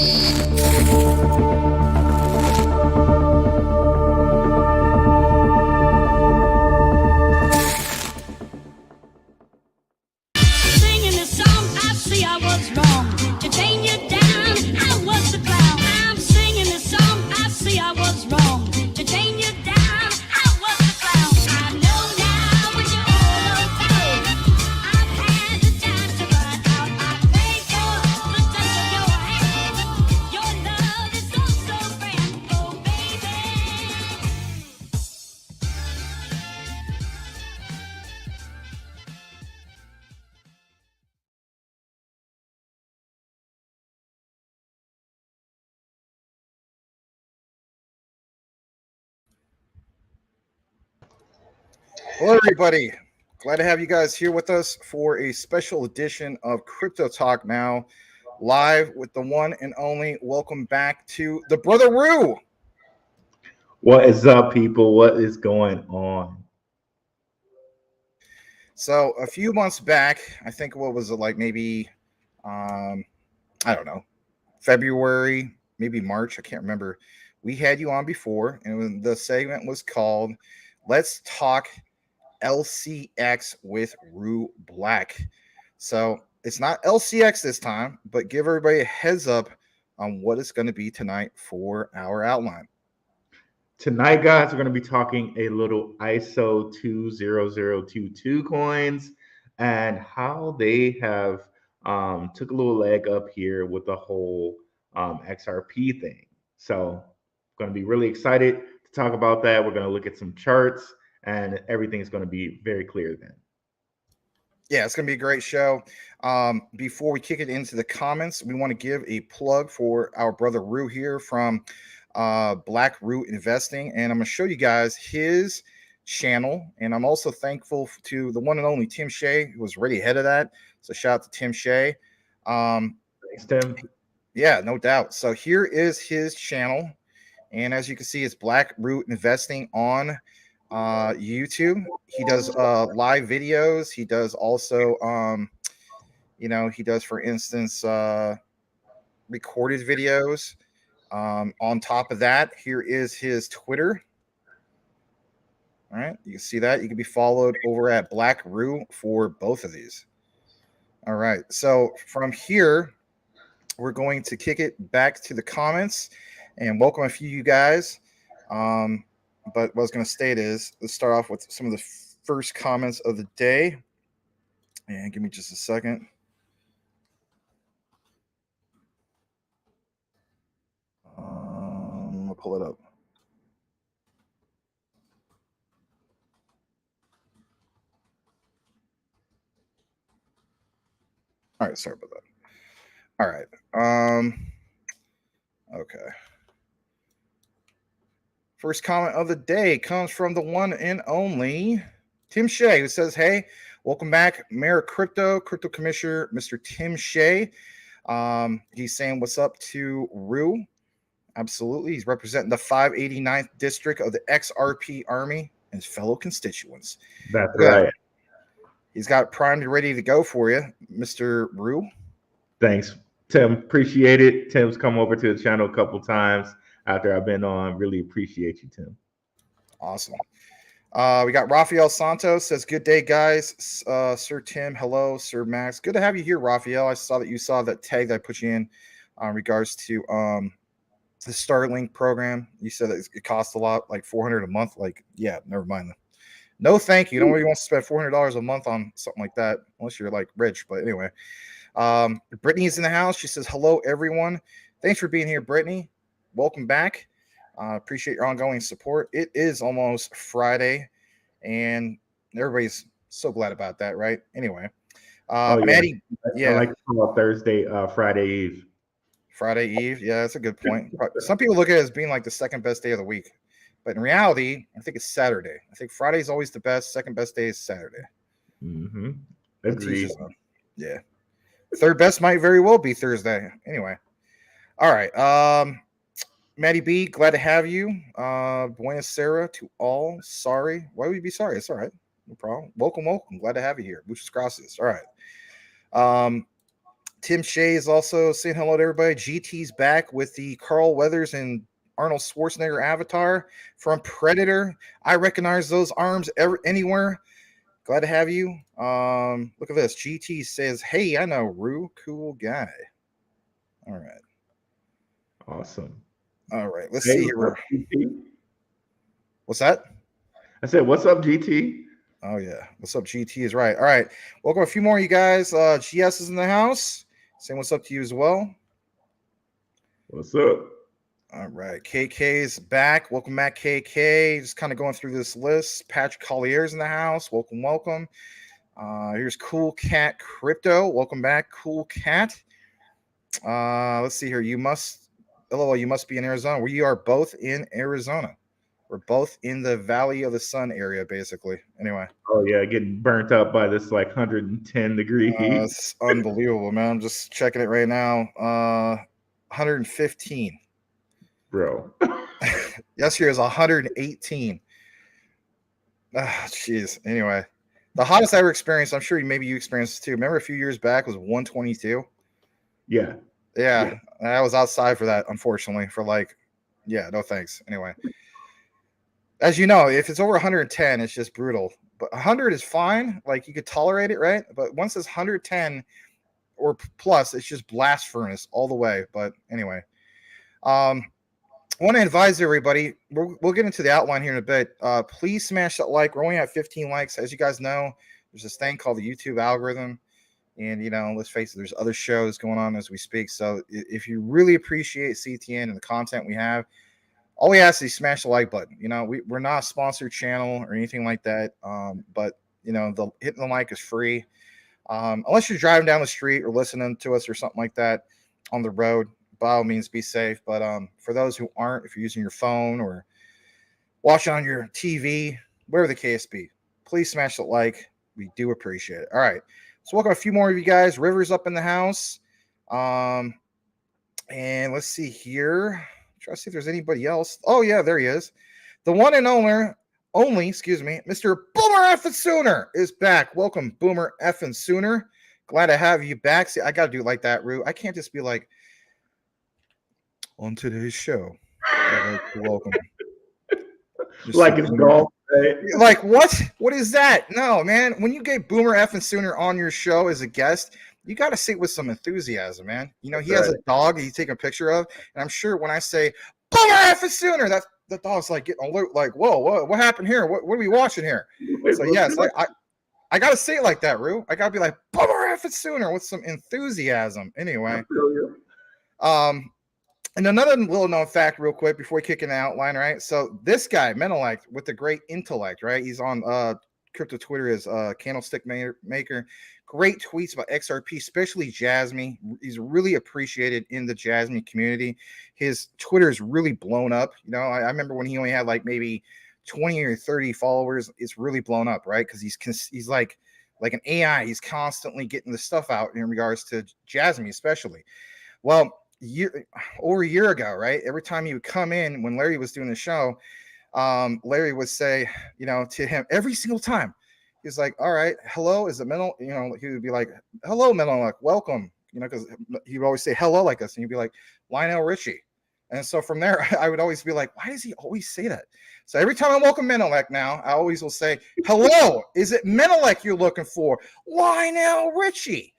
Singing this song, I see I was wrong. To chain you down, I was the clown. I'm singing this song, I see I was wrong. To chain you down, I was the clown. I know now when you're all alone. I've had the time to run out. I pray for the touch of your hand. Your love is so, so grand, oh baby. Hello, everybody. Glad to have you guys here with us for a special edition of Crypto Talk Now, live with the one and only. Welcome back to the Brother Rue. What is up, people? What is going on? So a few months back, I think what was it like maybe, I don't know, February, maybe March, I can't remember. We had you on before, and the segment was called Let's Talk LCX with Rue Black. So it's not LCX this time, but give everybody a heads up on what it's going to be tonight for our outline. Tonight, guys, we're going to be talking a little ISO 20022 coins and how they have took a little leg up here with the whole XRP thing. So going to be really excited to talk about that. We're going to look at some charts, and everything's going to be very clear then. Yeah, it's going to be a great show. Before we kick it into the comments, we want to give a plug for our brother Rue here from Black Rue Investing. And I'm going to show you guys his channel. And I'm also thankful to the one and only Tim Shea, who was already ahead of that. So shout out to Tim Shea. Thanks, Tim. Yeah, no doubt. So here is his channel. And as you can see, it's Black Rue Investing on YouTube. He does live videos. He does also he does, for instance, recorded videos. On top of that, here is his Twitter. All right, you can see that. You can be followed over at Black Rue for both of these. All right, so from here, we're going to kick it back to the comments and welcome a few of you guys. But what I was going to state is, let's start off with some of the first comments of the day. And give me just a second. I'll pull it up. All right, sorry about that. All right. Okay. First comment of the day comes from the one and only Tim Shea, who says, "Hey, welcome back, Mayor of Crypto Commissioner, Mr. Tim Shea." He's saying, "What's up to Rue?" Absolutely. He's representing the 589th district of the XRP Army and his fellow constituents. That's right. He's got primed and ready to go for you, Mr. Rue. Thanks, Tim. Appreciate it. Tim's come over to the channel a couple times after I've been on. Really appreciate you, Tim. Awesome. We got Rafael Santos says, "Good day, guys. Sir Tim, hello, Sir Max. Good to have you here, Rafael. I saw that you saw that tag that I put you in regards to the Starlink program. You said that it costs a lot, like $400 a month. Like, yeah, never mind. No, thank you. Nobody wants to spend $400 a month on something like that, unless you're like rich. But anyway, Brittany's in the house. She says, "Hello, everyone. Thanks for being here, Brittany. Welcome back. Appreciate your ongoing support. It is almost Friday, and everybody's so glad about that, right? Anyway, Maddie, yeah, I like to call it Thursday, Friday Eve. Friday Eve, yeah, that's a good point. Some people look at it as being like the second best day of the week, but in reality, I think it's Saturday. I think Friday is always the best. Second best day is Saturday. Mm-hmm. Agreed. Yeah. Third best might very well be Thursday. Anyway, all right. Maddie B, glad to have you. Buenos Aires to all. Sorry. Why would you be sorry? It's all right. No problem. Welcome. Glad to have you here. Muchas gracias. All right. Tim Shea is also saying hello to everybody. GT's back with the Carl Weathers and Arnold Schwarzenegger avatar from Predator. I recognize those arms anywhere. Glad to have you. Look at this. GT says, "Hey, I know Rue, cool guy." All right. Awesome. All right. Let's Hey, see here. GT? What's that? I said, "What's up, GT?" Oh yeah. What's up, GT is right. All right. Welcome a few more of you guys. GS is in the house. Saying what's up to you as well. What's up? All right. KK's back. Welcome back, KK. Just kind of going through this list. Patrick Collier's in the house. Welcome, welcome. Here's Cool Cat Crypto. Welcome back, Cool Cat. Let's see here. You must be in Arizona. We are both in Arizona. We're both in the Valley of the Sun area, basically. Anyway. Oh yeah, getting burnt up by this like 110 degree heat. It's unbelievable, man. I'm just checking it right now. 115. Bro. Yesterday was 118. Jeez. Anyway, the hottest I ever experienced, I'm sure maybe you experienced this too. Remember a few years back was 122? Yeah. Yeah. I was outside for that, unfortunately, for no thanks. Anyway. As you know, if it's over 110, it's just brutal. But 100 is fine. Like, you could tolerate it, right? But once it's 110 or plus, it's just blast furnace all the way. But anyway, I want to advise everybody. We'll get into the outline here in a bit. Please smash that like. We're only at 15 likes. As you guys know, there's this thing called the YouTube algorithm. And, let's face it, there's other shows going on as we speak. So if you really appreciate CTN and the content we have, all we ask is smash the like button. We're not a sponsored channel or anything like that. But the hitting the like is free. Unless you're driving down the street or listening to us or something like that on the road, by all means, be safe. But for those who aren't, if you're using your phone or watching on your TV, whatever the case be, please smash the like. We do appreciate it. All right. So welcome a few more of you guys. River's up in the house. And let's see here. Try to see if there's anybody else. Oh, yeah, there he is. The one and only, Mr. Boomer Effin' Sooner is back. Welcome, Boomer Effin' Sooner. Glad to have you back. See, I got to do it like that, Rue. I can't just be like, on today's show. Welcome. Like it's golf. Right? Like, what? What is that? No, man. When you get Boomer Effin' Sooner on your show as a guest, you got to say it with some enthusiasm, man. He has a dog that he's taking a picture of, and I'm sure when I say Boomer Effin' Sooner, that the dog's like getting alert, like, whoa, what happened here? What are we watching here? So yes, like I got to say it like that, Rue. I got to be like Boomer Effin' Sooner with some enthusiasm. Anyway, and another little known fact, real quick, before we kick in the outline, right? So this guy, Menelect, with the great intellect, right? He's on crypto Twitter as Candlestick Maker. Great tweets about XRP, especially Jasmy. He's really appreciated in the Jasmy community. His Twitter is really blown up. I remember when he only had like maybe 20 or 30 followers. It's really blown up, right? Because he's like an AI. He's constantly getting the stuff out in regards to Jasmy, especially. Well, over a year ago, right? Every time he would come in when Larry was doing the show, Larry would say, to him every single time, he's like, all right, hello, is it Mental? He would be like, hello, Mental, like, welcome, because he would always say hello like this, and he'd be like, Lionel Richie. And so from there, I would always be like, why does he always say that? So every time I welcome Menelec now, I always will say, hello, is it Menelec you're looking for? Lionel Richie.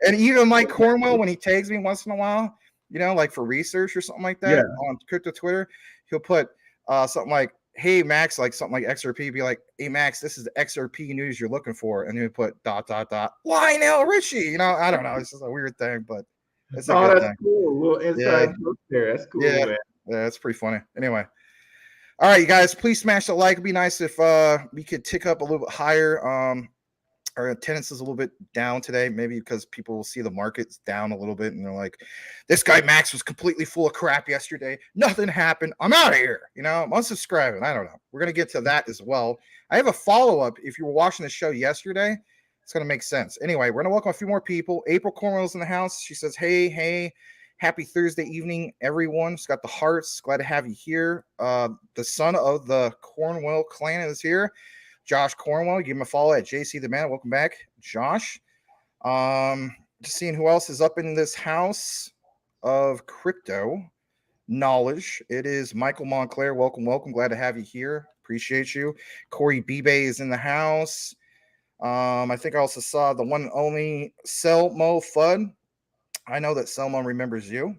And even Mike Cornwell, when he tags me once in a while, like for research or something like that on crypto Twitter, he'll put something like, hey, Max, like something like XRP, be like, hey, Max, this is the XRP news you're looking for. And he'll put ... Lionel Richie. I don't know. It's just a weird thing, but it's a good thing. Cool. A little inside joke there. That's cool, man. Yeah, that's pretty funny. Anyway. All right, you guys, please smash the like. It'd be nice if we could tick up a little bit higher. Our attendance is a little bit down today, maybe because people will see the market's down a little bit and they're like, this guy Max was completely full of crap yesterday. Nothing happened. I'm out of here. I'm unsubscribing. I don't know. We're going to get to that as well. I have a follow-up. If you were watching the show yesterday, it's going to make sense. Anyway, we're going to welcome a few more people. April Cornwell's in the house. She says, hey, happy Thursday evening, everyone. She's got the hearts. Glad to have you here. The son of the Cornwell clan is here. Josh Cornwell, give him a follow at JC the Man. Welcome back, Josh. Just seeing who else is up in this house of crypto knowledge. It is Michael Montclair. Welcome, welcome. Glad to have you here. Appreciate you. Corey Bibe is in the house. I think I also saw the one and only Selmo Fudd. I know that Selmo remembers you.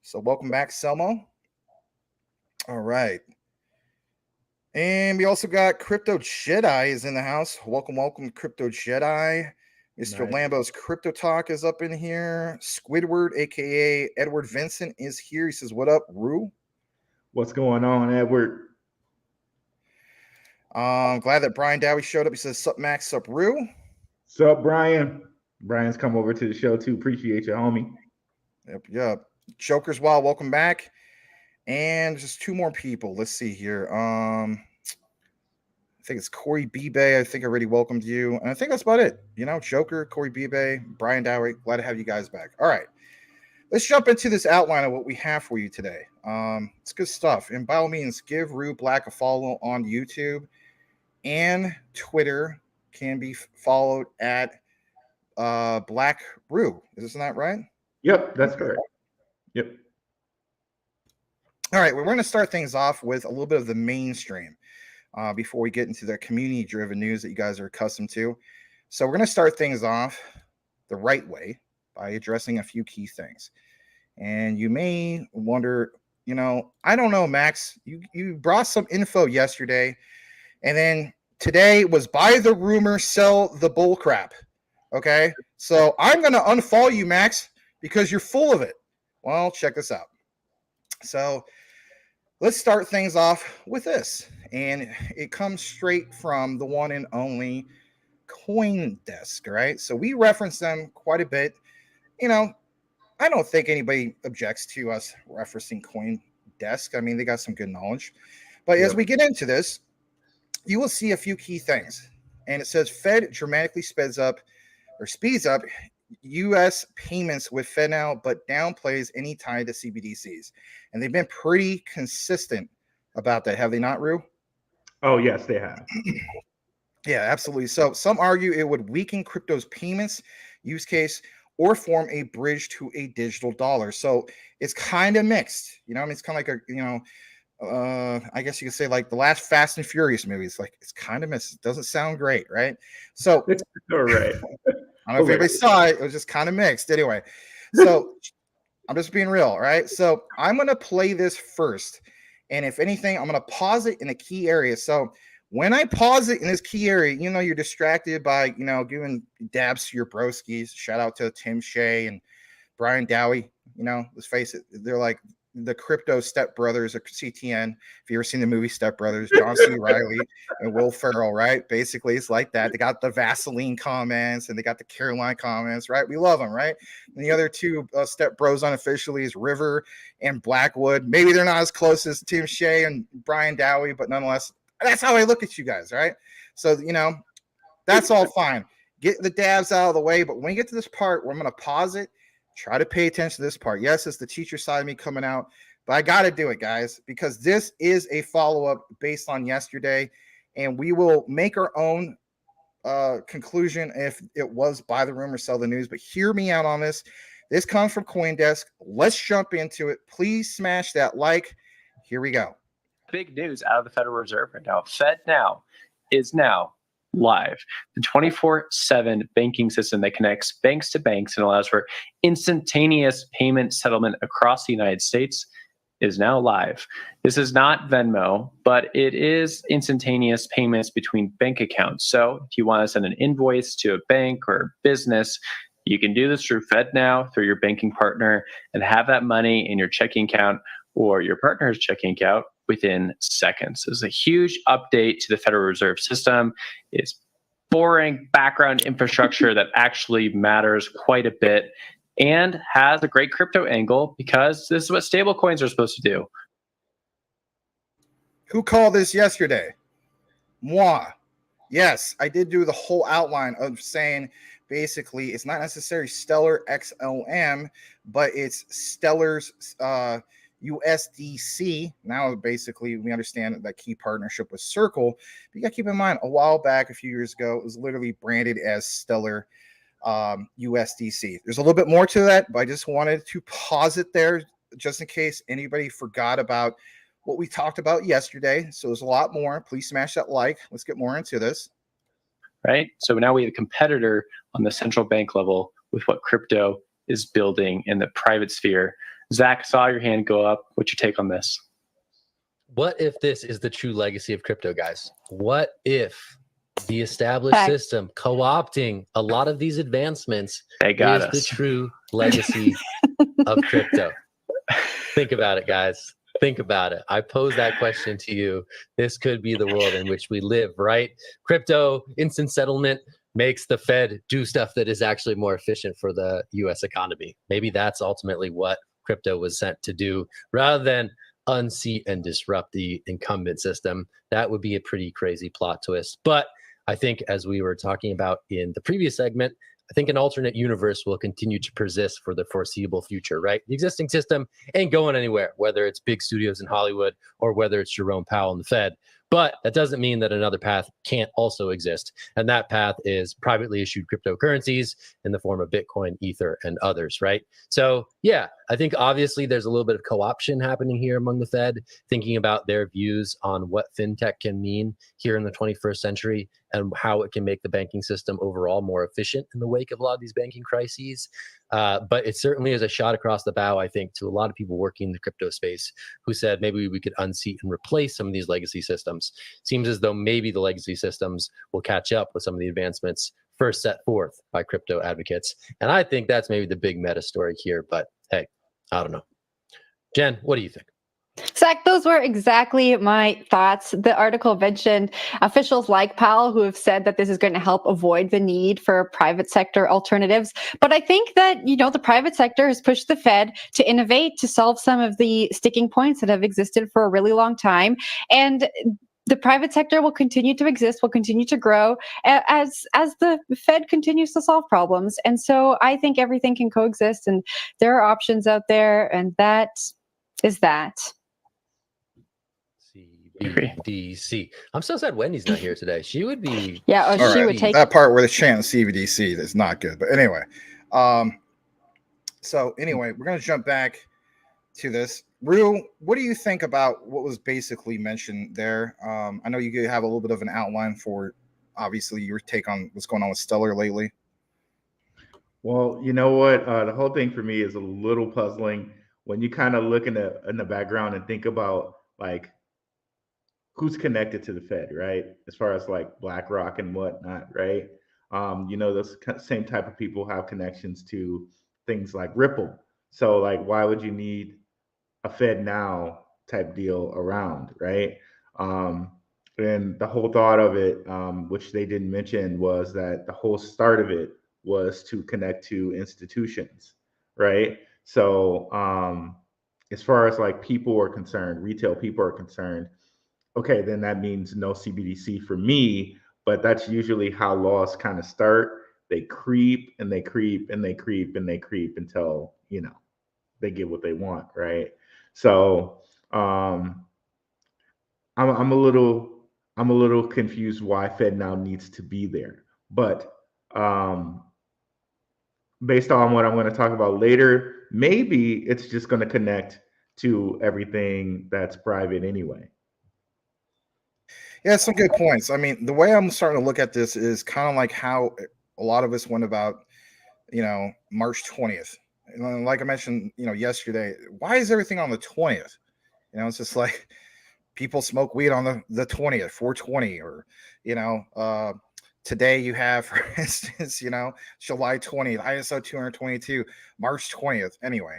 So welcome back, Selmo. All right. And we also got Crypto Jedi is in the house. Welcome, welcome, Crypto Jedi. Mr. Nice. Lambo's Crypto Talk is up in here. Squidward, aka Edward Vincent, is here. He says, "What up, Rue?" What's going on, Edward? Glad that Brian Dowie showed up. He says, "Sup, Max? Sup, Rue?" Sup, Brian? Brian's come over to the show too. Appreciate you, homie. Yep. Joker's Wild, welcome back. And just two more people. Let's see here. I think it's Corey Bibe. I think I already welcomed you. And I think that's about it. You know, Joker, Corey Bibe, Brian Dowie. Glad to have you guys back. All right. Let's jump into this outline of what we have for you today. It's good stuff. And by all means, give Rue Black a follow on YouTube and Twitter. Can be followed at Black Rue. Isn't that right? Yep, that's correct. Yep. All right, we're going to start things off with a little bit of the mainstream before we get into the community-driven news that you guys are accustomed to. So we're going to start things off the right way by addressing a few key things. And you may wonder, you know, I don't know, Max, you brought some info yesterday, and then today was buy the rumor, sell the bull crap. Okay, so I'm going to unfollow you, Max, because you're full of it. Well, check this out. So let's start things off with this. And it comes straight from the one and only CoinDesk, right? So we reference them quite a bit. You know, I don't think anybody objects to us referencing CoinDesk. I mean, they got some good knowledge. But as we get into this, you will see a few key things. And it says Fed dramatically speeds up U.S. payments with FedNow, but downplays any tie to CBDCs. And they've been pretty consistent about that, have they not, Rue? Oh, yes, they have. Yeah, absolutely. So some argue it would weaken crypto's payments use case or form a bridge to a digital dollar. So it's kind of mixed. You know, I mean, it's kind of like I guess you could say like the last Fast and Furious movie. It's like it's kind of mixed. It doesn't sound great, right? So It's all right. I don't know if anybody saw it. It was just kind of mixed. Anyway, so I'm just being real, right? So I'm going to play this first. And if anything, I'm going to pause it in a key area. So when I pause it in this key area, you know, you're distracted by, you know, giving dabs to your broskies. Shout out to Tim Shea and Brian Dowie. You know, let's face it, they're like the crypto stepbrothers of CTN. If you ever seen the movie Step Brothers, John C. Riley and Will Ferrell, right? Basically, it's like that. They got the Vaseline comments and they got the Caroline comments, right? We love them, right? And the other two step bros unofficially is River and Blackwood. Maybe they're not as close as Tim Shea and Brian Dowie, but nonetheless, that's how I look at you guys, right? So, you know, that's all fine. Get the dabs out of the way, but when you get to this part where I'm going to pause it, try to pay attention to this part. Yes, it's the teacher side of me coming out, but I got to do it, guys, because this is a follow-up based on yesterday, and we will make our own conclusion if it was buy the rumor, sell the news. But hear me out on this. This comes from CoinDesk. Let's jump into it. Please smash that like. Here we go. Big news out of the Federal Reserve right now. FedNow is now live. The 24/7 banking system that connects banks to banks and allows for instantaneous payment settlement across the United States is now live. This is not Venmo, but it is instantaneous payments between bank accounts. So if you want to send an invoice to a bank or a business, you can do this through FedNow, through your banking partner, and have that money in your checking account or your partner's checking account within seconds. This is a huge update to the Federal Reserve System. It's boring background infrastructure that actually matters quite a bit and has a great crypto angle because this is what stablecoins are supposed to do. Who called this yesterday? Moi. Yes, I did do the whole outline of saying basically it's not necessarily Stellar XLM, but it's Stellar's USDC. Now, basically, we understand that key partnership with Circle. But you got to keep in mind, a while back, a few years ago, it was literally branded as Stellar USDC. There's a little bit more to that, but I just wanted to pause it there just in case anybody forgot about what we talked about yesterday. So there's a lot more. Please smash that like. Let's get more into this. Right? So now we have a competitor on the central bank level with what crypto is building in the private sphere. Zach, saw your hand go up. What's your take on this? What if this is the true legacy of crypto, guys? What if the established Fact. system co-opting a lot of these advancements They got is us. the true legacy of crypto? Think about it, guys. Think about it. I pose that question to you. This could be the world in which we live, right? Crypto, instant settlement makes the Fed do stuff that is actually more efficient for the US economy. Maybe that's ultimately what crypto was sent to do, rather than unseat and disrupt the incumbent system. That would be a pretty crazy plot twist. But I think, as we were talking about in the previous segment, I think an alternate universe will continue to persist for the foreseeable future, right? The existing system ain't going anywhere, whether it's big studios in Hollywood or whether it's Jerome Powell and the Fed. But that doesn't mean that another path can't also exist. And that path is privately issued cryptocurrencies in the form of Bitcoin, Ether, and others, right? So, yeah, I think obviously there's a little bit of co-option happening here among the Fed, thinking about their views on what fintech can mean here in the 21st century and how it can make the banking system overall more efficient in the wake of a lot of these banking crises. But it certainly is a shot across the bow, I think, to a lot of people working in the crypto space who said maybe we could unseat and replace some of these legacy systems. Seems as though maybe the legacy systems will catch up with some of the advancements first set forth by crypto advocates. And I think that's maybe the big meta story here. But hey, I don't know. Jen, what do you think? Zach, those were exactly my thoughts. The article mentioned officials like Powell who have said that this is going to help avoid the need for private sector alternatives. But I think that, the private sector has pushed the Fed to innovate, to solve some of the sticking points that have existed for a really long time. And the private sector will continue to exist, will continue to grow as the Fed continues to solve problems. And so I think everything can coexist, and there are options out there, and that is that. CBDC. I'm so sad Wendy's not here today. She would be. Yeah, All she right. would take that part where they chant CBDC is not good. But anyway, so anyway, we're gonna jump back to this. Ruell, what do you think about what was basically mentioned there? I know you have a little bit of an outline for, obviously, your take on what's going on with Stellar lately. Well, you know what? The whole thing for me is a little puzzling when you kind of look in the background and think about like who's connected to the Fed, right? As far as like BlackRock and whatnot, right? Those same type of people have connections to things like Ripple. So like, why would you need a Fed now type deal around, right? And the whole thought of it, which they didn't mention, was that the whole start of it was to connect to institutions, right? So as far as like people are concerned, retail people are concerned, okay, then that means no CBDC for me. But that's usually how laws kind of start. They creep and they creep and they creep and they creep until, they get what they want, right? So I'm a little confused why Fed now needs to be there. But based on what I'm going to talk about later, maybe it's just going to connect to everything that's private anyway. Yeah, some good points. I mean, the way I'm starting to look at this is kind of like how a lot of us went about, March 20th. And like I mentioned, yesterday, why is everything on the 20th? It's just like people smoke weed on the 20th, 420, or, today you have, for instance, July 20th, ISO 222, March 20th. Anyway,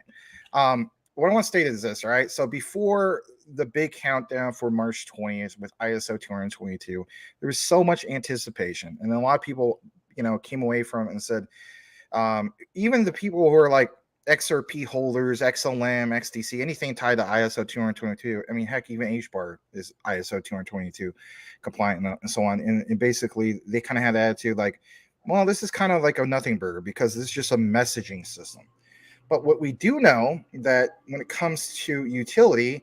what I want to state is this, all right? So before the big countdown for March 20th with ISO 222, there was so much anticipation. And then a lot of people, came away from it and said, even the people who are like XRP holders, XLM, XDC, anything tied to ISO 222. I mean, heck, even HBAR is ISO 222 compliant and so on. And basically, they kind of had the attitude like, well, this is kind of like a nothing burger because this is just a messaging system. But what we do know that when it comes to utility,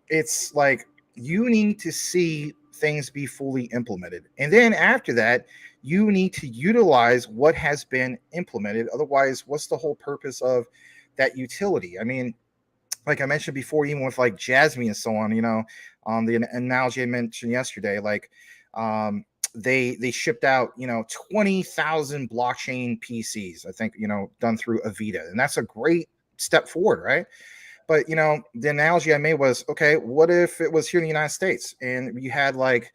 it's like you need to see things be fully implemented. And then after that, you need to utilize what has been implemented. Otherwise, what's the whole purpose of that utility? I mean, like I mentioned before, even with like Jasmine and so on, the analogy I mentioned yesterday, like they shipped out 20,000 blockchain PCs, I think, done through Avita, and that's a great step forward, right? But the analogy I made was, okay, what if it was here in the United States and you had like,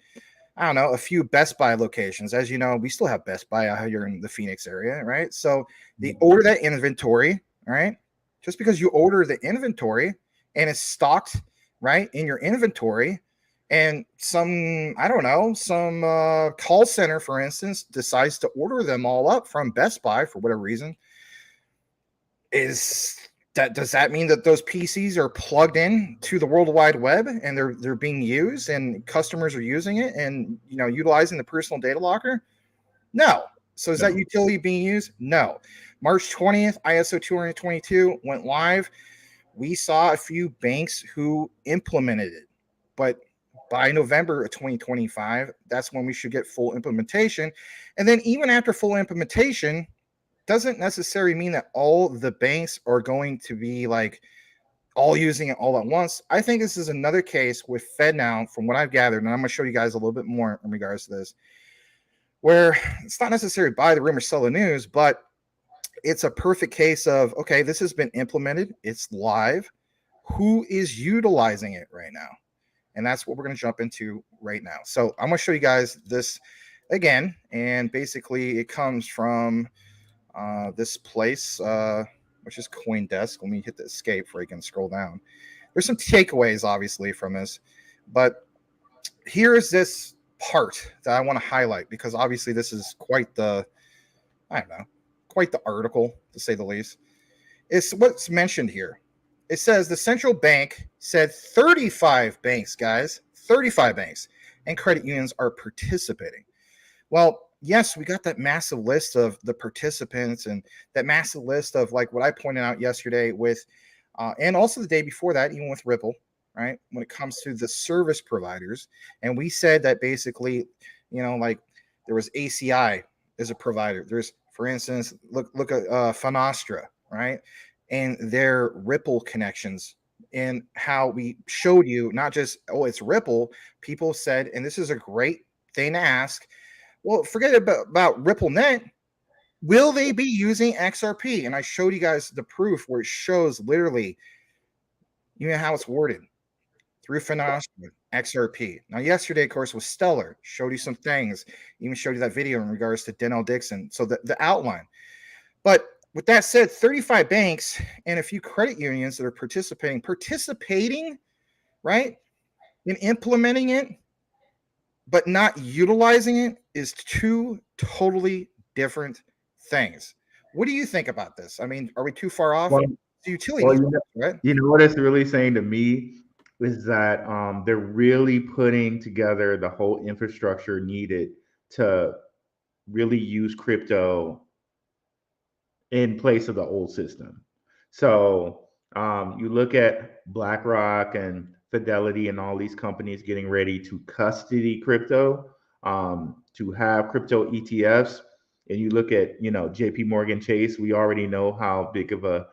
I don't know, a few Best Buy locations? As you know, we still have Best Buy out here in the Phoenix area, right? So they order that inventory, right? Just because you order the inventory and it's stocked right in your inventory, and some call center, for instance, decides to order them all up from Best Buy for whatever reason, does that mean that those PCs are plugged in to the World Wide Web and they're being used and customers are using it and utilizing the personal data locker? No. So is that utility being used? No. March 20th, ISO 222 went live. We saw a few banks who implemented it, but by November of 2025, that's when we should get full implementation. And then even after full implementation, doesn't necessarily mean that all the banks are going to be like all using it all at once. I think this is another case with FedNow, from what I've gathered, and I'm going to show you guys a little bit more in regards to this, where it's not necessarily buy the rumor, sell the news, but it's a perfect case of, okay, this has been implemented. It's live. Who is utilizing it right now? And that's what we're going to jump into right now. So I'm going to show you guys this again. And basically it comes from this place, which is CoinDesk. Let me hit the escape before I can scroll down. There's some takeaways, obviously, from this. But here is this part that I want to highlight, because obviously this is quite the article, to say the least. It's what's mentioned here. It says the central bank said 35 banks, guys, 35 banks and credit unions are participating. Well, yes, we got that massive list of the participants and that massive list of like what I pointed out yesterday with, and also the day before that, even with Ripple, right? When it comes to the service providers. And we said that basically, like there was ACI as a provider. There's, for instance, look at Finastra, right? And their Ripple connections, and how we showed you not just, oh, it's Ripple. People said, and this is a great thing to ask, well, forget about RippleNet. Will they be using XRP? And I showed you guys the proof where it shows literally, how it's worded through Finastra, XRP. Now, yesterday, of course, was Stellar. Showed you some things. Even showed you that video in regards to Denell Dixon. So the outline. But with that said, 35 banks and a few credit unions that are participating, right, in implementing it, but not utilizing it, is two totally different things. What do you think about this? I mean, are we too far off? Well, the utility, right? What it's really saying to me is that they're really putting together the whole infrastructure needed to really use crypto in place of the old system. So you look at BlackRock and Fidelity and all these companies getting ready to custody crypto, to have crypto ETFs. And you look at, JP Morgan Chase, we already know how big of a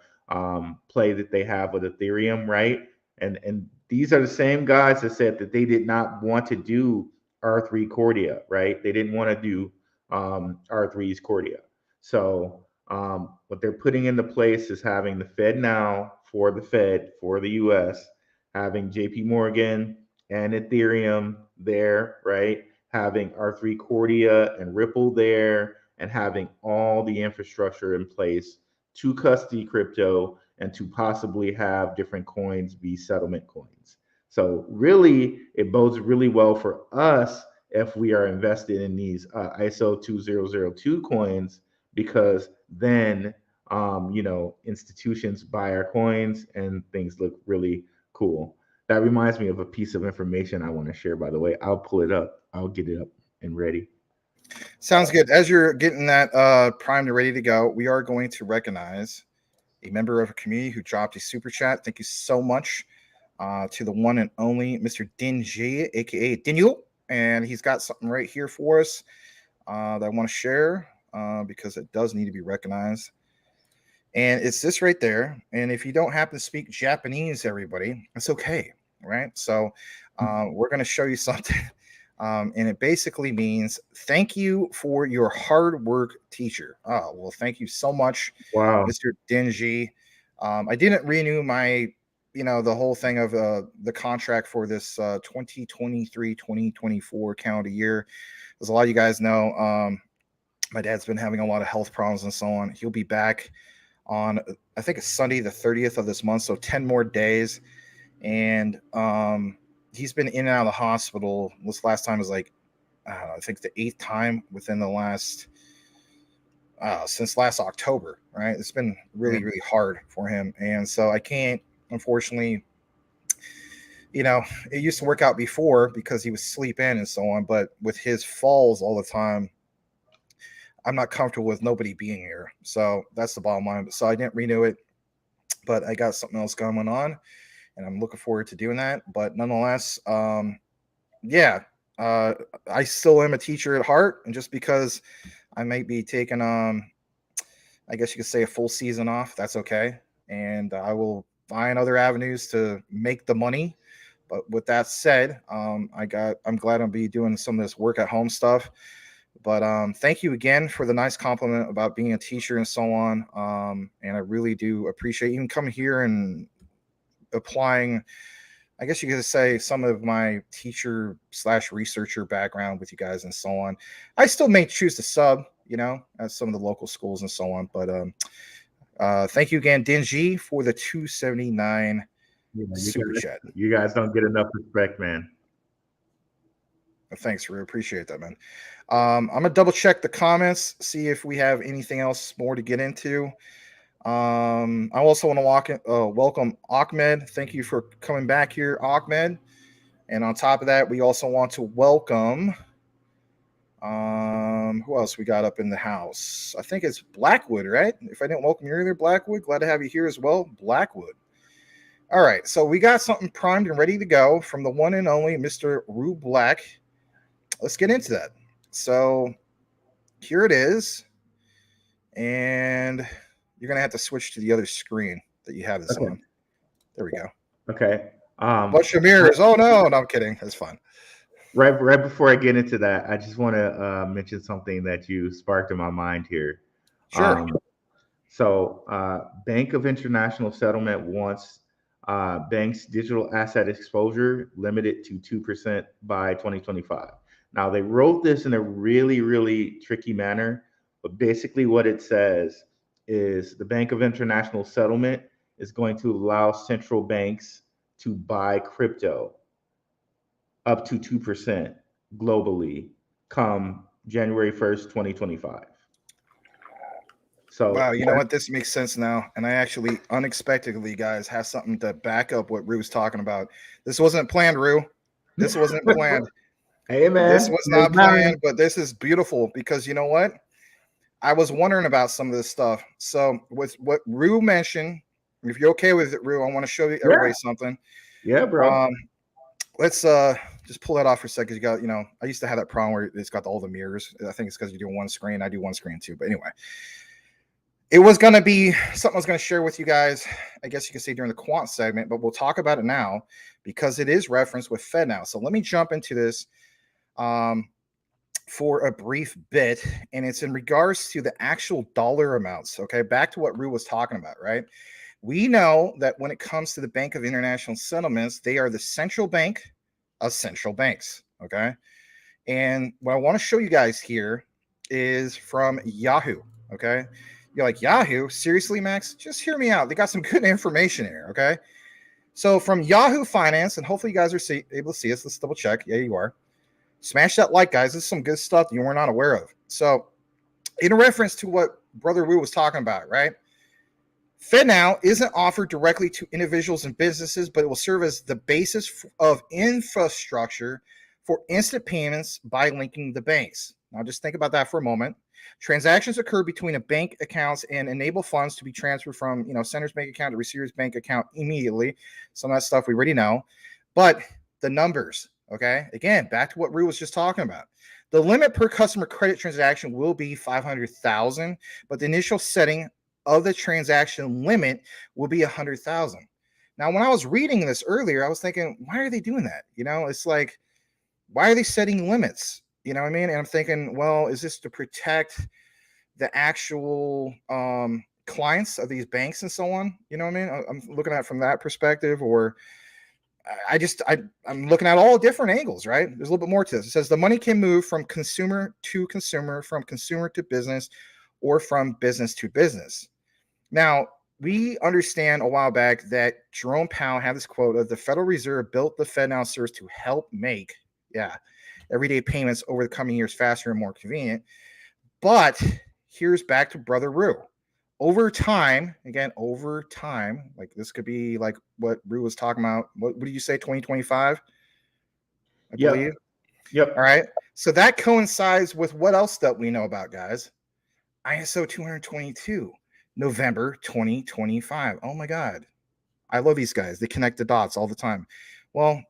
play that they have with Ethereum, right? And these are the same guys that said that they did not want to do R3 Cordia, right? They didn't want to do R3's Cordia. So what they're putting into place is having the Fed now for the Fed for the US, having JP Morgan and Ethereum there, right? Having R3 Cordia and Ripple there, and having all the infrastructure in place to custody crypto and to possibly have different coins be settlement coins. So really, it bodes really well for us if we are invested in these ISO 2002 coins, because then, institutions buy our coins and things look really cool. That reminds me of a piece of information I want to share, by the way. I'll pull it up. I'll get it up and ready. Sounds good. As you're getting that primed and ready to go, we are going to recognize a member of a community who dropped a super chat. Thank you so much to the one and only Mr. Dinji, aka Daniel. and he's got something right here for us that I want to share because it does need to be recognized. And it's this right there. And if you don't happen to speak Japanese, everybody, it's okay, right? So we're going to show you something. And it basically means thank you for your hard work, teacher. Oh, well, thank you so much, Wow. Mr. Dingy. I didn't renew my, the whole thing of the contract for this 2023-2024 calendar year. As a lot of you guys know, my dad's been having a lot of health problems and so on. He'll be back on, I think it's Sunday, the 30th of this month. So 10 more days. And he's been in and out of the hospital. This last time was like, I think the 8th time within the last, since last October, right? It's been really, really hard for him. And so I can't, unfortunately, it used to work out before because he would sleep in and so on. But with his falls all the time, I'm not comfortable with nobody being here. So that's the bottom line. So I didn't renew it, but I got something else going on, and I'm looking forward to doing that. But nonetheless, I still am a teacher at heart. And just because I might be taking, I guess you could say, a full season off, that's okay. And I will find other avenues to make the money. But with that said, I'm glad I'll be doing some of this work at home stuff. But thank you again for the nice compliment about being a teacher and so on. And I really do appreciate you coming here and applying, I guess you could say, some of my teacher/researcher background with you guys and so on. I still may choose to sub, at some of the local schools and so on. But thank you again, Dingy, for the 279 super chat. You guys don't get enough respect, man. Thanks, Rue. Appreciate that, man. I'm gonna double check the comments, see if we have anything else more to get into. I also want to welcome Ahmed. Thank you for coming back here, Ahmed. And on top of that, we also want to welcome who else we got up in the house? I think it's Blackwood, right? If I didn't welcome you earlier, Blackwood, glad to have you here as well, Blackwood. All right, so we got something primed and ready to go from the one and only Mr. Rue Black. Let's get into that. So here it is. And you're going to have to switch to the other screen that you have this on. There we go. Okay. Bunch of mirrors. Oh, no, I'm kidding. That's fine. Right before I get into that, I just want to mention something that you sparked in my mind here. Sure. Bank of International Settlement wants banks' digital asset exposure limited to 2% by 2025. Now, they wrote this in a really, really tricky manner, but basically what it says is the Bank of International Settlement is going to allow central banks to buy crypto up to 2% globally come January 1st, 2025. So wow, you know what? This makes sense now. And I actually unexpectedly, guys, have something to back up what Rue's talking about. This wasn't planned, Rue. This wasn't planned. Hey, man. This was not planned, but this is beautiful because you know what? I was wondering about some of this stuff. So with what Rue mentioned, if you're okay with it, Rue, I want to show you everybody something. Yeah, bro. Let's just pull that off for a second. You got, I used to have that problem where it's got all the mirrors. I think it's because you do one screen. I do one screen too. But anyway, it was going to be something I was going to share with you guys, I guess you can say during the quant segment, but we'll talk about it now because it is referenced with FedNow. So let me jump into this for a brief bit, and it's in regards to the actual dollar amounts. Okay, back to what Rue was talking about, right? We know that when it comes to the Bank of International Settlements, they are the central bank of central banks. Okay, and what I want to show you guys here is from Yahoo. Okay, you're like, Yahoo? Seriously, Max? Just hear me out. They got some good information here. Okay, so from Yahoo Finance, and hopefully you guys are able to see us. Let's double check. Yeah, you are. Smash that like, guys. This is some good stuff you were not aware of. So in reference to what Brother Wu was talking about, right? FedNow isn't offered directly to individuals and businesses, but it will serve as the basis of infrastructure for instant payments by linking the banks. Now, just think about that for a moment. Transactions occur between a bank accounts and enable funds to be transferred from, sender's bank account to receiver's bank account immediately. Some of that stuff we already know. But the numbers, Okay, again, back to what Rue was just talking about. The limit per customer credit transaction will be 500,000, but the initial setting of the transaction limit will be 100,000. Now, when I was reading this earlier, I was thinking, why are they doing that? It's like, why are they setting limits? You know what I mean? And I'm thinking, well, is this to protect the actual clients of these banks and so on? You know what I mean? I'm looking at it from that perspective, or I'm looking at all different angles, right? There's a little bit more to this. It says the money can move from consumer to consumer, from consumer to business, or from business to business. Now, we understand a while back that Jerome Powell had this quote of the Federal Reserve built the FedNow service to help make, everyday payments over the coming years faster and more convenient. But here's back to Brother Rue. Over time, like this could be like what Rue was talking about. What do you say, 2025? I believe. Yep. All right. So that coincides with what else that we know about, guys? ISO 222, November 2025. Oh my God. I love these guys. They connect the dots all the time. Well,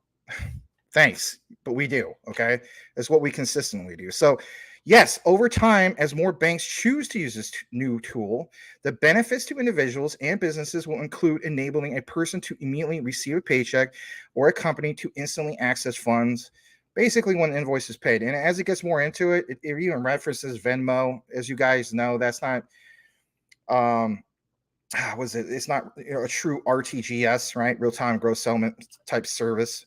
thanks, but we do. Okay. That's what we consistently do. So, yes, over time, as more banks choose to use this new tool, the benefits to individuals and businesses will include enabling a person to immediately receive a paycheck or a company to instantly access funds, basically when the invoice is paid. And as it gets more into it, it even references Venmo. As you guys know, that's not, it's not a true RTGS, right? Real-time gross settlement type service.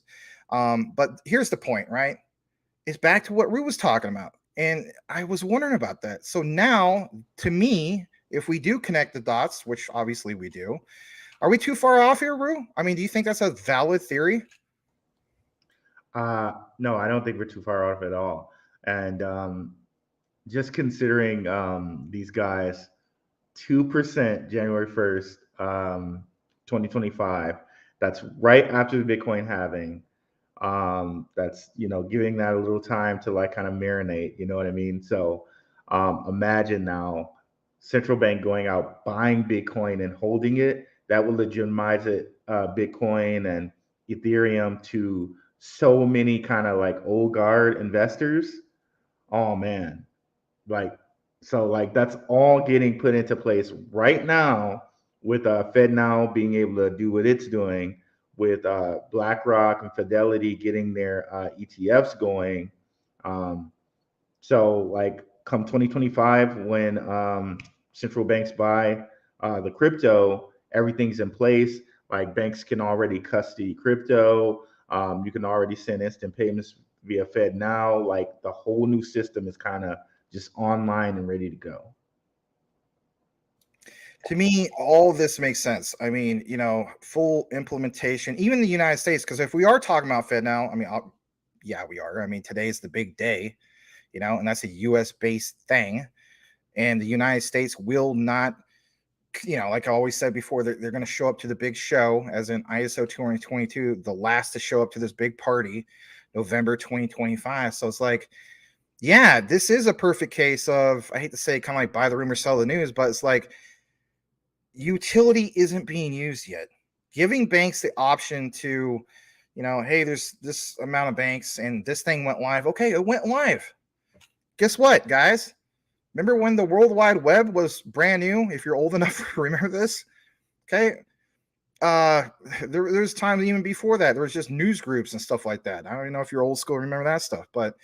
But here's the point, right? It's back to what Rue was talking about. And I was wondering about that. So now, to me, if we do connect the dots, which obviously we do, are we too far off here, Rue? I mean, do you think that's a valid theory? No, I don't think we're too far off at all. And just considering these guys, 2% January 1st, 2025, that's right after the Bitcoin halving. That's, giving that a little time to like kind of marinate, you know what I mean? So imagine now central bank going out, buying Bitcoin and holding it. That will legitimize it, Bitcoin and Ethereum to so many kind of like old guard investors. Oh man. So that's all getting put into place right now with FedNow being able to do what it's doing, with BlackRock and Fidelity getting their ETFs going. So like come 2025, when central banks buy the crypto, everything's in place. Like banks can already custody crypto. You can already send instant payments via FedNow. Like the whole new system is kind of just online and ready to go. To me, all this makes sense. I mean, full implementation, even the United States, because if we are talking about FedNow, I mean, yeah, we are. I mean, today's the big day, and that's a US-based thing. And the United States will not, like I always said before, they're going to show up to the big show, as in ISO 222, the last to show up to this big party, November 2025. So it's like, yeah, this is a perfect case of, I hate to say kind of like buy the rumor, sell the news, but it's like, utility isn't being used yet. Giving banks the option to, hey, there's this amount of banks and this thing went live. Okay, it went live. Guess what, guys? Remember when the World Wide Web was brand new? If you're old enough to remember this, okay. There's times even before that. There was just news groups and stuff like that. I don't even know if you're old school, remember that stuff, but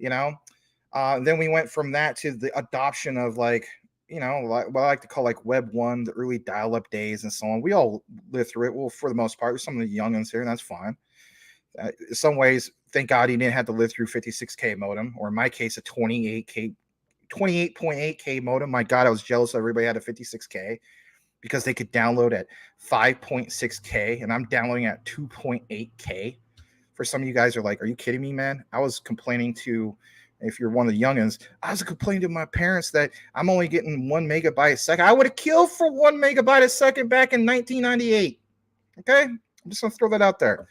then we went from that to the adoption of like, what I like to call like Web 1, the early dial-up days and so on. We all lived through it. Well, for the most part, there's some of the youngins here, and that's fine. In some ways, thank God you didn't have to live through 56K modem, or in my case, a 28.8K modem. My God, I was jealous everybody had a 56K because they could download at 5.6K, and I'm downloading at 2.8K. For some of you guys are like, are you kidding me, man? I was complaining to, if you're one of the youngins, I was complaining to my parents that I'm only getting 1 megabyte a second. I would have killed for 1 megabyte a second back in 1998. Okay? I'm just going to throw that out there.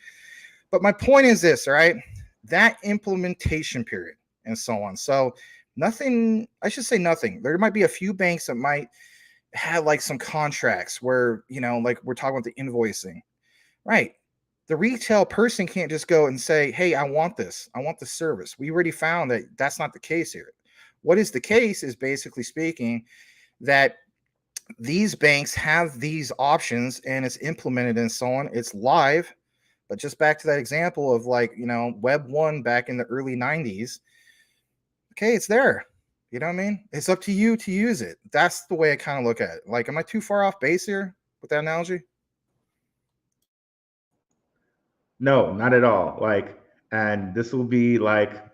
But my point is this, all right? That implementation period and so on. So nothing, I should say nothing. There might be a few banks that might have like some contracts where, like we're talking about the invoicing. Right. The retail person can't just go and say, hey, I want this. I want the service. We already found that that's not the case here. What is the case is basically speaking that these banks have these options and it's implemented and so on. It's live. But just back to that example of like, Web 1 back in the early 90s. Okay, it's there. You know what I mean? It's up to you to use it. That's the way I kind of look at it. Like, am I too far off base here with that analogy? No, not at all. Like, and this will be like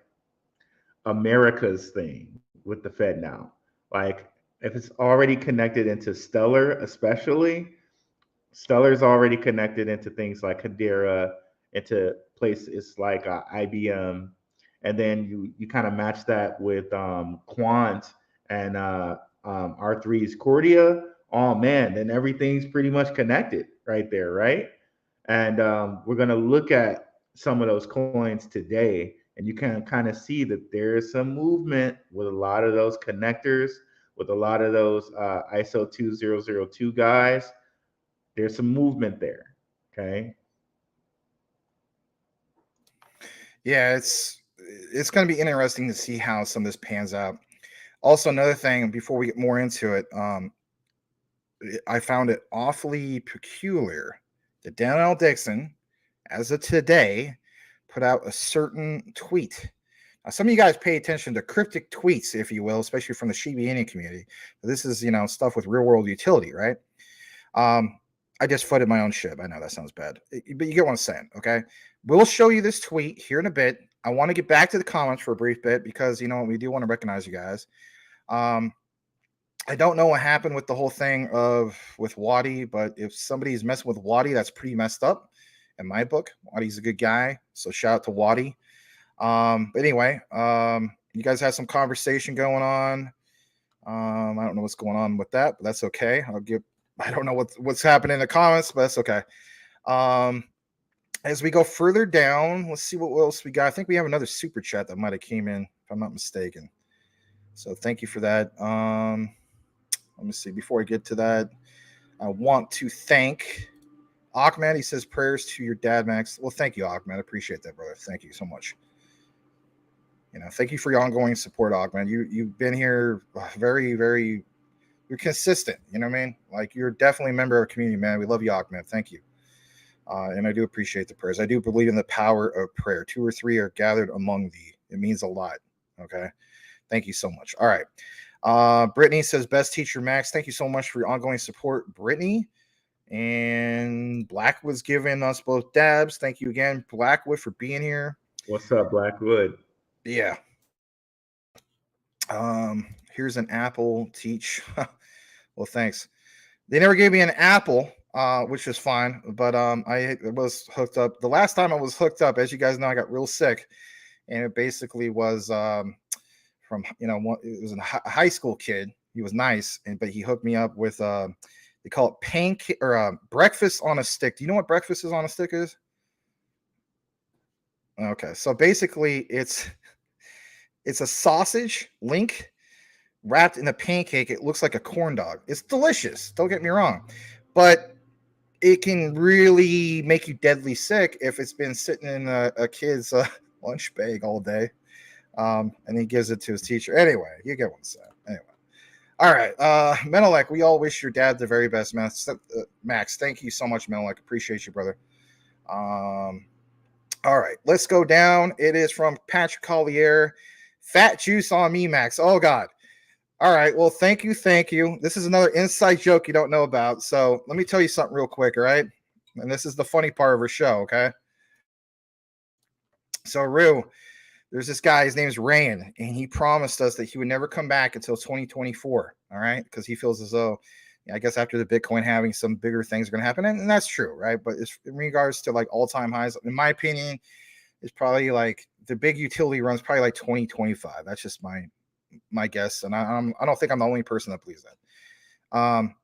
America's thing with the Fed now. Like, if it's already connected into Stellar, especially, Stellar's already connected into things like Hedera, into places like IBM, and then you kind of match that with Quant and R3's Cordia. Oh man, then everything's pretty much connected right there, right? And we're going to look at some of those coins today, and you can kind of see that there is some movement with a lot of those connectors, with a lot of those ISO 2002 guys. There's some movement there. Okay. Yeah, it's going to be interesting to see how some of this pans out. Also, another thing before we get more into it, I found it awfully peculiar that Danielle Dixon, as of today, put out a certain tweet. Now, some of you guys pay attention to cryptic tweets, if you will, especially from the Shiba Inu community. This is, stuff with real world utility, right? I just footed my own ship. I know that sounds bad, but you get what I'm saying, okay? We'll show you this tweet here in a bit. I want to get back to the comments for a brief bit because, we do want to recognize you guys. I don't know what happened with the whole thing with Waddy, but if somebody's messing with Waddy, that's pretty messed up in my book. Waddy's a good guy, so shout out to Waddy. But anyway, you guys have some conversation going on. I don't know what's going on with that, but that's okay. I don't know what's happening in the comments, but that's okay. As we go further down, let's see what else we got. I think we have another super chat that might have came in, if I'm not mistaken. So thank you for that. Let me see. Before I get to that, I want to thank Ahmed. He says prayers to your dad, Max. Well, thank you, Ahmed. I appreciate that, brother. Thank you so much. Thank you for your ongoing support, Ahmed. You've been here very, very. You're consistent. You know what I mean? Like, you're definitely a member of our community, man. We love you, Ahmed. Thank you. And I do appreciate the prayers. I do believe in the power of prayer. 2 or 3 are gathered among thee. It means a lot. Okay. Thank you so much. All right. Brittany says, best teacher, Max. Thank you so much for your ongoing support, Brittany. And Blackwood's giving us both dabs. Thank you again, Blackwood, for being here. What's up, Blackwood? Yeah. Here's an apple, teach. Well, thanks. They never gave me an apple, which was fine, but I was hooked up. The last time I was hooked up, as you guys know, I got real sick, and it basically was from it was a high school kid. He was nice, but he hooked me up with they call it pancake or breakfast on a stick. Do you know what breakfast is on a stick is? Okay, so basically it's a sausage link wrapped in a pancake. It looks like a corn dog. It's delicious. Don't get me wrong, but it can really make you deadly sick if it's been sitting in a kid's lunch bag all day. And he gives it to his teacher. Anyway, you get what I'm saying. Anyway. All right. Menelek, we all wish your dad the very best, Max. Thank you so much, Menelek. Appreciate you, brother. All right. Let's go down. It is from Patrick Collier. Fat juice on me, Max. Oh, God. All right. Well, thank you. Thank you. This is another inside joke you don't know about. So let me tell you something real quick. All right. And this is the funny part of our show. Okay. So, Rue, there's this guy, his name is Rayan, and he promised us that he would never come back until 2024. All right. Because he feels as though, I guess after the Bitcoin having some bigger things are going to happen. And that's true. Right. But it's, in regards to like all time highs, in my opinion, it's probably like the big utility runs probably like 2025. That's just my guess. And I don't think I'm the only person that believes that.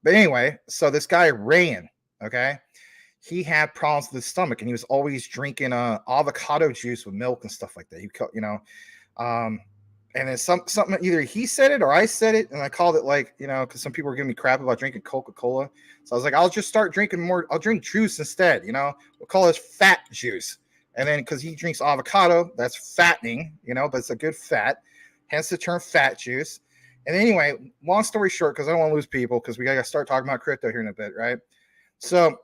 But anyway, so this guy, Rayan, okay, he had problems with his stomach and he was always drinking avocado juice with milk and stuff like that. and then something either he said it or I said it, and I called it like, because some people were giving me crap about drinking Coca-Cola. So I was like, I'll just start drinking more. I'll drink juice instead. We'll call it fat juice. And then because he drinks avocado, that's fattening, but it's a good fat, hence the term fat juice. And anyway, long story short, because I don't want to lose people, because we got to start talking about crypto here in a bit, right? So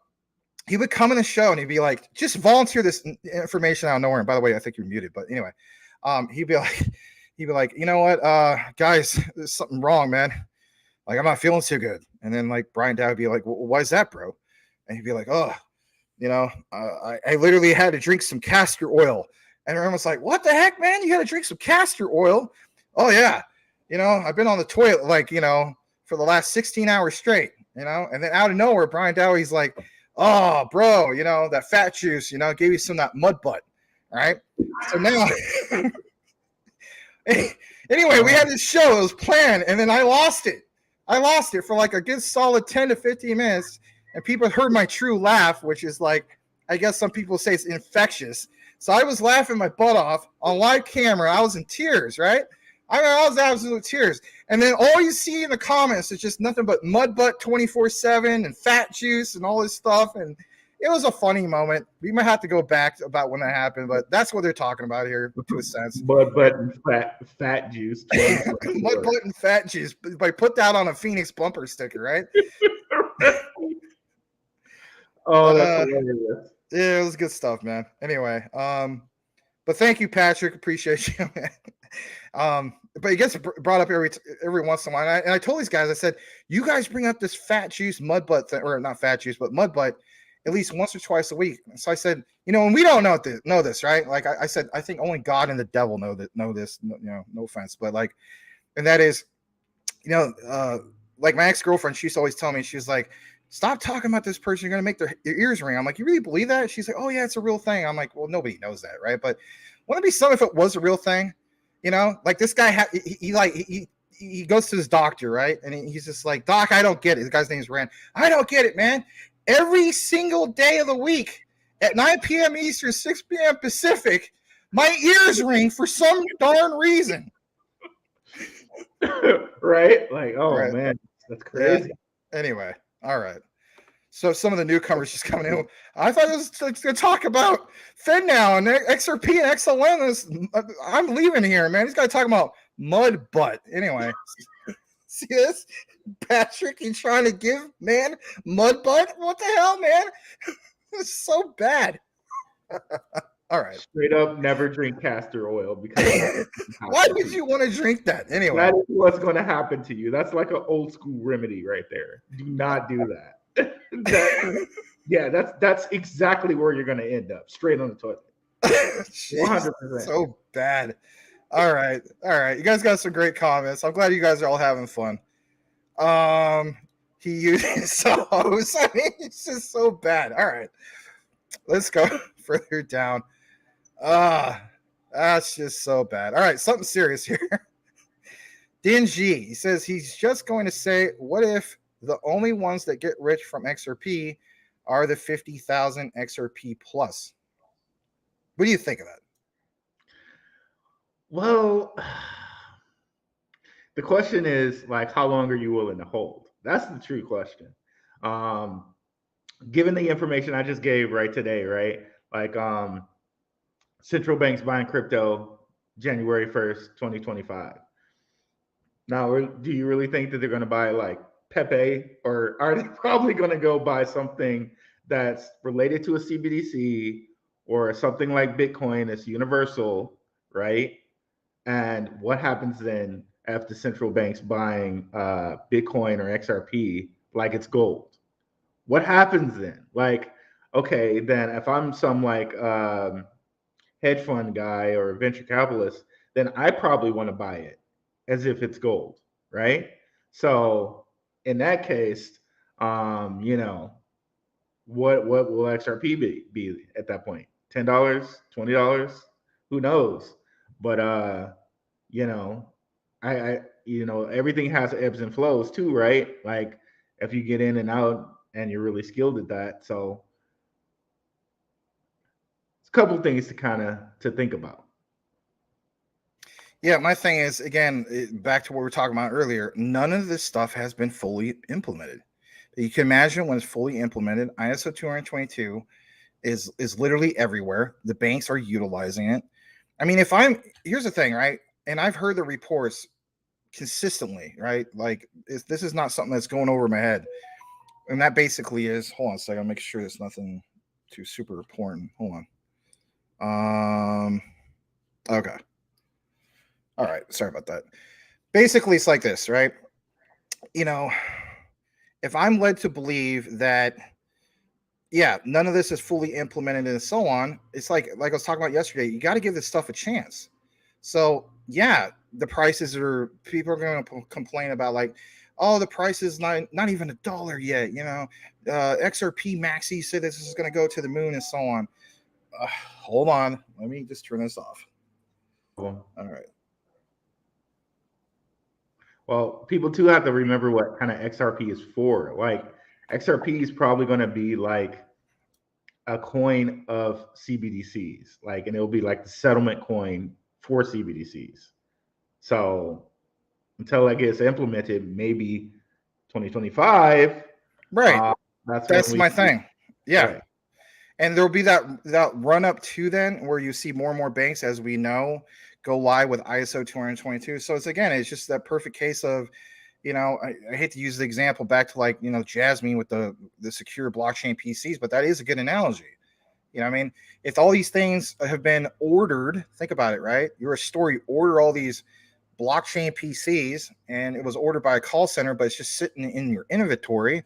he would come in the show and he'd be like, just volunteer this information out of nowhere. And by the way, I think you're muted, but anyway, he'd be like, you know what, guys, there's something wrong, man. Like, I'm not feeling too good. And then like Brian Dow would be like, well, why is that, bro? And he'd be like, oh, I literally had to drink some castor oil. And everyone was like, what the heck, man? You got to drink some castor oil? Oh yeah. I've been on the toilet, like, for the last 16 hours straight, and then out of nowhere, Brian Dow, he's like, oh, bro, that fat juice, gave you some of that mud butt. All right. So now, anyway, we had this show, it was planned, and then I lost it. For like a good solid 10 to 15 minutes. And people heard my true laugh, which is like, I guess some people say it's infectious. So I was laughing my butt off on live camera. I was in tears, right? I was absolute tears. And then all you see in the comments is just nothing but mud butt 24/7 and fat juice and all this stuff. And it was a funny moment. We might have to go back about when that happened, but that's what they're talking about here, to a sense. Mud butt and fat juice. Mud butt and fat juice. But put that on a Phoenix bumper sticker, right? Oh, that's hilarious. Yeah, it was good stuff, man. Anyway, but thank you, Patrick. Appreciate you, man. But it gets brought up every once in a while. And I told these guys, I said, you guys bring up this fat juice mud butt thing, or not fat juice, but mud butt at least once or twice a week. So I said, and we don't know this, right? Like I said, I think only God and the devil know this. No offense, but like, and that is, like my ex-girlfriend, she used to always tell me, she was like, stop talking about this person. You're going to make their ears ring. I'm like, you really believe that? She's like, oh yeah, it's a real thing. I'm like, well, nobody knows that, right? But wouldn't it be something if it was a real thing? Like this guy, he goes to his doctor, right? And he's just like, doc, I don't get it. The guy's name is Rand. I don't get it, man. Every single day of the week at 9 p.m. Eastern, 6 p.m. Pacific, my ears ring for some darn reason. Right? Like, oh right. Man, that's crazy. Yeah. Anyway, all right. So some of the newcomers just coming in. I thought it was going to talk about FedNow and XRP and XLM. I'm leaving here, man. This guy talking about mud butt. Anyway, see this? Patrick, you trying to give, man, mud butt? What the hell, man? It's so bad. All right. Straight up, never drink castor oil because why would you want to drink that anyway? That is what's going to happen to you. That's like an old school remedy right there. Do not do that. That's exactly where you're going to end up, straight on the toilet. 100%. So bad. All right. You guys got some great comments. I'm glad you guys are all having fun. He uses so I mean, it's just so bad. All right, let's go further down. That's just so bad. All right, something serious here. Dingy, he says he's just going to say, what if the only ones that get rich from XRP are the 50,000 XRP plus? What do you think of that? Well, the question is, like, how long are you willing to hold? That's the true question. Given the information I just gave right today, right? Like, central banks buying crypto January 1st, 2025. Now, do you really think that they're going to buy like Pepe, or are they probably going to go buy something that's related to a CBDC or something like Bitcoin that's universal, right? And what happens then after central banks buying Bitcoin or XRP like it's gold? What happens then? Like, okay, then if I'm some like hedge fund guy or venture capitalist, then I probably want to buy it as if it's gold, right? So in that case, what will XRP be at that point? $10, $20? Who knows? But I everything has ebbs and flows too, right? Like if you get in and out and you're really skilled at that. So it's a couple of things to think about. Yeah, my thing is, again, back to what we were talking about earlier, none of this stuff has been fully implemented. You can imagine when it's fully implemented, ISO 222 is literally everywhere. The banks are utilizing it. I mean, here's the thing, right? And I've heard the reports consistently, right? Like this is not something that's going over my head. And that basically is, hold on a second, I'll make sure there's nothing too super important. Hold on. Okay. All right, sorry about that. Basically, it's like this, right? You know, if I'm led to believe that, yeah, none of this is fully implemented and so on, it's like I was talking about yesterday, you got to give this stuff a chance. So, yeah, the prices are, people are going to complain about like, oh, the price is not even $1 yet. You know, XRP Maxi said this is going to go to the moon and so on. Hold on, let me just turn this off. All right. Well, people too have to remember what kind of XRP is for. Like XRP is probably going to be like a coin of CBDCs, like, and it'll be like the settlement coin for CBDCs. So until that gets implemented, maybe 2025. Right. That's my thing. Yeah. Right. And there'll be that run up to then where you see more and more banks, as we know, go live with ISO 222. So it's just that perfect case of, you know, I hate to use the example back to like, you know, Jasmine with the secure blockchain PCs, but that is a good analogy. You know what I mean? If all these things have been ordered, think about it, right? You're a store, you order all these blockchain PCs and it was ordered by a call center, but it's just sitting in your inventory.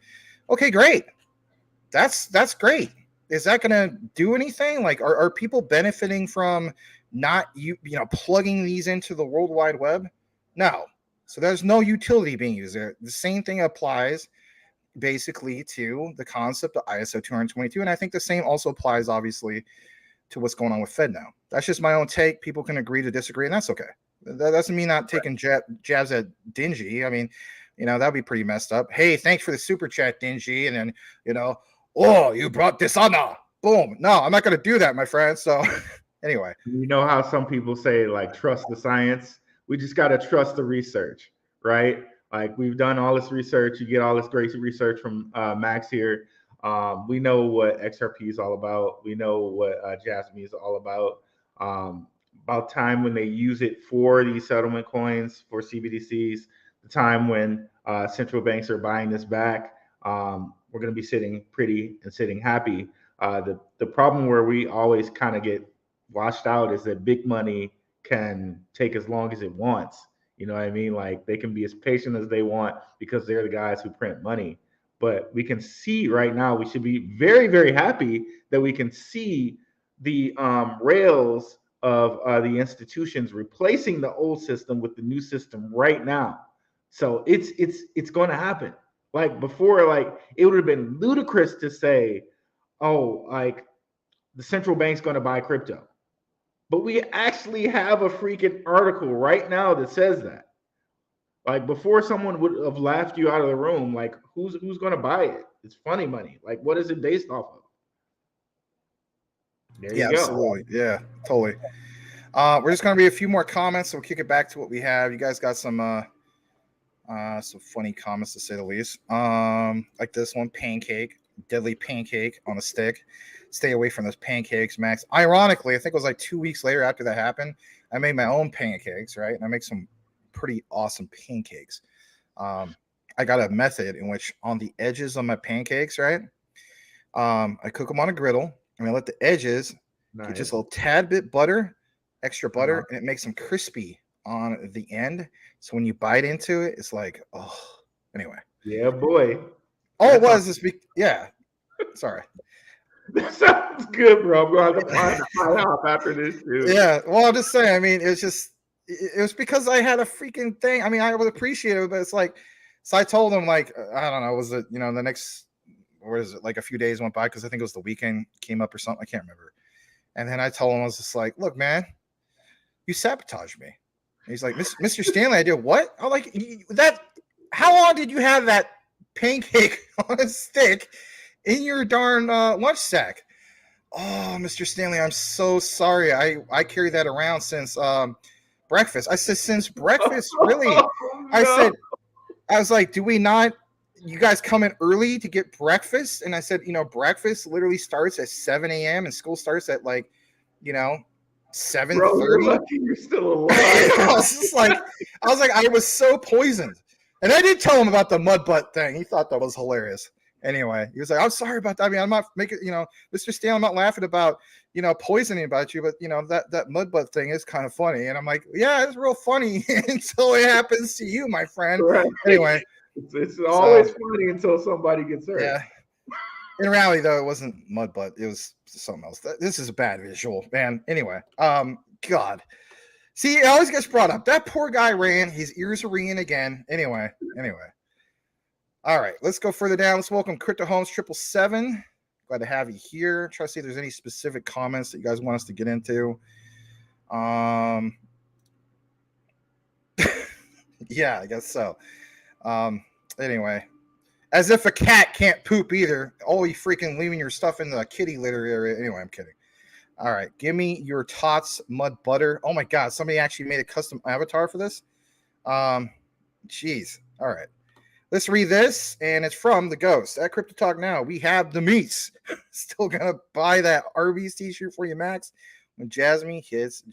Okay, great. That's great. Is that going to do anything? Like, are people benefiting from not plugging these into the World Wide Web? No. So there's no utility being used there. The same thing applies basically to the concept of ISO 222. And I think the same also applies, obviously, to what's going on with FedNow. That's just my own take. People can agree to disagree, and that's okay. That doesn't mean not taking jabs at Dingy. I mean, you know, that'd be pretty messed up. Hey, thanks for the super chat, Dingy. And then, you know, oh, you brought dishonor. Boom. No, I'm not going to do that, my friend. So anyway. You know how some people say, like, trust the science? We just got to trust the research, right? Like, we've done all this research. You get all this great research from Max here. We know what XRP is all about. We know what Jasmine is all about time when they use it for these settlement coins for CBDCs, the time when central banks are buying this back. We're going to be sitting pretty and sitting happy. The problem where we always kind of get washed out is that big money can take as long as it wants. You know what I mean? Like, they can be as patient as they want because they're the guys who print money. But we can see right now, we should be very, very happy that we can see the rails of the institutions replacing the old system with the new system right now. So it's going to happen. Like, before, like, it would have been ludicrous to say, oh, like, the central bank's going to buy crypto. But we actually have a freaking article right now that says that. Like, before, someone would have laughed you out of the room. Like, who's going to buy it? It's funny money. Like, what is it based off of? There you go. Absolutely. Yeah, totally. We're just going to be a few more comments. So we'll kick it back to what we have. You guys got some funny comments, to say the least. Like this one, pancake, deadly pancake on a stick. Stay away from those pancakes, Max. Ironically, I think it was like 2 weeks later after that happened, I made my own pancakes, right? And I make some pretty awesome pancakes. I got a method in which on the edges of my pancakes, right? I cook them on a griddle and I let the edges get just a little tad bit extra butter, and it makes them crispy on the end. So when you bite into it, it's like, oh, anyway. Yeah, boy. Oh, it was this week. Yeah. Sorry. That sounds good, bro. I'm going to have to find out after this, too. Yeah. Well, I'm just saying, I mean, it was because I had a freaking thing. I mean, I would appreciate it, but it's like, so I told him, like, I don't know, was it, you know, the next, or is it like a few days went by? Because I think it was the weekend came up or something. I can't remember. And then I told him, I was just like, look, man, you sabotaged me. And he's like, Mr. Stanley, I did what? I'm like, how long did you have that pancake on a stick in your darn lunch sack? Oh, Mr. Stanley, I'm so sorry. I carried that around since breakfast. I said, since breakfast, really? Oh, I no. said, I was like, do we not, you guys come in early to get breakfast? And I said, breakfast literally starts at 7 a.m. and school starts at like, 7:30. Bro, you're lucky you're still alive. I was like, I was so poisoned. And I did tell him about the mud butt thing. He thought that was hilarious. Anyway, he was like, I'm sorry about that. I mean, I'm not making, Mr. Stan, I'm not laughing about, poisoning about you, but that mud butt thing is kind of funny. And I'm like, yeah, it's real funny until it happens to you, my friend. Right. Anyway. It's always funny until somebody gets hurt. Yeah. In reality, though, it wasn't mud butt. It was something else. This is a bad visual, man. Anyway, God. See, it always gets brought up. That poor guy ran. His ears are ringing again. Anyway. All right, let's go further down. Let's welcome Crypto Homes 777. Glad to have you here. Try to see if there's any specific comments that you guys want us to get into. Yeah, I guess so. Anyway. As if a cat can't poop either. Oh, you freaking leaving your stuff in the kitty litter area. Anyway, I'm kidding. All right. Give me your Tots Mud Butter. Oh my God. Somebody actually made a custom avatar for this. Jeez. All right. Let's read this. And it's from the Ghost. At Crypto Talk Now, we have the meats. Still going to buy that Arby's t-shirt for you, Max. When Jasmine hits,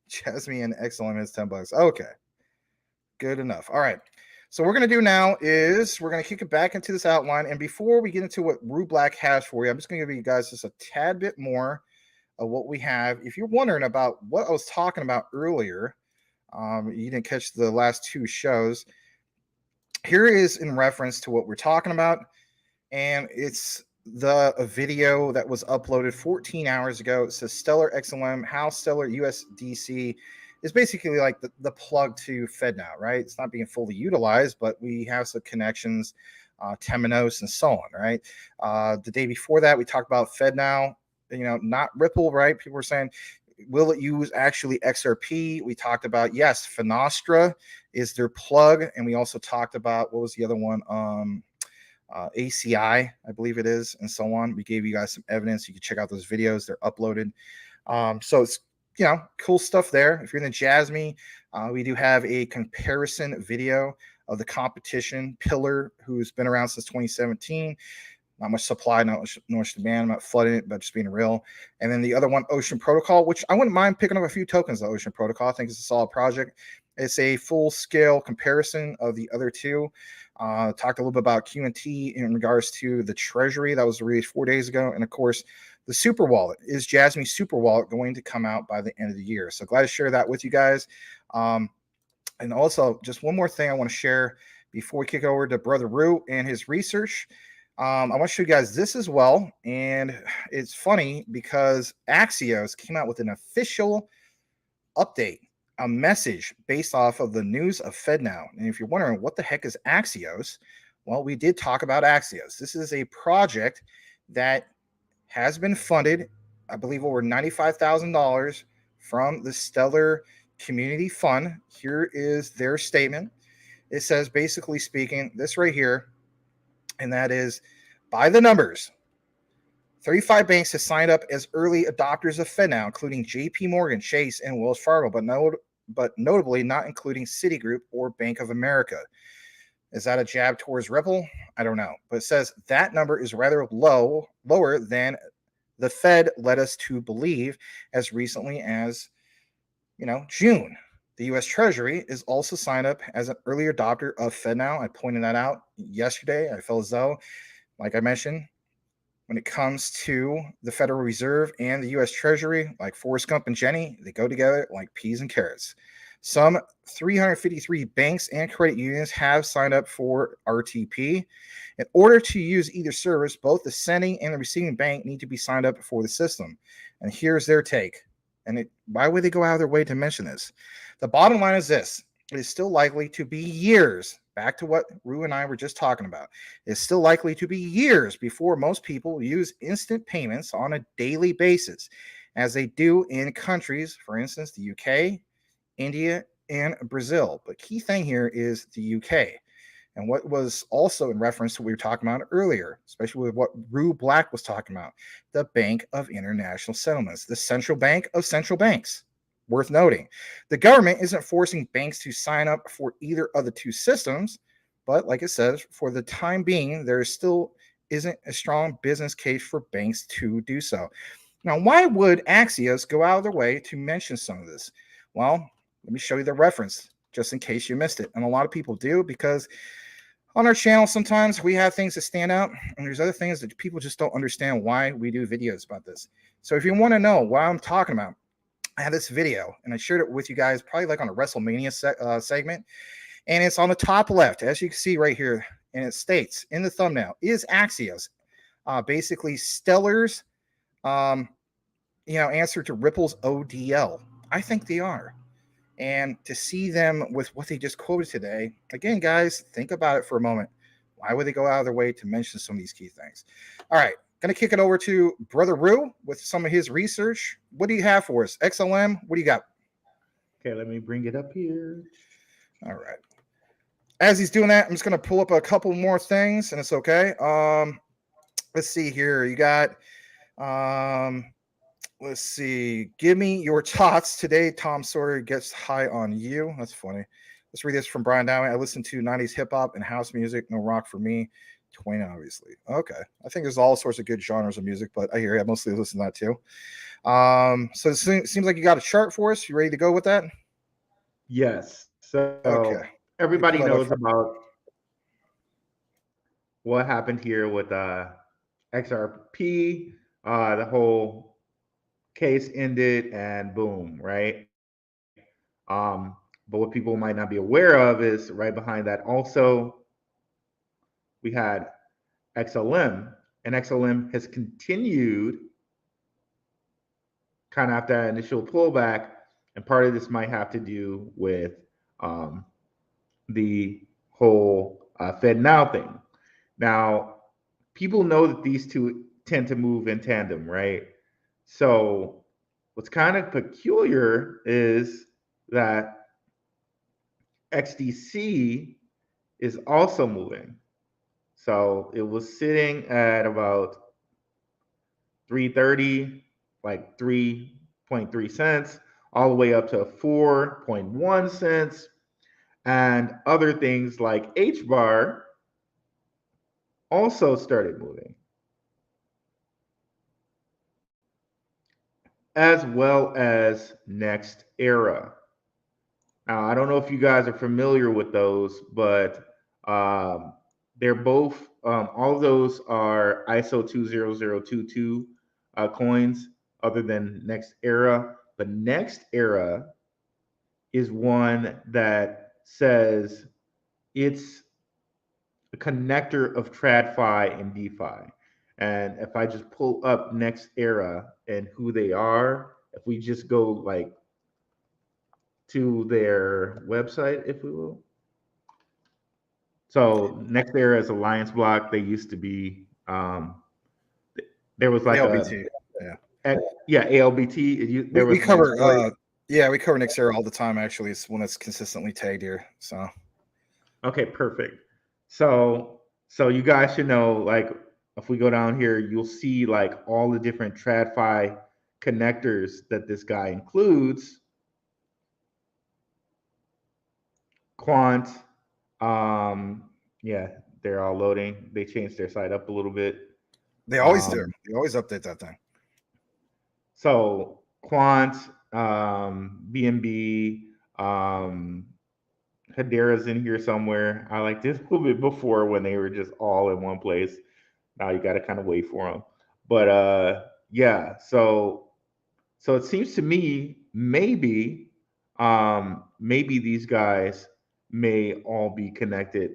Jasmine and XLM is $10. Okay. Good enough. All right. So what we're going to do now is we're going to kick it back into this outline. And before we get into what Ruell Black has for you, I'm just going to give you guys just a tad bit more of what we have. If you're wondering about what I was talking about earlier, you didn't catch the last two shows. Here is in reference to what we're talking about. And it's a video that was uploaded 14 hours ago. It says Stellar XLM, how Stellar USDC is basically like the plug to FedNow, right? It's not being fully utilized, but we have some connections, Temenos and so on, right? The day before that, we talked about FedNow, not Ripple, right? People were saying, will it use actually XRP? We talked about, yes, Finastra is their plug. And we also talked about, what was the other one? ACI, I believe it is, and so on. We gave you guys some evidence. You can check out those videos. They're uploaded. So it's, cool stuff there. If you're in the Jasmine, we do have a comparison video of the competition Pillar, who's been around since 2017. Not much supply, not much demand. I'm not flooding it, but just being real. And then the other one, Ocean Protocol, which I wouldn't mind picking up a few tokens of Ocean Protocol. I think it's a solid project. It's a full-scale comparison of the other two. Talked a little bit about Q&T in regards to the Treasury. That was released 4 days ago. And, of course, the Super Wallet. Is Jasmine Super Wallet going to come out by the end of the year? So glad to share that with you guys. And also, just one more thing I want to share before we kick over to Brother Ruell and his research. I want to show you guys this as well. And it's funny because Axios came out with an official update, a message based off of the news of FedNow. And if you're wondering what the heck is Axios, well, we did talk about Axios. This is a project that has been funded, I believe, over $95,000 from the Stellar Community Fund. Here is their statement. It says, basically speaking, this right here, and that is, by the numbers, 35 banks have signed up as early adopters of FedNow, including JP Morgan, Chase, and Wells Fargo, but notably not including Citigroup or Bank of America. Is that a jab towards Ripple? I don't know. But it says that number is rather lower than the Fed led us to believe as recently as, June. The U.S. Treasury is also signed up as an early adopter of FedNow. I pointed that out yesterday. I felt as though, like I mentioned, when it comes to the Federal Reserve and the U.S. Treasury, like Forrest Gump and Jenny, they go together like peas and carrots. Some 353 banks and credit unions have signed up for RTP. In order to use either service, both the sending and the receiving bank need to be signed up for the system. And here's their take. And why would they go out of their way to mention this? The bottom line is this. It is still likely to be years, back to what Ruell and I were just talking about. It's still likely to be years before most people use instant payments on a daily basis, as they do in countries, for instance, the UK, India, and Brazil. But key thing here is the UK. And what was also in reference to what we were talking about earlier, especially with what Ruell Black was talking about, the Bank of International Settlements, the central bank of central banks. worth noting. The government isn't forcing banks to sign up for either of the two systems, but like it says, for the time being, there still isn't a strong business case for banks to do so. Now, why would Axios go out of their way to mention some of this? Well, let me show you the reference just in case you missed it. And a lot of people do, because on our channel, sometimes we have things that stand out, and there's other things that people just don't understand why we do videos about this. So if you want to know what I'm talking about, I have this video, and I shared it with you guys probably like on a WrestleMania segment, and it's on the top left, as you can see right here, and it states in the thumbnail, is Axios basically Stellar's answer to Ripple's ODL? I think they are. And to see them with what they just quoted today, again, guys, think about it for a moment. Why would they go out of their way to mention some of these key things? All right, going to kick it over to Brother Ruell with some of his research. What do you have for us? XLM, what do you got? Okay, let me bring it up here. All right. As he's doing that, I'm just going to pull up a couple more things, and it's okay. Let's see here. You got... let's see. Give me your thoughts. Today, Tom Sawyer gets high on you. That's funny. Let's read this from Brian Downey. I listen to 90s hip hop and house music. No rock for me. Twain, obviously. Okay. I think there's all sorts of good genres of music, but I hear you. I mostly listen to that too. So it seems like you got a chart for us. You ready to go with that? Yes. So okay. Everybody knows about what happened here with XRP. The whole case ended and boom, right? But what people might not be aware of is right behind that also we had XLM, and XLM has continued kind of after that initial pullback, and part of this might have to do with the whole Fed Now thing. Now, people know that these two tend to move in tandem, right? So what's kind of peculiar is that XDC is also moving. So it was sitting at about 330, like 3.3 cents, all the way up to 4.1 cents. And other things like HBAR also started moving, as well as Next Era. Now, I don't know if you guys are familiar with those, but they're both, all of those are ISO 20022 coins other than Next Era. But Next Era is one that says it's a connector of TradFi and DeFi. And if I just pull up Next Era and who they are, if we just go like to their website, if we will. So Next Era is Alliance Block. They used to be, there was like ALBT. ALBT. We cover, we cover Next Era all the time. Actually, it's one that's consistently tagged here. So, okay, perfect. So you guys should know, like, if we go down here, you'll see like all the different TradFi connectors that this guy includes. Quant, they're all loading. They changed their site up a little bit. They always do. They always update that thing. So Quant, BNB, Hedera's in here somewhere. I liked this a little bit before when they were just all in one place. Now you got to kind of wait for them. But so it seems to me maybe these guys may all be connected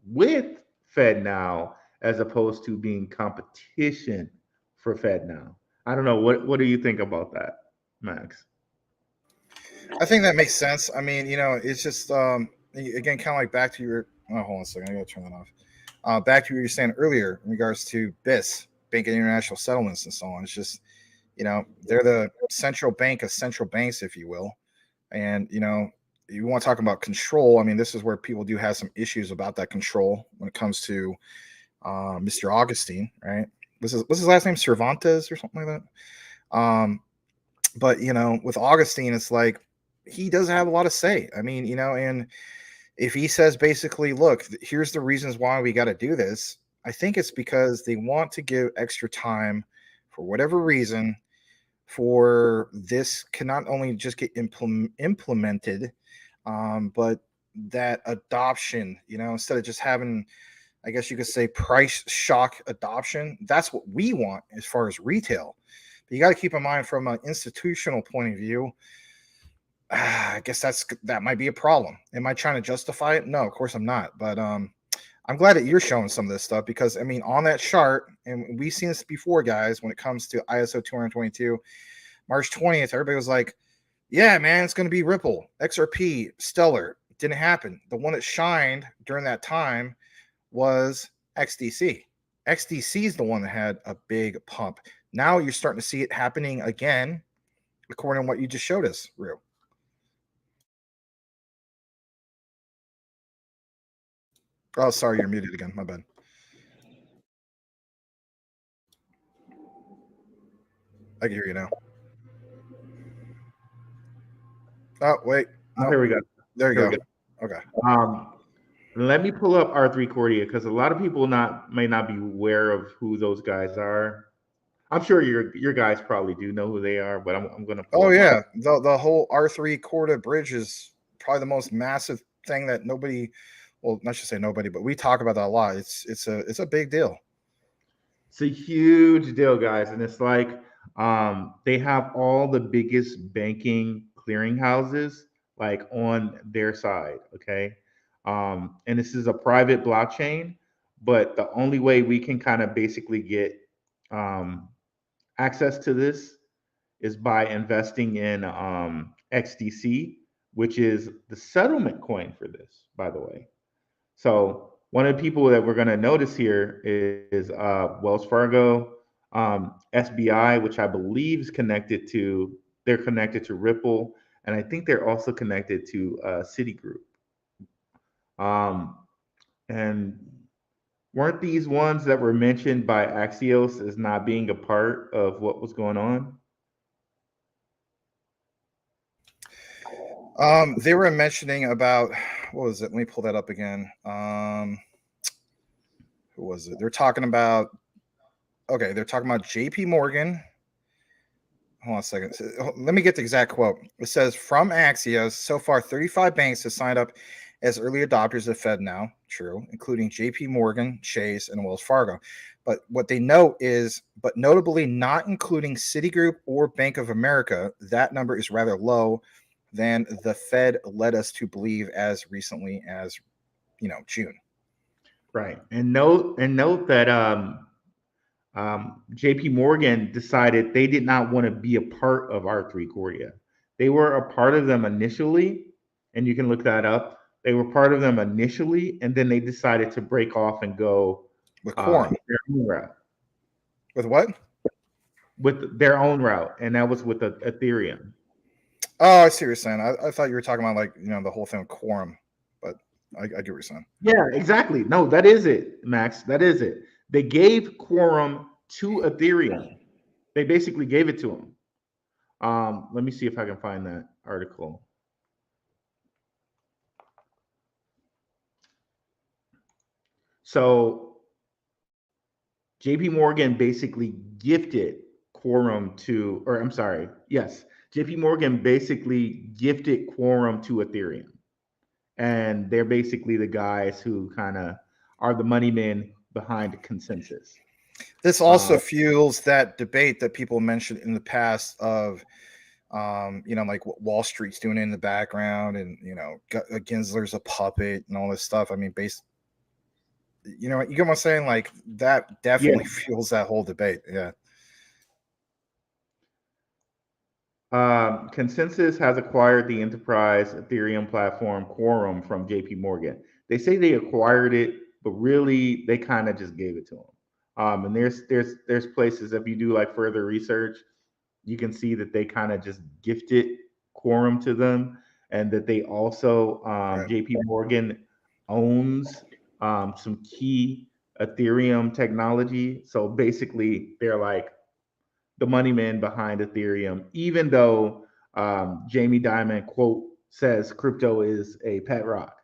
with Fed Now as opposed to being competition for Fed Now. I don't know. What do you think about that, Max? I think that makes sense. I mean, it's just again, kind of like back to your. Oh, hold on a second. I gotta turn that off. Back to what you were saying earlier in regards to BIS, Bank of International Settlements, and so on. It's just, they're the central bank of central banks, if you will, and you want to talk about control. I mean, this is where people do have some issues about that control when it comes to Mr. Augustine, right? What's his last name? Cervantes or something like that. But with Augustine, it's like he does have a lot of say. I mean, and if he says basically, look, here's the reasons why we got to do this, I think it's because they want to give extra time for whatever reason for this can not only just get implemented, but that adoption, instead of just having, I guess you could say, price shock adoption. That's what we want as far as retail. But you got to keep in mind from an institutional point of view, I guess that might be a problem. Am I trying to justify it? No, of course I'm not. But I'm glad that you're showing some of this stuff because, I mean, on that chart, and we've seen this before, guys, when it comes to ISO 222, March 20th, everybody was like, yeah, man, it's going to be Ripple, XRP, Stellar. Didn't happen. The one that shined during that time was XDC. XDC is the one that had a big pump. Now you're starting to see it happening again, according to what you just showed us, Ruell. Oh, sorry, you're muted again. My bad. I can hear you now. Oh, wait. Oh, here we go. There you Here go. we go. Okay. Let me pull up R3 Cordia because a lot of people may not be aware of who those guys are. I'm sure your guys probably do know who they are, but I'm gonna. Oh yeah, the whole R3 Corda bridge is probably the most massive thing that nobody, well, not should say nobody, but we talk about that a lot. It's a big deal. It's a huge deal, guys, and it's like they have all the biggest banking clearinghouses like on their side. Okay, and this is a private blockchain, but the only way we can kind of basically get access to this is by investing in XDC, which is the settlement coin for this, by the way. So one of the people that we're going to notice here is Wells Fargo, SBI, which I believe is they're connected to Ripple, and I think they're also connected to Citigroup. And weren't these ones that were mentioned by Axios as not being a part of what was going on? They were mentioning about, what was it? Let me pull that up again. Who was it? They're talking about JP Morgan. Hold on a second. Let me get the exact quote. It says, from Axios, so far 35 banks have signed up as early adopters of FedNow, true, including JP Morgan, Chase, and Wells Fargo. But what they note is, but notably not including Citigroup or Bank of America, that number is rather low than the Fed led us to believe as recently as, June. Right. And note that JP Morgan decided they did not want to be a part of R3 Cordia. They were a part of them initially, and you can look that up. They were part of them initially, and then they decided to break off and go with Quorum. Their own route. With what? With their own route, and that was with Ethereum. Oh, I see what you're saying. I thought you were talking about the whole thing with Quorum, but I get what you're saying. Yeah, exactly. No, that is it, Max. That is it. They gave Quorum to Ethereum. They basically gave it to them. Let me see if I can find that article. So JP Morgan basically gifted Quorum to, or I'm sorry, yes, JP Morgan basically gifted Quorum to Ethereum. And they're basically the guys who kind of are the money men behind consensus. This also fuels that debate that people mentioned in the past of, like what Wall Street's doing in the background, and Gensler's a puppet and all this stuff. I mean, you get what I'm saying? Like that definitely fuels that whole debate. Yeah. Consensus has acquired the enterprise Ethereum platform Quorum from JP Morgan. They say they acquired it, but really they kind of just gave it to them. And there's places, if you do like further research, you can see that they kind of just gifted Quorum to them, and that they also JP Morgan owns some key Ethereum technology. So basically, they're like the money man behind Ethereum, even though Jamie Dimon quote says crypto is a pet rock.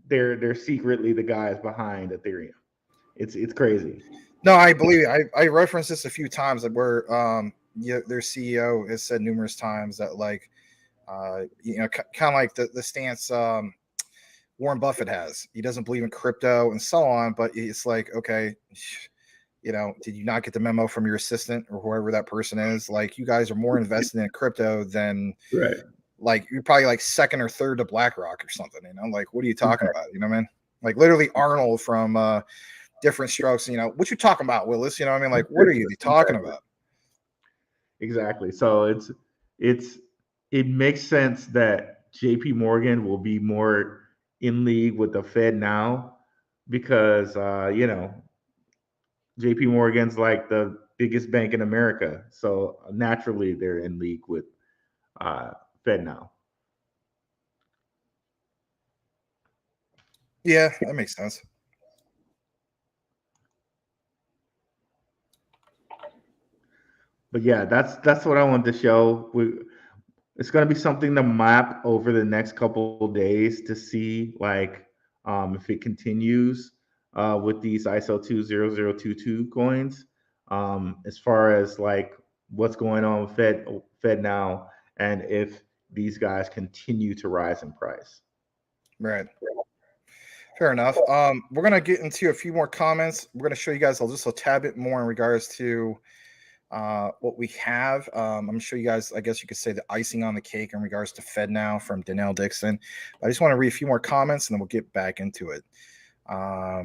They're secretly the guys behind Ethereum. It's crazy. No, I believe it. I referenced this a few times where their CEO has said numerous times that like kind of like the stance Warren Buffett has. He doesn't believe in crypto and so on, but it's like, okay, did you not get the memo from your assistant or whoever that person is? Like, you guys are more invested in crypto than Right. like you're probably like second or third to BlackRock or something. Like, what are you talking about? You know what I mean? Like literally Arnold from Different Strokes. What you talking about, Willis? Like, what are you talking about? Exactly. So it makes sense that JP Morgan will be more in league with the Fed now because JP Morgan's like the biggest bank in America. So naturally they're in league with Fed now. Yeah, that makes sense. But yeah, that's what I want to show. It's going to be something to map over the next couple of days to see like if it continues with these ISO 20022 coins. As far as like what's going on with Fed now, and if these guys continue to rise in price. Right. Fair enough. We're gonna get into a few more comments. We're gonna show you guys just a tad bit more in regards to what we have. I'm gonna show you guys, I guess you could say, the icing on the cake in regards to Fed now from Danielle Dixon. I just want to read a few more comments and then we'll get back into it. I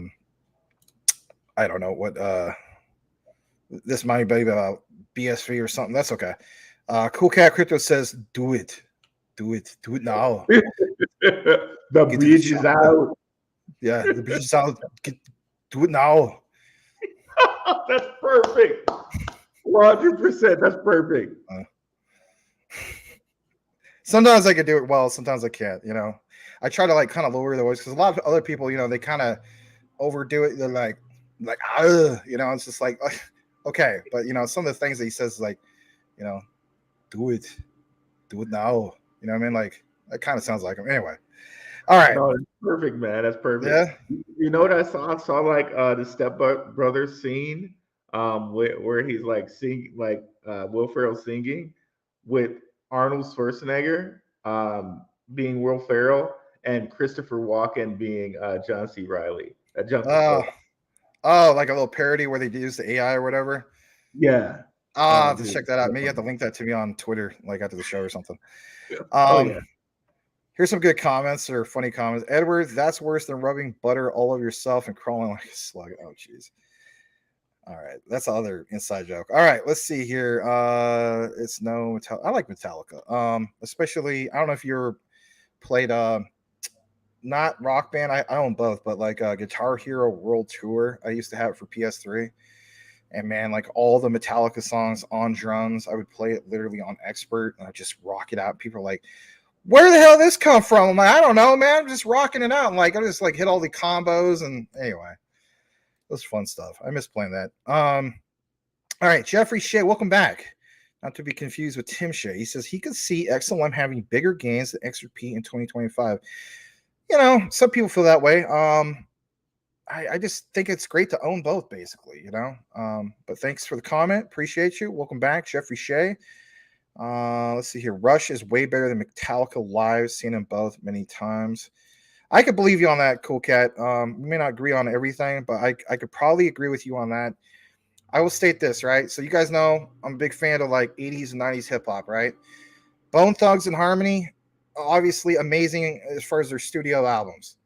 don't know what this might be about BSV or something. That's okay. Cool Cat Crypto says, do it now. The bridge is out. Yeah, the bridge is out. Do it now. That's perfect. 100%. That's perfect. Sometimes I can do it well. Sometimes I can't. I try to like kind of lower the voice because a lot of other people, they kind of overdo it. They're like, it's just like, okay. But some of the things that he says is like, do it now. You know what I mean? Like, that kind of sounds like him. Anyway. All right. No, that's perfect, man. That's perfect. Yeah. You know what I saw? I saw like the Step Brothers scene where he's like singing, like Will Ferrell singing with Arnold Schwarzenegger being Will Ferrell and Christopher Walken being John C. Reilly. That jumped. Like a little parody where they use the AI or whatever. Yeah. I'll have to check that out. Maybe you have to link that to me on Twitter, like after the show or something. Yeah. Here's some good comments or funny comments. Edward, that's worse than rubbing butter all over yourself and crawling like a slug. Oh, jeez. All right. That's another inside joke. All right. Let's see here. It's no Metallica. I like Metallica. Especially, I don't know if you're played not Rock Band. I own both, but like Guitar Hero World Tour. I used to have it for PS3. And man, like all the Metallica songs on drums, I would play it literally on expert and I just rock it out. People are like, where the hell did this come from? I'm like, I don't know, man. I'm just rocking it out. I'm like, I just like hit all the combos and anyway, it was fun stuff. I miss playing that. All right, Jeffrey Shea, welcome back. Not to be confused with Tim Shea. He says he could see XLM having bigger gains than XRP in 2025. Some people feel that way. I just think it's great to own both, basically, But thanks for the comment. Appreciate you. Welcome back, Jeffrey Shea. Let's see here. Rush is way better than Metallica live. Seen them both many times. I could believe you on that, Cool Cat. We may not agree on everything, but I could probably agree with you on that. I will state this, right? So you guys know I'm a big fan of like 80s and 90s hip hop, right? Bone Thugs and Harmony, obviously amazing as far as their studio albums.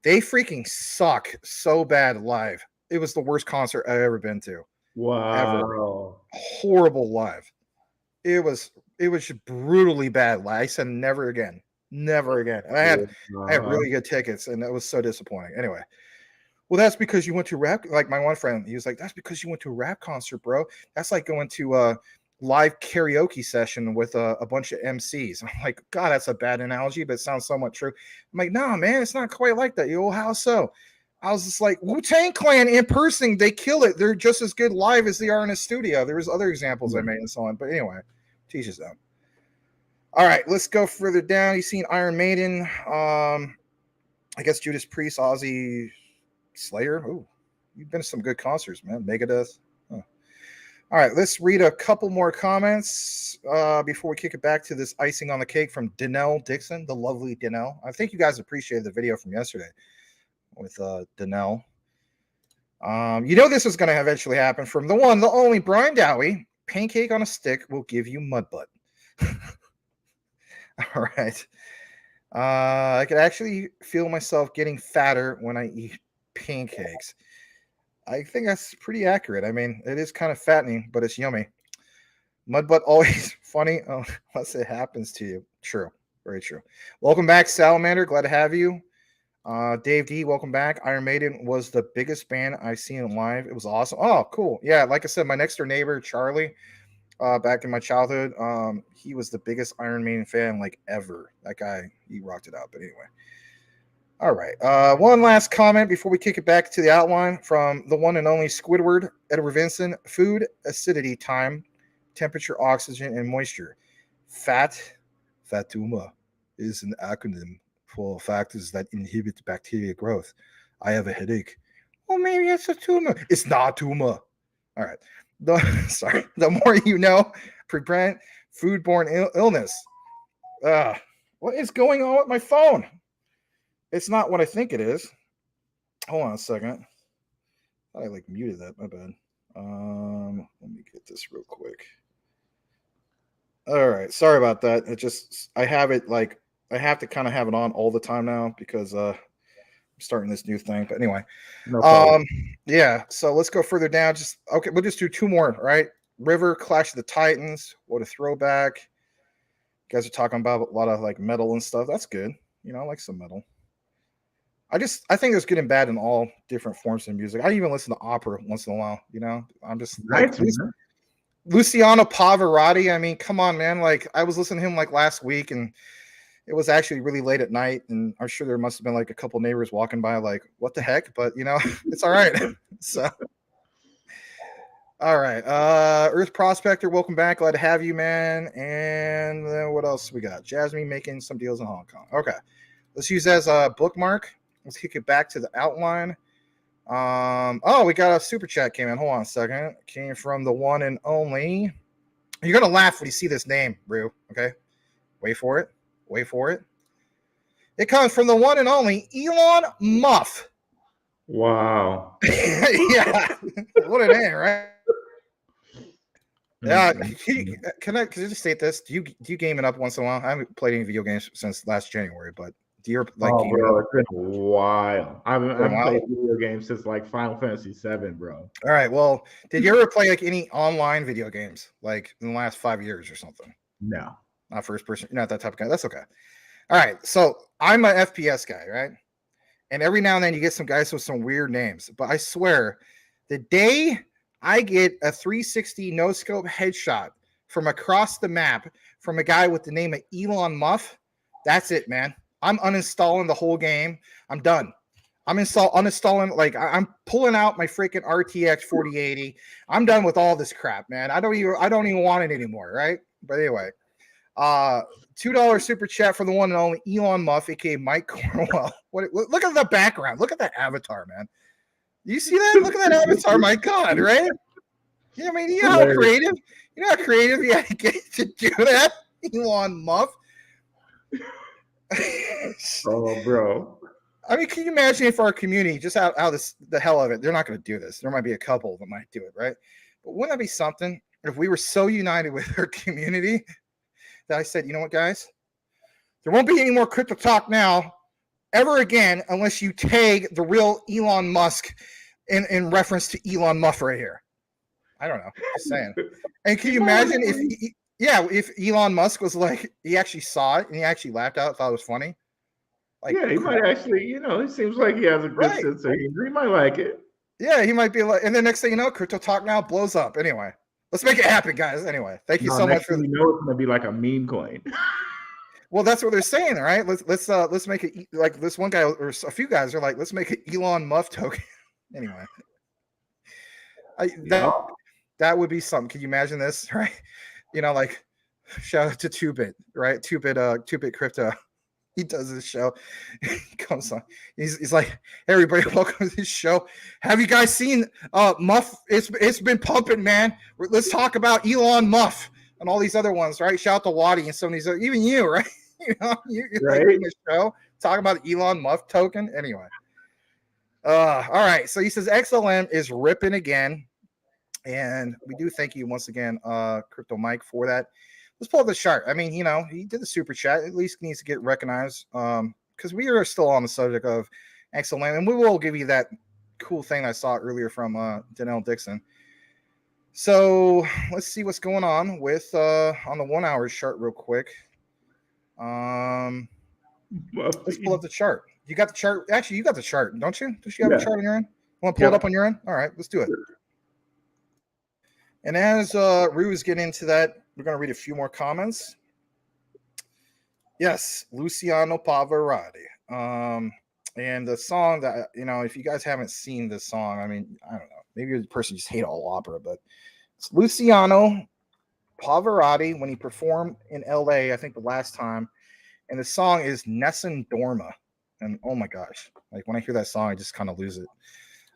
They freaking suck so bad live. It was the worst concert I've ever been to. Wow. Ever. Horrible live. It was just brutally bad. I said never again. Never again. And I had really good tickets, and it was so disappointing. Anyway. Well, that's because you went to rap. Like my one friend, he was like, that's because you went to a rap concert, bro. That's like going to a live karaoke session with a bunch of MCs. And I'm like, God, that's a bad analogy, but it sounds somewhat true. I'm like, no, man, it's not quite like that. How so? I was just like, Wu-Tang Clan in person, they kill it. They're just as good live as they are in a studio. There was other examples I made and so on. But anyway, teaches them. All right, let's go further down. You've seen Iron Maiden. I guess Judas Priest, Ozzy, Slayer. Oh, you've been to some good concerts, man. Megadeth. Huh. All right, let's read a couple more comments before we kick it back to this icing on the cake from Danelle Dixon, the lovely Danelle. I think you guys appreciated the video from yesterday with Danelle. This is going to eventually happen from the one, the only Brian Dowie. Pancake on a stick will give you mud butt. All right. I could actually feel myself getting fatter when I eat pancakes. I think that's pretty accurate. I mean, it is kind of fattening, but it's yummy. Mud butt always funny unless it happens to you. True. Very true. Welcome back, Salamander. Glad to have you. Dave D, welcome back. Iron Maiden was the biggest band I've seen live. It was awesome. Oh, cool. Yeah, like I said, my next door neighbor, Charlie, back in my childhood, he was the biggest Iron Maiden fan like ever. That guy, he rocked it out. But anyway. All right. One last comment before we kick it back to the outline from the one and only Squidward, Edward Vinson. Food, acidity, time, temperature, oxygen, and moisture. Fatuma is an acronym for factors that inhibit bacteria growth. I have a headache. Well, maybe it's a tumor. It's not a tumor. All right. The more you know, prevent foodborne illness. What is going on with my phone? It's not what I think it is. Hold on a second. I muted that. My bad. Let me get this real quick. All right. Sorry about that. I have it I have to kind of have it on all the time now because I'm starting this new thing. But anyway, yeah. So let's go further down. We'll just do two more, right? River, Clash of the Titans. What a throwback. You guys are talking about a lot of metal and stuff. That's good. I like some metal. I think there's good and bad in all different forms of music. I even listen to opera once in a while. I'm just Luciano Pavarotti. I mean, come on, man. I was listening to him last week, and it was actually really late at night, and I'm sure there must have been a couple neighbors walking by, what the heck? But it's all right. So, all right. Earth Prospector, welcome back. Glad to have you, man. And then what else we got? Jasmine making some deals in Hong Kong. Okay, let's use that as a bookmark. Let's kick it back to the outline. We got a super chat came in. Hold on a second. Came from the one and only. You're gonna laugh when you see this name, Rue. Okay, wait for it. It comes from the one and only Elon Muff. Wow. Yeah, what a name, right? Yeah. Can I just state this? Do you game it up once in a while? I haven't played any video games since last January, but. Bro, it's been a while. I've played video games since Final Fantasy VII, bro. All right. Well, did you ever play any online video games in the last 5 years or something? No. Not first person. Not that type of guy. That's okay. All right. So I'm an FPS guy, right? And every now and then you get some guys with some weird names. But I swear, the day I get a 360 no scope headshot from across the map from a guy with the name of Elon Muff, that's it, man. I'm uninstalling the whole game. I'm done. I'm uninstalling. I'm pulling out my freaking RTX 4080. I'm done with all this crap, man. I don't even want it anymore, right? But anyway, $2 super chat for the one and only Elon Muff, aka Mike Cornwell. Look at the background. Look at that avatar, man. You see that? Look at that avatar. My God, right? Yeah, I mean, you know how creative you get to do that, Elon Muff. Oh, bro. I mean, can you imagine if our community, just out the hell of it, they're not going to do this. There might be a couple that might do it, right? But wouldn't that be something if we were so united with our community that I said, you know what, guys? There won't be any more crypto talk now ever again unless you tag the real Elon Musk in reference to Elon Muff right here. I don't know. Just saying. And can you imagine if Elon Musk was he actually saw it and he actually laughed out, thought it was funny? He might actually, he seems like he has a good sense of humor. He might like it. Yeah, he might be and then next thing you know, Crypto Talk Now blows up. Anyway, let's make it happen, guys. Anyway, thank you so much for it's going to be like a meme coin. Well, that's what they're saying, right? Let's make it like this one guy or a few guys are like, let's make an Elon Musk token. Anyway, that would be something. Can you imagine this, right? You know, like shout out to 2-Bit, right? 2-Bit crypto. He does this show. He comes on. He's like, hey, everybody, welcome to this show. Have you guys seen Muff? It's been pumping, man. Let's talk about Elon Musk and all these other ones, right? Shout out to Waddy and some of these, even you, right? You know, you're right? like in the show talking about Elon Musk token. Anyway. All right. So he says XLM is ripping again. And we do thank you once again, Crypto Mike, for that. Let's pull up the chart. I mean, you know, he did the super chat. At least needs to get recognized because we are still on the subject of XLM, and we will give you that cool thing I saw earlier from Danelle Dixon. So let's see what's going on with on the 1 hour chart real quick. Let's pull up the chart. You got the chart? Actually, you got the chart, don't you? Does you have a chart on your end? Want to pull it up on your end? All right, let's do it. And as Rue is getting into that, we're going to read a few more comments. Yes, Luciano Pavarotti. And the song that, you know, if you guys haven't seen this song, I mean, I don't know. Maybe the person just hate all opera, but it's Luciano Pavarotti when he performed in LA, I think the last time. And the song is Nessun Dorma. And oh my gosh, like when I hear that song, I just kind of lose it.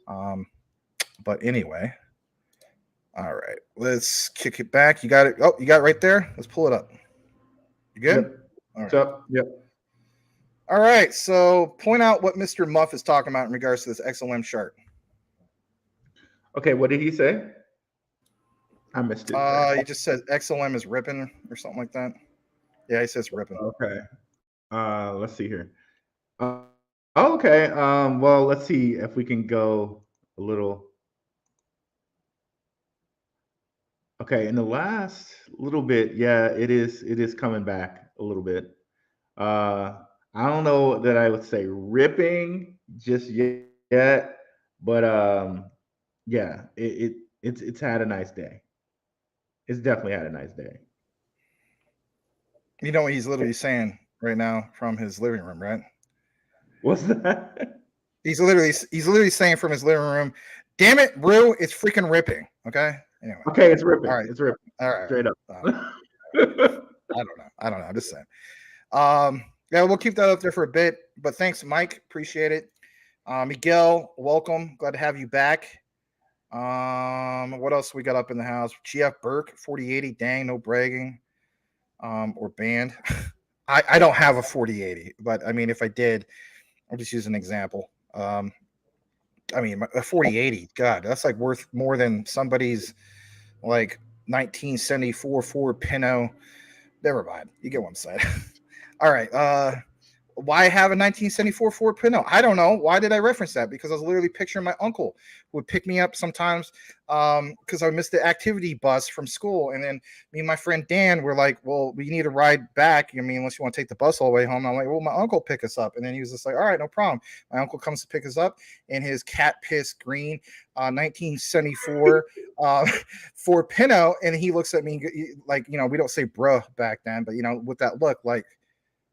But anyway. All right, let's kick it back. You got it. Oh, you got it right there. Let's pull it up. You good? Yep. All right. So, yep. All right. So point out what Mr. Muff is talking about in regards to this XLM chart. Okay, what did he say? I missed it. He just says XLM is ripping or something like that. Yeah, he says ripping. Okay. Let's see here. Okay. Well, let's see if we can go a little. Okay, in the last little bit, yeah, it is coming back a little bit. I don't know that I would say ripping just yet, but yeah, it's had a nice day. It's definitely had a nice day. You know what he's literally saying right now from his living room, right? What's that? He's literally saying from his living room, "Damn it, Rue, it's freaking ripping." Okay. Anyway. Okay, it's ripping. All right. It's ripping. All right. Straight up. I don't know. I'm just saying. Yeah, we'll keep that up there for a bit. But thanks, Mike. Appreciate it. Miguel, welcome. Glad to have you back. What else we got up in the house? GF Burke, 4080. Dang, no bragging. Or banned. I don't have a 4080, but I mean, if I did, I'll just use an example. I mean, a 4080, God, that's like worth more than somebody's like 1974 Ford Pinto. Never mind. You get what I'm saying. All right. Why have a 1974 Ford Pinto? I don't know. Why did I reference that? Because I was literally picturing my uncle who would pick me up sometimes because I missed the activity bus from school. And then me and my friend Dan were like, well, we need to ride back. I mean, unless you want to take the bus all the way home. I'm like, well, my uncle pick us up. And then he was just like, all right, no problem. My uncle comes to pick us up in his cat piss green 1974 Ford Pinto. And he looks at me like, you know, we don't say bruh back then, but, you know, with that look, like,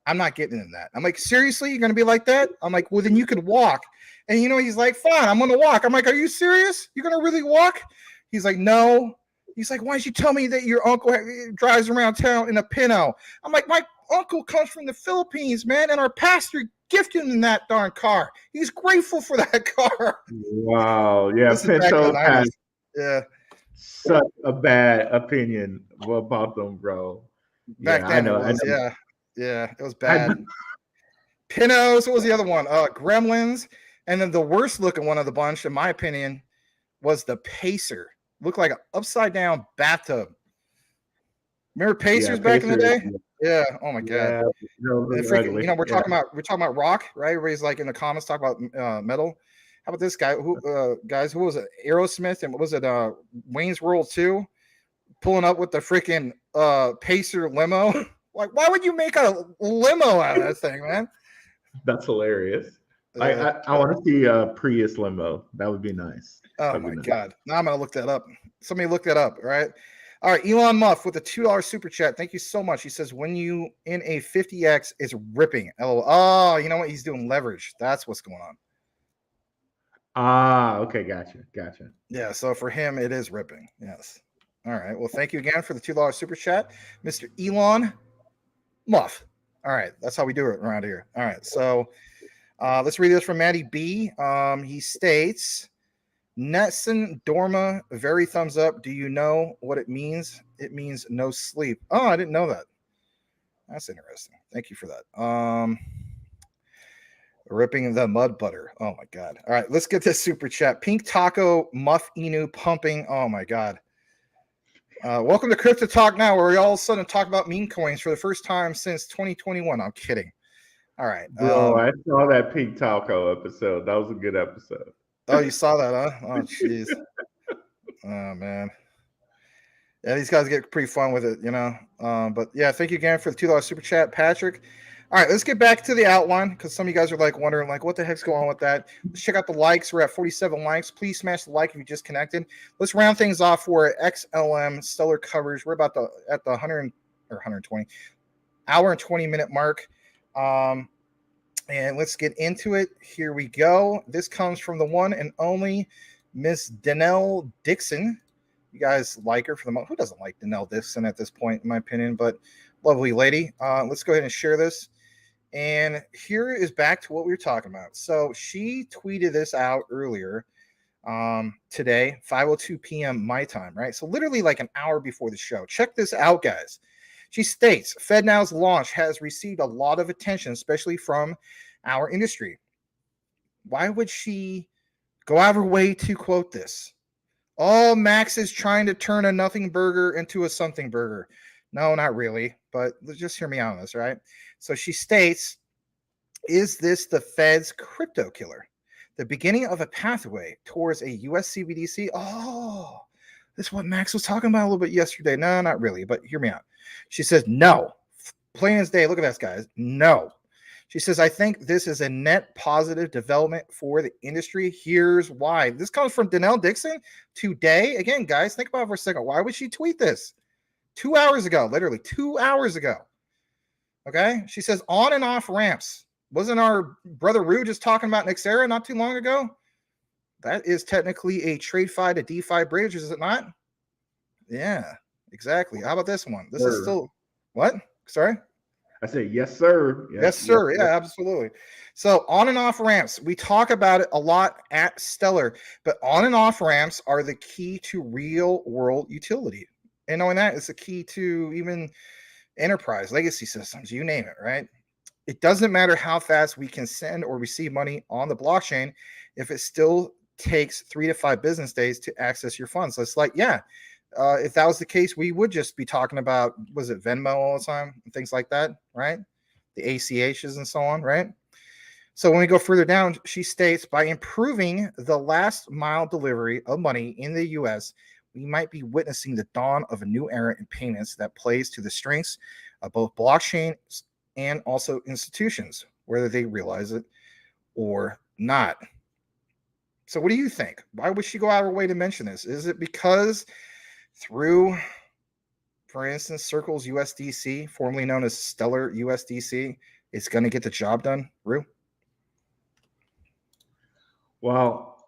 I'm not getting in that. I'm like, seriously? You're going to be like that? I'm like, well, then you could walk. And, you know, he's like, fine, I'm going to walk. I'm like, are you serious? You're going to really walk? He's like, no. He's like, why did you tell me that your uncle drives around town in a Pinto? I'm like, my uncle comes from the Philippines, man, and our pastor gifted him that darn car. He's grateful for that car. Wow. Yeah, Pinto has such a bad opinion about them, bro. Back then, I know. Yeah, it was bad. Pintos. What was the other one? Gremlins. And then the worst looking one of the bunch, in my opinion, was the Pacer. Looked like an upside down bathtub. Remember Pacers back in the day? Yeah. Oh my god. Freaking, you know, we're talking about rock, right? Everybody's like in the comments talking about metal. How about this guy? Who guys? Who was it? Aerosmith and what was it? Wayne's World 2, pulling up with the freaking Pacer limo. Like, why would you make a limo out of that thing, man? That's hilarious. I want to see a Prius limo. That would be nice. Oh my god! Now I'm gonna look that up. Somebody look that up, right? All right, Elon Muff with a $2 super chat. Thank you so much. He says, when you in a 50x, it's ripping. LOL. Oh, you know what? He's doing leverage. That's what's going on. Ah, okay, gotcha. Yeah, so for him, it is ripping. Yes. All right. Well, thank you again for the $2 super chat, Mr. Elon Muff. All right, that's how we do it around here. All right, so let's read this from Matty B. He states, Netson Dorma, very thumbs up. Do you know what it means? It means no sleep. Oh, I didn't know that. That's interesting. Thank you for that. Ripping the mud butter. Oh my god. All right, let's get this super chat. Pink Taco Muff Inu pumping. Oh my god. Welcome to Crypto Talk Now, where we all of a sudden talk about meme coins for the first time since 2021. I'm kidding. All right. Bro, I saw that Pink Taco episode. That was a good episode. Oh, you saw that, huh? Oh, jeez. Oh, man. Yeah, these guys get pretty fun with it, you know. But yeah, thank you again for the $2 super chat, Patrick. All right, let's get back to the outline because some of you guys are like wondering, like, what the heck's going on with that? Let's check out the likes. We're at 47 likes. Please smash the like if you just connected. Let's round things off for XLM stellar coverage. We're about at the 100 or 120 hour and 20-minute mark. And let's get into it. Here we go. This comes from the one and only Miss Danelle Dixon. You guys like her for the most. Who doesn't like Danelle Dixon at this point, in my opinion? But lovely lady. Let's go ahead and share this. And here is back to what we were talking about. So she tweeted this out earlier today, 5:02 p.m. my time, right? So literally like an hour before the show. Check this out, guys. She states, FedNow's launch has received a lot of attention, especially from our industry. Why would she go out of her way to quote this? Oh, Max is trying to turn a nothing burger into a something burger. No, not really, but just hear me out on this, right? So she states, is this the Fed's crypto killer? The beginning of a pathway towards a US CBDC? Oh, this is what Max was talking about a little bit yesterday. No, not really, but hear me out. She says, no. Plain as day. Look at this, guys. No. She says, I think this is a net positive development for the industry. Here's why. This comes from Danelle Dixon today. Again, guys, think about it for a second. Why would she tweet this? 2 hours ago, literally 2 hours ago. Okay. She says on and off ramps. Wasn't our brother Rue just talking about Nexera not too long ago? That is technically a TradeFi to DeFi bridge, is it not? Yeah, exactly. How about this one? This is still what? Sorry? I said, yes, sir. Yes, sir. Yes, yeah, absolutely. So on and off ramps, we talk about it a lot at Stellar, but on and off ramps are the key to real world utility. And knowing that is the key to even enterprise, legacy systems, you name it, right? It doesn't matter how fast we can send or receive money on the blockchain if it still takes 3 to 5 business days to access your funds. So it's like, yeah, if that was the case, we would just be talking about, was it Venmo all the time and things like that, right? The ACHs and so on, right? So when we go further down, she states, by improving the last mile delivery of money in the US, we might be witnessing the dawn of a new era in payments that plays to the strengths of both blockchains and also institutions, whether they realize it or not. So what do you think? Why would she go out of her way to mention this? Is it because through, for instance, Circle's USDC, formerly known as Stellar USDC, it's going to get the job done, Rue? Well,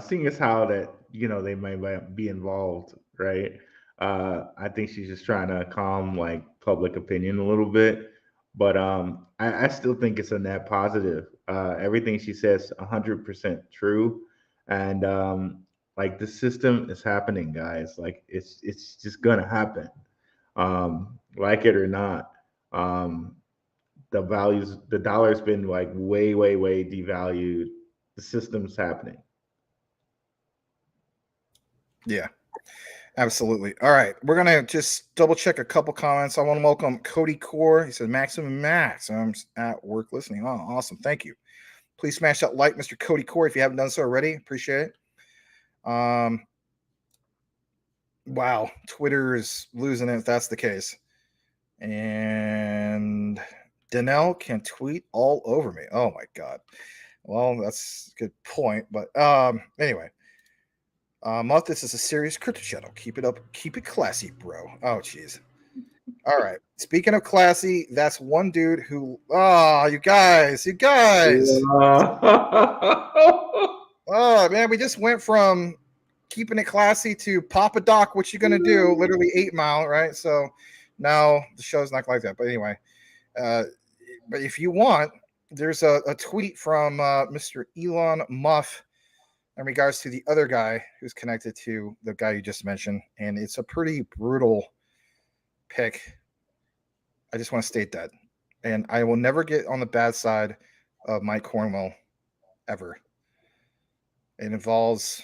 seeing as how that, they might be involved, right? I think she's just trying to calm like public opinion a little bit, but I still think it's a net positive. Everything she says 100% true, and like the system is happening, guys. Like it's just gonna happen, like it or not. The dollar's been like way devalued. The system's happening. Yeah, absolutely. All right, we're gonna just double check a couple comments. I want to welcome Cody Core. He says, Maximum Max, I'm at work listening. Oh, awesome. Thank you. Please smash that like, Mr. Cody Core, if you haven't done so already. Appreciate it. Wow, Twitter is losing it if that's the case. And Danelle can tweet all over me. Oh my God. Well, that's a good point. But anyway, Muff, this is a serious crypto channel. Keep it up. Keep it classy, bro. Oh, jeez. All right. Speaking of classy, that's one dude who. Oh, you guys. Oh, man, we just went from keeping it classy to Papa Doc, what you gonna do? Literally 8 Mile, right? So now the show's not like that. But anyway, but if you want, there's a tweet from Mr. Elon Muff in regards to the other guy who's connected to the guy you just mentioned, and it's a pretty brutal pick. I just want to state that, and I will never get on the bad side of Mike Cornwell ever. It involves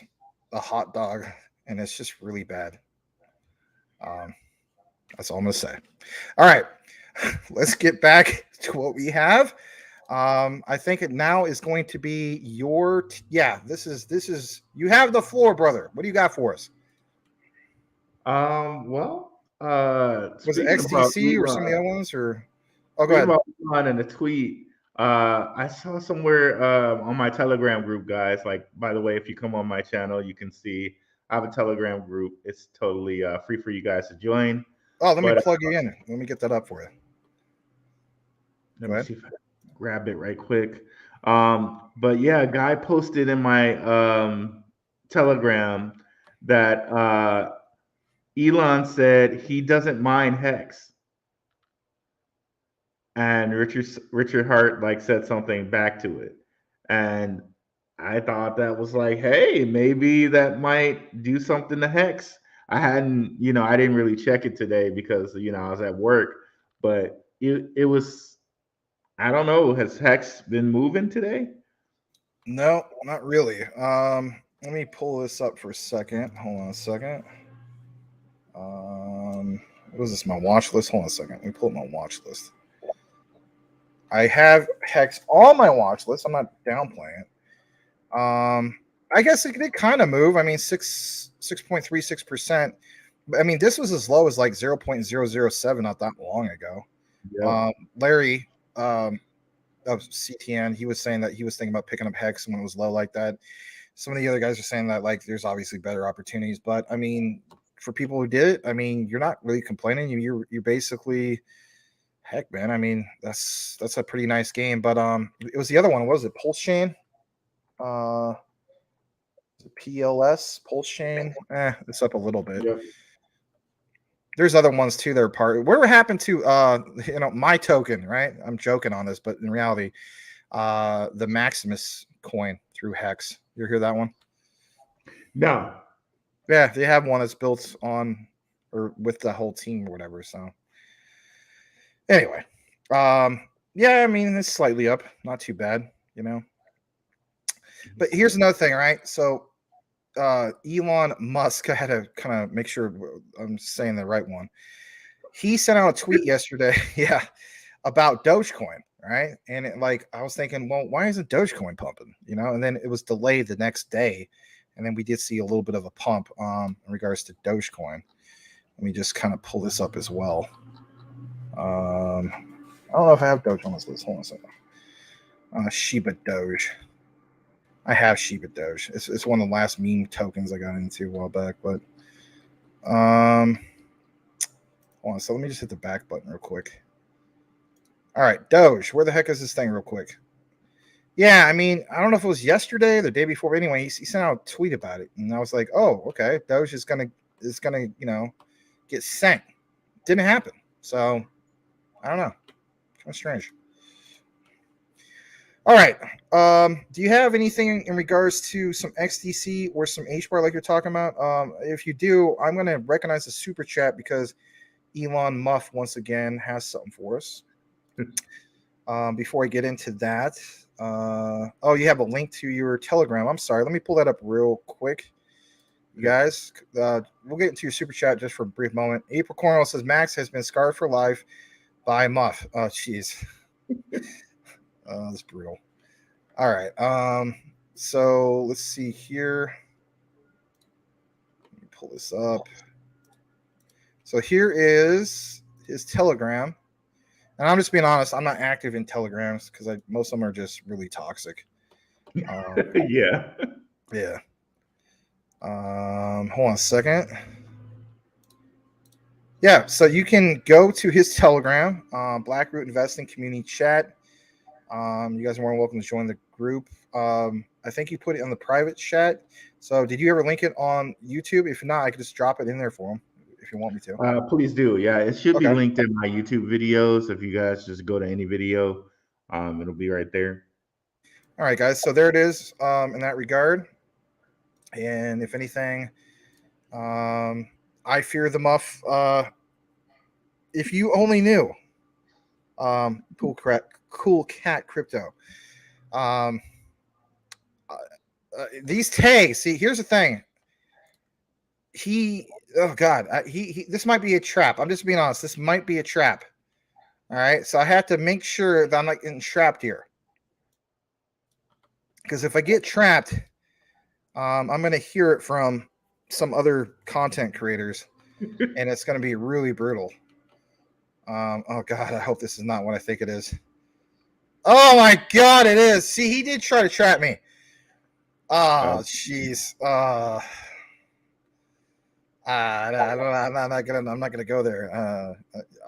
a hot dog, and it's just really bad. That's all I'm gonna say. All right, let's get back to what we have. I think it now is going to be your. This is. You have the floor, brother. What do you got for us? Well, Was it XDC or some of the other ones, or? Oh, go ahead. About Elon in a tweet. I saw somewhere on my Telegram group, guys. Like, by the way, if you come on my channel, you can see I have a Telegram group. It's totally free for you guys to join. Oh, let me plug you in. Let me get that up for you. Let me see if I can grab it right quick. But yeah, a guy posted in my Telegram that Elon said he doesn't mind Hex. And Richard Hart like said something back to it, and I thought that was like, hey, maybe that might do something to Hex. I didn't really check it today because I was at work, but it was, I don't know, has Hex been moving today? No, not really. Let me pull this up for a second. Hold on a second. What was this? My watch list. Hold on a second. Let me pull up my watch list. I have Hex on my watch list. I'm not downplaying it. I guess it did kind of move. I mean, 6.36%. I mean, this was as low as like 0.007 not that long ago. Yeah. Larry of CTN, he was saying that he was thinking about picking up Hex when it was low like that. Some of the other guys are saying that like there's obviously better opportunities, but I mean, for people who did it, I mean, you're not really complaining. You're basically. Heck, man. I mean, that's a pretty nice game. But it was the other one. What was it? Pulse Chain? PLS? Pulse Chain? It's up a little bit. Yep. There's other ones too that are part. Whatever happened to my token, right? I'm joking on this, but in reality, the Maximus coin through Hex. You hear that one? No. Yeah, they have one that's built on or with the whole team or whatever. So. Anyway, I mean, it's slightly up, not too bad, But here's another thing, right? So, Elon Musk, I had to kind of make sure I'm saying the right one. He sent out a tweet yesterday, about Dogecoin, right? And I was thinking, well, why isn't Dogecoin pumping? And then it was delayed the next day, and then we did see a little bit of a pump in regards to Dogecoin. Let me just kind of pull this up as well. I don't know if I have Doge on this list. Hold on a second. Shiba Doge. I have Shiba Doge. It's one of the last meme tokens I got into a while back. But hold on. So let me just hit the back button real quick. All right, Doge. Where the heck is this thing, real quick? Yeah, I mean, I don't know if it was yesterday or the day before. But anyway, he sent out a tweet about it, and I was like, oh, okay, Doge is gonna get sent. Didn't happen. So. I don't know. Kind of strange. All right. Do you have anything in regards to some XDC or some HBAR like you're talking about? If you do, I'm going to recognize the super chat because Elon Muff once again has something for us. Before I get into that, you have a link to your Telegram. I'm sorry. Let me pull that up real quick. You guys, we'll get into your super chat just for a brief moment. April Cornwell says Max has been scarred for life. By Muff. Oh, jeez. That's brutal. All right. So let's see here. Let me pull this up. So here is his Telegram. And I'm just being honest, I'm not active in Telegrams because most of them are just really toxic. Yeah. Yeah. Hold on a second. Yeah, so you can go to his Telegram, Blackroot Investing Community Chat. You guys are more than welcome to join the group. I think you put it on the private chat. So did you ever link it on YouTube? If not, I could just drop it in there for him if you want me to. Please do. Yeah, it should be Okay. linked in my YouTube videos. If you guys just go to any video, it'll be right there. All right, guys. So there it is in that regard. And if anything, I fear the muff. If you only knew. Cool cat crypto. These tags. See, here's the thing. Oh God, this might be a trap. I'm just being honest. This might be a trap. All right, so I have to make sure that I'm not getting trapped here. Because if I get trapped, I'm going to hear it from some other content creators, and it's going to be really brutal. Oh God, I hope this is not what I think it is. Oh my God, it is. See, he did try to trap me. Oh, jeez. I'm not gonna go there.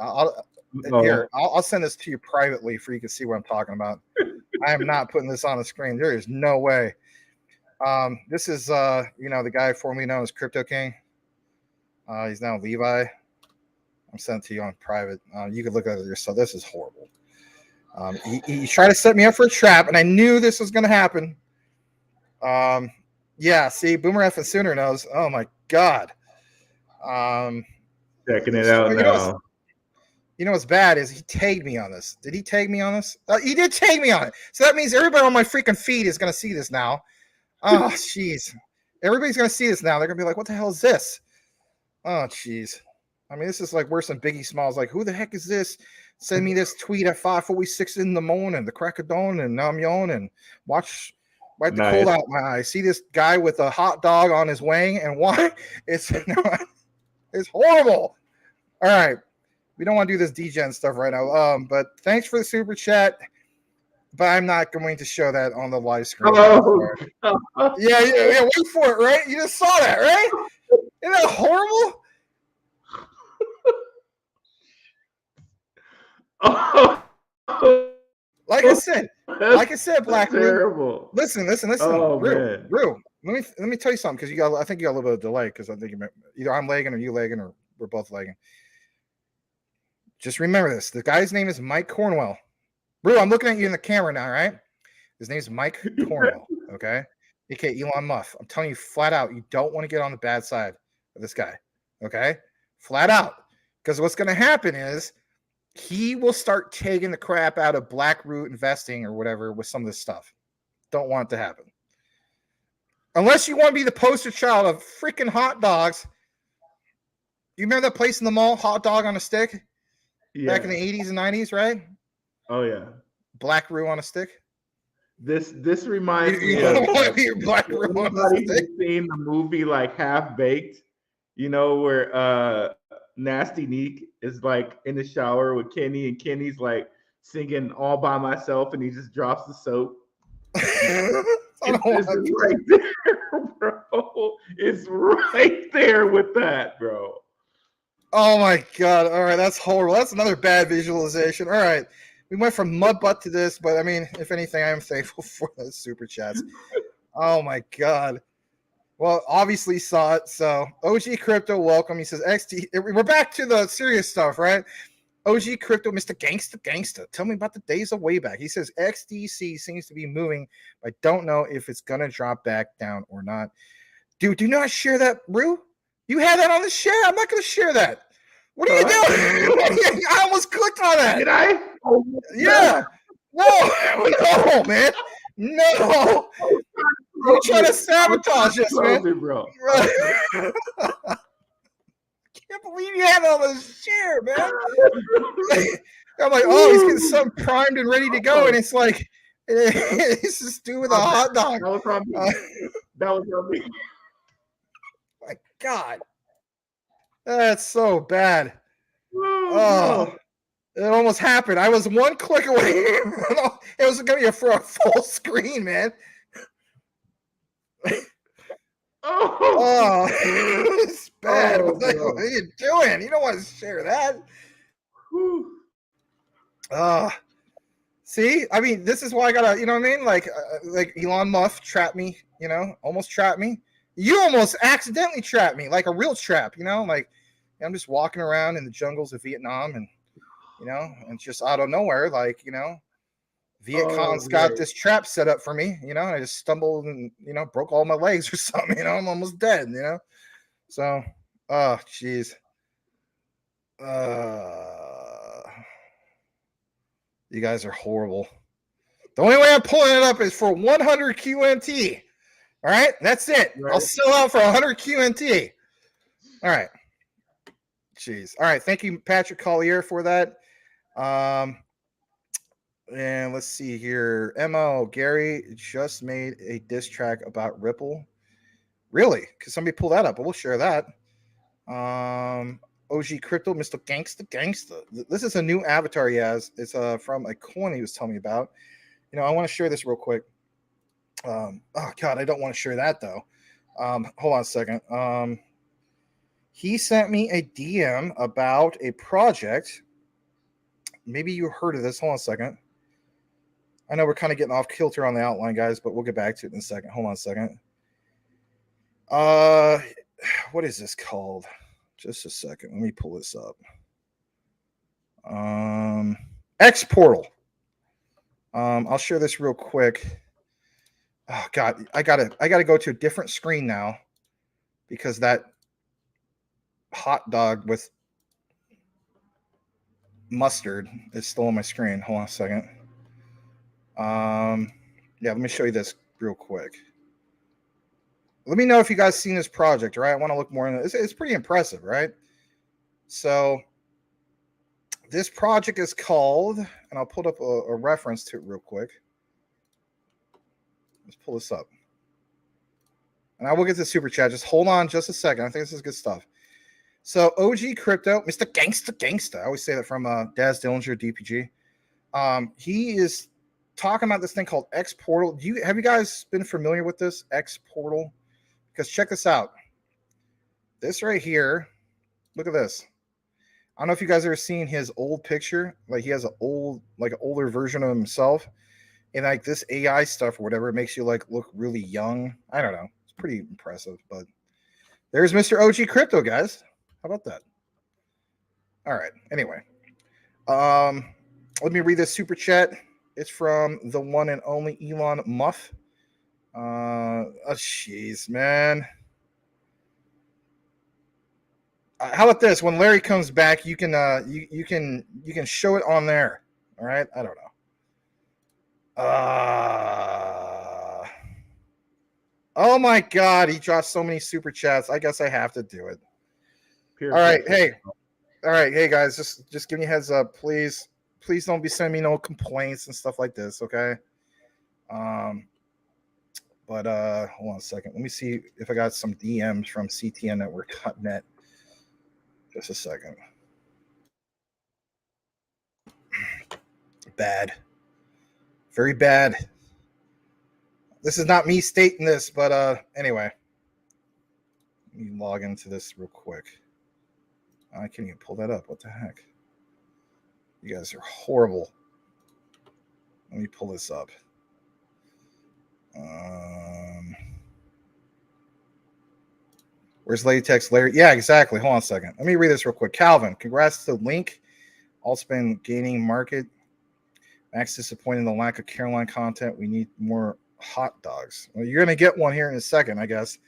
I'll send this to you privately for you can see what I'm talking about. I am not putting this on the screen. There is no way. This is the guy formerly known as Crypto King. He's now Levi. I'm sending it to you on private. You can look at it yourself. This is horrible. He tried to set me up for a trap, and I knew this was going to happen. Yeah, see, Boomer F and Sooner knows. Oh my God. Checking it out now. You know what's bad is he tagged me on this. Did he tag me on this? He did tag me on it. So that means everybody on my freaking feed is going to see this now. Oh, jeez. Everybody's going to see this now. They're going to be like, what the hell is this? Oh, jeez. I mean, this is like worse than Biggie Smalls. Like, who the heck is this? Send me this tweet at 5:46 in the morning, the crack of dawn, and now I'm yawning. Wipe the cold out my eye. See this guy with a hot dog on his wing, and why? It's horrible. All right. We don't want to do this degen stuff right now. But thanks for the super chat. But I'm not going to show that on the live screen. Oh. Yeah. Wait for it, right? You just saw that, right? Isn't that horrible? Like I said, Black terrible. Listen. Oh, Rue, let me tell you something because I think you got a little bit of delay because I think either I'm lagging or you lagging or we're both lagging. Just remember this. The guy's name is Mike Cornwell. Rue, I'm looking at you in the camera now, right? His name's Mike Cornwell, okay? AKA Elon Musk. I'm telling you flat out, you don't want to get on the bad side of this guy, okay? Flat out. Because what's going to happen is he will start taking the crap out of Blackroot investing or whatever with some of this stuff. Don't want it to happen. Unless you want to be the poster child of freaking hot dogs. You remember that place in the mall, hot dog on a stick? Yeah. Back in the 80s and 90s, right? Oh, yeah. Blackroot on a stick. This reminds me of Blackroot on a stick. Seen the movie like Half Baked, where Nasty Neek is like in the shower with Kenny, and Kenny's like singing All By Myself, and he just drops the soap. It's right there, bro. It's right there with that, bro. Oh my God. All right, that's horrible. That's another bad visualization. All right. We went from mud butt to this, but I mean, if anything, I am thankful for the super chats. Oh my God. Well, obviously saw it. So OG Crypto, welcome. He says XD. We're back to the serious stuff, right? OG Crypto, Mr. Gangsta. Tell me about the days of way back. He says XDC seems to be moving, but I don't know if it's gonna drop back down or not. Dude, do not share that, Rue. You had that on the share. I'm not gonna share that. What are you doing? I almost clicked on that. Did I? Yeah. No, man. No. You're trying to sabotage us, man. Bro. I can't believe you had all this share, man. I'm like, oh, he's getting something primed and ready to go, and it's like, it's this dude with a hot dog. That was from me. That was from me. My God. That's so bad. Oh, it almost happened. I was one click away. It was going to be for a full screen, man. Oh, it's bad. Oh, What bro. are you doing? You don't want to share that. Whew. See, I mean, this is why I gotta, you know what I mean? Like Elon Musk trapped me, almost trapped me. You almost accidentally trapped me, like a real trap, like I'm just walking around in the jungles of Vietnam and, and just out of nowhere, like, Viet Cong's got this trap set up for me, I just stumbled and, broke all my legs or something, I'm almost dead, So, oh, jeez. You guys are horrible. The only way I'm pulling it up is for 100 QNT. All right, that's it. Right. I'll sell out for 100 QNT. All right. Jeez. All right. Thank you, Patrick Collier, for that. And let's see here. Mo, Gary just made a diss track about Ripple. Really? Because somebody pull that up, but we'll share that. OG Crypto, Mr. Gangsta. This is a new avatar he has. It's from a coin he was telling me about. I want to share this real quick. Oh God, I don't want to share that though. Hold on a second. He sent me a DM about a project. Maybe you heard of this. Hold on a second. I know we're kind of getting off kilter on the outline, guys, but we'll get back to it in a second. Hold on a second. What is this called? Just a second. Let me pull this up. X Portal. I'll share this real quick. Oh God, I gotta go to a different screen now because that hot dog with mustard is still on my screen. Hold on a second. Yeah, let me show you this real quick. Let me know if you guys seen this project, right? I want to look more into it. It's pretty impressive, right? So this project is called, and I'll put up a reference to it real quick. Let's pull this up. And I will get to super chat. Just hold on just a second. I think this is good stuff. So OG Crypto, Mr. Gangsta. I always say that from Daz Dillinger, DPG. He is talking about this thing called X Portal. Have you guys been familiar with this X Portal? Because check this out. This right here, look at this. I don't know if you guys ever seen his old picture. Like he has an older version of himself. And like this AI stuff or whatever, it makes you like look really young. I don't know. It's pretty impressive. But there's Mr. OG Crypto, guys. How about that? All right. Anyway. Let me read this super chat. It's from the one and only Elon Musk. Oh, jeez, man. How about this? When Larry comes back, you can you can show it on there. All right. I don't know. Oh my God, he dropped so many super chats. I guess I have to do it. All right, hey guys, just give me a heads up, please don't be sending me no complaints and stuff like this, okay? But hold on a second. Let me see if I got some DMs from ctnnetwork.net. Just a second. Bad. Very bad. This is not me stating this, but anyway. Let me log into this real quick. I can't even pull that up. What the heck? You guys are horrible. Let me pull this up. Where's Latex Larry? Yeah, exactly. Hold on a second. Let me read this real quick. Calvin, congrats to Link. Alt's been gaining market. Max disappointed in the lack of Caroline content. We need more hot dogs. Well, you're going to get one here in a second, I guess.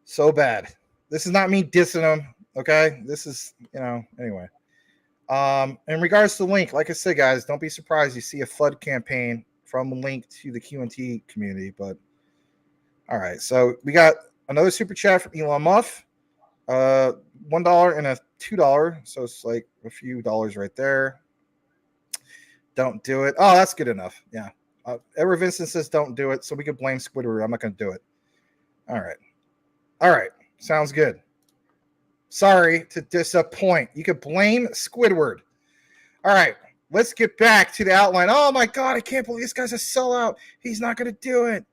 So bad. This is not me dissing them, okay? This is, anyway. In regards to Link, like I said, guys, don't be surprised you see a flood campaign from Link to the QNT community. But, all right. So we got another super chat from Elon Musk. $1 and a $2. So it's like a few dollars right there. Don't do it. Oh, that's good enough. Yeah. Edward Vincent says don't do it, so we can blame Squidward. I'm not going to do it. All right. Sounds good. Sorry to disappoint. You could blame Squidward. All right. Let's get back to the outline. Oh, my God. I can't believe this guy's a sellout. He's not going to do it.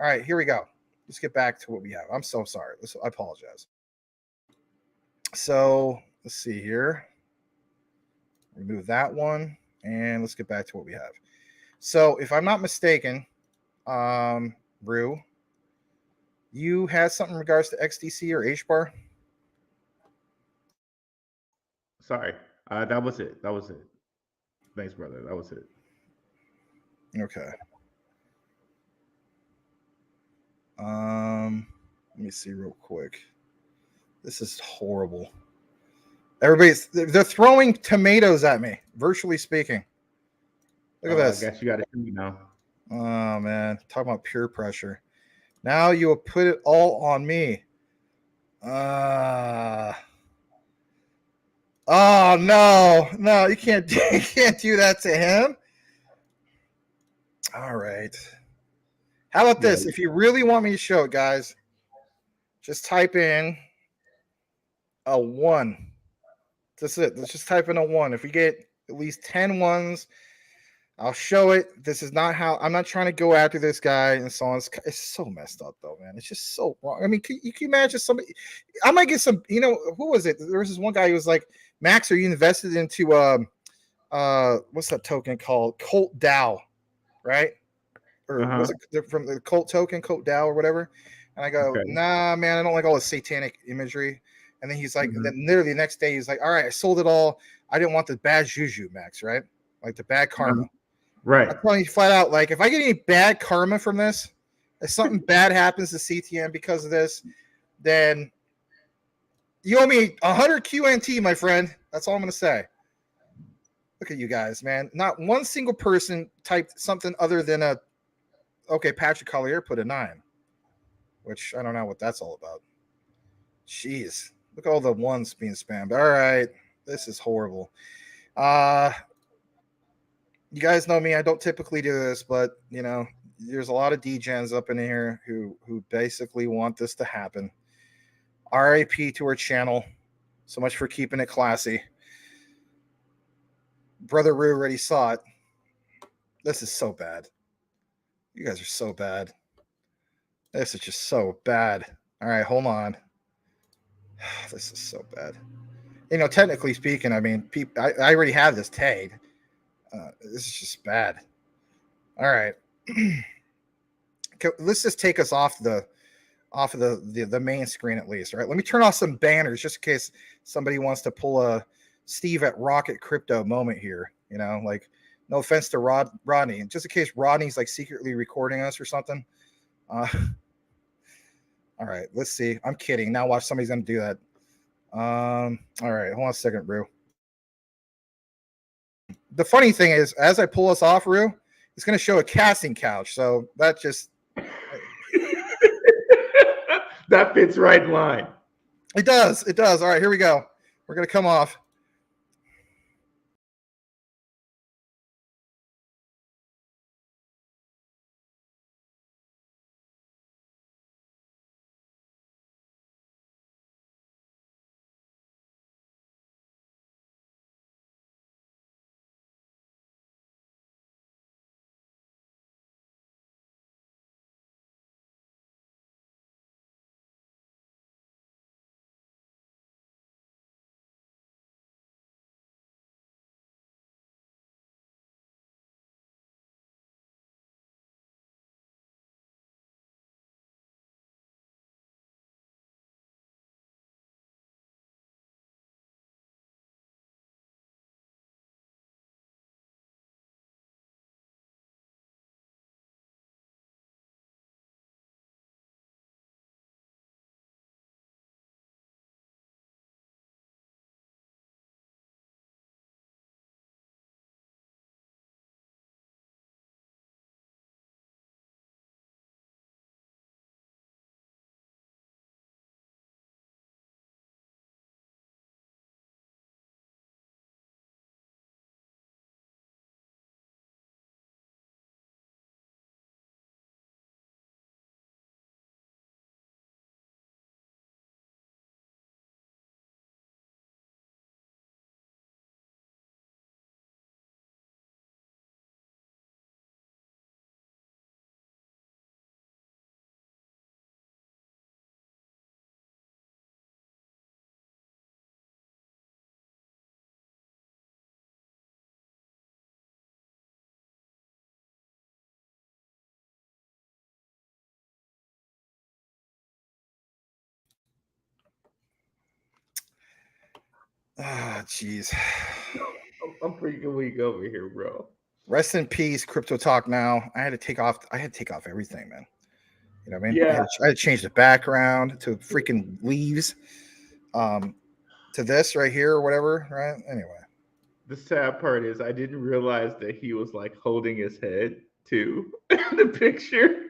All right. Here we go. let's get back to what we have. I'm so sorry. I apologize. So let's see here. Remove that one, and let's get back to what we have. So if I'm not mistaken, Rue, you had something in regards to XDC or HBAR? Sorry. That was it. That was it. Thanks, brother. That was it. Okay. Let me see real quick. This is horrible. They're throwing tomatoes at me, virtually speaking. Look at this. I guess you got to see me now. Oh man, talking about peer pressure. Now you will put it all on me. Oh no, you can't do that to him. All right. How about this? If you really want me to show it, guys, just type in a 1. That's it. Let's just type in a 1. If we get at least 10 ones, I'll show it. This is not how I'm not trying to go after this guy and so on. It's so messed up though, man. It's just so wrong. I mean, can you imagine somebody? I might get some. You know, who was it? There was this one guy who was like, "Max, are you invested into what's that token called? Colt DAO, right? Or was it from the Colt token, Colt DAO or whatever?" And I go, "Nah, man, I don't like all the satanic imagery." And then he's like, and then literally the next day he's like, "All right, I sold it all. I didn't want the bad juju, Max, right? Like the bad karma." Right. I'm telling you flat out, like if I get any bad karma from this, if something bad happens to CTN because of this, then you owe me 100 QNT, my friend. That's all I'm gonna say. Look at you guys, man. Not one single person typed something other than Patrick Collier put a 9, which I don't know what that's all about. Jeez, look at all the ones being spammed. All right, this is horrible. You guys know me. I don't typically do this, but you know, there's a lot of degens up in here who basically want this to happen. RIP to our channel. So much for keeping it classy. Brother Rue already saw it. This is so bad. You guys are so bad. This is just so bad. All right, hold on. This is so bad. You know, technically speaking, I mean, I already have this tagged. This is just bad. All right. Let's just take us off of the main screen at least. All right. Let me turn off some banners just in case somebody wants to pull a Steve at Rocket Crypto moment here. You know, like no offense to Rodney, just in case Rodney's like secretly recording us or something. All right. Let's see. I'm kidding. Now watch, somebody's gonna do that. All right. Hold on a second, Rue. The funny thing is, as I pull us off, Rue, it's going to show a casting couch. So that just that fits right in line. It does. It does. All right, here we go. We're going to come off. Ah, jeez. I'm freaking weak over here, bro. Rest in peace, Crypto Talk Now. I had to take off everything, man. You know what I mean? Yeah. I had to change the background to freaking leaves. To this right here or whatever, right? Anyway. The sad part is I didn't realize that he was like holding his head too in the picture.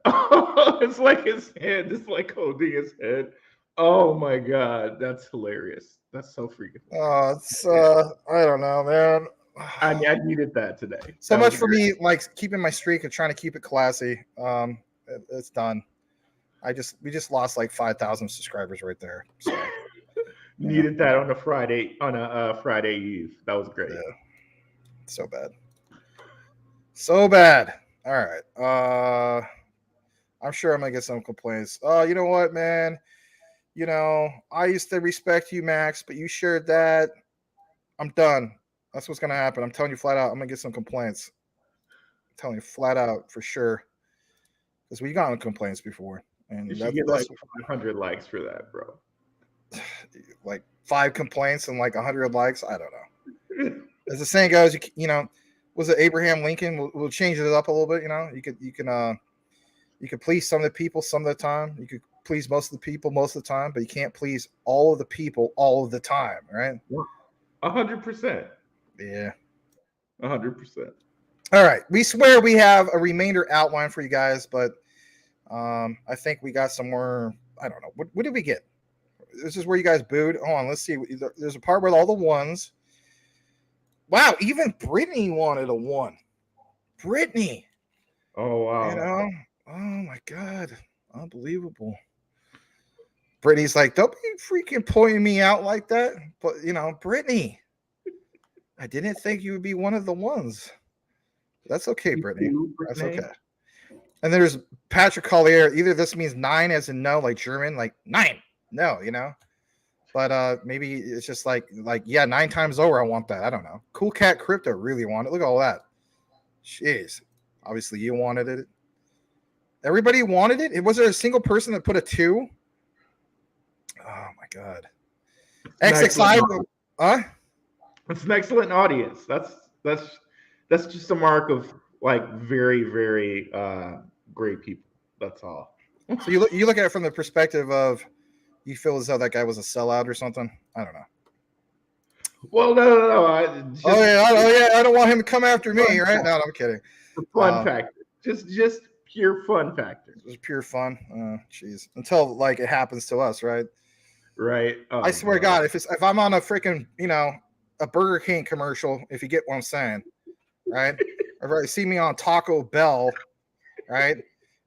Oh, it's like his hand is like holding his head. Oh my god, that's hilarious. That's so freaking hilarious. It's I don't know, man. I needed that today. So That much was for great. me, like keeping my streak of trying to keep it classy. It's done. We just lost like 5,000 subscribers right there. So Needed that on a Friday Friday Eve. That was great. yeah, so bad, so bad. All right. I'm sure I'm gonna get some complaints. Oh, you know what, man? You know, I used to respect you, Max, but you shared that. I'm done. That's what's gonna happen. I'm telling you flat out. I'm gonna get some complaints. I'm telling you flat out for sure. Because we got complaints before, and You should get like 500 likes for that, bro. like 5 complaints and like 100 likes. I don't know. As the saying goes, you know, was it Abraham Lincoln? We'll change it up a little bit. You know, you could please some of the people some of the time. You could please most of the people most of the time, but you can't please all of the people all of the time, right? 100%. Yeah. 100%. All right. We swear we have a remainder outline for you guys, but I think we got some more. I don't know. What did we get? This is where you guys booed. Hold on. Let's see. There's a part with all the ones. Wow. Even Brittany wanted a 1. Brittany. Oh wow. You know? Oh my God. Unbelievable. Brittany's like, don't be freaking pointing me out like that. But, you know, Brittany, I didn't think you would be one of the ones. That's okay, Brittany. That's okay. And there's Patrick Collier. Either this means 9 as in no, like German, like 9. No, you know. But maybe it's just like yeah, 9 times over. I want that. I don't know. Cool Cat Crypto really wanted. Look at all that. Jeez. Obviously, you wanted it. Everybody wanted it. Was there a single person that put a 2? Oh my God. XXI. Huh? It's an excellent audience. That's just a mark of like very, very great people. That's all. So you look at it from the perspective of you feel as though that guy was a sellout or something. I don't know. Well, no. Oh yeah. I don't want him to come after me, right? No, I'm kidding. The fun factor. Just pure fun factor. It's pure fun. Jeez. Until like it happens to us, right? Right. Oh, I swear to God, if I'm on a freaking, you know, a Burger King commercial, if you get what I'm saying, right? Or if you see me on Taco Bell, right?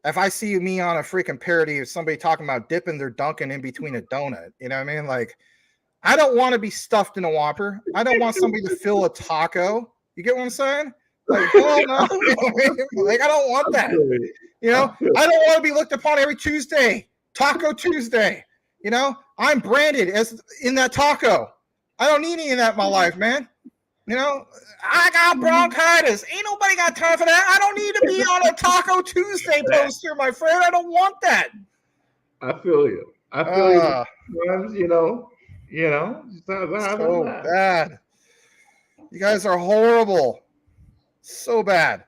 If I see me on a freaking parody of somebody talking about dipping their Dunkin' in between a donut, you know what I mean? Like, I don't want to be stuffed in a Whopper. I don't want somebody to fill a taco. You get what I'm saying? Like, hell no. Like, I don't want that. You know, I don't want to be looked upon every Tuesday, Taco Tuesday. You know, I'm branded as in that taco. I don't need any of that in my life, man. You know, I got bronchitis. Ain't nobody got time for that. I don't need to be on a Taco Tuesday poster, my friend. I don't want that. I feel you. I feel you. You know. So bad. You guys are horrible. So bad.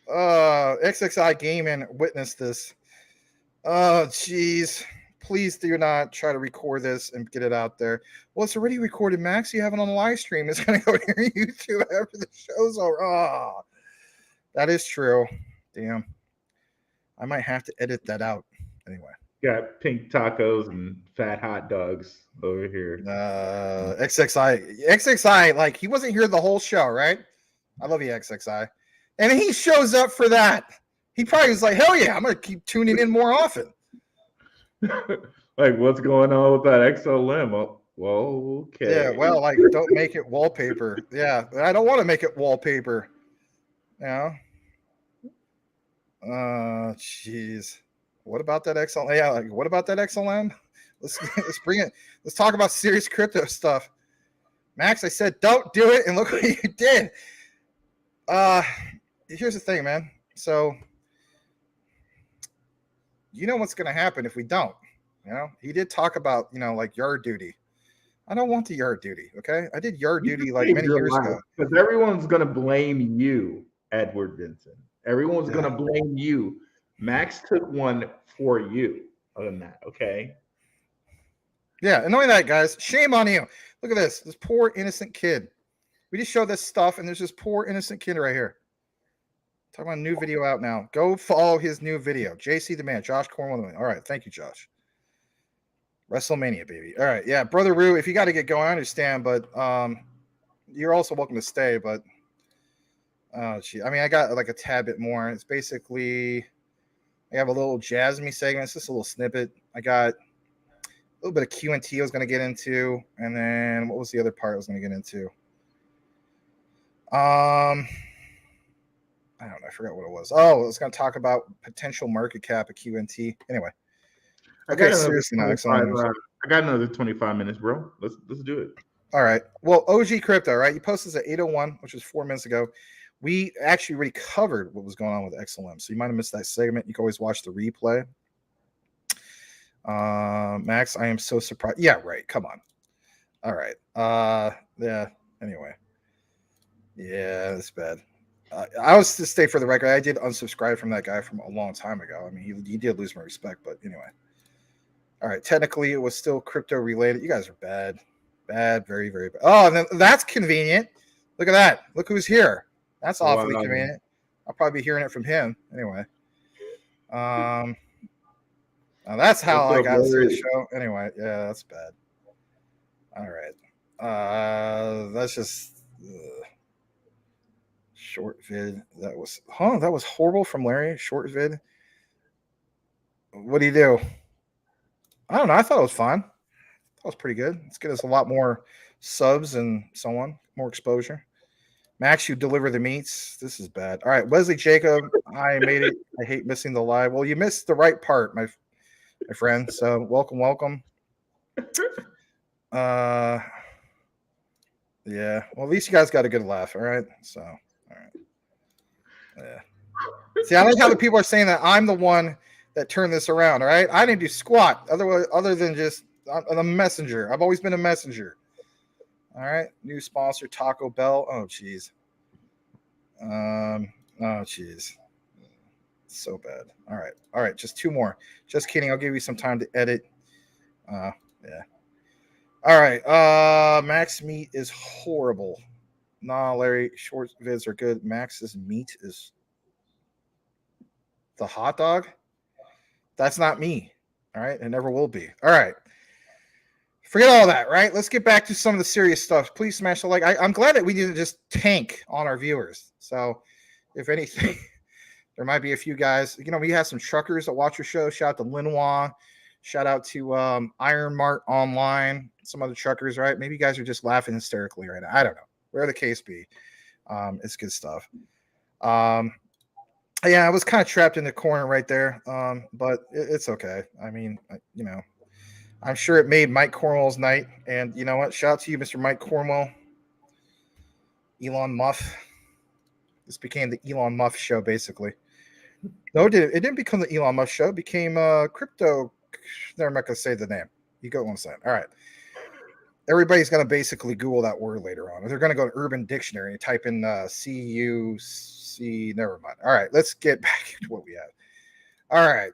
XXI Gaming witnessed this. Oh, jeez. Please do not try to record this and get it out there. Well, it's already recorded, Max. You have it on the live stream. It's going to go to your YouTube after the show's over. Oh, that is true. Damn. I might have to edit that out. Anyway. Got pink tacos and fat hot dogs over here. XXI, like, he wasn't here the whole show, right? I love you, XXI. And he shows up for that. He probably was like, hell yeah, I'm going to keep tuning in more often. Like, what's going on with that XLM? Oh, well, okay. Yeah, well, like, don't make it wallpaper. Yeah, I don't want to make it wallpaper. You know? Jeez. What about that XLM? Yeah, like, what about that XLM? Let's bring it. Let's talk about serious crypto stuff. Max, I said don't do it, and look what you did. Here's the thing, man. So, you know what's going to happen if we don't. You know, he did talk about, you know, like yard duty. I don't want the yard duty. Okay, I did yard You duty just like saved many your years life, ago. because everyone's gonna blame you, Edward Vincent. Everyone's Yeah. gonna blame you. Max took one for you. Other than that, okay. Yeah, and knowing that, guys, shame on you. Look at this poor innocent kid. We just showed this stuff, and there's this poor innocent kid right here. Talking about a new video out now. Go follow his new video. JC the man, Josh Cornwell. All right, thank you, Josh. WrestleMania, baby. All right, yeah, Brother Rue, if you got to get going, I understand, but you're also welcome to stay. But gee, I mean, I got like a tad bit more. It's basically I have a little Jasmine segment. It's just a little snippet. I got a little bit of Q&T I was going to get into, and then what was the other part I was going to get into? I don't know. I forgot what it was. Oh, I was going to talk about potential market cap of Q&T. Anyway. Okay, seriously now. I got another 25 minutes, bro. Let's do it. All right. Well, OG Crypto, right? You posted this at 8:01, which was 4 minutes ago. We actually already covered what was going on with XLM, so you might have missed that segment. You can always watch the replay. Max, I am so surprised. Yeah, right. Come on. All right. Yeah. Anyway. Yeah, that's bad. I was to stay for the record. I did unsubscribe from that guy from a long time ago. I mean, he did lose my respect, but anyway. All right. Technically, it was still crypto related. You guys are bad. Bad. Very, very bad. Oh, and then that's convenient. Look at that. Look who's here. That's awfully convenient. I'll probably be hearing it from him. Anyway. Now that's how I got to see the show. Anyway, yeah, that's bad. All right. That's just short vid. That was horrible from Larry. Short vid. What do you do? I don't know. I thought it was fine. That was pretty good. Let's get us a lot more subs and so on, more exposure. Max, you deliver the meats. This is bad. All right, Wesley Jacob, I made it. I hate missing the live. Well, you missed the right part, my friend. So welcome. Yeah. Well, at least you guys got a good laugh. All right. So, all right. Yeah. See, I like how the people are saying that I'm the one that turned this around. All right. I didn't do squat other than just I'm a messenger. I've always been a messenger. All right. New sponsor, Taco Bell. Oh, geez. Oh, geez. So bad. All right. Just two more. Just kidding. I'll give you some time to edit. Yeah. All right. Max meat is horrible. Nah, Larry, short vids are good. Max's meat is the hot dog. That's not me. All right. It never will be. All right. Forget all that, right? Let's get back to some of the serious stuff. Please smash the like. I'm glad that we didn't just tank on our viewers. So, if anything, there might be a few guys. You know, we have some truckers that watch your show. Shout out to Linois. Shout out to Iron Mart Online. Some other truckers, right? Maybe you guys are just laughing hysterically right now. I don't know. Where the case be. It's good stuff. Yeah, I was kind of trapped in the corner right there. But it's okay. I mean, you know. I'm sure it made Mike Cornwell's night. And you know what? Shout out to you, Mr. Mike Cornwell. Elon Muff. This became the Elon Muff show, basically. No, it didn't become the Elon Musk show. It became crypto. Never not going to say the name. You go what I'm saying. All right. Everybody's going to basically Google that word later on. Or they're going to go to Urban Dictionary and type in C-U-C. Never mind. All right. Let's get back to what we have. All right.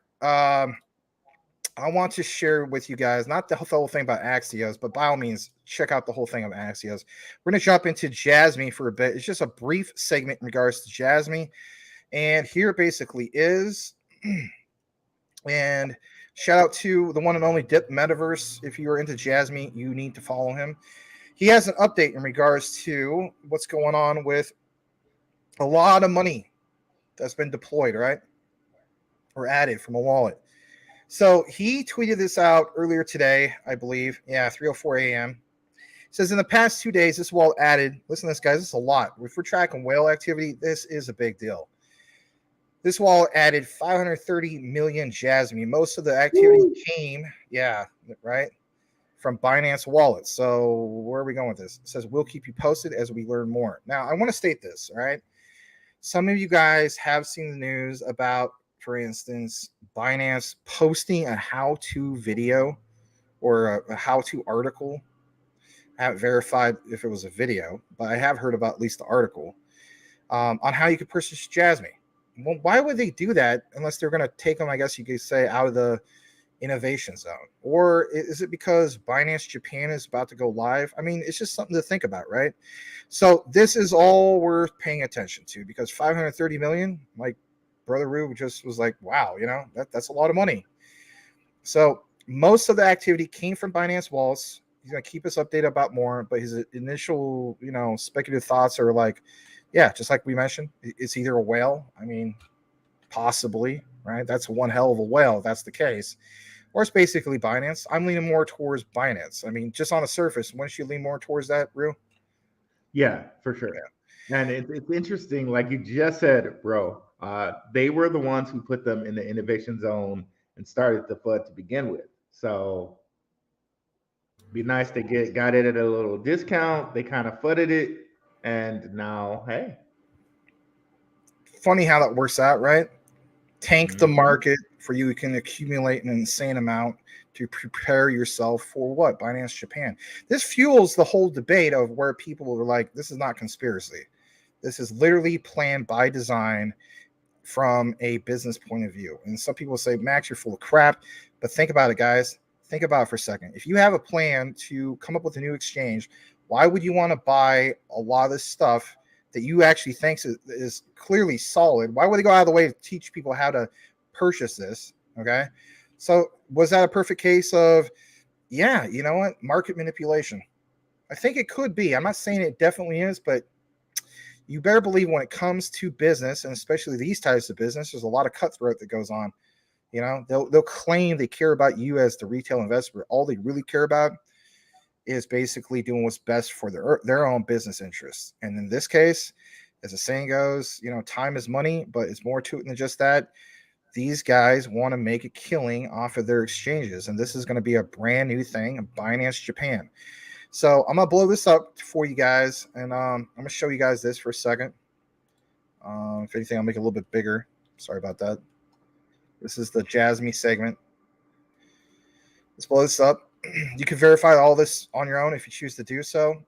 I want to share with you guys, not the whole thing about Axios, but by all means, check out the whole thing of Axios. We're going to jump into Jasmine for a bit. It's just a brief segment in regards to Jasmine. And here it basically is. And shout out to the one and only Dip Metaverse. If you are into Jasmine, you need to follow him. He has an update in regards to what's going on with a lot of money that's been deployed, right? Or added from a wallet. So he tweeted this out earlier today, I believe. Yeah, 3:04 a.m. It says, in the past 2 days, this wallet added, listen to this, guys, this is a lot. If we're tracking whale activity, this is a big deal. This wallet added 530 million Jasmine. Most of the activity came, right, from Binance wallets. So where are we going with this? It says, we'll keep you posted as we learn more. Now, I want to state this, all right? Some of you guys have seen the news about, for instance, Binance posting a how-to video or a how-to article I haven't verified if it was a video, but I have heard about at least the article on how you could purchase Jasmy. Well, why would they do that unless they're going to take them, I guess you could say, out of the innovation zone? Or is it because Binance Japan is about to go live? I mean, it's just something to think about, right? So this is all worth paying attention to, because 530 million, like Brother Rube just was like, wow, that's a lot of money. So most of the activity came from Binance Wallets. He's going to keep us updated about more, but his initial, speculative thoughts are like, yeah, just like we mentioned, it's either a whale. I mean, possibly, right? That's one hell of a whale if that's the case. Or it's basically Binance. I'm leaning more towards Binance. I mean, just on the surface, wouldn't you lean more towards that, Rue? Yeah, for sure. Yeah. And it's interesting, like you just said, bro. They were the ones who put them in the innovation zone and started the FUD to begin with. So be nice to got it at a little discount. They kind of fudded it, and now, hey. Funny how that works out, right? Tank the market for you can accumulate an insane amount to prepare yourself for what? Binance Japan. This fuels the whole debate of where people are like, this is not conspiracy. This is literally planned by design from a business point of view. And some people say, Max, you're full of crap. But think about it, guys. Think about it for a second. If you have a plan to come up with a new exchange, why would you want to buy a lot of this stuff that you actually think is clearly solid? Why would they go out of the way to teach people how to purchase this? Okay. So was that a perfect case of, yeah, you know what? Market manipulation. I think it could be. I'm not saying it definitely is, but you better believe when it comes to business, and especially these types of business, there's a lot of cutthroat that goes on. They'll claim they care about you as the retail investor, but all they really care about is basically doing what's best for their own business interests. And in this case, as the saying goes, time is money, but it's more to it than just that. These guys want to make a killing off of their exchanges, and this is going to be a brand new thing, Binance Japan. So I'm going to blow this up for you guys, and I'm going to show you guys this for a second. If anything, I'll make it a little bit bigger. Sorry about that. This is the Jasmy segment. Let's blow this up. You can verify all this on your own if you choose to do so,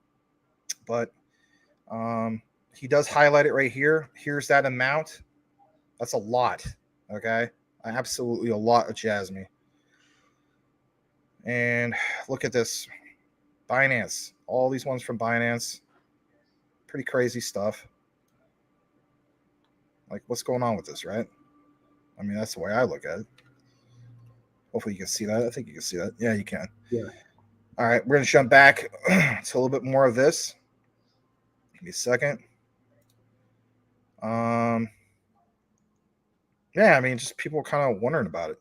but he does highlight it right here. Here's that amount. That's a lot, okay? Absolutely a lot of Jasmy. And look at this. Binance. All these ones from Binance. Pretty crazy stuff. Like, what's going on with this, right? I mean, that's the way I look at it. Hopefully you can see that. I think you can see that. Yeah, you can. Yeah. All right, we're going to jump back to a little bit more of this. Give me a second. Yeah, I mean, just people kind of wondering about it,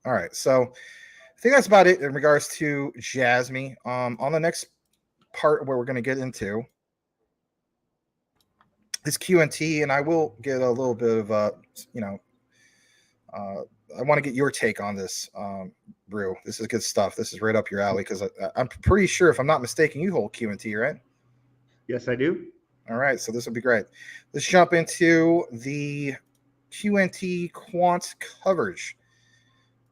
All right, so I think that's about it in regards to Jasmy. On the next part where we're going to get into is QNT, and I will get a little bit of, I want to get your take on this, Brew. This is good stuff. This is right up your alley because I'm pretty sure, if I'm not mistaken, you hold QNT, right? Yes, I do. All right, so this will be great. Let's jump into the QNT quant coverage.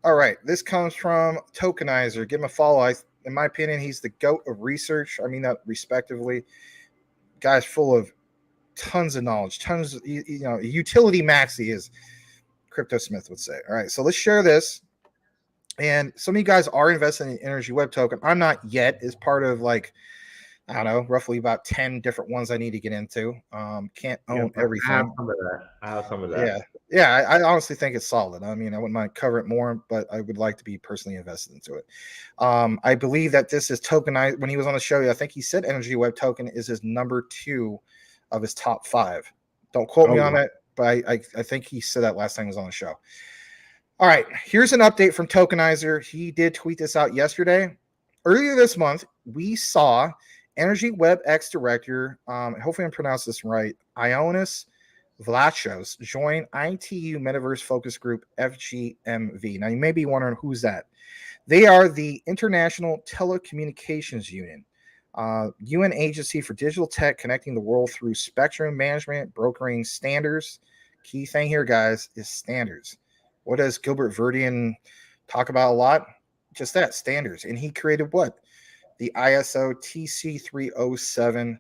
All right, this comes from Tokenizer. Give him a follow. In my opinion, he's the GOAT of research. I mean that respectively. Guy's full of tons of knowledge, tons of, utility max he is. Crypto Smith would say. All right, so let's share this. And some of you guys are investing in Energy Web token. I'm not yet. It's part of I don't know, roughly about 10 different ones I need to get into. Can't own everything. I have some of that. Yeah. I honestly think it's solid. I mean, I wouldn't mind cover it more, but I would like to be personally invested into it. I believe that this is tokenized. When he was on the show, I think he said Energy Web token is his number 2 of his top 5. Don't quote me on it, but I think he said that last time he was on the show. All right, here's an update from Tokenizer. He did tweet this out yesterday. Earlier this month, we saw Energy Web X director, hopefully I'm pronouncing this right, Ioannis Vlachos, join ITU Metaverse Focus Group FGMV. Now, you may be wondering who's that. They are the International Telecommunications Union, UN agency for digital tech connecting the world through spectrum management, brokering standards. Key thing here, guys, is standards. What does Gilbert Verdian talk about a lot? Just that, standards. And he created what? the ISO TC307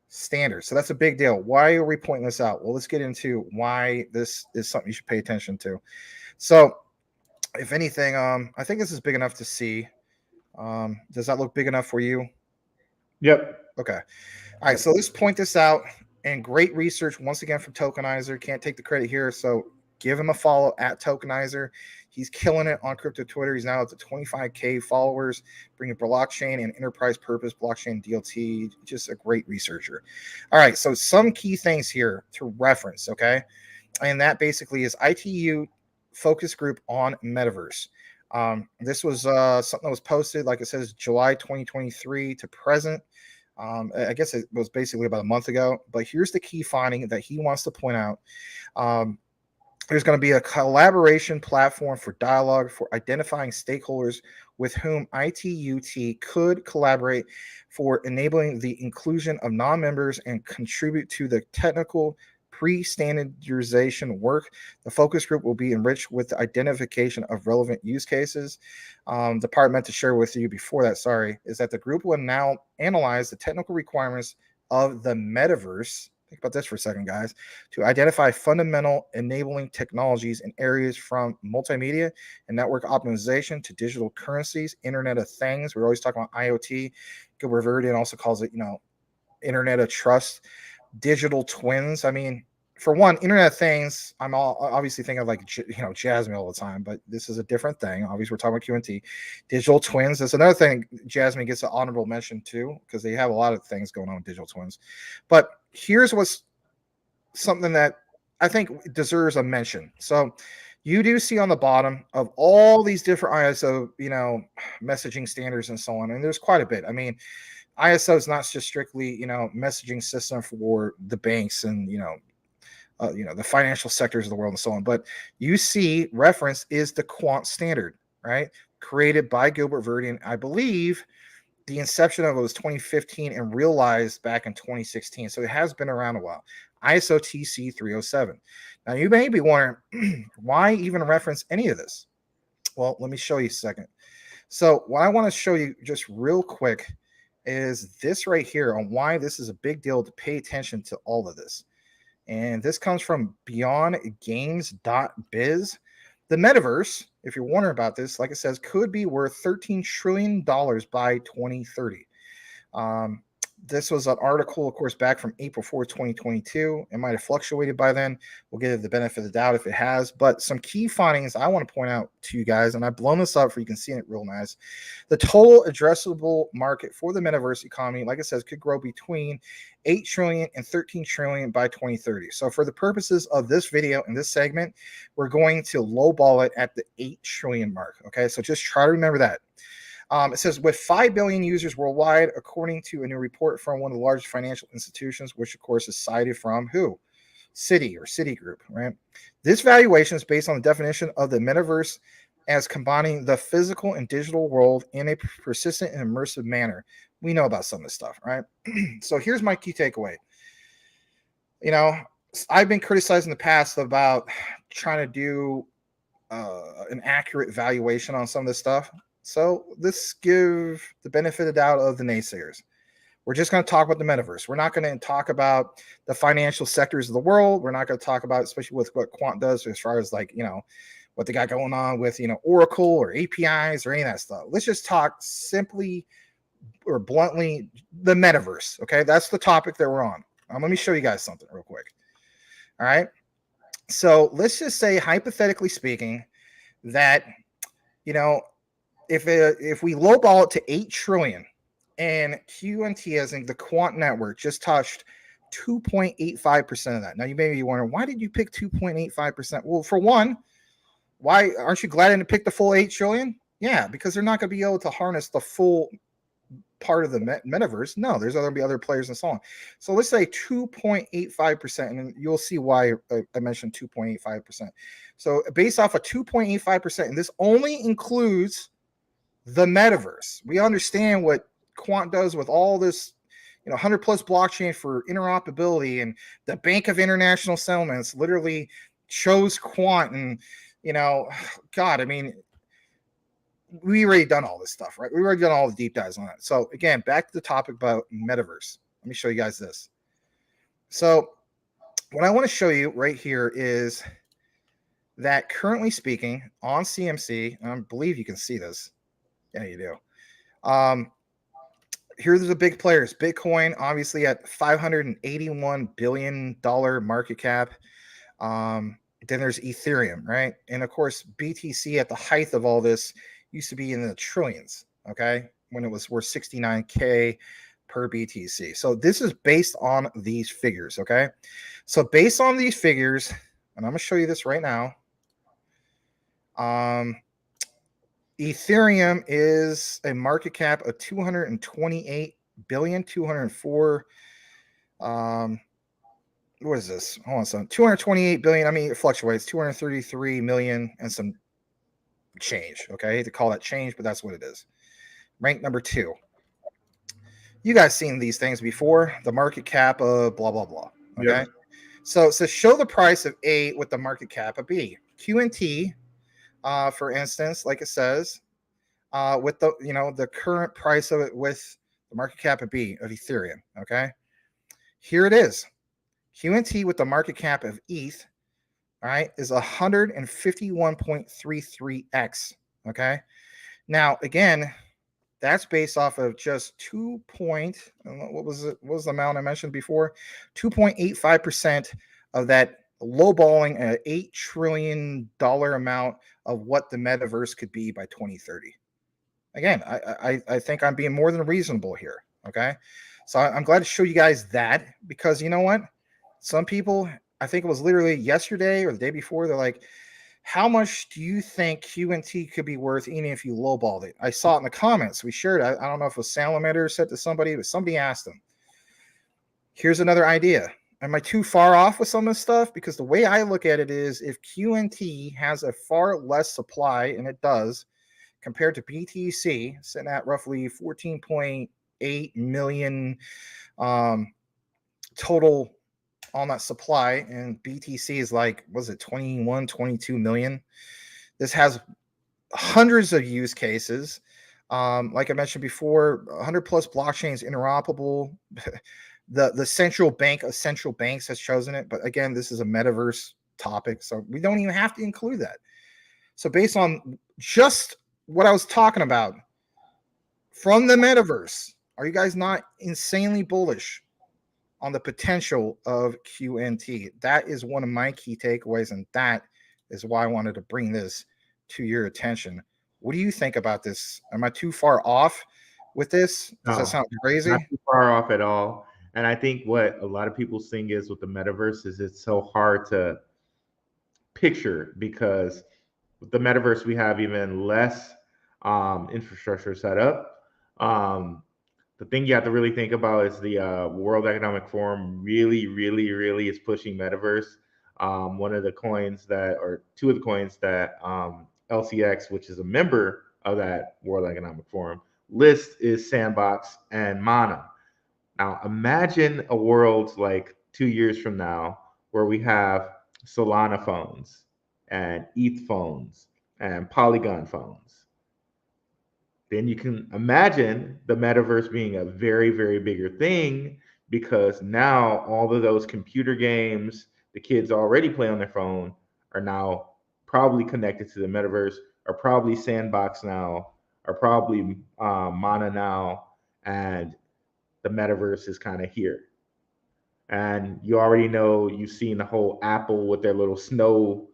standard. So that's a big deal. Why are we pointing this out? Well, let's get into why this is something you should pay attention to. So if anything, I think this is big enough to see. Does that look big enough for you? Yep. Okay. All right. So let's point this out. And great research once again from Tokenizer. Can't take the credit here. So give him a follow at Tokenizer. He's killing it on crypto Twitter. He's now up to 25K followers, bringing blockchain and enterprise purpose blockchain DLT. Just a great researcher. All right. So some key things here to reference. Okay. And that basically is ITU focus group on metaverse. This was something that was posted, like it says, July 2023 to present. I guess it was basically about a month ago, but here's the key finding that he wants to point out. There's going to be a collaboration platform for dialogue for identifying stakeholders with whom ITUT could collaborate for enabling the inclusion of non-members and contribute to the technical pre-standardization work. The focus group will be enriched with the identification of relevant use cases. The part I meant to share with you before that, is that the group will now analyze the technical requirements of the metaverse. Think about this for a second, guys, to identify fundamental enabling technologies in areas from multimedia and network optimization to digital currencies, Internet of Things. We're always talking about IoT. Gilbert Verdin also calls it, Internet of Trust, digital twins. I mean, for one, Internet of Things, I'm obviously thinking of like, Jasmine all the time, but this is a different thing. Obviously, we're talking about QNT. Digital twins, that's another thing Jasmine gets an honorable mention too, because they have a lot of things going on with digital twins. But here's what's something that I think deserves a mention. So you do see on the bottom of all these different ISO, messaging standards and so on, and there's quite a bit. I mean, ISO is not just strictly, messaging system for the banks and, the financial sectors of the world and so on. But you see reference is the quant standard, right? Created by Gilbert Verdin. I believe the inception of it was 2015 and realized back in 2016. So it has been around a while. ISO TC 307. Now you may be wondering, why even reference any of this? Well, let me show you a second. So what I want to show you just real quick is this right here on why this is a big deal to pay attention to all of this. And this comes from beyondgames.biz. The metaverse, if you're wondering about this, like it says, could be worth $13 trillion by 2030. This was an article, of course, back from April 4th, 2022. It might have fluctuated by then. We'll give it the benefit of the doubt if it has. But some key findings I want to point out to you guys, and I've blown this up for you can see it real nice. The total addressable market for the metaverse economy, like it says, could grow between 8 trillion and 13 trillion by 2030. So for the purposes of this video and this segment, we're going to lowball it at the 8 trillion mark. Okay, so just try to remember that. It says with 5 billion users worldwide, according to a new report from one of the largest financial institutions, which of course is cited from who? Citi or Citigroup, right? This valuation is based on the definition of the metaverse as combining the physical and digital world in a persistent and immersive manner. We know about some of this stuff, right? So here's my key takeaway. I've been criticized in the past about trying to do an accurate valuation on some of this stuff. So let's give the benefit of the doubt of the naysayers. We're just going to talk about the metaverse. We're not going to talk about the financial sectors of the world. We're not going to talk about, especially with what Quant does as far as like, what they got going on with, Oracle or APIs or any of that stuff. Let's just talk simply or bluntly the metaverse. Okay. That's the topic that we're on. Let me show you guys something real quick. All right. So let's just say, hypothetically speaking, that, if we lowball it to 8 trillion and QNT, as in the quant network, just touched 2.85% of that. Now you may be wondering, why did you pick 2.85%? Well, for one, why aren't you glad to pick the full 8 trillion? Yeah, because they're not going to be able to harness the full part of the metaverse. No, there's going to be other players and so on. So let's say 2.85%, and you'll see why I mentioned 2.85%. So based off of 2.85%, and this only includes the metaverse. We understand what Quant does with all this, 100 plus blockchain for interoperability, and the Bank of International Settlements literally chose Quant, and God, I mean, we already done all this stuff, right? We already done all the deep dives on it. So again, back to the topic about metaverse. Let me show you guys this. So what I want to show you right here is that currently speaking on CMC, and I believe you can see this. Yeah, you do. Here's the big players. Bitcoin, obviously at $581 billion market cap. Then there's Ethereum, right? And of course, BTC at the height of all this used to be in the trillions, okay? When it was worth 69K per BTC. So this is based on these figures, okay? So based on these figures, and I'm going to show you this right now. Ethereum is a market cap of 228 billion, 204. What is this? Hold on, son. 228 billion. I mean, it fluctuates. 233 million and some change. Okay, I hate to call that change, but that's what it is. Rank number 2. You guys seen these things before? The market cap of blah blah blah. Okay, Yep. so show the price of A with the market cap of B. QNT. For instance, like it says, with the the current price of it with the market cap of B of Ethereum. Okay, here it is. QNT with the market cap of ETH, all right, is 151.33x. Okay, now again, that's based off of just what was the amount I mentioned before? 2.85% of that lowballing an $8 trillion amount of what the metaverse could be by 2030. Again, I think I'm being more than reasonable here. Okay, so I'm glad to show you guys that, because you know what? Some people, I think it was literally yesterday or the day before, they're like, how much do you think QNT could be worth even if you lowballed it? I saw it in the comments. We shared it. I don't know if it was Salamander said to somebody, but somebody asked them. Here's another idea. Am I too far off with some of this stuff? Because the way I look at it is, if QNT has a far less supply, and it does, compared to BTC, sitting at roughly 14.8 million total on that supply, and BTC is like, was it 21, 22 million? This has hundreds of use cases. Like I mentioned before, 100 plus blockchains interoperable. The central bank of central banks has chosen it. But again, this is a metaverse topic, so we don't even have to include that. So based on just what I was talking about from the metaverse, are you guys not insanely bullish on the potential of QNT? That is one of my key takeaways, and that is why I wanted to bring this to your attention. What do you think about this? Am I too far off with this? Does that sound crazy? Not too far off at all. And I think what a lot of people's thing is with the metaverse is it's so hard to picture, because with the metaverse we have even less infrastructure set up. The thing you have to really think about is the World Economic Forum really is pushing metaverse. One of the coins that, or two of the coins that LCX, which is a member of that World Economic Forum, list is Sandbox and Mana. Now, imagine a world like 2 years from now where we have Solana phones and ETH phones and Polygon phones. Then you can imagine the metaverse being a very bigger thing, because now all of those computer games the kids already play on their phone are now probably connected to the metaverse, are probably Sandbox now, are probably Mana now, and the metaverse is kind of here. And you already know, you've seen the whole Apple with their little snow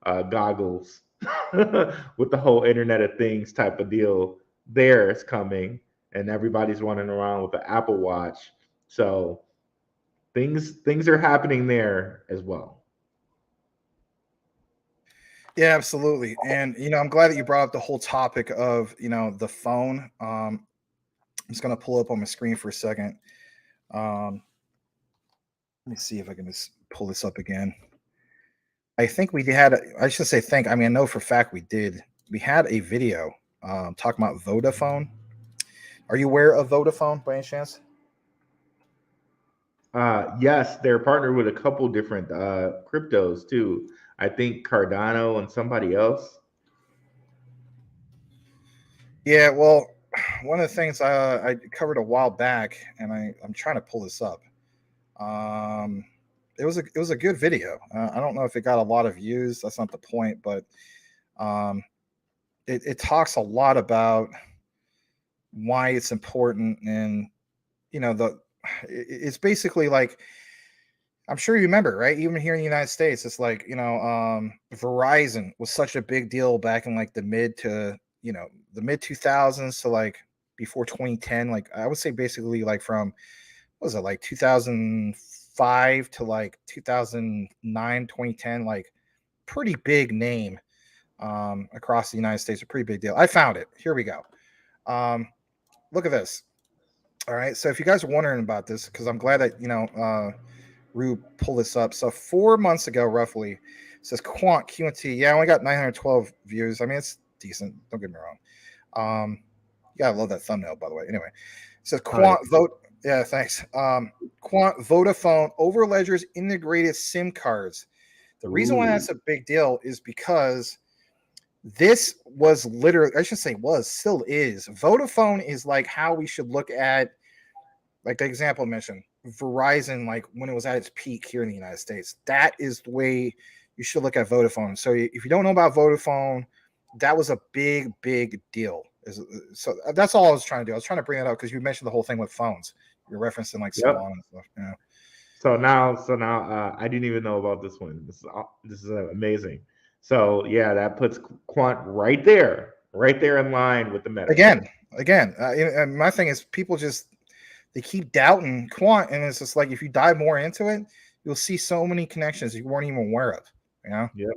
goggles with the whole Internet of Things type of deal. There is coming, and everybody's running around with the Apple Watch. So things are happening there as well. Yeah, absolutely. And I'm glad that you brought up the whole topic of the phone. I'm just going to pull up on my screen for a second. Let me see if I can just pull this up again. I think we had, I should say think, I know for a fact we did. We had a video talking about Vodafone. Are you aware of Vodafone by any chance? Yes, they're partnered with a couple different cryptos too. I think Cardano and somebody else. Yeah, well, one of the things I covered a while back, and I'm trying to pull this up. Um, it was a good video. I don't know if it got a lot of views. That's not the point, but um, it talks a lot about why it's important, and the it's basically like, I'm sure you remember, right? Even here in the United States, it's like, Verizon was such a big deal back in like the mid 2000s to like before 2010. Like I would say basically like from, what was it, like 2005 to like 2009, 2010, like pretty big name across the United States, a pretty big deal. I found it. Here we go. Look at this. All right. So if you guys are wondering about this, because I'm glad that, Rue pull this up. So 4 months ago, roughly, it says Quant QNT. Yeah, I only got 912 views. I mean, it's decent. Don't get me wrong. You gotta love that thumbnail, by the way. Anyway, it says Quant Vote. Yeah, thanks. Quant Vodafone Overledger's integrated SIM cards. The reason why that's a big deal is because this was literally, I should say was, still is. Vodafone is like how we should look at, like the example I mentioned, Verizon, like when it was at its peak here in the United States. That is the way you should look at Vodafone. So if you don't know about Vodafone, that was a big, big deal. So that's all I was trying to do. I was trying to bring that up because you mentioned the whole thing with phones. You're referencing like Salon and stuff. Yeah. So now, I didn't even know about this one. This is amazing. So yeah, that puts Quant right there in line with the Meta. Again, and my thing is people just, they keep doubting Quant, and it's just like if you dive more into it, you'll see so many connections you weren't even aware of. Yep.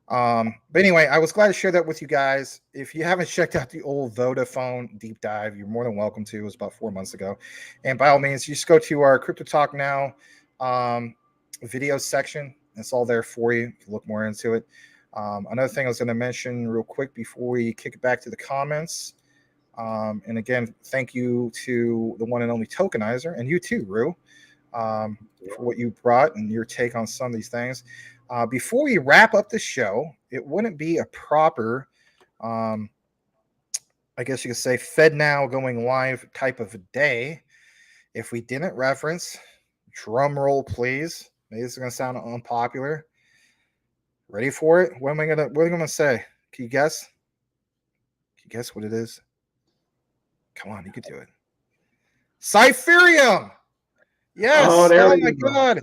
But anyway, I was glad to share that with you guys. If you haven't checked out the old Vodafone deep dive, you're more than welcome to. It was about 4 months ago. And by all means, you just go to our Crypto Talk Now video section. It's all there for you. You can look more into it. Another thing I was going to mention real quick before we kick it back to the comments. And again, thank you to the one and only Tokenizer, and you too, Rue, for what you brought and your take on some of these things. Before we wrap up the show, it wouldn't be a proper, I guess you could say, Fed Now going live type of a day if we didn't reference, drum roll please, maybe this is going to sound unpopular. Ready for it? What am I gonna say? Can you guess? Can you guess what it is? Come on, you could do it. Cypherium. Yes. Oh my God.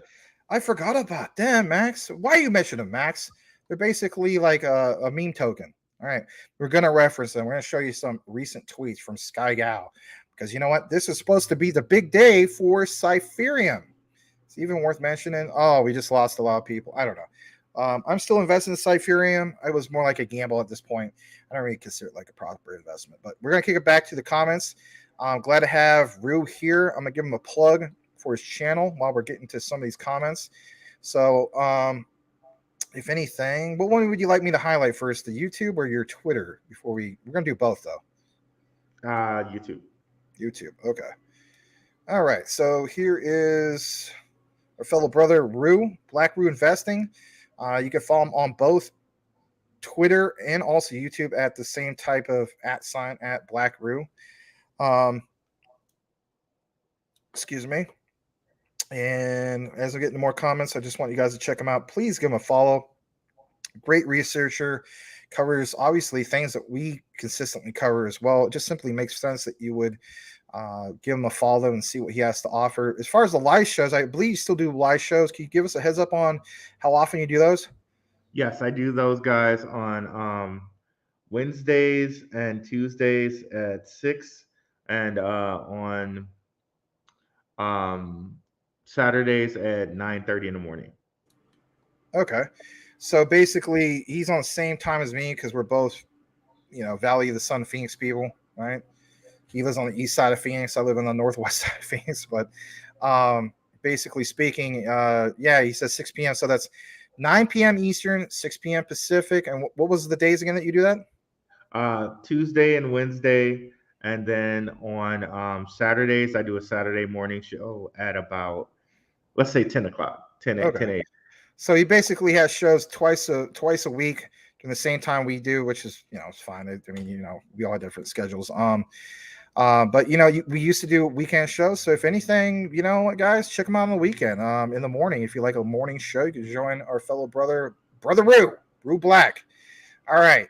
I forgot about them, Max. Why are you mentioning them, Max? They're basically like a meme token. All right. We're going to reference them. We're going to show you some recent tweets from Sky Gal. Because you know what? This is supposed to be the big day for Cypherium. It's even worth mentioning. Oh, we just lost a lot of people. I don't know. I'm still invested in Cypherium. I was more like a gamble at this point. I don't really consider it like a proper investment. But we're going to kick it back to the comments. I'm glad to have Rue here. I'm going to give him a plug for his channel while we're getting to some of these comments. So, if anything, what one would you like me to highlight first, the YouTube or your Twitter? We're going to do both, though. YouTube. Okay. All right. So here is our fellow brother, Rue, Black Rue Investing. You can follow him on both Twitter and also YouTube at the same type of @ at Black Rue. Excuse me. And as we get into more comments, I just want you guys to check him out. Please give him a follow. Great researcher, covers obviously things that we consistently cover as well. It just simply makes sense that you would give him a follow and see what he has to offer. As far as the live shows, I believe you still do live shows. Can you give us a heads up on how often you do those? Yes, I do those guys on Wednesdays and Tuesdays at 6, and on Saturdays at 9:30 in the morning. Okay. So basically he's on the same time as me because we're both, Valley of the Sun Phoenix people, right? He lives on the east side of Phoenix. I live on the northwest side of Phoenix. But basically speaking, he says 6 p.m. So that's 9 p.m. Eastern, 6 p.m. Pacific. And what was the days again that you do that? Tuesday and Wednesday. And then on Saturdays, I do a Saturday morning show at about, let's say 10 o'clock, 10 a.m. So he basically has shows twice a week, in the same time we do, which is, it's fine. I mean, we all have different schedules. But we used to do weekend shows. So if anything, what, guys, check them out on the weekend. In the morning, if you like a morning show, you can join our fellow brother Rue Black. All right.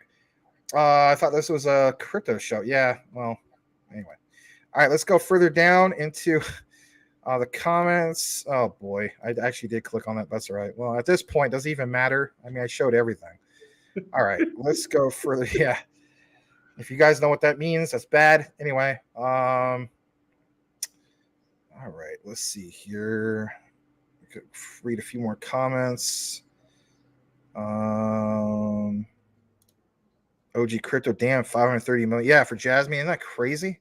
I thought this was a crypto show. Yeah. Well, anyway. All right, let's go further down into the comments. Oh boy, I actually did click on that. That's all right. Well, at this point, doesn't even matter. I mean, I showed everything. All right, let's go further. Yeah. If you guys know what that means, that's bad. Anyway, all right, let's see here. We could read a few more comments. OG Crypto, damn, 530 million. Yeah, for Jasmine, isn't that crazy?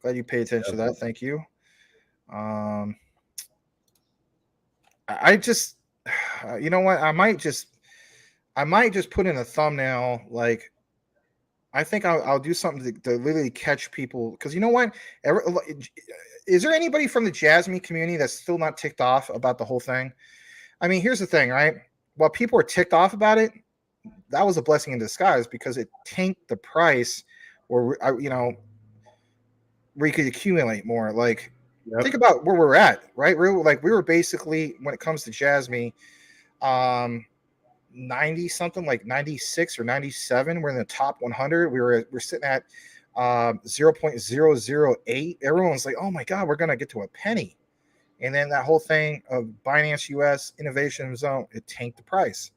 Glad you paid attention to that. Thank you. I just, you know what? I might just put in a thumbnail. Like, I think I'll do something to literally catch people. Because you know what? Is there anybody from the Jasmine community that's still not ticked off about the whole thing? I mean, here's the thing, right? While people are ticked off about it, that was a blessing in disguise because it tanked the price, or where you could accumulate more. Like, think about where we're at, right? Like, we were basically, when it comes to Jasmine, 90 something, like 96 or 97. We're in the top 100. We're sitting at 0.008. Everyone's like, oh my God, we're gonna get to a penny. And then that whole thing of Binance US Innovation Zone, it tanked the price.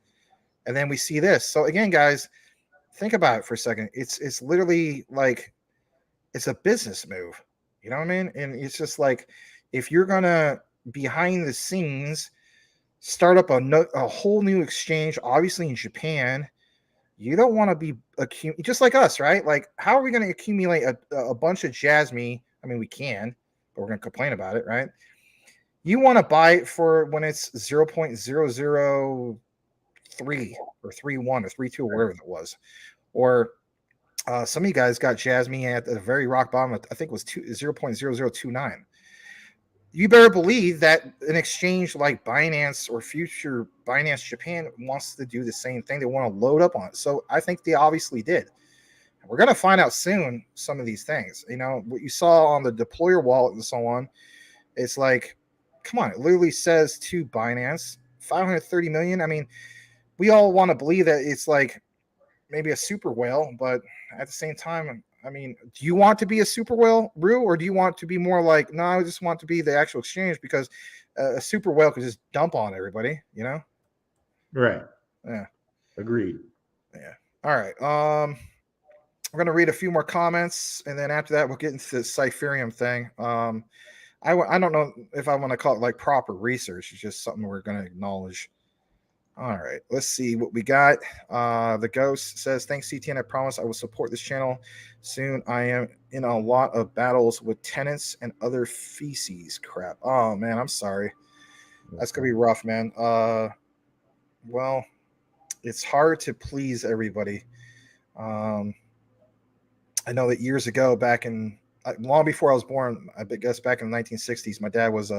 And then we see this. So again, guys, think about it for a second. It's literally like, it's a business move. You know what I mean? And it's just like, if you're gonna behind the scenes start up a whole new exchange, obviously in Japan, you don't want to be just like us, right? Like, how are we going to accumulate a bunch of Jasmine? I mean, we can, but we're going to complain about it, right? You want to buy it for when it's 0.003 or 3.1 or 3.2 or whatever it was. Or some of you guys got Jasmine at the very rock bottom. I think it was 0.0029. You better believe that an exchange like Binance or future Binance Japan wants to do the same thing. They want to load up on it. So I think they obviously did. We're going to find out soon some of these things. What you saw on the deployer wallet and so on, it's like, come on, it literally says to Binance, 530 million. I mean, we all want to believe that it's like maybe a super whale, but at the same time, I mean, do you want to be a super whale, Rue, or do you want to be more like, no, I just want to be the actual exchange, because a super whale could just dump on everybody, Right. Yeah. Agreed. Yeah. All right. We're going to read a few more comments, and then after that, we'll get into the Cypherium thing. I don't know if I want to call it like proper research. It's just something we're going to acknowledge. All right, let's see what we got. The Ghost says, thanks, CTN. I promise I will support this channel soon. I am in a lot of battles with tenants and other feces crap. Oh, man, I'm sorry. That's going to be rough, man. Well, it's hard to please everybody. I know that years ago, back in long before I was born, I guess back in the 1960s, my dad was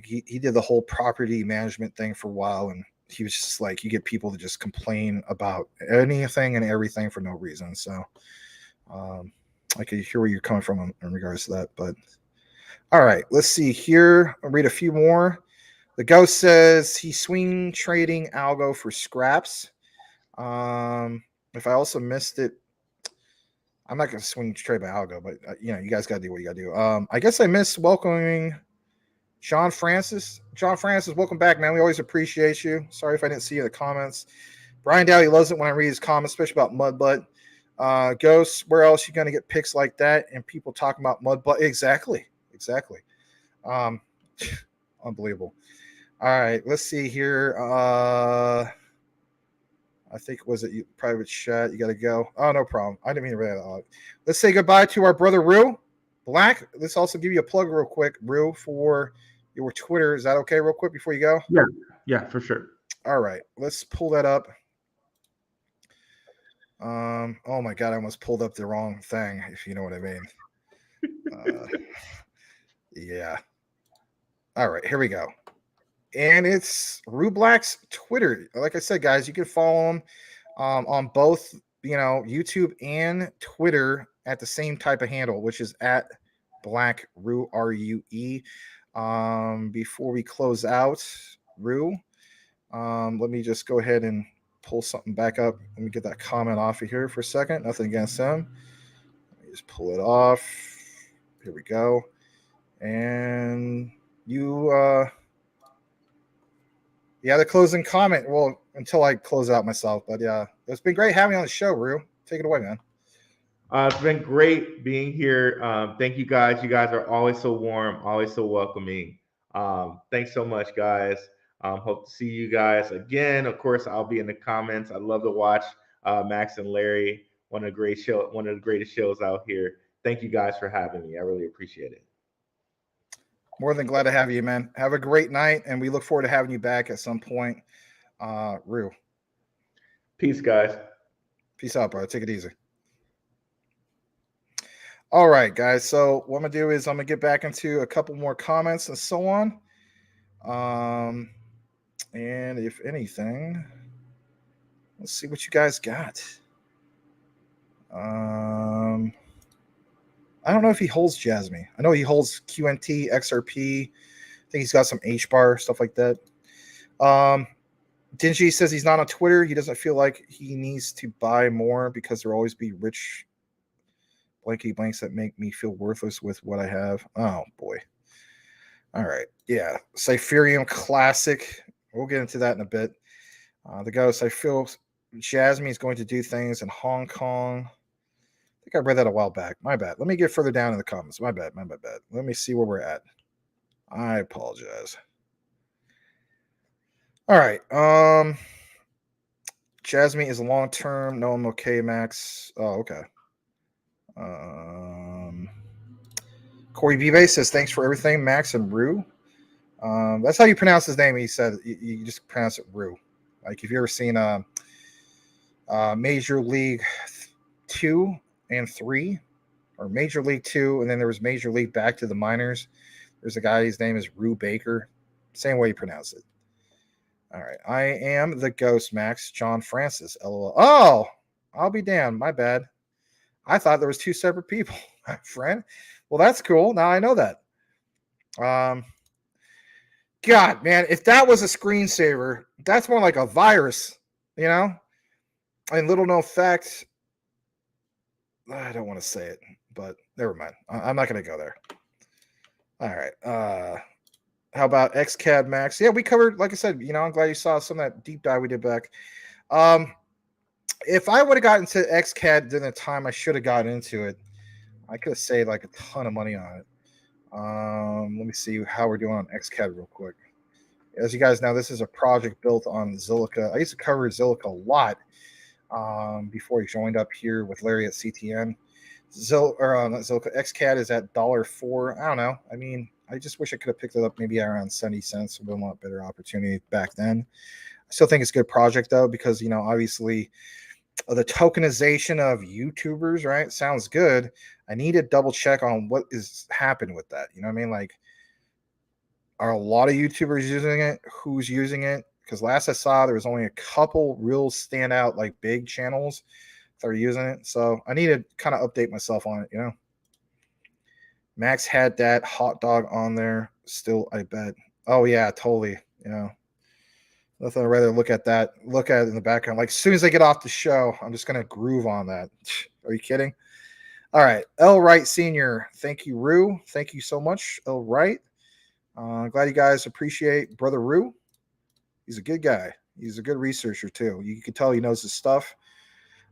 he did the whole property management thing for a while, and he was just like, you get people to just complain about anything and everything for no reason. So I could hear where you're coming from in regards to that. But all right, let's see here. I'll read a few more. The Ghost says he's swing trading algo for scraps. If I also missed it, I'm not going to swing trade by algo, but you guys got to do what you got to do. I guess I missed welcoming John Francis. John Francis, welcome back, man. We always appreciate you. Sorry if I didn't see you in the comments. Brian Dowdy loves it when I read his comments, especially about Mudbutt. Ghosts, where else you going to get picks like that and people talking about Mudbutt? Exactly. Unbelievable. All right, let's see here. I think, was it private chat? You got to go. Oh, no problem. I didn't mean to read that out. Let's say goodbye to our brother, Ruell Black. Let's also give you a plug real quick, Ruell, for your Twitter. Is that okay real quick before you go? Yeah, for sure. All right, let's pull that up. Oh my God, I almost pulled up the wrong thing, if you know what I mean. Yeah. All right, here we go. And it's Ruell Black's Twitter. Like I said, guys, you can follow him. on both, YouTube and Twitter at the same type of handle, which is at Black Rue, RUE. Before we close out, Rue, let me just go ahead and pull something back up. Let me get that comment off of here for a second. Nothing against him. Let me just pull it off. Here we go. And you, the closing comment. Well, until I close out myself, but yeah, it's been great having you on the show, Rue. Take it away, man. It's been great being here. Thank you guys. You guys are always so warm, always so welcoming. Thanks so much, guys. Hope to see you guys again. Of course, I'll be in the comments. I love to watch Max and Larry. One of the greatest shows out here. Thank you guys for having me. I really appreciate it. More than glad to have you, man. Have a great night, and we look forward to having you back at some point. Rue. Peace, guys. Peace out, bro. Take it easy. All right, guys. So what I'm gonna do is I'm gonna get back into a couple more comments and so on. And if anything, let's see what you guys got. I don't know if he holds Jasmine. I know he holds QNT, XRP. I think he's got some HBAR, stuff like that. Dingy says he's not on Twitter. He doesn't feel like he needs to buy more because there'll always be rich blanky blanks that make me feel worthless with what I have. Oh, boy. All right. Yeah. Cypherium Classic. We'll get into that in a bit. The ghost, I feel Jasmine is going to do things in Hong Kong. I think I read that a while back. My bad. Let me get further down in the comments. My bad. Let me see where we're at. I apologize. All right. Jasmine is long term. No, I'm okay, Max. Oh, okay. Corey Vive says thanks for everything, Max and Rue. That's how you pronounce his name. He said you just pronounce it Rue. Like if you ever seen Major League 2 and 3, or Major League 2, and then there was Major League back to the minors. There's a guy, his name is Rue Baker. Same way you pronounce it. All right. I am the ghost, Max. John Francis. LOL. Oh, I'll be damned. My bad. I thought there was two separate people, my friend. Well, that's cool. Now I know that. God, man, if that was a screensaver, that's more like a virus, And little known fact, I don't want to say it, but never mind. I'm not going to go there. All right. How about XCAD Max? Yeah, we covered, like I said, I'm glad you saw some of that deep dive we did back. If I would have gotten to XCAD during the time I should have gotten into it, I could have saved like a ton of money on it. Let me see how we're doing on XCAD real quick. As you guys know, this is a project built on Zilliqa. I used to cover Zilliqa a lot before he joined up here with Larry at CTN. Zilliqa XCAD is at $1.04. I don't know. I mean, I just wish I could have picked it up maybe around 70 cents. Would have been a lot better opportunity back then. I still think it's a good project though, because obviously the tokenization of YouTubers, right? Sounds good. I need to double check on what is happening with that. You know what I mean? Like, are a lot of YouTubers using it? Who's using it? Because last I saw, there was only a couple real standout, like big channels that are using it. So I need to kind of update myself on it, Max had that hot dog on there still, I bet. Oh, yeah, totally. Nothing I'd rather look at that. Look at it in the background. Like, as soon as I get off the show, I'm just going to groove on that. Are you kidding? All right. L. Wright Sr. Thank you, Rue. Thank you so much, L. Wright. Glad you guys appreciate Brother Rue. He's a good guy. He's a good researcher, too. You can tell he knows his stuff.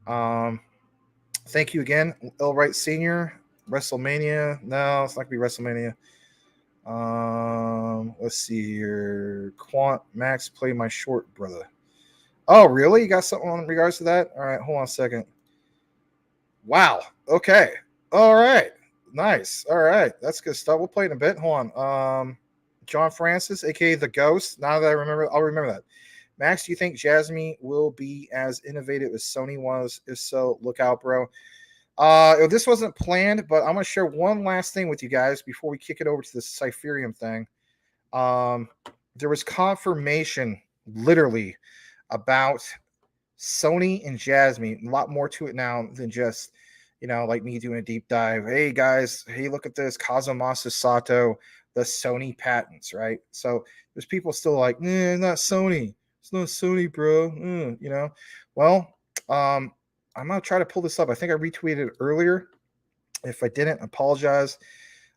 Thank you again, L. Wright Sr. WrestleMania. No, it's not going to be WrestleMania. Let's see here. Quant Max, play my short, brother. Oh, really? You got something in regards to that? All right, hold on a second. Wow. Okay. All right. Nice. All right. That's good stuff. We'll play it in a bit. Hold on. John Francis, aka the Ghost. Now that I remember, I'll remember that. Max, do you think Jasmine will be as innovative as Sony was? If so, look out, bro. This wasn't planned, but I'm going to share one last thing with you guys before we kick it over to the Cypherium thing. There was confirmation, literally, about Sony and Jasmine, a lot more to it now than just, like me doing a deep dive. Hey guys, hey, look at this Kazumasa Sato, the Sony patents, right? So there's people still like, nah, not Sony. It's not Sony, bro. Well, I'm gonna try to pull this up. I think I retweeted it earlier. If I didn't, apologize.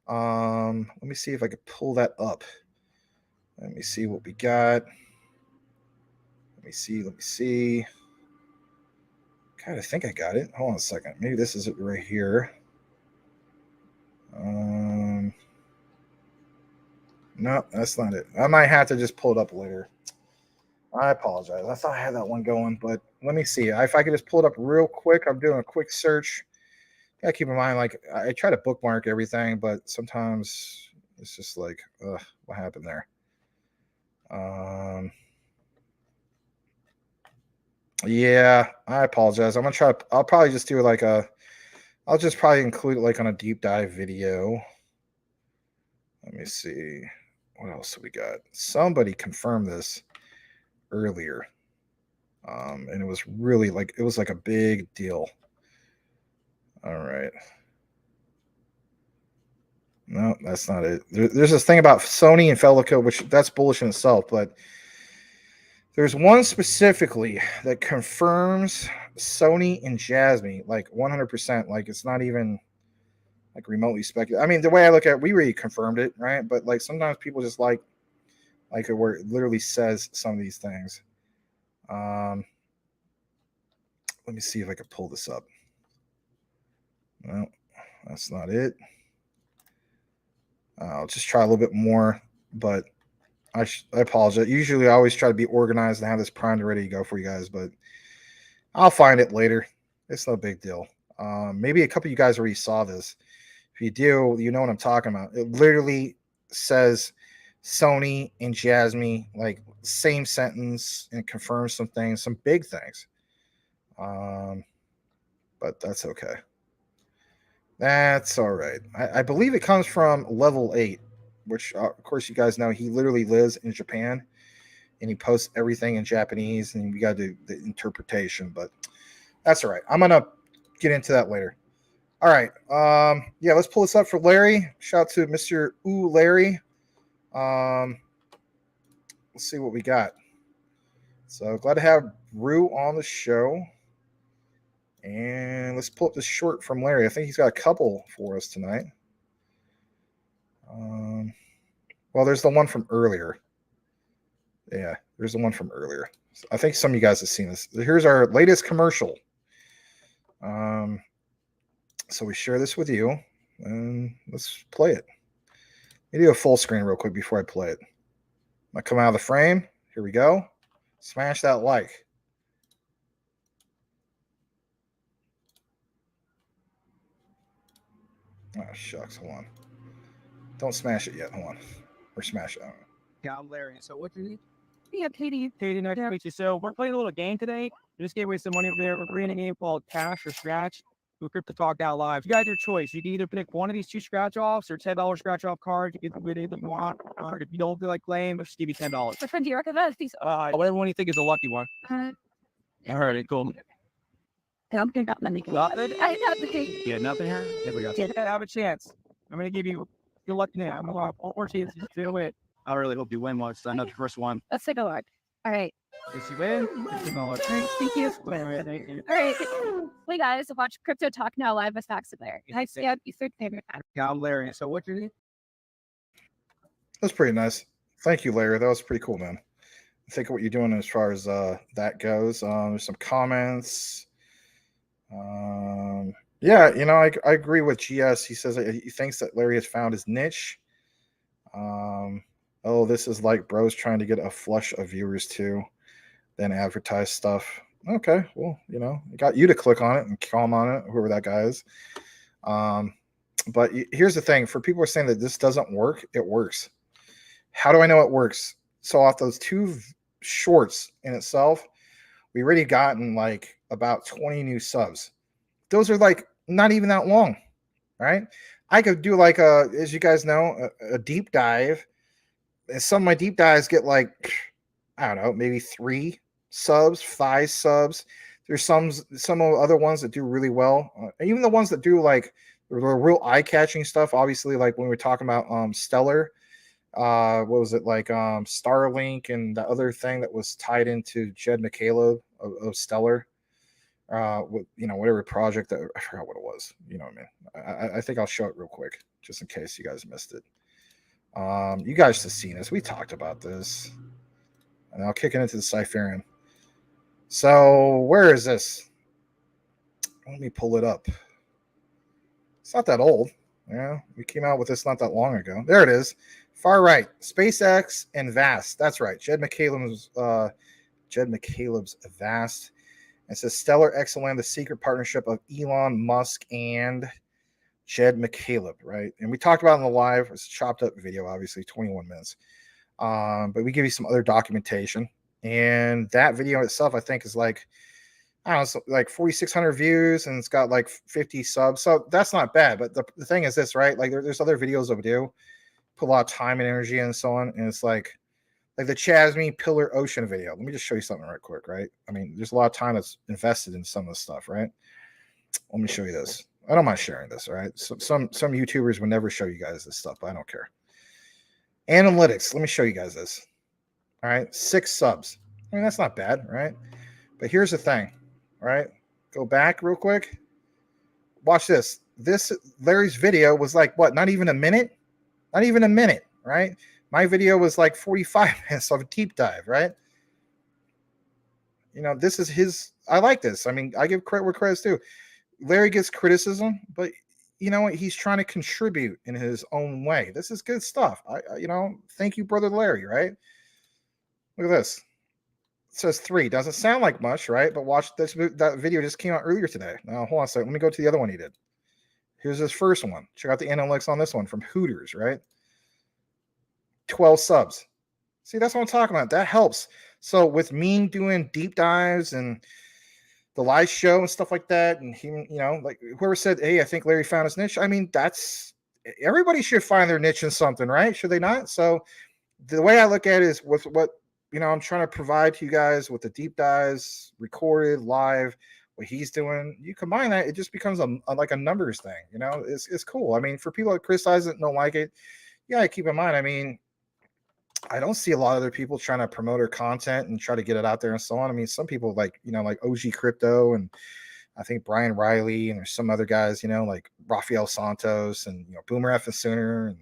Let me see if I could pull that up. Let me see what we got. Let me see. God, I think I got it. Hold on a second. Maybe this is it right here. No, that's not it. I might have to just pull it up later. I apologize. I thought I had that one going, but let me see. If I could just pull it up real quick. I'm doing a quick search. Gotta keep in mind, like, I try to bookmark everything, but sometimes it's just like, what happened there? Yeah, I apologize. I'll probably just do like I'll just probably include it like on a deep dive video. Let me see. What else do we got? Somebody confirmed this earlier. And it was really like, it was like a big deal. All right. No, that's not it. There's this thing about Sony and Felico, which that's bullish in itself, but there's one specifically that confirms Sony and Jasmine, like 100%. Like, it's not even like remotely speculative. I mean, the way I look at it, we really confirmed it, right? But like sometimes people just like it where it literally says some of these things. Let me see if I can pull this up. No, that's not it. I'll just try a little bit more, but I apologize. Usually I always try to be organized and have this primed and ready to go for you guys, but I'll find it later. It's no big deal. Maybe a couple of you guys already saw this. If you do, you know what I'm talking about. It literally says Sony and Jasmine, like same sentence, and confirms some things, some big things. But that's okay. That's all right. I believe it comes from Level 8, which, of course, you guys know he literally lives in Japan, and he posts everything in Japanese, and we got to do the interpretation. But that's all right. I'm going to get into that later. All right. Yeah, let's pull this up for Larry. Shout out to Mr. Ooh Larry. Let's see what we got. So glad to have Rue on the show. And let's pull up this short from Larry. I think he's got a couple for us tonight. Well, there's the one from earlier. Yeah, there's the one from earlier. I think some of you guys have seen this. Here's our latest commercial. So we share this with you, and let's play it. Let me do a full screen real quick before I play it. I come out of the frame. Here we go. Smash that like. Oh, shucks. Hold on. Don't smash it yet. Hold on. Or smash it. I don't know. Yeah, I'm Larry. So what do you need? Yeah, Katie, nice to meet you. So we're playing a little game today. We just gave away some money over there. We're playing a game called Cash or Scratch. We're Crypto Talk Now Live. You got your choice. You can either pick one of these two scratch offs or $10 scratch off cards. You can win anything you want. Or if you don't feel like playing, we'll just give you $10. Which one do you recommend? Please. Whatever one you think is a lucky one. All right, cool. I'm picking up money. Nothing? I got the thing. Yeah, nothing here. There we go. Yeah. Have a chance. I'm gonna give you your lucky now. I'm gonna have one more chance to do it. I really hope you win once. I know the first one. Let's take a look. All right. If you win, Thank you. All right. We guys watch Crypto Talk Now Live with Max and Larry. Hi, Stan. You third favorite. Yeah, I'm Larry. So what do you need? That's pretty nice. Thank you, Larry. That was pretty cool, man. I think what you're doing as far as that goes. There's some comments. Yeah, I agree with GS. He says that he thinks that Larry has found his niche. This is like bros trying to get a flush of viewers too, then advertise stuff. Okay, well, it got you to click on it and comment on it, whoever that guy is. But here's the thing: for people who are saying that this doesn't work, it works. How do I know it works? So off those two shorts in itself, we already gotten like about 20 new subs. Those are like not even that long, right? I could do like as you guys know, a deep dive. And some of my deep dives get like, I don't know, maybe 3 subs, 5 subs. There's some other ones that do really well. Even the ones that do like the real eye-catching stuff, obviously, like when we were talking about Stellar, what was it, like Starlink and the other thing that was tied into Jed McCaleb of Stellar, with, you know, whatever project that, I forgot what it was. You know what I mean? I think I'll show it real quick just in case you guys missed it. You guys have seen this. We talked about this. And I'll kick it into the Cypherium. So where is this? Let me pull it up. It's not that old. Yeah, we came out with this not that long ago. There it is. Far right. SpaceX and VAST. That's right. Jed McCaleb's VAST. It says Stellar XLM, the secret partnership of Elon Musk and Jed McCaleb, right? And we talked about it in the live. It's a chopped up video, obviously, 21 minutes. But we give you some other documentation. And that video itself, I think, is like, I don't know, like 4,600 views, and it's got like 50 subs. So that's not bad. But the thing is this, right? Like there's other videos that we do, put a lot of time and energy and so on. And it's like the Chasme Pillar Ocean video. Let me just show you something right quick, right? I mean, there's a lot of time that's invested in some of this stuff, right? Let me show you this. I don't mind sharing this, all right? So some YouTubers would never show you guys this stuff, but I don't care. Analytics. Let me show you guys this. All right, 6 subs. I mean, that's not bad, right? But here's the thing. All right, go back real quick. Watch this. This Larry's video was like what? Not even a minute. Not even a minute, right? My video was like 45 minutes of a deep dive, right? You know, this is his. I like this. I mean, I give credit where credit's due. Larry gets criticism, but you know what? He's trying to contribute in his own way. This is good stuff. You know, thank you, brother Larry. Right? Look at this. It says 3. Doesn't sound like much, right? But watch this. That video just came out earlier today. Now, hold on a second. Let me go to the other one he did. Here's his first one. Check out the analytics on this one from Hooters, right? 12 subs. See, that's what I'm talking about. That helps. So with me doing deep dives and the live show and stuff like that, and he, you know, like whoever said, hey, I think Larry found his niche. I mean, that's everybody should find their niche in something, right? Should they not? So the way I look at it is with what, you know, I'm trying to provide to you guys with the deep dives, recorded, live, what he's doing. You combine that, it just becomes like a numbers thing. You know, it's cool. I mean, for people that criticize it and don't like it, yeah, keep in mind. I mean, I don't see a lot of other people trying to promote their content and try to get it out there and so on. I mean, some people like, you know, like OG Crypto and I think Brian Riley, and there's some other guys, you know, like Rafael Santos and, you know, Boomer F and Sooner, and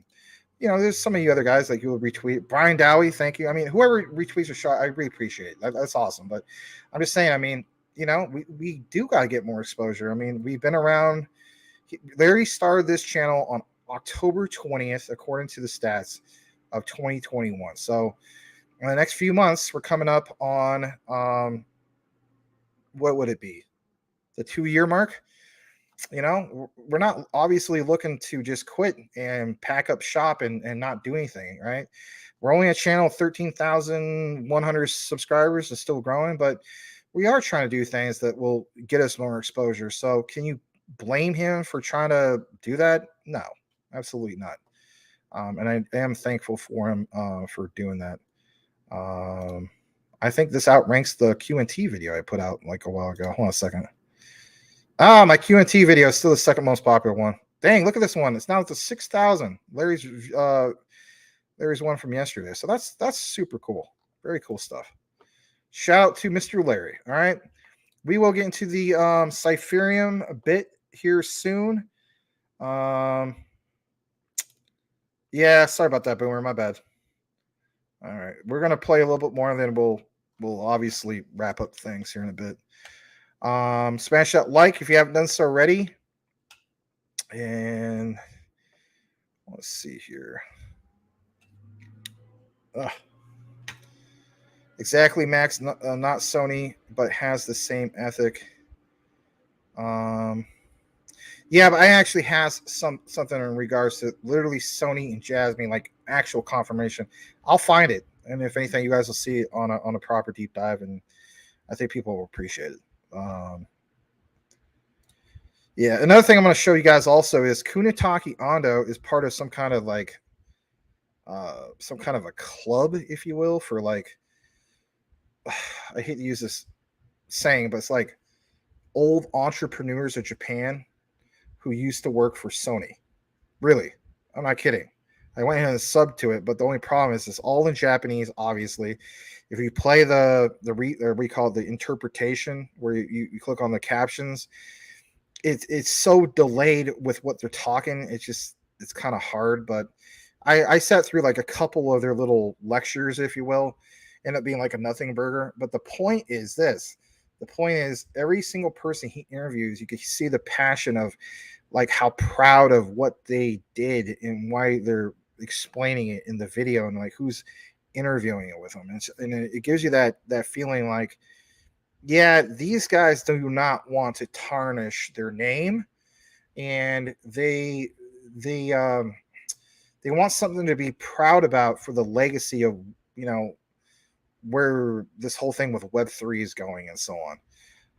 you know, there's some of you other guys like you will retweet. Brian Dowie, thank you. I mean, whoever retweets a shot, I really appreciate it. That's awesome. But I'm just saying, I mean, you know, we do got to get more exposure. I mean, we've been around. Larry started this channel on October 20th, according to the stats of 2021. So in the next few months, we're coming up on, what would it be? The 2-year mark. You know, we're not obviously looking to just quit and pack up shop and not do anything, right? We're only a channel of 13,100 subscribers and still growing, but we are trying to do things that will get us more exposure. So can you blame him for trying to do that? No, absolutely not. And I am thankful for him for doing that. I think this outranks the Q&T video I put out like a while ago. Hold on a second. My Q&T video is still the second most popular one. Dang, look at this one. It's now at the 6,000. Larry's one from yesterday. So that's super cool. Very cool stuff. Shout out to Mr. Larry. All right. We will get into the Cypherium a bit here soon. Yeah, sorry about that, Boomer. My bad. All right. We're gonna play a little bit more, and then we'll obviously wrap up things here in a bit. Smash that like if you haven't done so already. And let's see here. Exactly, Max. Not Sony, but has the same ethic. Yeah, but I actually has something in regards to literally Sony and Jasmine, like actual confirmation. I'll find it, and if anything, you guys will see it on a proper deep dive, and I think people will appreciate it. Yeah, another thing I'm going to show you guys also is Kunitake Ando is part of some kind of like some kind of a club, if you will, for like I hate to use this saying, but it's like old entrepreneurs of Japan who used to work for Sony. Really, I'm not kidding. I went ahead and subbed to it, but the only problem is it's all in Japanese. Obviously, if you play we call it the interpretation, where you click on the captions, it's so delayed with what they're talking. It's kind of hard. But I sat through like a couple of their little lectures, if you will, end up being like a nothing burger. But the point is this: the point is every single person he interviews, you can see the passion of like how proud of what they did and why they're explaining it in the video, and like who's interviewing it with them. And it gives you that feeling like, yeah, these guys do not want to tarnish their name, and they want something to be proud about for the legacy of, you know, where this whole thing with Web3 is going and so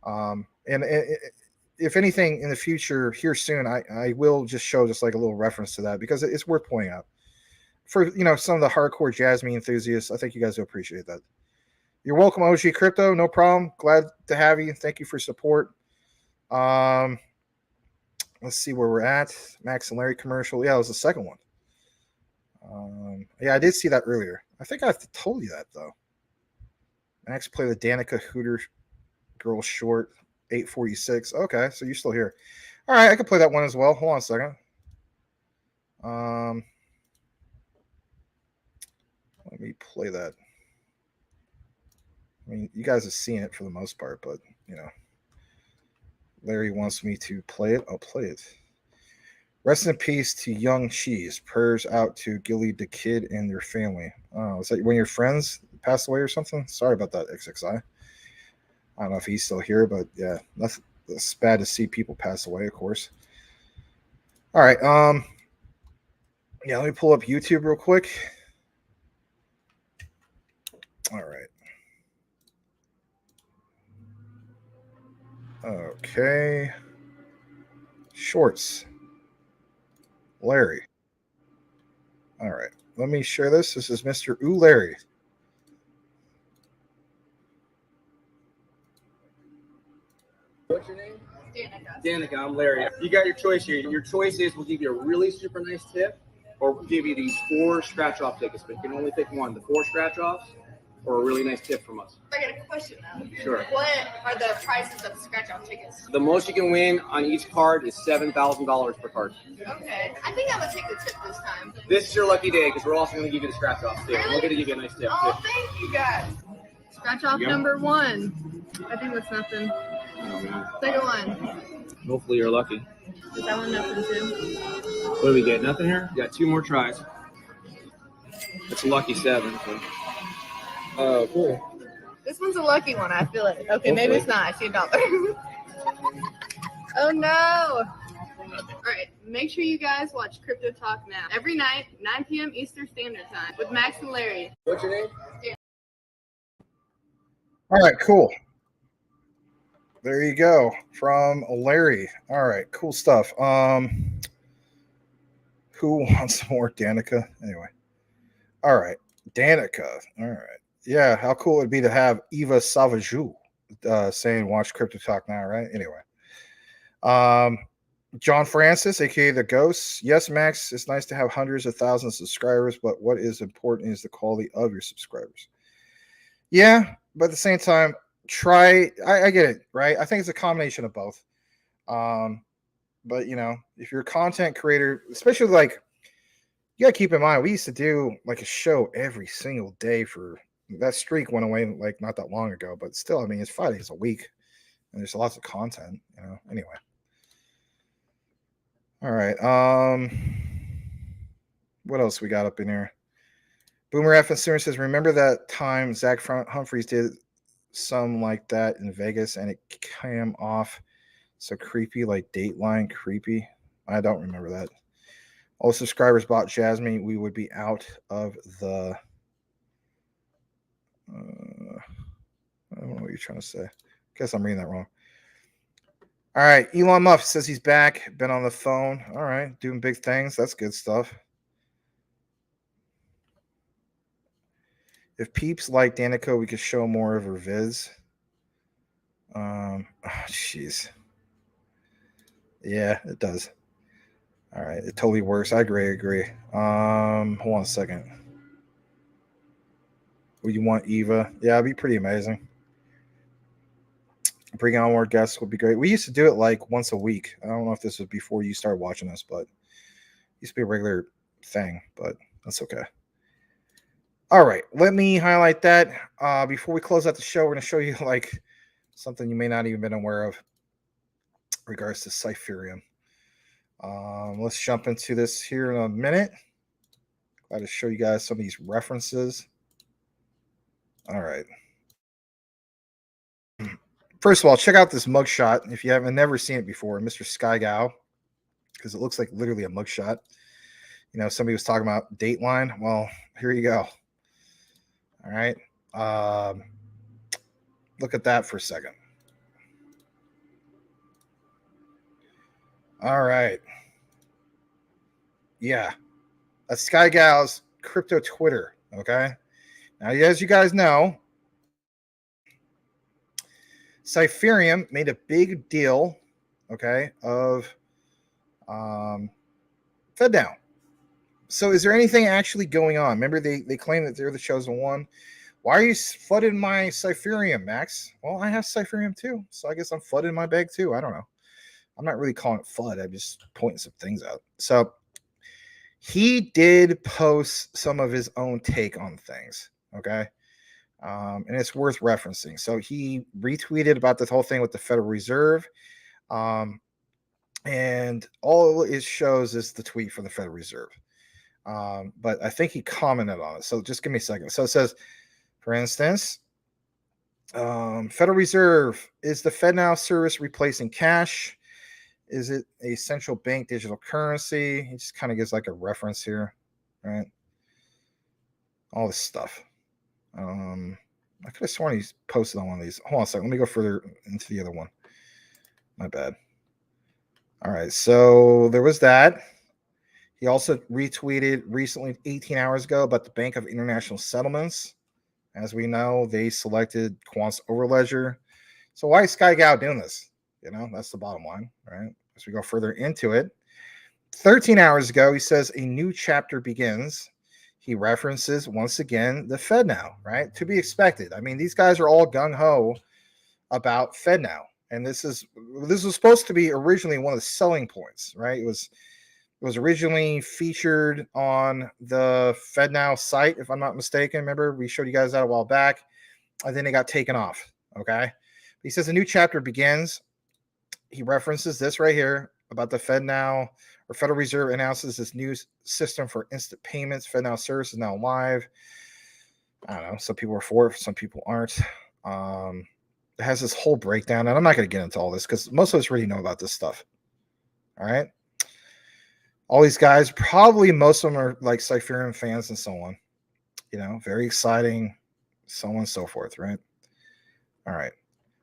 on. If anything in the future here soon, I will just show just like a little reference to that, because it's worth pointing out for, you know, some of the hardcore Jasmine enthusiasts. I think you guys will appreciate that. You're welcome, OG Crypto. No problem. Glad to have you. Thank you for support. Let's see where we're at. Max and Larry commercial. Yeah, it was the second one. Yeah, I did see that earlier. I think I told you that though. Max play the Danica Hooter girl short 846. Okay, so you're still here. All right, I can play that one as well. Hold on a second. Let me play that. I mean, you guys have seen it for the most part, but, you know, Larry wants me to play it. I'll play it. Rest in peace to Young Cheese. Prayers out to Gilly the Kid and your family. Oh, is that when your friends passed away or something? Sorry about that, XXI. I don't know if he's still here, but yeah, that's bad to see people pass away, of course. All right. Yeah, let me pull up YouTube real quick. All right. Okay. Shorts. Larry. All right. Let me share this. This is Mr. Ooh Larry. What's your name? Danica, I'm Larry. You got your choice here. Your choice is we'll give you a really super nice tip, or we'll give you these 4 scratch-off tickets, but you can only pick one. The 4 scratch-offs or a really nice tip from us. I got a question though. Sure. What are the prices of scratch-off tickets? The most you can win on each card is $7,000 per card. Okay. I think I'm going to take the tip this time. This is your lucky day because we're also going to give you the scratch-offs too. Really? We're going to give you a nice tip Oh, too. thank you guys. Scratch-off Yep. number 1. I think that's nothing. Oh, man. Second one. Hopefully you're lucky. Is that one nothing too? What do we get? Nothing here? You got 2 more tries. It's a lucky 7. So. Oh, cool. This one's a lucky one, I feel it. Okay, maybe it's not. I see $1. Oh no. All right, make sure you guys watch Crypto Talk Now. Every night, 9 p.m. Eastern Standard Time with Max and Larry. What's your name? All right, cool. There you go from Larry. All right, cool stuff. Who wants more Danica? Anyway. All right, Danica. All right. Yeah, how cool it would be to have Eva Savajou saying watch Crypto Talk Now, right? Anyway. John Francis, aka the Ghost. Yes, Max, it's nice to have hundreds of thousands of subscribers, but what is important is the quality of your subscribers. Yeah, but at the same time, I get it, right? I think it's a combination of both. But you know, if you're a content creator, especially like, you gotta keep in mind, we used to do like a show every single day. For that streak went away like not that long ago, but still, I mean, it's 5 days a week and there's lots of content, you know. Anyway. All right. What else we got up in here? Boomer F and says, remember that time Zach Humphreys did some like that in Vegas and it came off so creepy, like Dateline creepy? I don't remember that. All subscribers bought Jasmine, we would be out of the I don't know what you're trying to say. Guess I'm reading that wrong. All right, Elon Musk says he's back, been on the phone. All right, doing big things. That's good stuff. If peeps like Danica, we could show more of her vids. Jeez. Yeah, it does. All right, it totally works. I agree. Hold on a second. Would you want Eva? Yeah, it'd be pretty amazing. Bringing on more guests would be great. We used to do it like once a week. I don't know if this was before you started watching us, but it used to be a regular thing, but that's okay. All right, let me highlight that. Before we close out the show, we're going to show you like something you may not even been aware of in regards to Cypherium. Let's jump into this here in a minute. Glad to show you guys some of these references. All right. First of all, check out this mugshot if you haven't never seen it before, Mr. Skygao, because it looks like literally a mugshot. You know, somebody was talking about Dateline. Well, here you go. All right. Look at that for a second. All right. Yeah. That's Skygal's crypto Twitter. Okay. Now, as you guys know, Cypherium made a big deal, okay, of FedNow. So is there anything actually going on? Remember, they claim that they're the chosen one. Why are you flooding my Cypherium, Max? Well, I have Cypherium too, so I guess I'm flooding my bag too. I don't know. I'm not really calling it flood. I'm just pointing some things out. So he did post some of his own take on things, okay? And it's worth referencing. So he retweeted about this whole thing with the Federal Reserve. And all it shows is the tweet from the Federal Reserve. But I think he commented on it. So just give me a second. So it says, for instance, Federal Reserve, is the FedNow service replacing cash? Is it a central bank digital currency? He just kind of gives like a reference here, right? All this stuff. I could have sworn he's posted on one of these. Hold on a second. Let me go further into the other one. My bad. All right. So there was that. He also retweeted recently, 18 hours ago, about the Bank of International Settlements. As we know, they selected Quant's Overledger. So why is Skygao doing this? You know, that's the bottom line, right? As we go further into it. 13 hours ago, he says a new chapter begins. He references, once again, the FedNow, right? To be expected. I mean, these guys are all gung-ho about FedNow. And this was supposed to be originally one of the selling points, right? It was originally featured on the FedNow site, if I'm not mistaken. Remember, we showed you guys that a while back. And then it got taken off, okay? He says a new chapter begins. He references this right here about the FedNow, or Federal Reserve announces this new system for instant payments. FedNow service is now live. I don't know. Some people are for it, some people aren't. It has this whole breakdown, and I'm not going to get into all this because most of us already know about this stuff. All right. All these guys, probably most of them are like Cypherium fans and so on. You know, very exciting, so on and so forth, right? All right.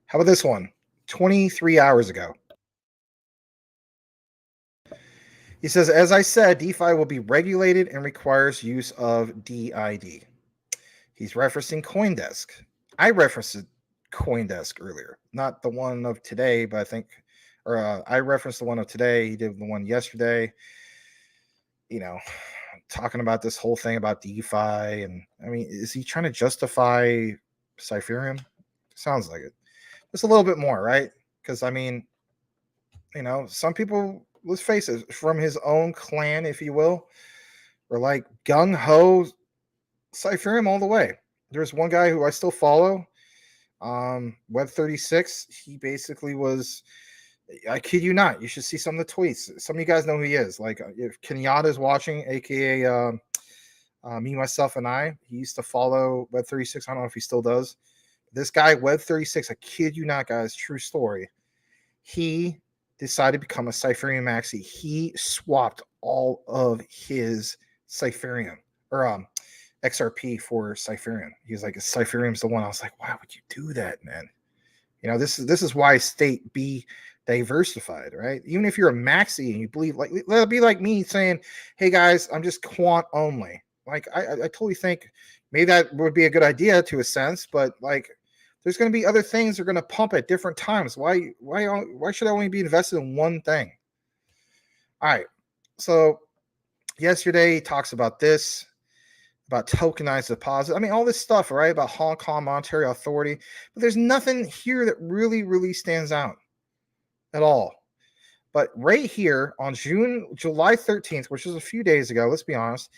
How about this one? 23 hours ago. He says, as I said, DeFi will be regulated and requires use of DID. He's referencing CoinDesk. I referenced CoinDesk earlier, not the one of today, but I think, I referenced the one of today. He did the one yesterday, you know, talking about this whole thing about DeFi. And I mean, is he trying to justify Cypherium? Sounds like it. Just a little bit more, right? Because I mean, you know, some people, let's face it, from his own clan, if you will, were like gung-ho Cypherium all the way. There's one guy who I still follow, Web36. He basically was, I kid you not, you should see some of the tweets. Some of you guys know who he is. Like if Kenyatta is watching, aka me, myself, and I, he used to follow Web36. I don't know if he still does. This guy, Web36, I kid you not, guys, true story. He decided to become a Cypherium maxi. He swapped all of his Cypherium or XRP for Cypherium. He's like, Cypherium's the one. I was like, why would you do that, man? You know, this is why state be diversified, right? Even if you're a maxi and you believe, like, let it be like me saying, hey guys, I'm just quant only. Like I totally think maybe that would be a good idea to a sense, but like there's going to be other things that are going to pump at different times. Why should I only be invested in one thing? All right. So yesterday he talks about this, about tokenized deposit. I mean, all this stuff, right? About Hong Kong Monetary Authority, but there's nothing here that really stands out at all. But right here on July 13th, which is a few days ago, let's be honest,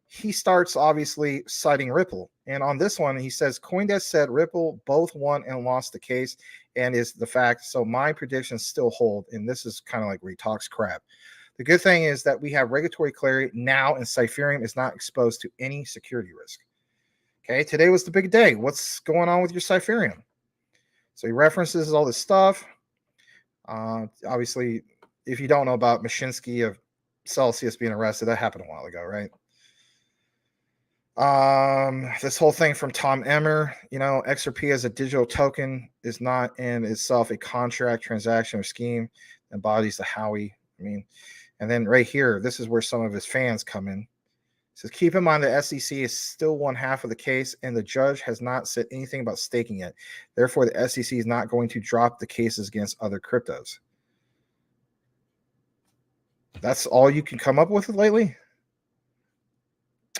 he starts obviously citing Ripple. And on this one, he says, CoinDesk said Ripple both won and lost the case and is the fact. So my predictions still hold. And this is kind of like where he talks crap. The good thing is that we have regulatory clarity now and Cypherium is not exposed to any security risk. Okay, today was the big day. What's going on with your Cypherium? So he references all this stuff. Obviously, if you don't know about Mashinsky of Celsius being arrested, that happened a while ago, right? This whole thing from Tom Emmer, XRP as a digital token is not in itself a contract, transaction, or scheme that embodies the Howey. And then right here, this is where some of his fans come in. It says, keep in mind the SEC is still one half of the case, and the judge has not said anything about staking yet. Therefore, the SEC is not going to drop the cases against other cryptos. That's all you can come up with lately?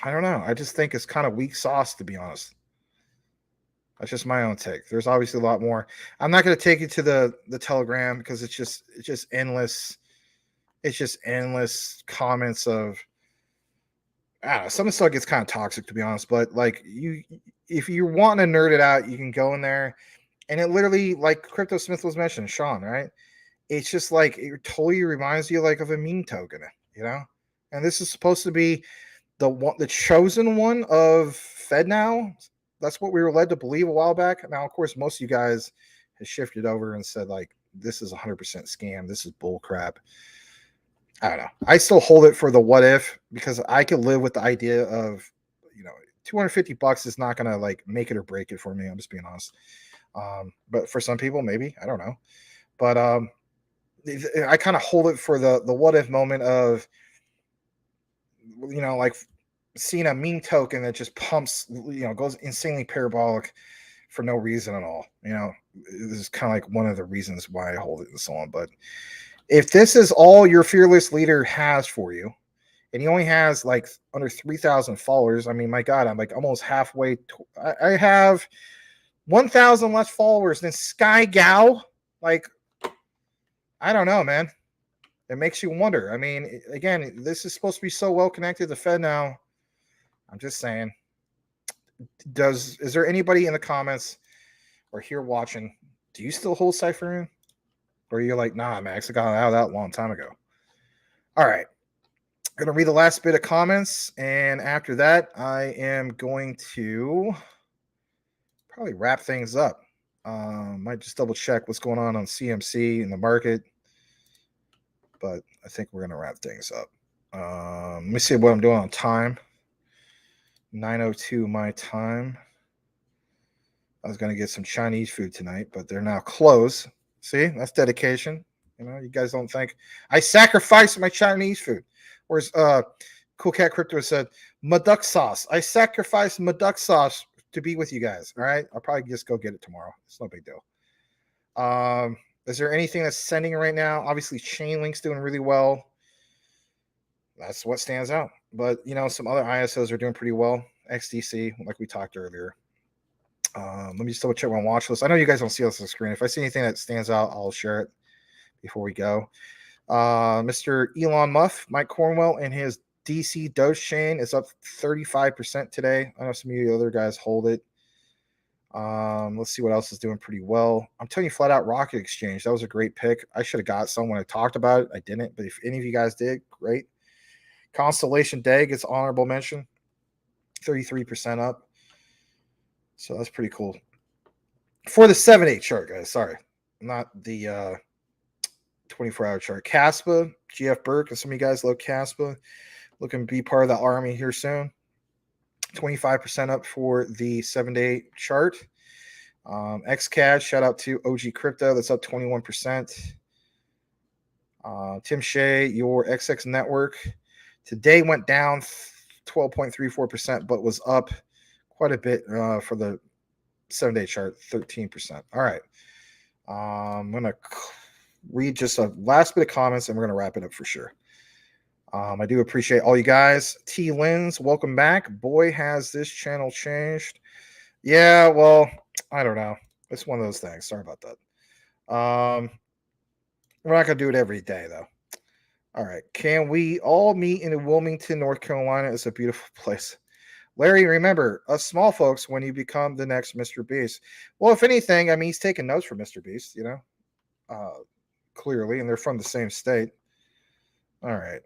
I don't know. I just think it's kind of weak sauce, to be honest. That's just my own take. There's obviously a lot more. I'm not going to take you to the Telegram because it's just endless. It's just endless comments of, I don't know, some of the stuff gets kind of toxic, to be honest. But like if you want to nerd it out, you can go in there, and it literally, like Crypto Smith was mentioning, Sean, right? It's just like it totally reminds you like of a meme token, And this is supposed to be the chosen one of FedNow. That's what we were led to believe a while back. Now, of course, most of you guys have shifted over and said like this is 100% scam. This is bull crap. I don't know. I still hold it for the what if because I could live with the idea of, $250 is not going to like make it or break it for me. I'm just being honest. But for some people, maybe, I don't know. But I kind of hold it for the what if moment of, like seeing a meme token that just pumps, goes insanely parabolic for no reason at all. This is kind of like one of the reasons why I hold it and so on. But if this is all your fearless leader has for you, and he only has like under 3,000 followers, I mean, my God, I'm like almost halfway. I have 1,000 less followers than Sky Gao. Like, I don't know, man. It makes you wonder. I mean, again, this is supposed to be so well connected to FedNow. I'm just saying. Is there anybody in the comments or here watching? Do you still hold Cypherium? Or you're like, nah, Max, I got out of that a long time ago. All right. I'm going to read the last bit of comments. And after that, I am going to probably wrap things up. Might just double check what's going on CMC in the market. But I think we're going to wrap things up. Let me see what I'm doing on time. 9:02 my time. I was going to get some Chinese food tonight, but they're now closed. See, that's dedication. You guys don't think I sacrificed my Chinese food. Whereas Cool Cat Crypto said, Maduck sauce. I sacrificed Maduck sauce to be with you guys. All right. I'll probably just go get it tomorrow. It's no big deal. Is there anything that's sending right now? Obviously, Chainlink's doing really well. That's what stands out. But, some other ISOs are doing pretty well. XDC, like we talked earlier. Let me just double check my watch list. I know you guys don't see this on the screen. If I see anything that stands out, I'll share it before we go. Mr. Elon Musk, Mike Cornwell, and his DC Doge chain is up 35% today. I know some of you other guys hold it. Let's see what else is doing pretty well. I'm telling you, flat out, Rocket Exchange. That was a great pick. I should have got some when I talked about it. I didn't, but if any of you guys did, great. Constellation Day gets honorable mention, 33% up. So that's pretty cool. For the 7-8 chart, guys. Sorry, not the 24-hour chart. Caspa, GF Burke, and some of you guys love Caspa. Looking to be part of the army here soon. 25% up for the 7-8 chart. XCAD, shout out to OG Crypto. That's up 21%. Tim Shea, your XX Network. Today went down 12.34%, but was up quite a bit for the 7-day chart, 13%. All right. I'm going to read just a last bit of comments and we're going to wrap it up for sure. I do appreciate all you guys. T. Lins, welcome back. Boy, has this channel changed. Yeah, well, I don't know. It's one of those things. Sorry about that. We're not going to do it every day, though. All right. Can we all meet in Wilmington, North Carolina? It's a beautiful place. Larry, remember, us small folks, when you become the next Mr. Beast. Well, if anything, I mean, he's taking notes from Mr. Beast, you know, clearly, and they're from the same state. All right.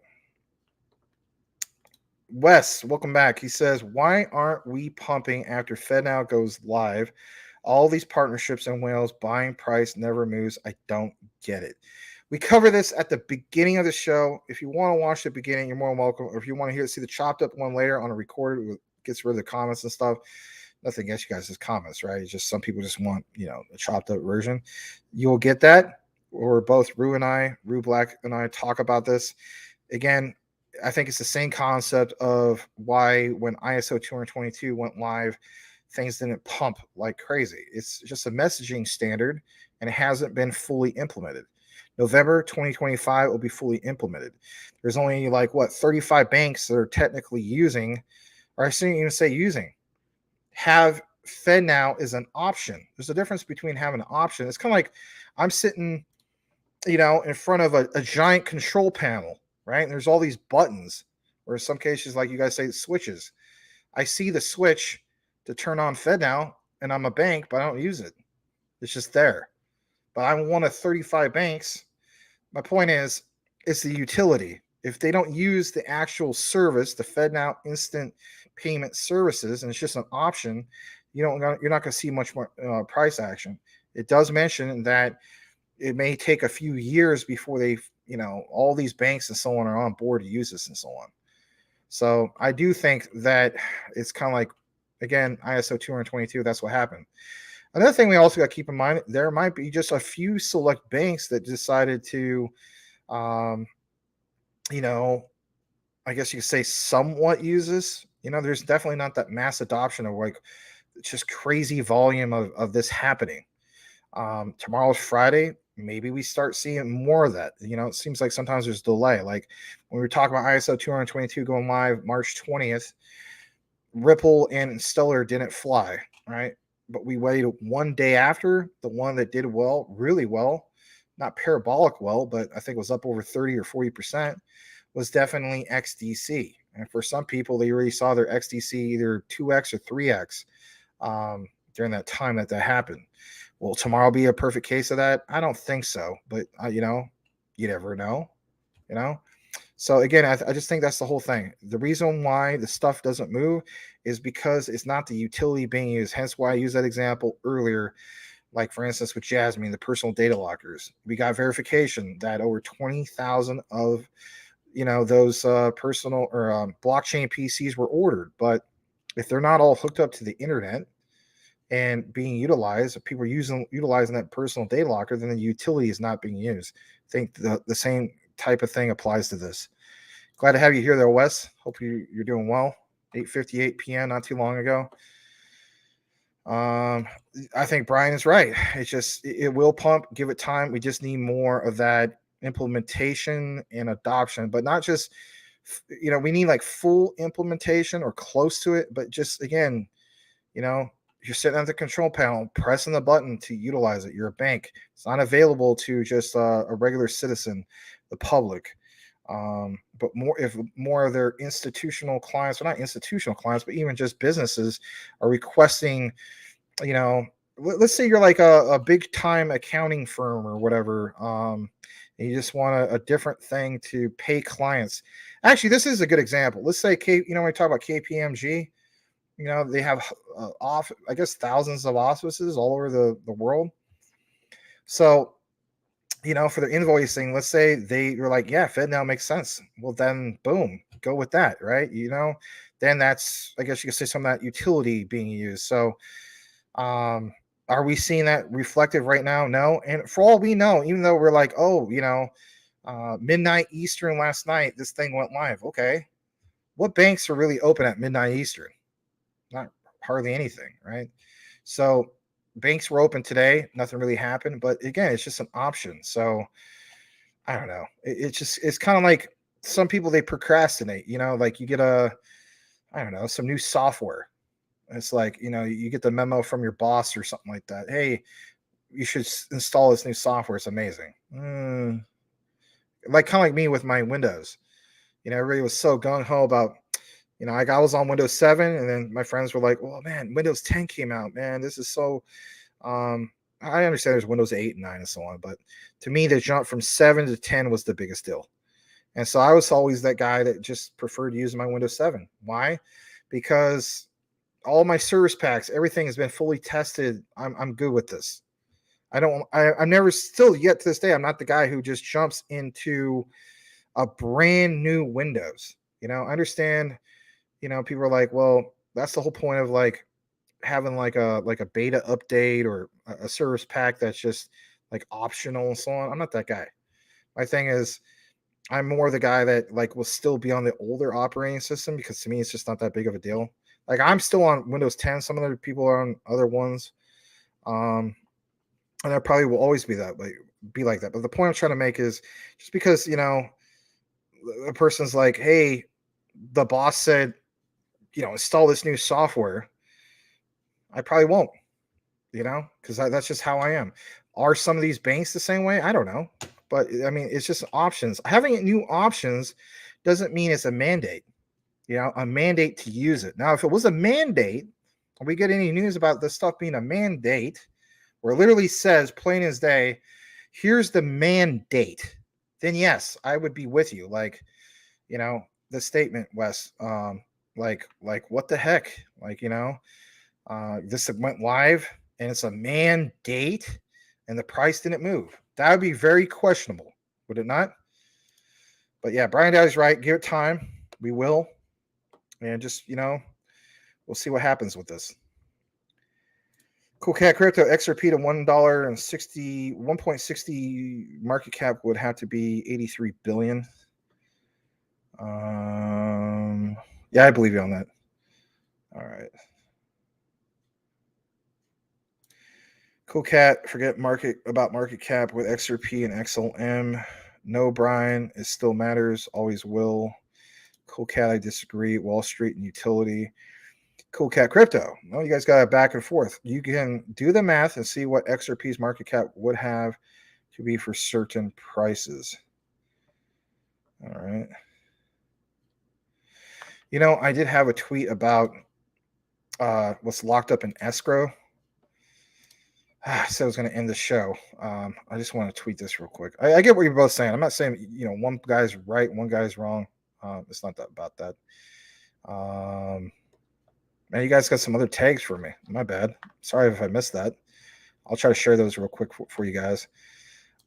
Wes, welcome back. He says, why aren't we pumping after FedNow goes live? All these partnerships in Wales, buying price never moves. I don't get it. We cover this at the beginning of the show. If you want to watch the beginning, you're more than welcome. Or if you want to see the chopped up one later on a recorded, it gets rid of the comments and stuff. Nothing against you guys' comments, right? It's just some people just want, you know, a chopped up version. You'll get that. Or both Rue Black and I talk about this. Again, I think it's the same concept of why when ISO 222 went live, things didn't pump like crazy. It's just a messaging standard, and it hasn't been fully implemented. November 2025 will be fully implemented. There's only 35 banks that are technically using, or I shouldn't even say using, have FedNow as an option. There's a difference between having an option. It's kind of like I'm sitting, in front of a giant control panel, right? And there's all these buttons, or in some cases, like you guys say, switches. I see the switch to turn on FedNow, and I'm a bank, but I don't use it. It's just there. But I'm one of 35 banks. My point is, it's the utility. If they don't use the actual service, the FedNow instant payment services, and it's just an option, you're not going to see much more price action. It does mention that it may take a few years before they, all these banks and so on are on board to use this and so on. So I do think that it's kind of like, again, ISO 222, that's what happened. Another thing we also got to keep in mind, there might be just a few select banks that decided to, I guess you could say somewhat use this. There's definitely not that mass adoption of just crazy volume of this happening. Tomorrow's Friday. Maybe we start seeing more of that. It seems like sometimes there's delay. Like when we were talking about ISO 222 going live March 20th, Ripple and Stellar didn't fly, right? But we waited one day after. The one that did well, really well, not parabolic well, but I think it was up over 30 or 40%, was definitely XDC. And for some people, they already saw their XDC either 2x or 3x during that time that happened. Will tomorrow be a perfect case of that? I don't think so, but you never know, So again, I just think that's the whole thing. The reason why the stuff doesn't move is because it's not the utility being used. Hence why I used that example earlier. Like for instance, with Jasmine, the personal data lockers, we got verification that over 20,000 of those personal or blockchain PCs were ordered. But if they're not all hooked up to the internet and being utilized, if people are utilizing that personal data locker, then the utility is not being used. I think the same type of thing applies to this. Glad to have you here there, Wes. Hope you're doing well. 8:58 p.m. not too long ago. I think Brian is right. It's just it will pump. Give it time. We just need more of that implementation and adoption, but not just we need full implementation or close to it. But just again, you're sitting at the control panel, pressing the button to utilize it. You're a bank. It's not available to just a regular citizen, the public. But if more of their institutional clients, or not institutional clients, but even just businesses are requesting, let's say you're like a big time accounting firm or whatever, and you just want a different thing to pay clients. Actually, this is a good example. Let's say when we talk about KPMG, they have I guess thousands of offices all over the world. So, for their invoicing, let's say you're like, yeah, FedNow makes sense. Well, then boom, go with that, right? Then that's, I guess you could say, some of that utility being used. So, are we seeing that reflected right now? No. And for all we know, even though we're like, midnight Eastern last night, this thing went live. Okay. What banks are really open at midnight Eastern? Not hardly anything, right? So banks were open today, nothing really happened, but again, it's just an option. So I don't know. It's kind of like some people, they procrastinate, like you get I don't know, some new software. It's like, you get the memo from your boss or something like that. Hey, you should install this new software. It's amazing. Like kind of like me with my Windows. Everybody was so gung ho about, I was on Windows 7, and then my friends were like, "Well, man, Windows 10 came out. Man, this is so." I understand there's Windows 8 and 9 and so on, but to me, the jump from 7 to 10 was the biggest deal. And so I was always that guy that just preferred using my Windows 7. Why? Because all my service packs, everything has been fully tested. I'm good with this. I'm never, still yet to this day, I'm not the guy who just jumps into a brand new Windows. I understand, people are like, well, that's the whole point of like having like a beta update or a service pack that's just like optional and so on. I'm not that guy. My thing is, I'm more the guy that like will still be on the older operating system, because to me it's just not that big of a deal. Like I'm still on Windows 10. Some other people are on other ones. And I probably will always be that way, be like that. But the point I'm trying to make is, just because, a person's like, hey, the boss said, install this new software, I probably won't, because that's just how I am. Are some of these banks the same way? I don't know. But I mean, it's just options. Having new options doesn't mean it's a mandate, a mandate to use it. Now, if it was a mandate, or we get any news about this stuff being a mandate, where it literally says plain as day, here's the mandate, then yes, I would be with you. Like, the statement, Wes, like what the heck? Like, this went live and it's a mandate and the price didn't move. That would be very questionable, would it not? But yeah, Brian Dowdy's right. Give it time. We will. And just, we'll see what happens with this. Cool Cat Crypto XRP to $1.60 market cap would have to be 83 billion. Yeah, I believe you on that. All right. Cool Cat, forget market cap with XRP and XLM. No, Brian, it still matters, always will. Cool Cat, I disagree. Wall Street and utility. Cool Cat Crypto. No, you guys got it back and forth. You can do the math and see what XRP's market cap would have to be for certain prices. All right. I did have a tweet about what's locked up in escrow. I said I was going to end the show. I just want to tweet this real quick. I get what you're both saying. I'm not saying, one guy's right, one guy's wrong. It's not about that. Man, you guys got some other tags for me. My bad. Sorry if I missed that. I'll try to share those real quick for you guys.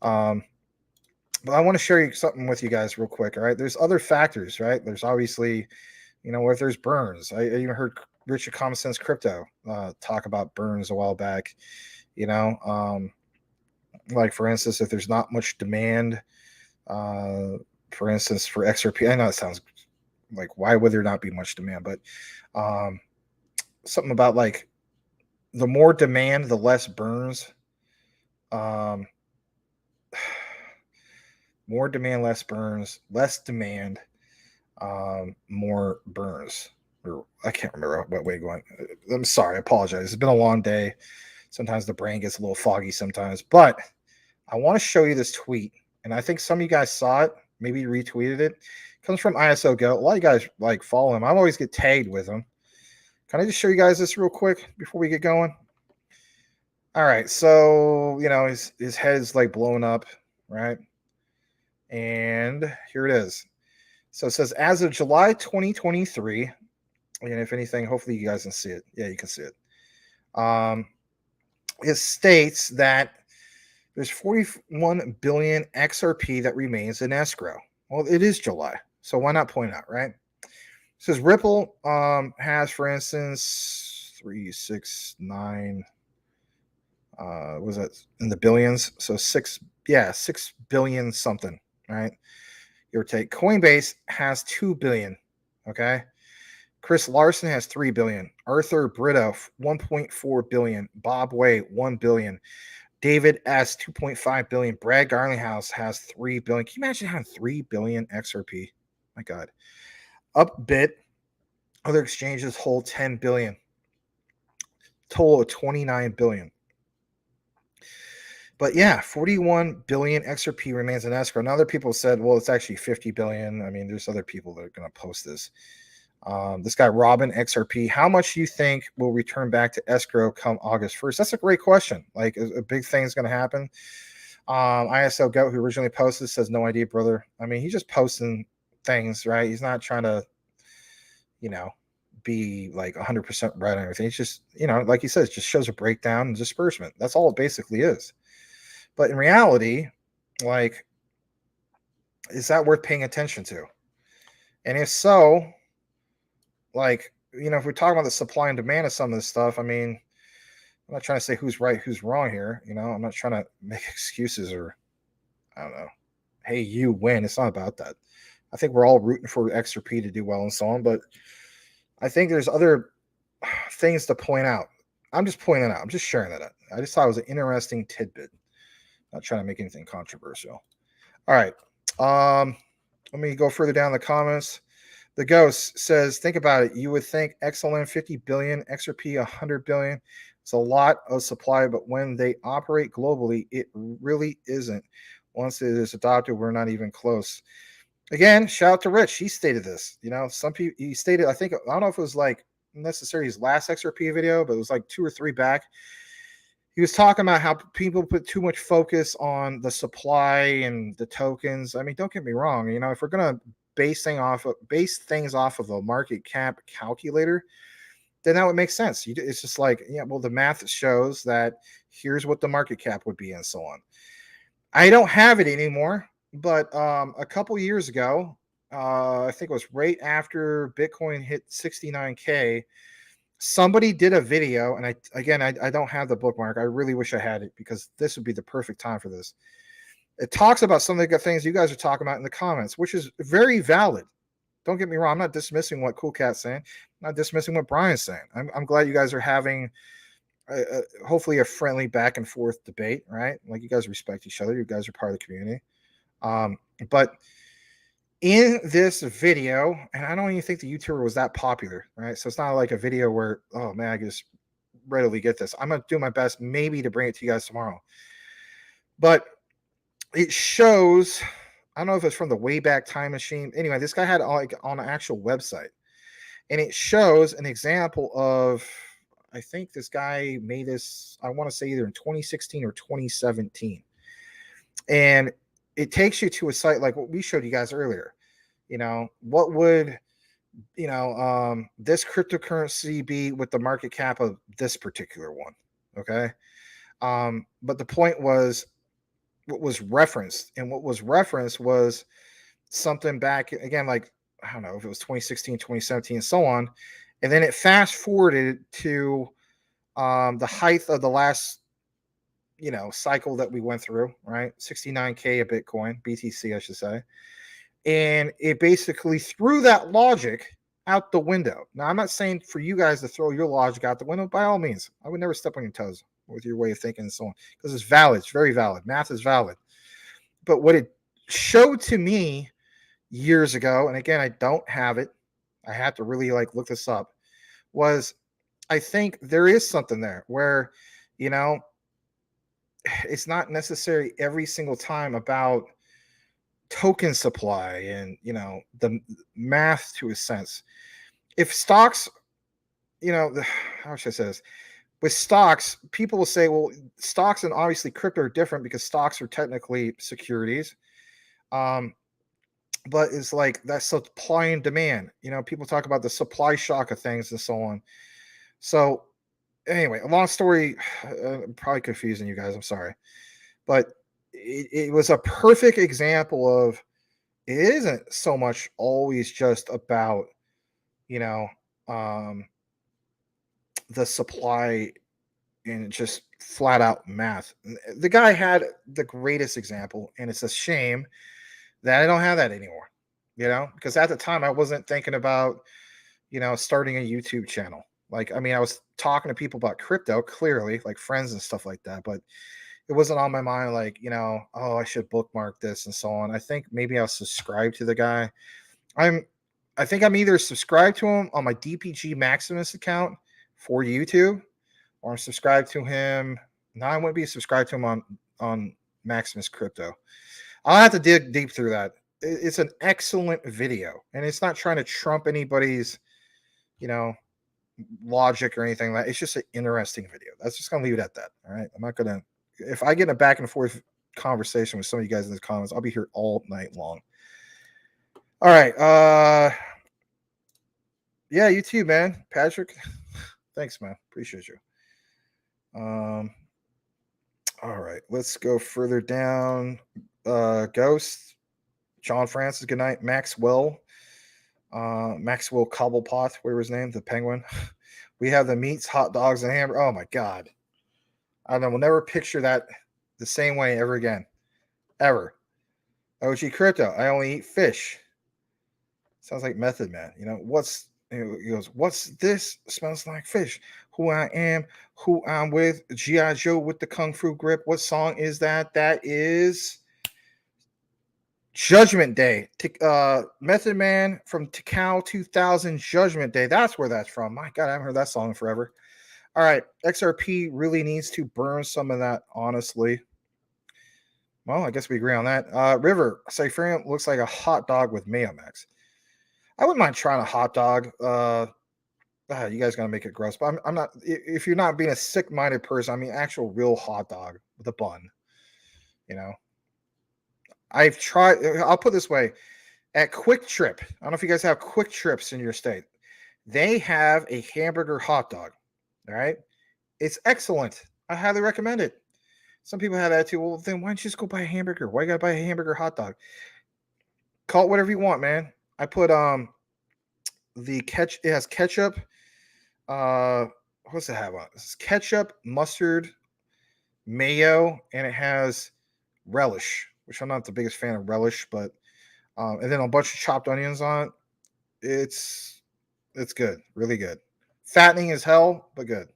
But I want to share something with you guys real quick. All right. There's other factors, right? There's obviously, if there's burns. I even heard Richard Common Sense Crypto talk about burns a while back. Like for instance, if there's not much demand, for instance, for XRP, I know it sounds like, why would there not be much demand? But something about like the more demand, the less burns. More demand, less burns. Less demand, more burns. Or I can't remember what way going. I'm sorry, I apologize. It's been a long day. Sometimes the brain gets a little foggy sometimes. But I want to show you this tweet, and I think some of you guys saw it. Maybe you retweeted it. It comes from ISO Go. A lot of you guys like follow him. I always get tagged with him. Can I just show you guys this real quick before we get going? All right. So, his head is like blowing up, right? And here it is. So it says, as of July 2023, and if anything, hopefully you guys can see it. Yeah, you can see it. It states that there's 41 billion XRP that remains in escrow. Well, it is July, so why not point out, right? It says Ripple has, for instance, 369. Was that in the billions? So 6 billion something, right? Give or take. Coinbase has 2 billion. Okay. Chris Larson has 3 billion. Arthur Brito 1.4 billion. Bob Way 1 billion. David S 2.5 billion. Brad Garlinghouse has 3 billion. Can you imagine having 3 billion XRP? My God. Upbit, other exchanges hold 10 billion. Total of 29 billion. But yeah, 41 billion XRP remains in escrow. Now, other people said, well, it's actually 50 billion. I mean, there's other people that are going to post this. This guy, Robin XRP, how much do you think will return back to escrow come August 1st? That's a great question. Like, a big thing is going to happen. ISO Goat, who originally posted, says, no idea, brother. I mean, he's just posting things, right? He's not trying to, be like 100% right on everything. It's just, like he says, just shows a breakdown and disbursement. That's all it basically is. But in reality, like, is that worth paying attention to? And if so, like, if we're talking about the supply and demand of some of this stuff, I mean, I'm not trying to say who's right, who's wrong here. I'm not trying to make excuses or, I don't know, hey, you win. It's not about that. I think we're all rooting for XRP to do well and so on, but I think there's other things to point out. I'm just pointing it out. I'm just sharing that out. I just thought it was an interesting tidbit. Not trying to make anything controversial. All right. Let me go further down the comments. The Ghost says, think about it. You would think XLM 50 billion, XRP 100 billion. It's a lot of supply, but when they operate globally, it really isn't. Once it is adopted, we're not even close. Again, shout out to Rich. He stated this. Some people, he stated, I don't know if it was like necessarily his last XRP video, but it was like 2 or 3 back. He was talking about how people put too much focus on the supply and the tokens. I mean, don't get me wrong. If we're going to base things off of a market cap calculator, then that would make sense. It's just like, well, the math shows that here's what the market cap would be and so on. I don't have it anymore, but a couple years ago, I think it was right after Bitcoin hit 69K, somebody did a video, and I don't have the bookmark. I really wish I had it because this would be the perfect time for this. It talks about some of the things you guys are talking about in the comments, which is very valid. Don't get me wrong. I'm not dismissing what Cool Cat's saying. I'm not dismissing what Brian's saying. I'm glad you guys are having hopefully a friendly back and forth debate, right? Like, you guys respect each other. You guys are part of the community. But in this video, and I don't even think the YouTuber was that popular, right? So it's not like a video where, oh man, I can just readily get this. I'm going to do my best maybe to bring it to you guys tomorrow. But it shows, I don't know if it's from the Wayback Time Machine. Anyway, this guy had like on an actual website. And it shows an example of, I think this guy made this, I want to say either in 2016 or 2017. And it takes you to a site like what we showed you guys earlier. What would, this cryptocurrency be with the market cap of this particular one? Okay. But the point was what was referenced, and what was referenced was something back again, like, I don't know if it was 2016, 2017, and so on. And then it fast forwarded to the height of the last, cycle that we went through, right? 69K of Bitcoin, BTC, I should say. And it basically threw that logic out the window. Now, I'm not saying for you guys to throw your logic out the window. By all means, I would never step on your toes with your way of thinking and so on, because it's valid. It's very valid. Math is valid. But what it showed to me years ago, and again, I don't have it, I have to really look this up, was I think there is something there where, it's not necessary every single time about token supply and, the math to a sense. If stocks, how should I say this? With stocks, people will say, well, stocks and obviously crypto are different because stocks are technically securities. But it's like that supply and demand. People talk about the supply shock of things and so on. So anyway, a long story, probably confusing you guys. I'm sorry. But it was a perfect example of it isn't so much always just about, the supply and just flat out math. The guy had the greatest example, and it's a shame that I don't have that anymore, because at the time I wasn't thinking about, starting a YouTube channel. Like, I mean, I was talking to people about crypto, clearly, like friends and stuff like that, but it wasn't on my mind, like, oh, I should bookmark this and so on. I think maybe I'll subscribe to the guy. I think I'm either subscribed to him on my DPG Maximus account for YouTube, or I'm subscribed to him. No, I wouldn't be subscribed to him on Maximus Crypto. I'll have to dig deep through that. It's an excellent video, and it's not trying to trump anybody's, logic or anything like that. It's just an interesting video. That's just gonna leave it at that. All right. I'm not gonna, if I get in a back and forth conversation with some of you guys in the comments, I'll be here all night long. All right. Yeah, you too, man. Patrick. Thanks, man. Appreciate you. All right, let's go further down. Ghost, John Francis, good night. Maxwell Cobblepot, whatever his name, the penguin. We have the meats, hot dogs, and hamburger. Oh my god. I don't know, we'll never picture that the same way ever again. Ever. OG Crypto, I only eat fish. Sounds like Method Man. He goes, what's this? Smells like fish. Who I am, who I'm with, G.I. Joe with the Kung Fu grip. What song is that? That is Judgment Day. Method Man from Tikal 2000, Judgment Day. That's where that's from. My God, I haven't heard that song in forever. All right, XRP really needs to burn some of that, honestly. Well, I guess we agree on that. River, Cypherium looks like a hot dog with mayo max. I wouldn't mind trying a hot dog. You guys gotta make it gross, but I'm not. If you're not being a sick-minded person, I mean, actual real hot dog with a bun. I've tried. I'll put it this way: at Quick Trip, I don't know if you guys have Quick Trips in your state. They have a hamburger hot dog. All right, it's excellent. I highly recommend it. Some people have that too. Well, then why don't you just go buy a hamburger? Why you gotta buy a hamburger hot dog? Call it whatever you want, man. I put it has ketchup. What's it have on? It's ketchup, mustard, mayo, and it has relish, which I'm not the biggest fan of relish, but and then a bunch of chopped onions on it. It's good, really good. Fattening as hell, but good.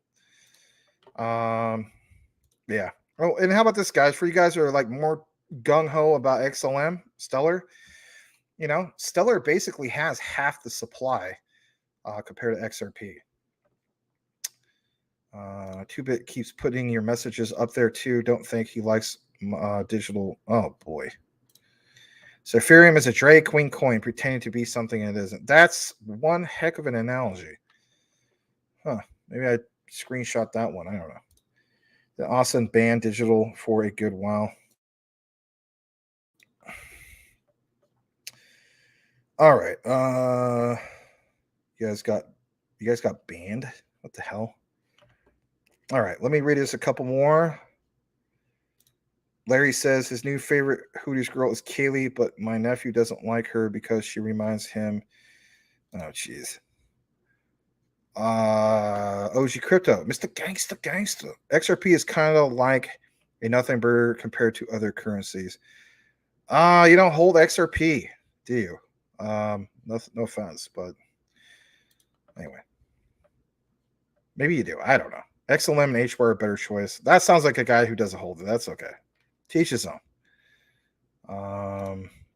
Yeah. Oh, and how about this, guys? For you guys who are like more gung-ho about XLM, Stellar, Stellar basically has half the supply compared to XRP. 2-Bit keeps putting your messages up there too. Don't think he likes digital. Oh boy. So Ethereum is a Drake Queen coin pretending to be something it isn't. That's one heck of an analogy. Huh. Maybe I screenshot that one. I don't know. The Austin banned digital for a good while. All right. You guys got banned? What the hell? All right, let me read this a couple more. Larry says his new favorite Hooters girl is Kaylee, but my nephew doesn't like her because she reminds him. Oh, jeez. OG Crypto, Mr. Gangsta. XRP is kind of like a nothing burger compared to other currencies. You don't hold XRP, do you? No offense, but anyway, maybe you do. I don't know. XLM and HBAR are a better choice. That sounds like a guy who doesn't hold it. That's okay. Teach his own.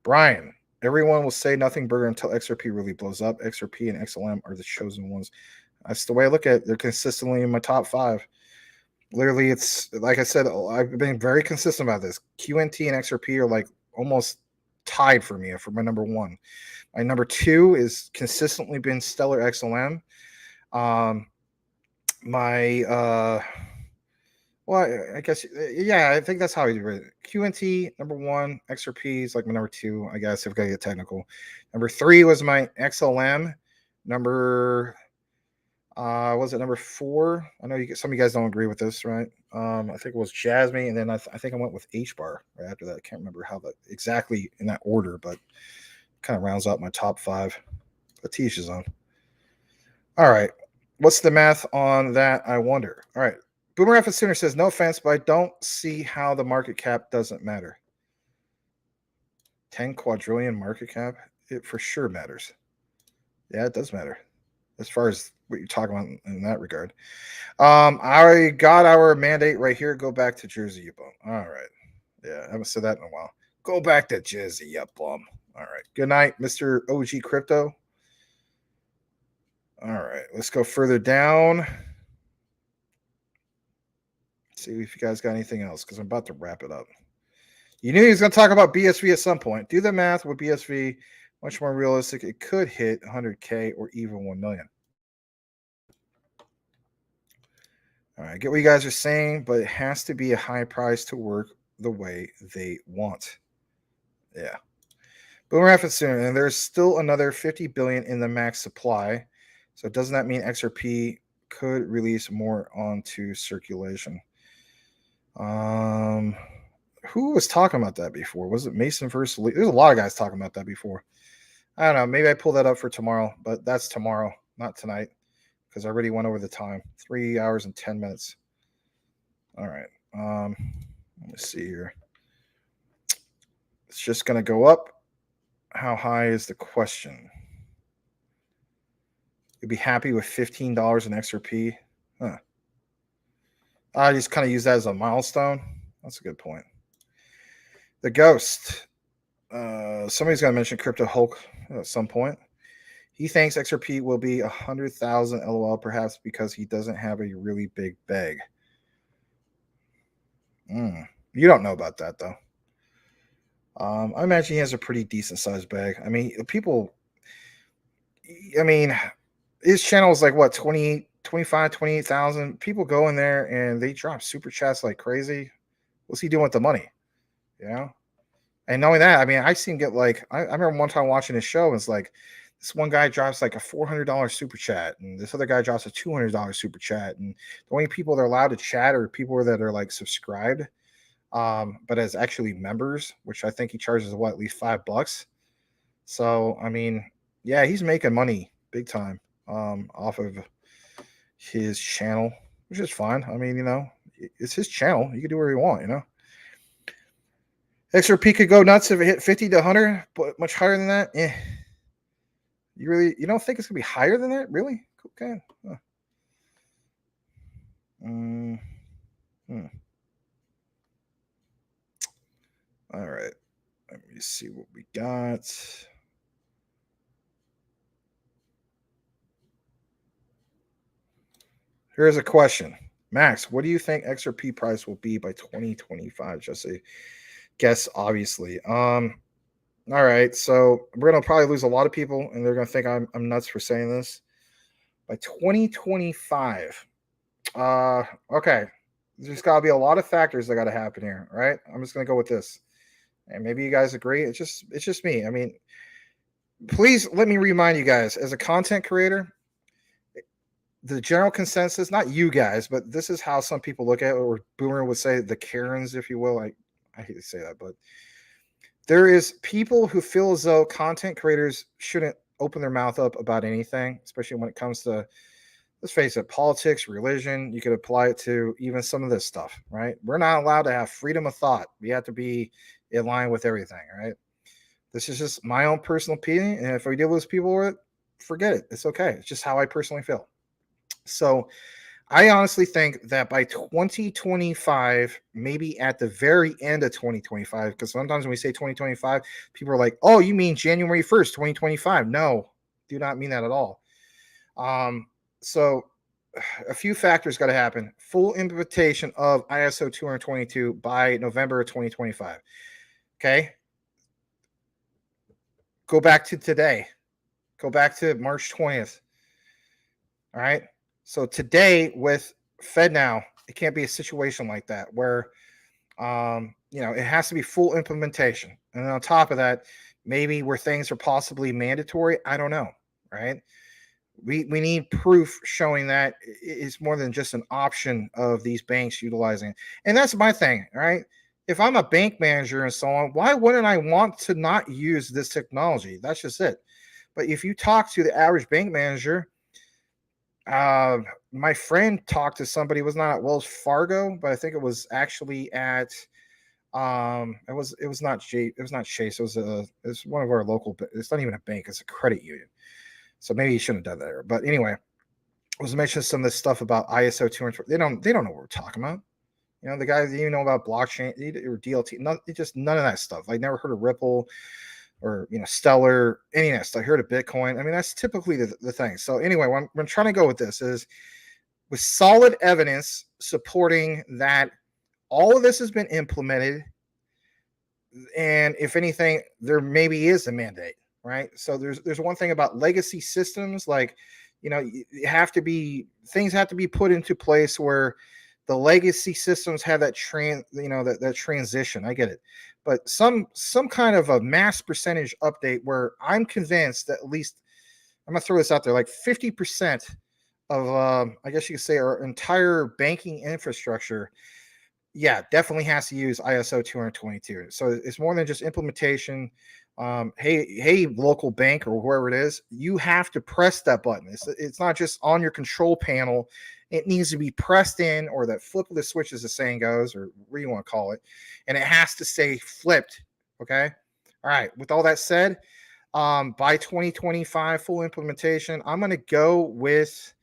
Brian, everyone will say nothing burger until XRP really blows up. XRP and XLM are the chosen ones. That's the way I look at it. They're consistently in my top 5. Literally, it's like I said, I've been very consistent about this. QNT and XRP are like almost tied for me for my number 1. My number 2 is consistently been Stellar XLM. I guess, yeah, I think that's how you do it. QNT, number 1, XRP is like my number 2, I guess, if I get technical. Number 3 was my XLM. Number, was it number 4? I know some of you guys don't agree with this, right? I think it was Jasmine, and then I think I went with HBAR right after that. I can't remember how that exactly in that order, but kind of rounds out my top 5. But teach his own. All right. What's the math on that? I wonder. All right. Boomer F. Sooner says, no offense, but I don't see how the market cap doesn't matter. 10 quadrillion market cap? It for sure matters. Yeah, it does matter. as far as what you're talking about in that regard. I got our mandate right here. Go back to Jersey, you bum. All right. Yeah, I haven't said that in a while. Go back to Jersey, you bum. All right. Good night, Mr. OG Crypto. All right. Let's go further down. See if you guys got anything else, because I'm about to wrap it up. You knew he was going to talk about BSV at some point. Do the math with BSV. Much more realistic. It could hit 100K or even 1 million. All right, I get what you guys are saying, but it has to be a high price to work the way they want. Yeah. Boomer F soon, and there's still another 50 billion in the max supply. So doesn't that mean XRP could release more onto circulation? Who was talking about that before? Was it Mason versus Lee? There's a lot of guys talking about that before. I don't know. Maybe I pull that up for tomorrow, but that's tomorrow, not tonight, because I already went over the time. 3 hours and 10 minutes. All right. Let me see here. It's just going to go up. How high is the question? You'd be happy with $15 in XRP? Huh. I just kind of use that as a milestone. That's a good point. The Ghost. Somebody's going to mention Crypto Hulk at some point. He thinks XRP will be 100,000 LOL, perhaps because he doesn't have a really big bag. You don't know about that, though. I imagine he has a pretty decent sized bag. I mean, his channel is like what, 28,000 people go in there and they drop super chats like crazy. What's he doing with the money? You know? And knowing that, I mean, I see him get like, I remember one time watching his show, and it's like this one guy drops like a $400 super chat, and this other guy drops a $200 super chat. And the only people that are allowed to chat are people that are like subscribed, but as actually members, which I think he charges at least $5. So, I mean, yeah, he's making money big time off of his channel, which is fine. I mean, it's his channel. You can do whatever you want, XRP could go nuts if it hit 50 to 100, but much higher than that, You don't think it's gonna be higher than that? Really? Okay. Huh. All right. Let me see what we got. Here's a question. Max, what do you think XRP price will be by 2025? Just a guess, obviously. All right, so we're gonna probably lose a lot of people, and they're gonna think I'm nuts for saying this. By 2025, okay, there's got to be a lot of factors that got to happen here, right? I'm just gonna go with this, and maybe you guys agree. It's just me. I mean, please let me remind you guys, as a content creator, the general consensus, not you guys, but this is how some people look at it, or Boomer would say, the Karens, if you will. I hate to say that, but there is people who feel as though content creators shouldn't open their mouth up about anything, especially when it comes to, let's face it, politics, religion. You could apply it to even some of this stuff, right? We're not allowed to have freedom of thought. We have to be in line with everything, right? This is just my own personal opinion, and if we deal with people with it, forget it. It's okay. It's just how I personally feel. So I honestly think that by 2025, maybe at the very end of 2025, because sometimes when we say 2025, people are like, oh, you mean January 1st, 2025? No, do not mean that at all. So a few factors got to happen. Full implementation of ISO 222 by November of 2025. Okay. Go back to today. Go back to March 20th. All right. So today with FedNow, it can't be a situation like that where, it has to be full implementation. And on top of that, maybe where things are possibly mandatory. I don't know. Right. We need proof showing that it's more than just an option of these banks utilizing it. And that's my thing. Right. If I'm a bank manager and so on, why wouldn't I want to not use this technology? That's just it. But if you talk to the average bank manager, my friend talked to somebody, it was not at Wells Fargo, but I think it was actually at it was not Chase, it was one of our local, it's not even a bank, it's a credit union. So maybe he shouldn't have done that. But anyway, I was mentioning some of this stuff about ISO 200. They don't know what we're talking about. You know, the guys that you know about blockchain or DLT, none of that stuff. I never heard of Ripple or, you know, Stellar, any of that stuff. I heard of Bitcoin. I mean, that's typically the thing. So anyway, what I'm trying to go with this is with solid evidence supporting that all of this has been implemented. And if anything, there maybe is a mandate, right? So there's one thing about legacy systems, like, you know, things have to be put into place where the legacy systems have that that transition. I get it, but some kind of a mass percentage update where I'm convinced that at least, I'm gonna throw this out there, like 50% of I guess you could say our entire banking infrastructure, yeah, definitely has to use ISO 222. So it's more than just implementation. Hey, local bank or whoever it is, you have to press that button. It's not just on your control panel. It needs to be pressed in, or that flip of the switch, as the saying goes, or what you want to call it. And it has to stay flipped. Okay. All right. With all that said, by 2025 full implementation, I'm going to go with,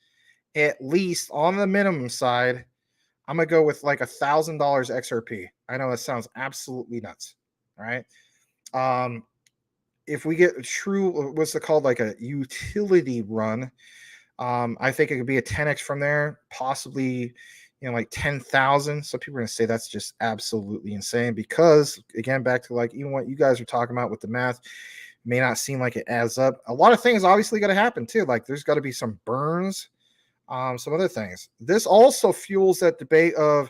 at least on the minimum side, I'm going to go with like $1,000 XRP. I know that sounds absolutely nuts. All right. If we get a true, what's it called, like a utility run, I think it could be a 10x from there, possibly, you know, like 10,000. So people are going to say that's just absolutely insane because, again, back to like even what you guys are talking about with the math, may not seem like it adds up. A lot of things obviously got to happen too. Like there's got to be some burns, some other things. This also fuels that debate of,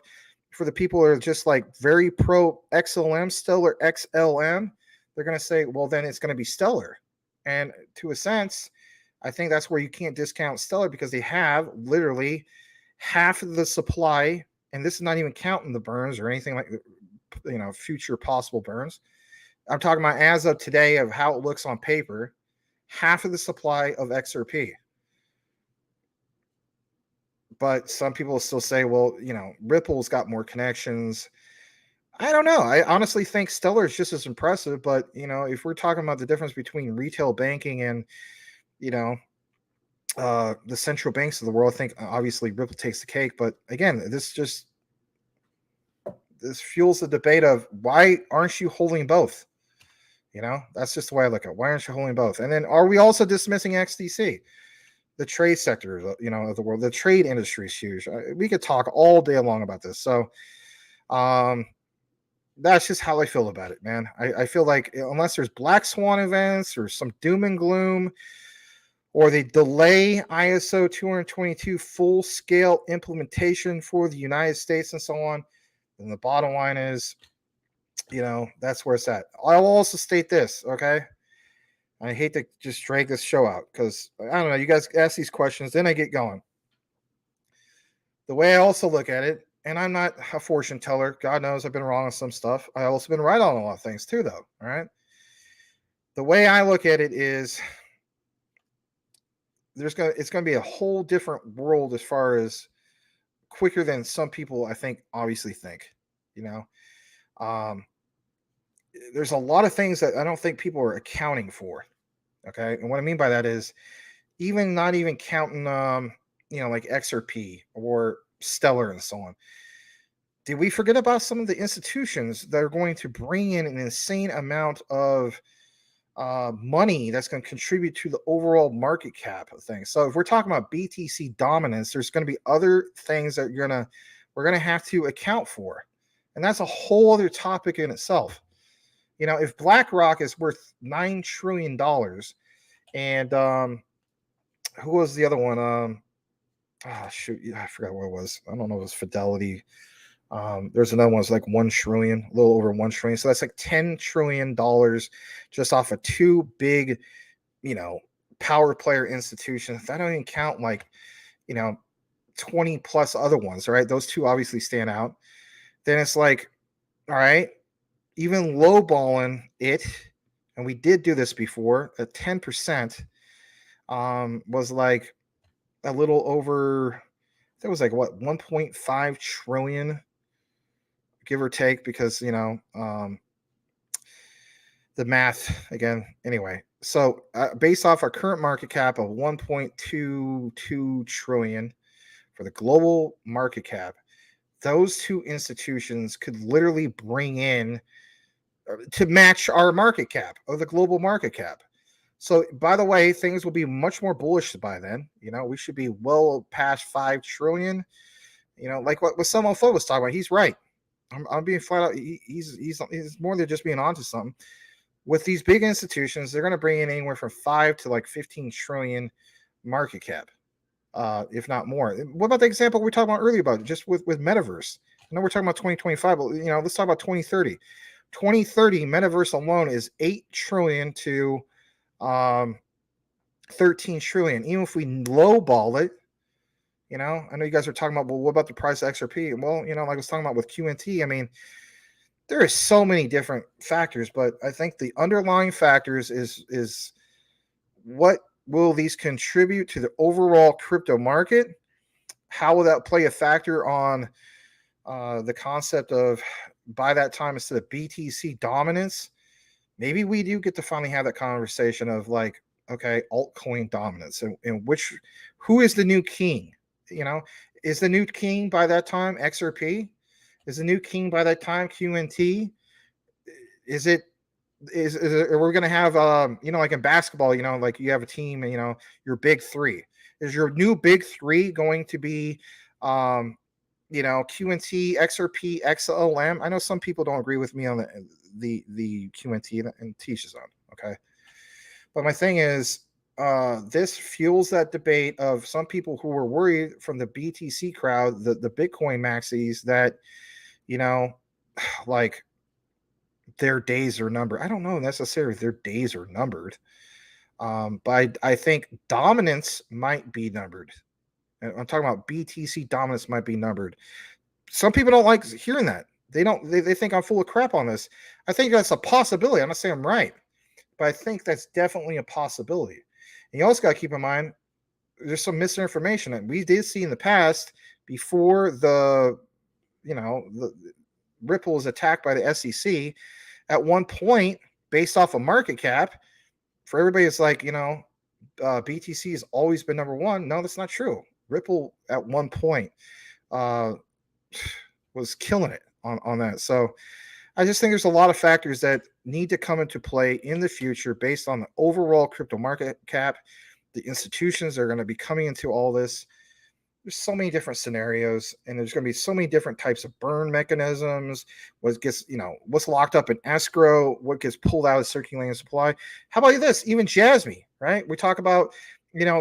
for the people who are just like very pro XLM, Stellar XLM, they're going to say, well, then it's going to be Stellar. And to a sense, I think that's where you can't discount Stellar because they have literally half of the supply. And this is not even counting the burns or anything like, you know, future possible burns. I'm talking about as of today of how it looks on paper, half of the supply of XRP. But some people still say, well, you know, Ripple's got more connections. I don't know. I honestly think Stellar is just as impressive. But, you know, if we're talking about the difference between retail banking and, you know, the central banks of the world, I think obviously Ripple takes the cake. But again, this fuels the debate of why aren't you holding both? You know, that's just the way I look at it. Why aren't you holding both? And then are we also dismissing XDC? The trade sector, you know, of the world, the trade industry is huge. We could talk all day long about this. So that's just how I feel about it, man. I feel like unless there's black swan events or some doom and gloom, or they delay ISO 222 full scale implementation for the United States and so on, then the bottom line is, you know, that's where it's at. I'll also state this, okay? I hate to just drag this show out because I don't know. You guys ask these questions, then I get going. The way I also look at it, and I'm not a fortune teller. God knows I've been wrong on some stuff. I've also been right on a lot of things too, though. All right. The way I look at it is it's gonna be a whole different world as far as quicker than some people I think obviously think. You know, there's a lot of things that I don't think people are accounting for. Okay. And what I mean by that is not even counting, you know, like XRP or Stellar and so on. Did we forget about some of the institutions that are going to bring in an insane amount of money that's going to contribute to the overall market cap of things? So if we're talking about BTC dominance, there's going to be other things that we're going to have to account for. And that's a whole other topic in itself. You know, if BlackRock is worth $9 trillion and who was the other one? Shoot, I forgot what it was. I don't know if it was Fidelity. There's another one that's like 1 trillion, a little over 1 trillion. So that's like $10 trillion just off of two big, you know, power player institutions. I don't even count like, you know, 20 plus other ones, right? Those two obviously stand out. Then it's like, all right, even lowballing it, and we did do this before, at 10% was like a little over, that was like what, 1.5 trillion, give or take, because, you know, the math again. Anyway, so based off our current market cap of 1.22 trillion for the global market cap, those two institutions could literally bring in to match our market cap or the global market cap. So, by the way, things will be much more bullish by then. We should be well past 5 trillion. Like what Samuel Fo was talking about. He's right. I'm being flat out. He's more than just being onto something. With these big institutions, they're going to bring in anywhere from 5 to like 15 trillion market cap, if not more. What about the example we talked about earlier about just with metaverse? I know we're talking about 2025, but let's talk about 2030. 2030 metaverse alone is 8 trillion to 13 trillion. Even if we lowball it, I know you guys are talking about, well, what about the price of XRP? Well, like I was talking about with QNT, I mean, there are so many different factors, but I think the underlying factors is what will these contribute to the overall crypto market? How will that play a factor on the concept of, by that time, instead of BTC dominance, maybe we do get to finally have that conversation of like, okay, altcoin dominance and who is the new king? Is the new king by that time XRP? Is the new king by that time QNT? Is it we're going to have like in basketball, like you have a team and your big three. Is your new big three going to be QNT, XRP, XLM? I know some people don't agree with me on the QNT and Tisha's on, okay? But my thing is, this fuels that debate of some people who were worried from the BTC crowd, the Bitcoin maxis, that, like their days are numbered. I don't know necessarily if their days are numbered. But I think dominance might be numbered. I'm talking about BTC dominance might be numbered. Some people don't like hearing that. They think I'm full of crap on this. I think that's a possibility. I'm not saying I'm right, but I think that's definitely a possibility. And you also got to keep in mind, there's some misinformation that we did see in the past before the Ripple was attacked by the SEC. At one point, based off of market cap, for everybody, it's like, BTC has always been number one. No, that's not true. Ripple at one point was killing it on that. So I just think there's a lot of factors that need to come into play in the future based on the overall crypto market cap, the institutions that are going to be coming into all this. There's so many different scenarios, and there's going to be so many different types of burn mechanisms. What gets, what's locked up in escrow, what gets pulled out of circulating supply. How about this? Even Jasmine, right? We talk about,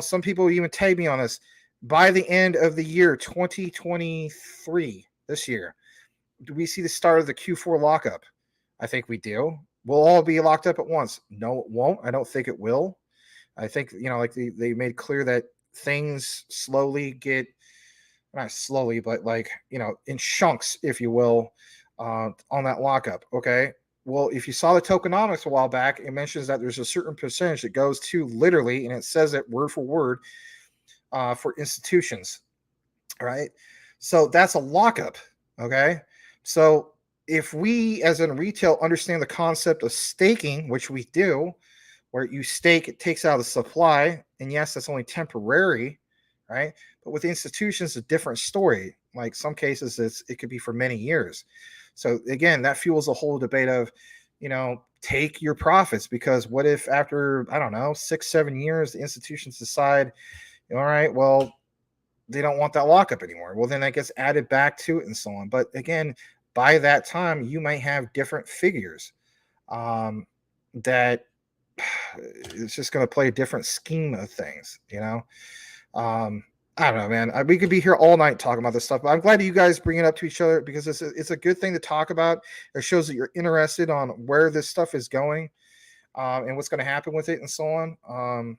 some people even tag me on this. By the end of the year, 2023, this year, do we see the start of the Q4 lockup? I think we do. We'll all be locked up at once. No, it won't. I don't think it will. I think, like they made clear that things slowly get, not slowly, but like, in chunks, if you will, on that lockup. Okay. Well, if you saw the tokenomics a while back, it mentions that there's a certain percentage that goes to literally, and it says it word for word, for institutions. All right. So that's a lockup. Okay. So if we, as in retail, understand the concept of staking, which we do, where you stake, it takes out the supply. And yes, that's only temporary, right? But with institutions, a different story. Like some cases, it could be for many years. So again, that fuels a whole debate of, take your profits, because what if after, 6-7 years, the institutions decide, all right, well, they don't want that lockup anymore. Well, then that gets added back to it and so on. But again, by that time, you might have different figures that it's just going to play a different scheme of things, I don't know, man. We could be here all night talking about this stuff, but I'm glad you guys bring it up to each other, because it's a good thing to talk about. It shows that you're interested on where this stuff is going, and what's going to happen with it and so on.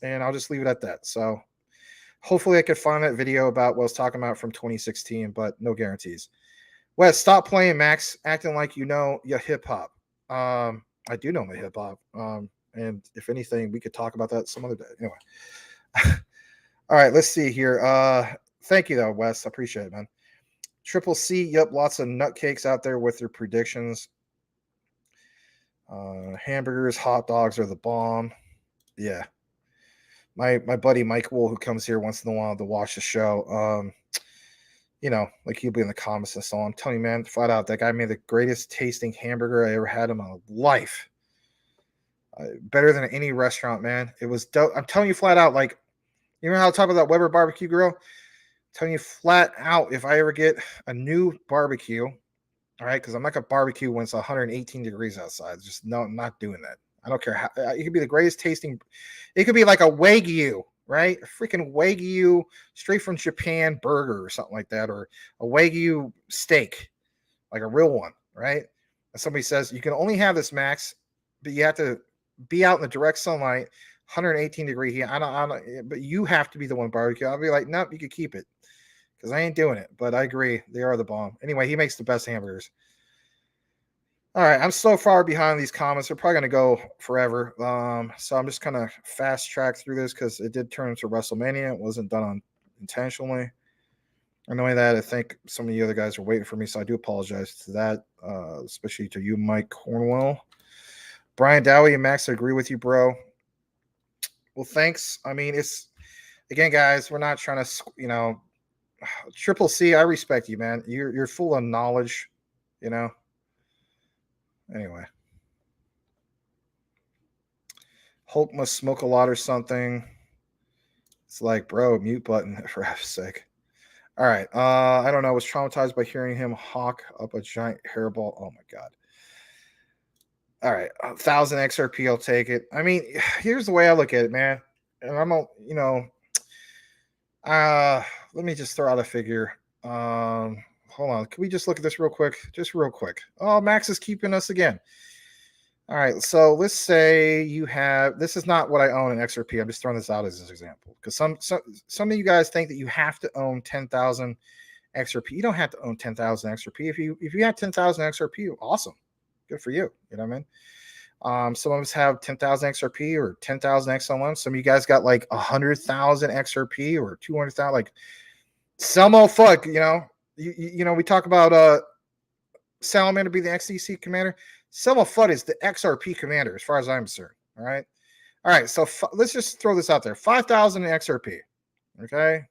And I'll just leave it at that. So hopefully I could find that video about what I was talking about from 2016, but no guarantees. Wes, stop playing, Max, acting like your hip hop. I do know my hip hop. And if anything, we could talk about that some other day. Anyway. All right, let's see here. Thank you, though, Wes. I appreciate it, man. Triple C, yep, lots of nutcakes out there with their predictions. Hamburgers, hot dogs are the bomb. Yeah. My buddy Mike Wool, who comes here once in a while to watch the show, like he'll be in the comments and so on. I'm telling you, man, flat out, that guy made the greatest tasting hamburger I ever had in my life. Better than any restaurant, man. It was dope. I'm telling you flat out, like, you know how I talk about that Weber barbecue grill? I'm telling you flat out, if I ever get a new barbecue, all right, because I'm not going to barbecue when it's 118 degrees outside. Just no, I'm not doing that. I don't care how. It could be the greatest tasting. It could be like a Wagyu, right? A freaking Wagyu straight from Japan burger or something like that, or a Wagyu steak, like a real one, right? And somebody says you can only have this, Max, but you have to be out in the direct sunlight, 118 degree heat. I don't, but you have to be the one barbecue. I'll be like, nope, you could keep it because I ain't doing it. But I agree, they are the bomb. Anyway, he makes the best hamburgers. All right, I'm so far behind these comments. They're probably going to go forever. So I'm just kind of fast track through this because it did turn into WrestleMania. It wasn't done intentionally. And knowing that, I think some of the other guys are waiting for me, so I do apologize to that, especially to you, Mike Cornwell. Brian Dowie and Max, I agree with you, bro. Well, thanks. I mean, it's, again, guys, we're not trying to, Triple C, I respect you, man. You're full of knowledge, Anyway. Hulk must smoke a lot or something. It's like, bro, mute button for F's sake. All right. I don't know. I was traumatized by hearing him hawk up a giant hairball. Oh, my God. All right, 1,000 XRP, I'll take it. I mean, here's the way I look at it, man. And I'm not, let me just throw out a figure. Hold on. Can we just look at this real quick? Just real quick. Oh, Max is keeping us again. All right, so let's say you have, this is not what I own in XRP. I'm just throwing this out as an example because some of you guys think that you have to own 10,000 XRP. You don't have to own 10,000 XRP. If you have 10,000 XRP, awesome. Good for you. You know what I mean? Some of us have 10,000 XRP or 10,000 XLM. Some of you guys got like 100,000 XRP or 200,000. Like, Selmo fuck, we talk about Salamander be the XDC commander. Selmo Fudd is the XRP commander, as far as I'm concerned. All right. So let's just throw this out there: 5,000 in XRP. Okay,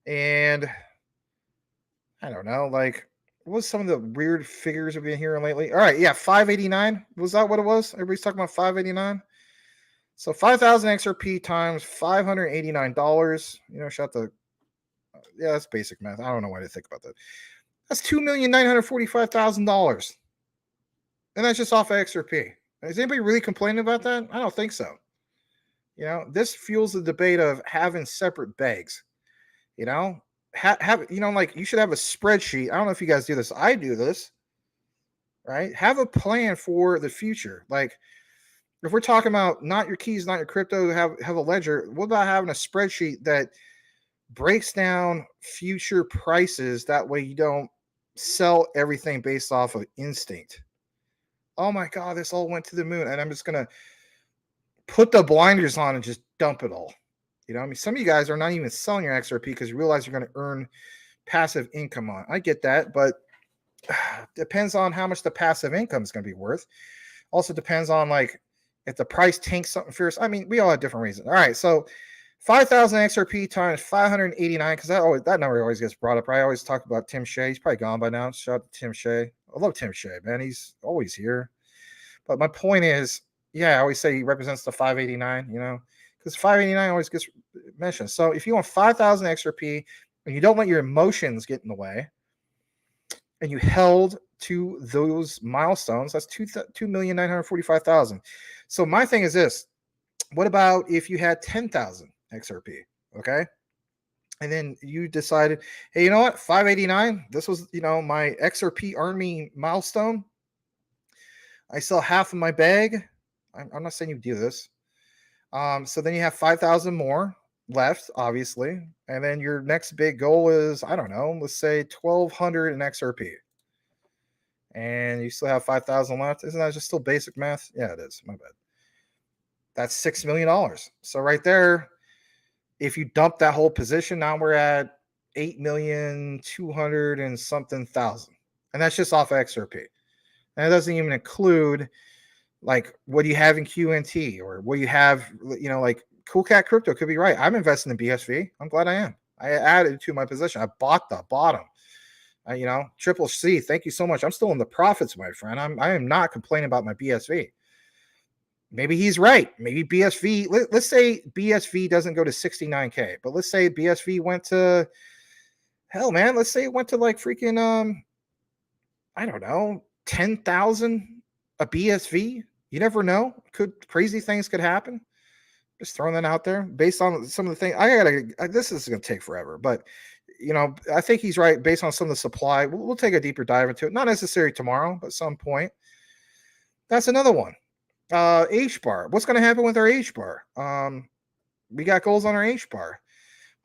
and I don't know, like, what was some of the weird figures we've been hearing lately? All right, yeah, 589. Was that what it was? Everybody's talking about 589. So 5,000 XRP times $589. Shout the. Yeah, that's basic math. I don't know why to think about that. That's $2,945,000. And that's just off of XRP. Is anybody really complaining about that? I don't think so. This fuels the debate of having separate bags. Like, you should have a spreadsheet. I don't know if you guys do this. I do this, right? Have a plan for the future. Like, if we're talking about not your keys, not your crypto, have a ledger. What about having a spreadsheet that breaks down future prices? That way you don't sell everything based off of instinct. Oh my God, this all went to the moon. And I'm just going to put the blinders on and just dump it all. Some of you guys are not even selling your XRP because you realize you're going to earn passive income on. I get that, but depends on how much the passive income is going to be worth. Also depends on, like, if the price tanks something fierce. I mean, we all have different reasons. All right, so 5,000 XRP times 589, because that number always gets brought up. I always talk about Tim Shea. He's probably gone by now. Shout out to Tim Shea. I love Tim Shea, man. He's always here. But my point is, I always say he represents the 589, because 589 always gets mentioned. So if you want 5,000 XRP and you don't let your emotions get in the way, and you held to those milestones, that's 2,945,000. So my thing is this: what about if you had 10,000 XRP? Okay, and then you decided, hey, you know what? 589. This was, my XRP army milestone. I sell half of my bag. I'm not saying you do this. So then you have 5,000 more left, obviously. And then your next big goal is, I don't know, let's say 1,200 in XRP. And you still have 5,000 left. Isn't that just still basic math? Yeah, it is. My bad. That's $6 million. So right there, if you dump that whole position, now we're at 8,200,000 and something thousand. And that's just off of XRP. And it doesn't even include Like, what do you have in QNT, or what do you have, like Cool Cat Crypto could be right. I'm investing in BSV. I'm glad I am. I added to my position. I bought the bottom. Triple C, thank you so much. I'm still in the profits, my friend. I am not complaining about my BSV. Maybe he's right. Maybe BSV, let's say BSV doesn't go to 69K, but let's say BSV went to, hell, man, let's say it went to like freaking, I don't know, 10,000 a BSV. You never know. Crazy things could happen. Just throwing that out there based on some of the things. This is going to take forever, but I think he's right based on some of the supply. We'll take a deeper dive into it. Not necessarily tomorrow, but some point. That's another one. H-bar. What's going to happen with our H-bar? We got goals on our H-bar.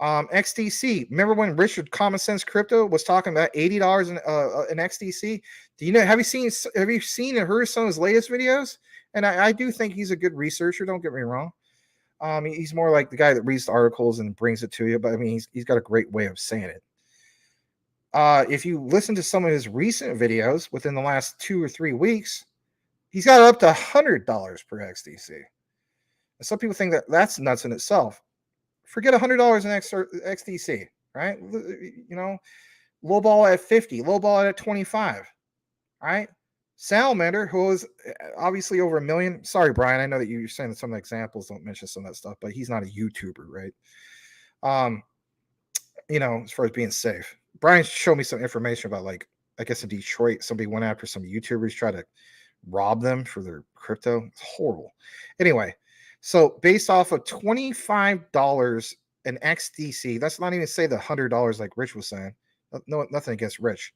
XDC. Remember when Richard Common Sense Crypto was talking about $80 in XDC? Have you seen and heard some of his latest videos? And I do think he's a good researcher. Don't get me wrong. He's more like the guy that reads the articles and brings it to you, but I mean, he's got a great way of saying it. If you listen to some of his recent videos within the last 2 or 3 weeks, he's got up to $100 per XDC. And some people think that that's nuts in itself. Forget $100 in XDC, right? Low ball at 50, low ball at 25, right? Salamander, who is obviously over 1 million. Sorry, Brian, I know that you're saying that some of the examples don't mention some of that stuff, but he's not a YouTuber, right? As far as being safe. Brian showed me some information about, like, I guess in Detroit, somebody went after some YouTubers, tried to rob them for their crypto. It's horrible. Anyway, so based off of $25 in XDC, that's not even say the $100 like Rich was saying. No, nothing against Rich.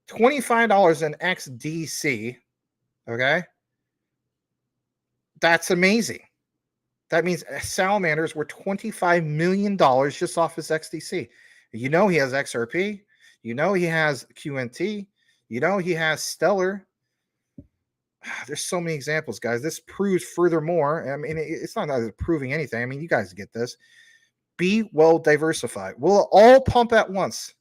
$25 in XDC, okay? That's amazing. That means Salamander's were $25 million just off his XDC. He has XRP. He has QNT. He has Stellar. There's so many examples, guys. This proves furthermore. I mean, it's not that it's proving anything. I mean, you guys get this. Be well diversified. Will it all pump at once?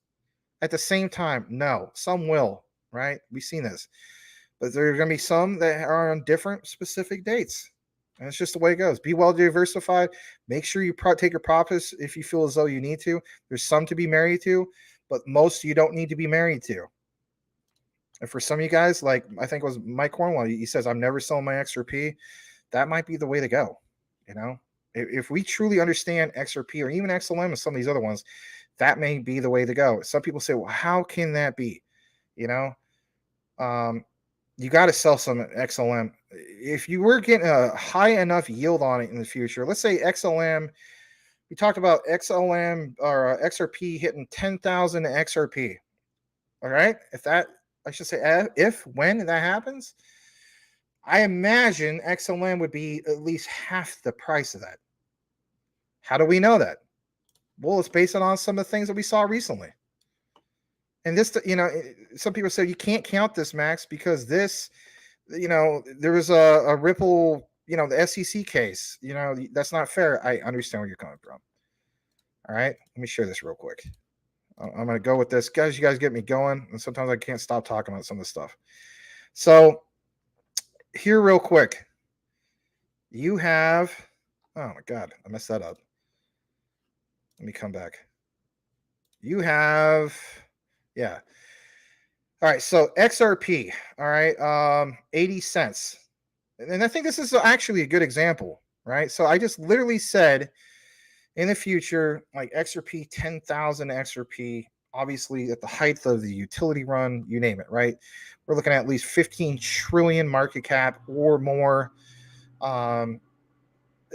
At the same time? No. Some will, right? We've seen this. But there are going to be some that are on different specific dates. And it's just the way it goes. Be well diversified. Make sure you take your profits if you feel as though you need to. There's some to be married to, but most you don't need to be married to. And for some of you guys, like I think it was Mike Cornwell, he says, I'm never selling my XRP. That might be the way to go. If we truly understand XRP or even XLM and some of these other ones, that may be the way to go. Some people say, well, how can that be? You got to sell some XLM. If you were getting a high enough yield on it in the future, let's say XLM, we talked about XLM or XRP hitting 10,000 XRP. All right. When that happens, I imagine XLM would be at least half the price of that. How do we know that? Well, it's based on some of the things that we saw recently. And this, some people say you can't count this, Max, because this, there was a Ripple, the SEC case, that's not fair. I understand where you're coming from. All right. Let me share this real quick. I'm going to go with this. Guys, you guys get me going. And sometimes I can't stop talking about some of this stuff. So here real quick, you have, oh my God, I messed that up. Let me come back. You have, yeah. All right. So XRP, all right. 80 cents. And I think this is actually a good example, right? So I just literally said in the future, like XRP, 10,000 XRP, obviously at the height of the utility run, you name it, right? We're looking at least 15 trillion market cap or more.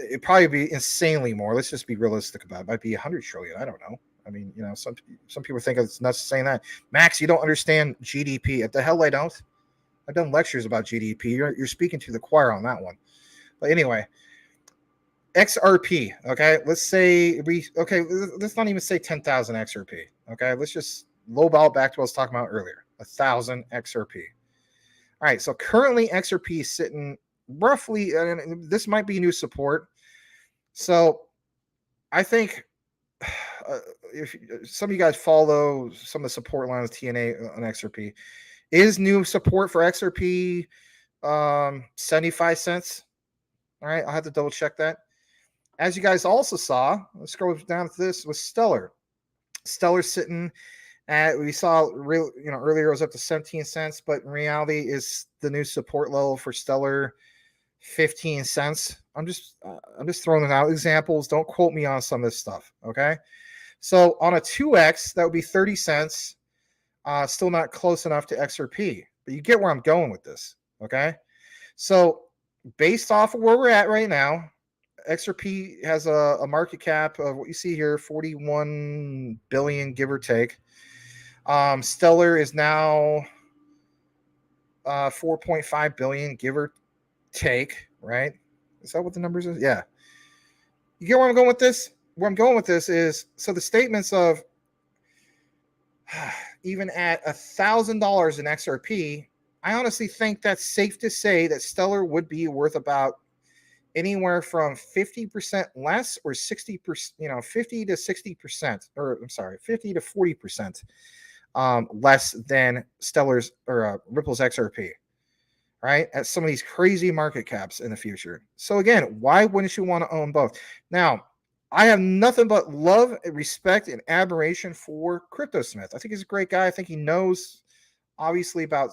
It'd probably be insanely more. Let's just be realistic about it. It might be 100 trillion. I don't know. I mean, some people think it's nuts saying that. Max, you don't understand GDP. At the hell I don't. I've done lectures about GDP. You're speaking to the choir on that one. But anyway, XRP, okay? Let's not even say 10,000 XRP, okay? Let's just lowball back to what I was talking about earlier, 1,000 XRP. All right, so currently XRP is sitting roughly, and this might be new support. So I think if some of you guys follow some of the support lines, TNA on XRP, is new support for XRP 75 cents. All right, I'll have to double check that. As you guys also saw, let's scroll down to this with Stellar. Stellar sitting at, we saw real, earlier it was up to 17 cents, but in reality is the new support level for Stellar 15 cents. I'm just throwing out examples. Don't quote me on some of this stuff. Okay. So on a 2x, that would be 30 cents. Still not close enough to XRP, but you get where I'm going with this. Okay. So based off of where we're at right now, XRP has a market cap of what you see here, 41 billion, give or take. Stellar is now 4.5 billion, give or take, right? Is that what the numbers is? Yeah. You get where I'm going with this? Where I'm going with this is, so the statements of even at $1,000 in XRP, I honestly think that's safe to say that Stellar would be worth about anywhere from 50% less or 60%, 50 to 60%, or I'm sorry, 50 to 40% less than Stellar's or Ripple's XRP, right? At some of these crazy market caps in the future. So again, why wouldn't you want to own both? Now, I have nothing but love, respect, and admiration for CryptoSmith. I think he's a great guy. I think he knows, obviously, about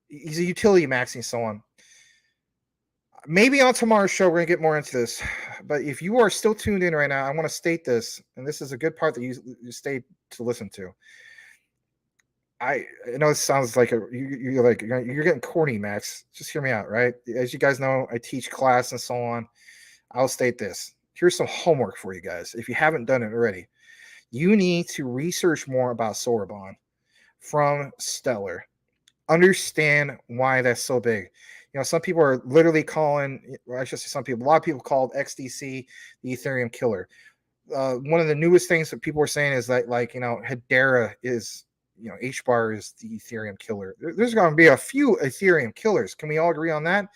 he's a utility maxing and so on. Maybe on tomorrow's show, we're going to get more into this. But if you are still tuned in right now, I want to state this, and this is a good part that you stayed to listen to. I know it sounds like you're getting corny, Max. Just hear me out, right? As you guys know, I teach class and so on. I'll state this. Here's some homework for you guys. If you haven't done it already, you need to research more about Sorbonne from Stellar. Understand why that's so big. Some people are literally calling, or I should say some people, a lot of people called XDC the Ethereum killer. One of the newest things that people are saying is that, Hedera is, HBAR is the Ethereum killer. There's going to be a few Ethereum killers. Can we all agree on that?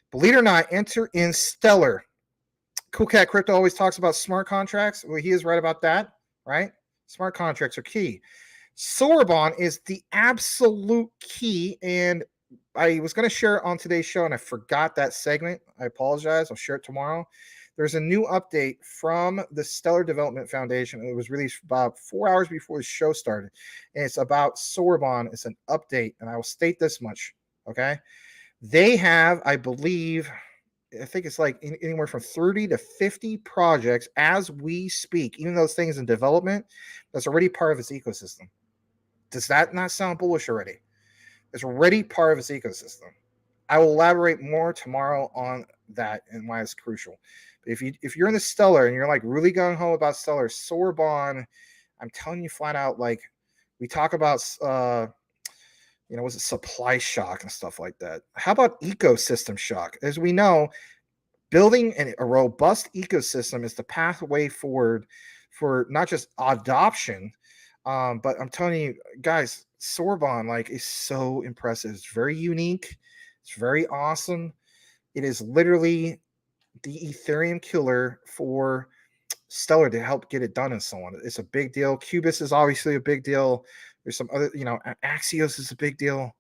Believe it or not, enter in Stellar. Cool Cat Crypto always talks about smart contracts. Well, he is right about that, right? Smart contracts are key. Sorbonne is the absolute key, and I was going to share it on today's show, and I forgot that segment. I apologize. I'll share it tomorrow. There's a new update from the Stellar Development Foundation. It was released about 4 hours before the show started, and it's about Sorbonne. It's an update, and I will state this much, okay? They have, I believe, I think it's like anywhere from 30 to 50 projects as we speak, even those things in development, that's already part of its ecosystem. Does that not sound bullish already? It's already part of its ecosystem. I will elaborate more tomorrow on that and why it's crucial. But if you're in the Stellar and you're like really gung ho about Stellar, Sorbonne, I'm telling you flat out, like we talk about, was it supply shock and stuff like that? How about ecosystem shock? As we know, building a robust ecosystem is the pathway forward for not just adoption, but I'm telling you guys, Sorbonne is so impressive. It's very unique. It's very awesome. It is literally the Ethereum killer for Stellar to help get it done and so on. It's a big deal. Cubis is obviously a big deal. There's some other, Axios is a big deal.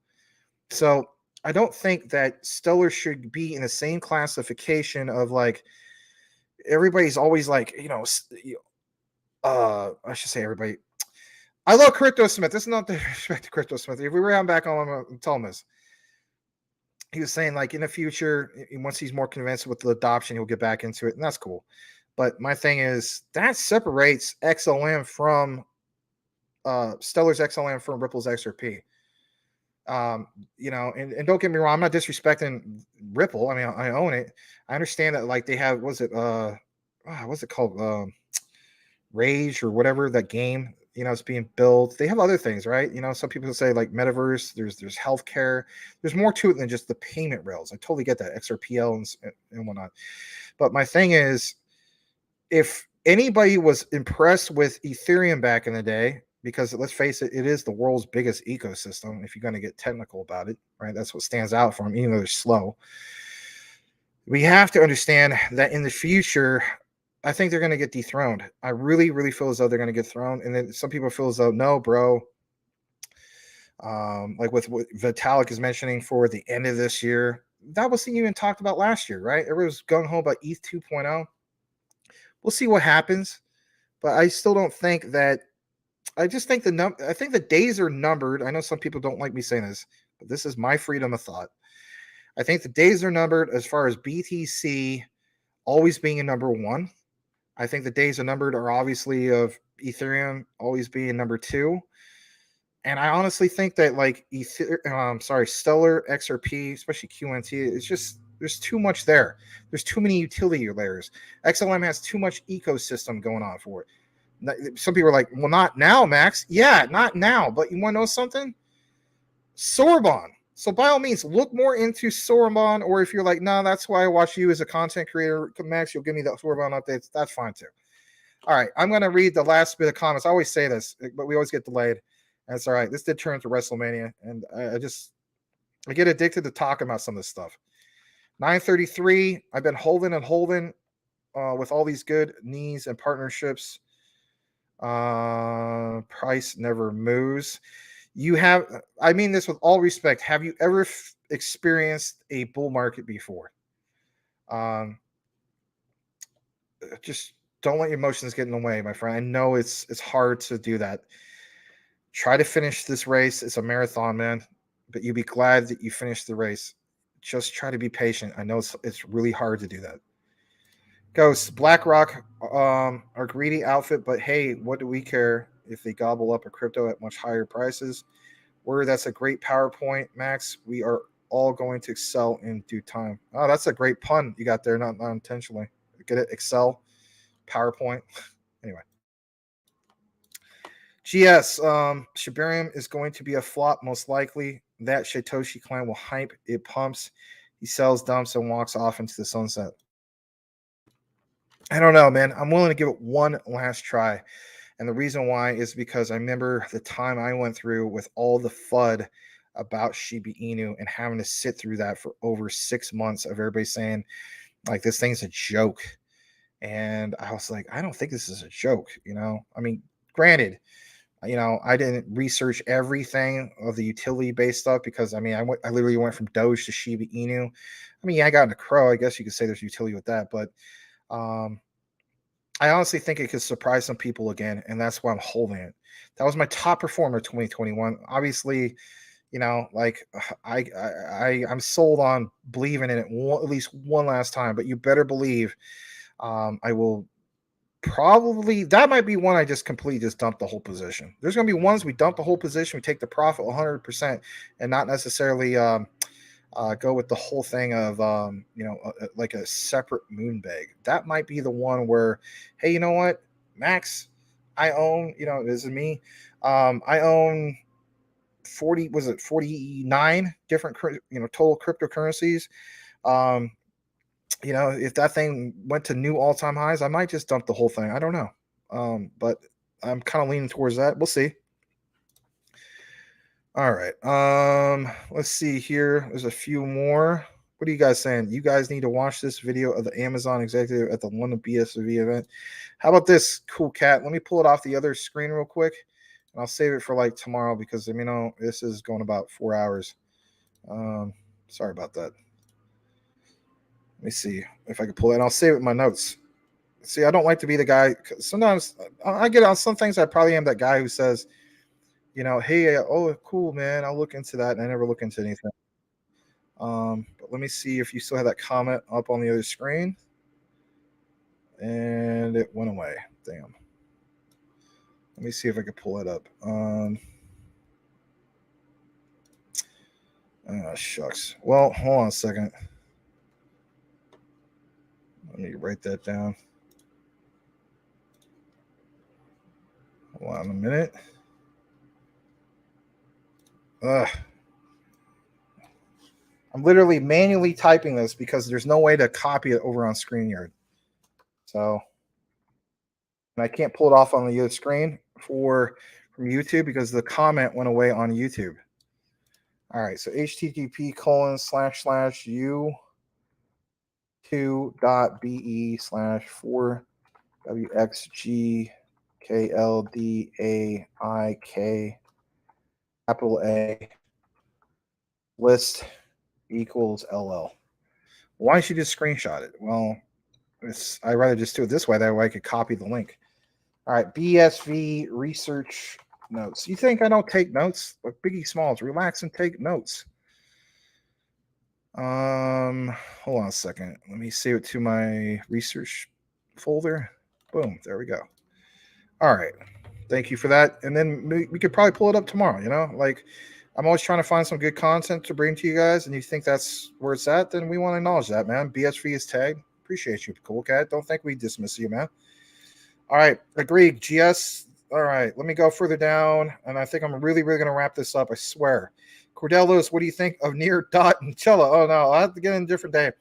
So I don't think that Stellar should be in the same classification of everybody's always I should say everybody. I love CryptoSmith. This is not disrespect to CryptoSmith. If we were having back on, I'm telling this. He was saying in the future, once he's more convinced with the adoption, he'll get back into it, and that's cool. But my thing is that separates XLM from Stellar's XLM from Ripple's XRP. And don't get me wrong, I'm not disrespecting Ripple. I mean, I own it. I understand that they have, what's it called? Rage or whatever, that game. It's being built. They have other things, right? Some people say metaverse. There's healthcare. There's more to it than just the payment rails. I totally get that, XRPL and whatnot. But my thing is, if anybody was impressed with Ethereum back in the day, because let's face it, it is the world's biggest ecosystem. If you're going to get technical about it, right? That's what stands out from them, even though they're slow. We have to understand that in the future, I think they're going to get dethroned. I really, really feel as though they're going to get thrown. And then some people feel as though, no, bro, like with what Vitalik is mentioning for the end of this year. That was even talked about last year, right? Everybody was gung ho about ETH 2.0. We'll see what happens, but I still don't think that. I just think I think the days are numbered. I know some people don't like me saying this, but this is my freedom of thought. I think the days are numbered as far as BTC always being a number one. I think the days are numbered are obviously of Ethereum always being number two. And I honestly think that like Stellar, XRP, especially QNT, it's just there's too much there. There's too many utility layers. XLM has too much ecosystem going on for it. Some people are like, well, not now, Max. Yeah, not now. But you want to know something? Sorbonne. So by all means, look more into Sorbonne, or if you're like, no, that's why I watch you as a content creator, Max, you'll give me the Sorbonne updates. That's fine too. All right, I'm going to read the last bit of comments. I always say this, but we always get delayed. That's all right. This did turn into WrestleMania, and I get addicted to talking about some of this stuff. 933. I've been holding with all these good knees and partnerships. Price never moves. I mean this with all respect. Have you ever experienced a bull market before? Just don't let your emotions get in the way, my friend. I know it's hard to do that. Try to finish this race. It's a marathon, man, but you'll be glad that you finished the race. Just try to be patient. I know it's really hard to do that. Ghost, BlackRock, are greedy outfit, but hey, what do we care if they gobble up a crypto at much higher prices? That's a great PowerPoint, Max. We are all going to excel in due time. Oh, that's a great pun you got there, not intentionally. Get it? Excel, PowerPoint. Anyway. GS, Shibarium is going to be a flop, most likely. That Satoshi clan will hype. It pumps. He sells, dumps, and walks off into the sunset. I don't know, man. I'm willing to give it one last try. And the reason why is because I remember the time I went through with all the FUD about Shiba Inu and having to sit through that for over 6 months of everybody saying, like, this thing's a joke. And I was like, I don't think this is a joke, I mean, granted, I didn't research everything of the utility-based stuff because, I mean, I literally went from DOGE to Shiba Inu. I mean, I got into Crow. I guess you could say there's utility with that, but I honestly think it could surprise some people again, and that's why I'm holding it. That was my top performer 2021. Obviously, like I'm sold on believing in it at least one last time, but you better believe I will probably, that might be one I just completely dump the whole position. There's going to be ones we dump the whole position, we take the profit 100% and not necessarily go with the whole thing of like a separate moon bag. That might be the one where, hey, you know what, Max, I own, this is me, I own 49 different total cryptocurrencies. If that thing went to new all-time highs, I might just dump the whole thing. I don't know, but I'm kind of leaning towards that. We'll see. All right. Let's see here. There's a few more. What are you guys saying? You guys need to watch this video of the Amazon executive at the London BSV event. How about this, cool cat? Let me pull it off the other screen real quick, and I'll save it for like tomorrow because this is going about 4 hours. Sorry about that. Let me see if I can pull it. And I'll save it in my notes. See, I don't like to be the guy. Sometimes I get on some things. I probably am that guy who says, hey, oh, cool, man, I'll look into that. And I never look into anything. But let me see if you still have that comment up on the other screen. And it went away. Damn. Let me see if I can pull it up. Shucks. Well, hold on a second. Let me write that down. Hold on a minute. I'm literally manually typing this because there's no way to copy it over on StreamYard. So, and I can't pull it off on the other screen from YouTube because the comment went away on YouTube. All right, so http://u2.be/4wxgkldaik capital A, list equals LL. Why don't you just screenshot it? Well, I'd rather just do it this way. That way I could copy the link. All right, BSV research notes. You think I don't take notes? Like Biggie Smalls, relax and take notes. Hold on a second. Let me save it to my research folder. Boom, there we go. All right, thank you for that. And then we could probably pull it up tomorrow. You know, like I'm always trying to find some good content to bring to you guys, and you think that's where it's at, then we want to acknowledge that, man. BSV is tagged. Appreciate you, cool cat. Don't think we dismiss you, man. All right, agreed. GS. All right, let me go further down, and I think I'm really going to wrap this up. I swear. Cordellos, what do you think of Near, Dot, and Cello? Oh no, I'll have to get in a different day.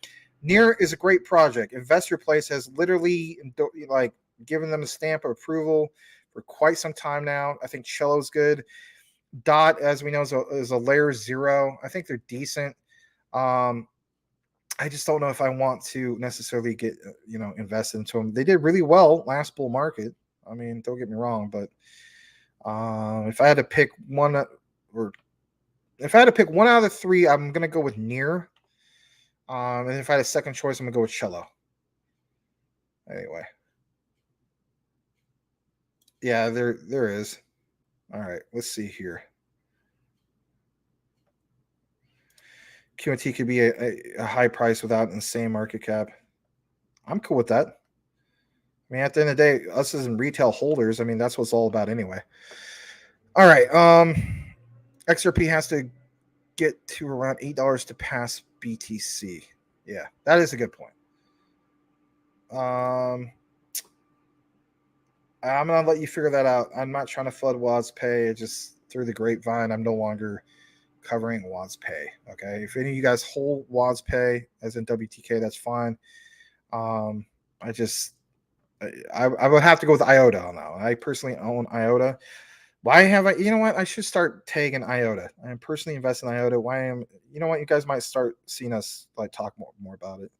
Near is a great project. Investor Place has literally like given them a stamp of approval for quite some time now. I think Cello's good. Dot, as we know, is a layer 0. I think they're decent. I just don't know if I want to necessarily get invest into them. They did really well last bull market. I mean, don't get me wrong, but if I had to pick one, or if I had to pick one out of the 3, I'm gonna go with Near. And if I had a second choice, I'm gonna go with Cello. Anyway, yeah, there is. All right, let's see here. QNT could be a high price without insane market cap. I'm cool with that. I mean, at the end of the day, us as in retail holders, I mean, that's what it's all about anyway. All right. XRP has to get to around $8 to pass BTC. Yeah, that is a good point. I'm going to let you figure that out. I'm not trying to flood Wad's pay. Just through the grapevine, I'm no longer covering Wad's pay. Okay. If any of you guys hold Wad's pay as in WTK, that's fine. I would have to go with IOTA on that one. I personally own IOTA. Why have I? You know what? I should start tagging IOTA. I'm personally investing in IOTA. Why am? You know what? You guys might start seeing us like talk more about it.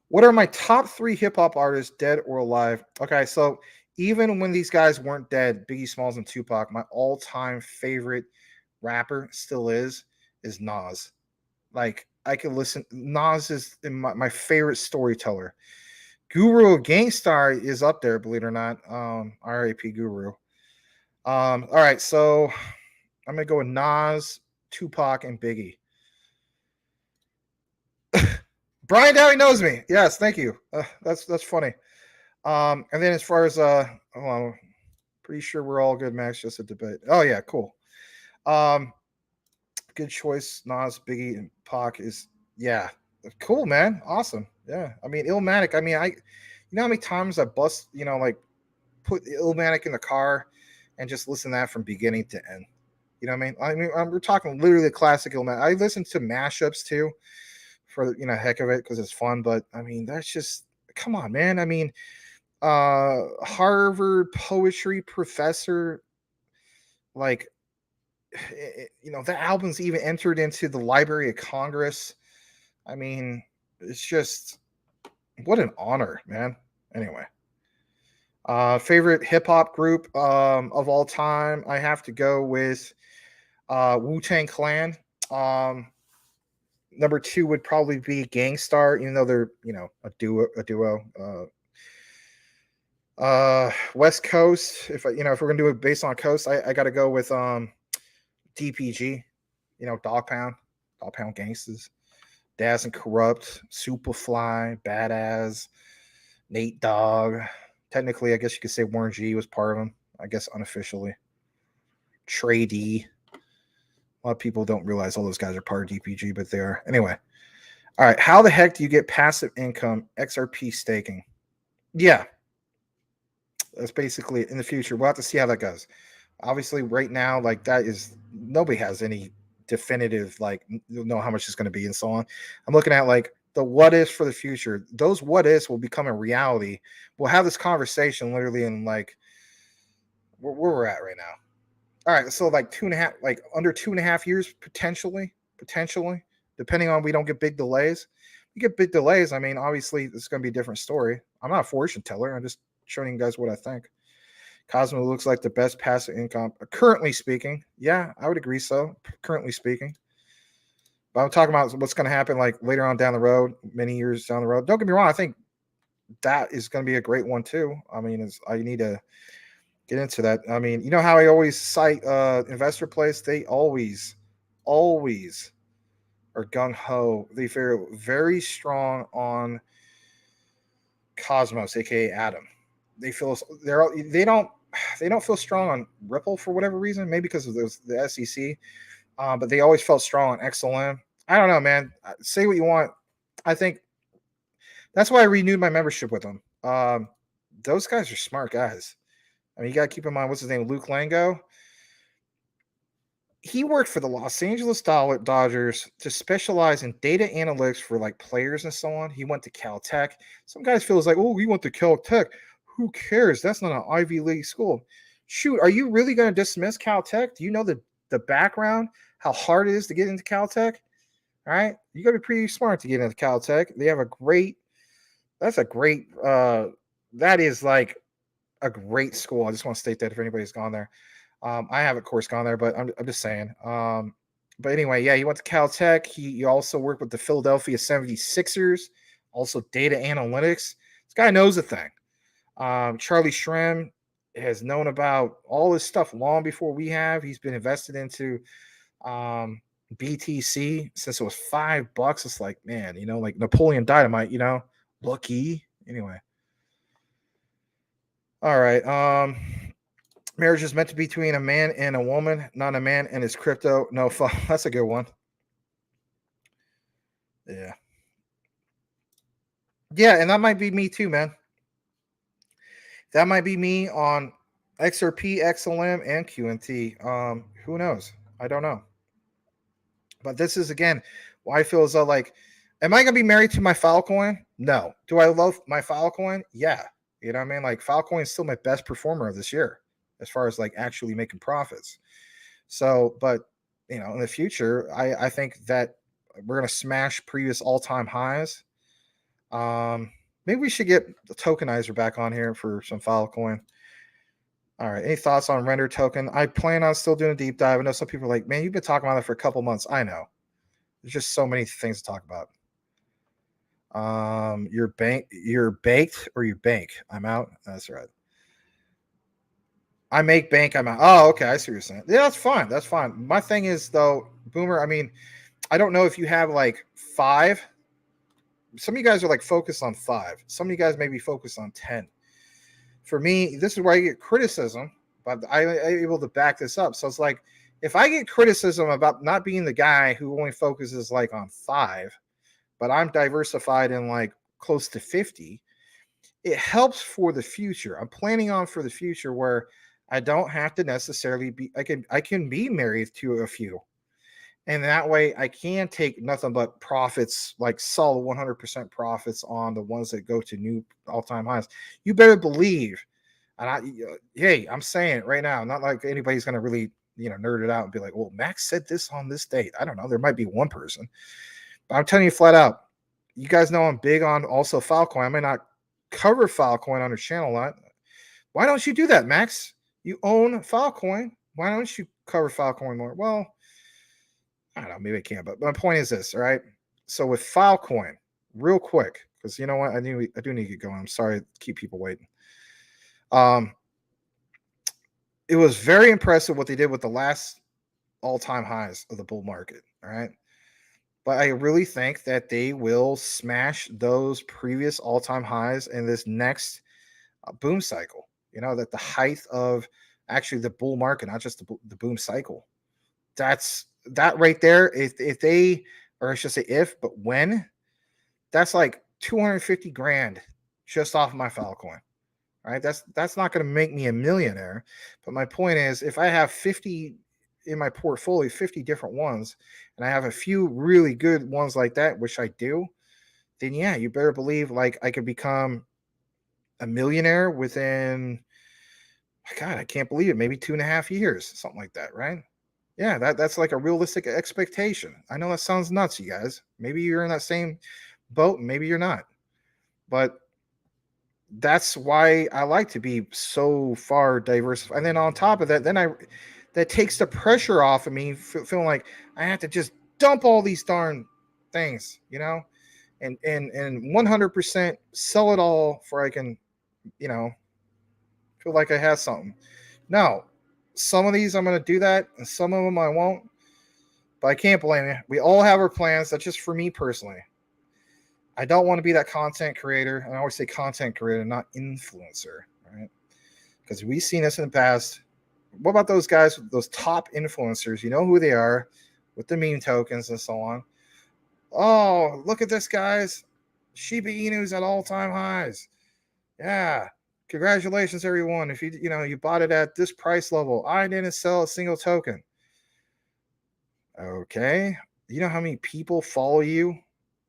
What are my top 3 hip hop artists, dead or alive? Okay, so even when these guys weren't dead, Biggie Smalls and Tupac, my all-time favorite rapper still is Nas. Like I could listen. Nas is my favorite storyteller. Guru Gangstar is up there, believe it or not. R.I.P. Guru. All right, so I'm gonna go with Nas, Tupac, and Biggie. Brian Dowie knows me. Yes, thank you. That's funny. And then as far as hold on, pretty sure we're all good, Max. Just a debate. Oh yeah, cool. Good choice. Nas, Biggie, and Pac is cool, man. Awesome. Yeah. I mean, Illmatic. I mean, you know how many times I bust, like put Illmatic in the car and just listen to that from beginning to end. You know what I mean? We're talking literally classic Illmatic. I listen to mashups too for heck of it because it's fun. But I mean, that's just come on, man. I mean, Harvard poetry professor, like the album's even entered into the Library of Congress. I mean, it's just what an honor, man. Anyway, favorite hip hop group of all time, I have to go with Wu-Tang Clan. Number 2 would probably be Gangstar, even though they're a duo. West Coast. If we're gonna do it based on coast, I got to go with DPG. Dog Pound Gangsters, Daz and Corrupt, Superfly, Badass, Nate Dogg. Technically, I guess you could say Warren G was part of them. I guess unofficially. Trey D. A lot of people don't realize all those guys are part of DPG, but they are. Anyway. All right. How the heck do you get passive income XRP staking? Yeah. That's basically it. In the future. We'll have to see how that goes. Obviously, right now, like that is nobody has any definitive, like, know how much it's going to be and so on. I'm looking at like the what ifs for the future. Those what ifs will become a reality. We'll have this conversation literally in like where we're at right now. All right, so like under 2.5 years, potentially, depending on we don't get big delays. We get big delays. I mean, obviously, it's going to be a different story. I'm not a fortune teller. I'm just showing you guys what I think. Cosmo looks like the best passive income. Currently speaking, yeah, I would agree so. Currently speaking. But I'm talking about what's going to happen like later on down the road, many years down the road. Don't get me wrong. I think that is going to be a great one too. I mean, I need to get into that. I mean, you know how I always cite Investor Place? They always are gung ho. They feel very strong on Cosmos, aka Atom. They don't feel strong on Ripple for whatever reason. Maybe because of the SEC, but they always felt strong on XLM. I don't know, man. Say what you want. I think that's why I renewed my membership with them. Those guys are smart guys. I mean, you got to keep in mind, what's his name? Luke Lango. He worked for the Los Angeles Dodgers to specialize in data analytics for like players and so on. He went to Caltech. Some guys feel like, oh, he went to Caltech. Who cares? That's not an Ivy League school. Shoot, are you really going to dismiss Caltech? Do you know the background, how hard it is to get into Caltech? All right, you got to be pretty smart to get into Caltech. They have that is like a great school. I just want to state that if anybody's gone there. I have, of course, gone there, but I'm just saying. But anyway, yeah, he went to Caltech. He also worked with the Philadelphia 76ers, also data analytics. This guy knows a thing. Charlie Shrem has known about all this stuff long before we have. He's been invested into BTC since it was $5. It's like, man, like Napoleon Dynamite, lucky. Anyway. All right. Marriage is meant to be between a man and a woman, not a man and his crypto. No, that's a good one. Yeah. Yeah, and that might be me too, man. That might be me on XRP, XLM, and QNT. Who knows? I don't know. But this is, again, why I feel as though, like, am I going to be married to my Filecoin? No. Do I love my Filecoin? Yeah. You know what I mean? Like, Filecoin is still my best performer of this year as far as, like, actually making profits. So, but, in the future, I think that we're going to smash previous all-time highs. Maybe we should get the tokenizer back on here for some Filecoin. All right. Any thoughts on render token? I plan on still doing a deep dive. I know some people are like, man, you've been talking about that for a couple months. I know. There's just so many things to talk about. You're baked or you bank. I'm out. That's right. I make bank. I'm out. Oh, okay. I see what you're saying. Yeah, that's fine. That's fine. My thing is, though, Boomer, I mean, I don't know if you have like 5. Some of you guys are like focused on 5. Some of you guys may be focused on 10. For me, this is where I get criticism, but I'm able to back this up. So it's like, if I get criticism about not being the guy who only focuses like on 5, but I'm diversified in like close to 50, it helps for the future. I'm planning on for the future where I don't have to necessarily be, I can be married to a few. And that way I can take nothing but profits, like solid 100% profits on the ones that go to new all-time highs. You better believe, and hey, I'm saying it right now, not like anybody's going to really, nerd it out and be like, well, Max said this on this date. I don't know. There might be one person, but I'm telling you flat out, you guys know I'm big on also Filecoin. I may not cover Filecoin on your channel a lot. Why don't you do that, Max? You own Filecoin. Why don't you cover Filecoin more? Well, I don't know, maybe I can, but my point is this, all right? So with Filecoin, real quick, because you know what, I do need to get going. I'm sorry to keep people waiting. It was very impressive what they did with the last all-time highs of the bull market, all right? But I really think that they will smash those previous all-time highs in this next boom cycle. That the height of actually the bull market, not just the boom cycle. That right there, if they, or I should say if, but when, that's like 250 grand just off of my Filecoin. All right, that's not going to make me a millionaire. But my point is, if I have 50 in my portfolio, 50 different ones, and I have a few really good ones like that, which I do, then yeah, you better believe like I could become a millionaire within, God, I can't believe it, maybe 2.5 years, something like that, right? Yeah, that's like a realistic expectation. I know that sounds nuts, you guys. Maybe you're in that same boat, and maybe you're not. But that's why I like to be so far diversified. And then on top of that, that takes the pressure off of me, feeling like I have to just dump all these darn things, and 100% sell it all for I can, feel like I have something. No, some of these I'm going to do that, and some of them I won't. But I can't blame you. We all have our plans. That's just for me personally. I don't want to be that content creator. And I always say content creator, not influencer, right? Because we've seen this in the past. What about those guys, those top influencers? You know who they are with the meme tokens and so on. Oh, look at this, guys. Shiba Inu's at all-time highs. Yeah. Congratulations, everyone. If you bought it at this price level, I didn't sell a single token. Okay. You know how many people follow you?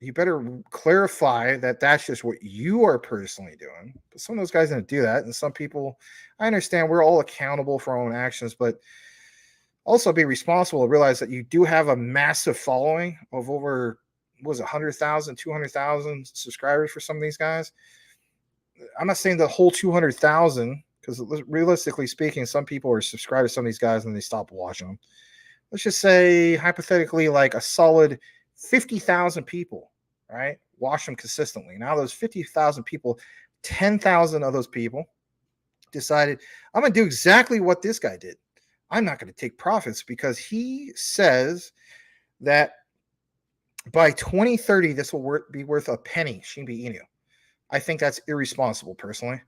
You better clarify that that's just what you are personally doing. But some of those guys didn't do that. And some people, I understand we're all accountable for our own actions, but also be responsible to realize that you do have a massive following of over, 100,000, 200,000 subscribers for some of these guys. I'm not saying the whole 200,000, because realistically speaking, some people are subscribed to some of these guys and they stop watching them. Let's just say hypothetically like a solid 50,000 people, right? Watch them consistently. Now those 50,000 people, 10,000 of those people decided, I'm going to do exactly what this guy did. I'm not going to take profits because he says that by 2030, this will be worth a penny, Shiba Inu. I think that's irresponsible personally.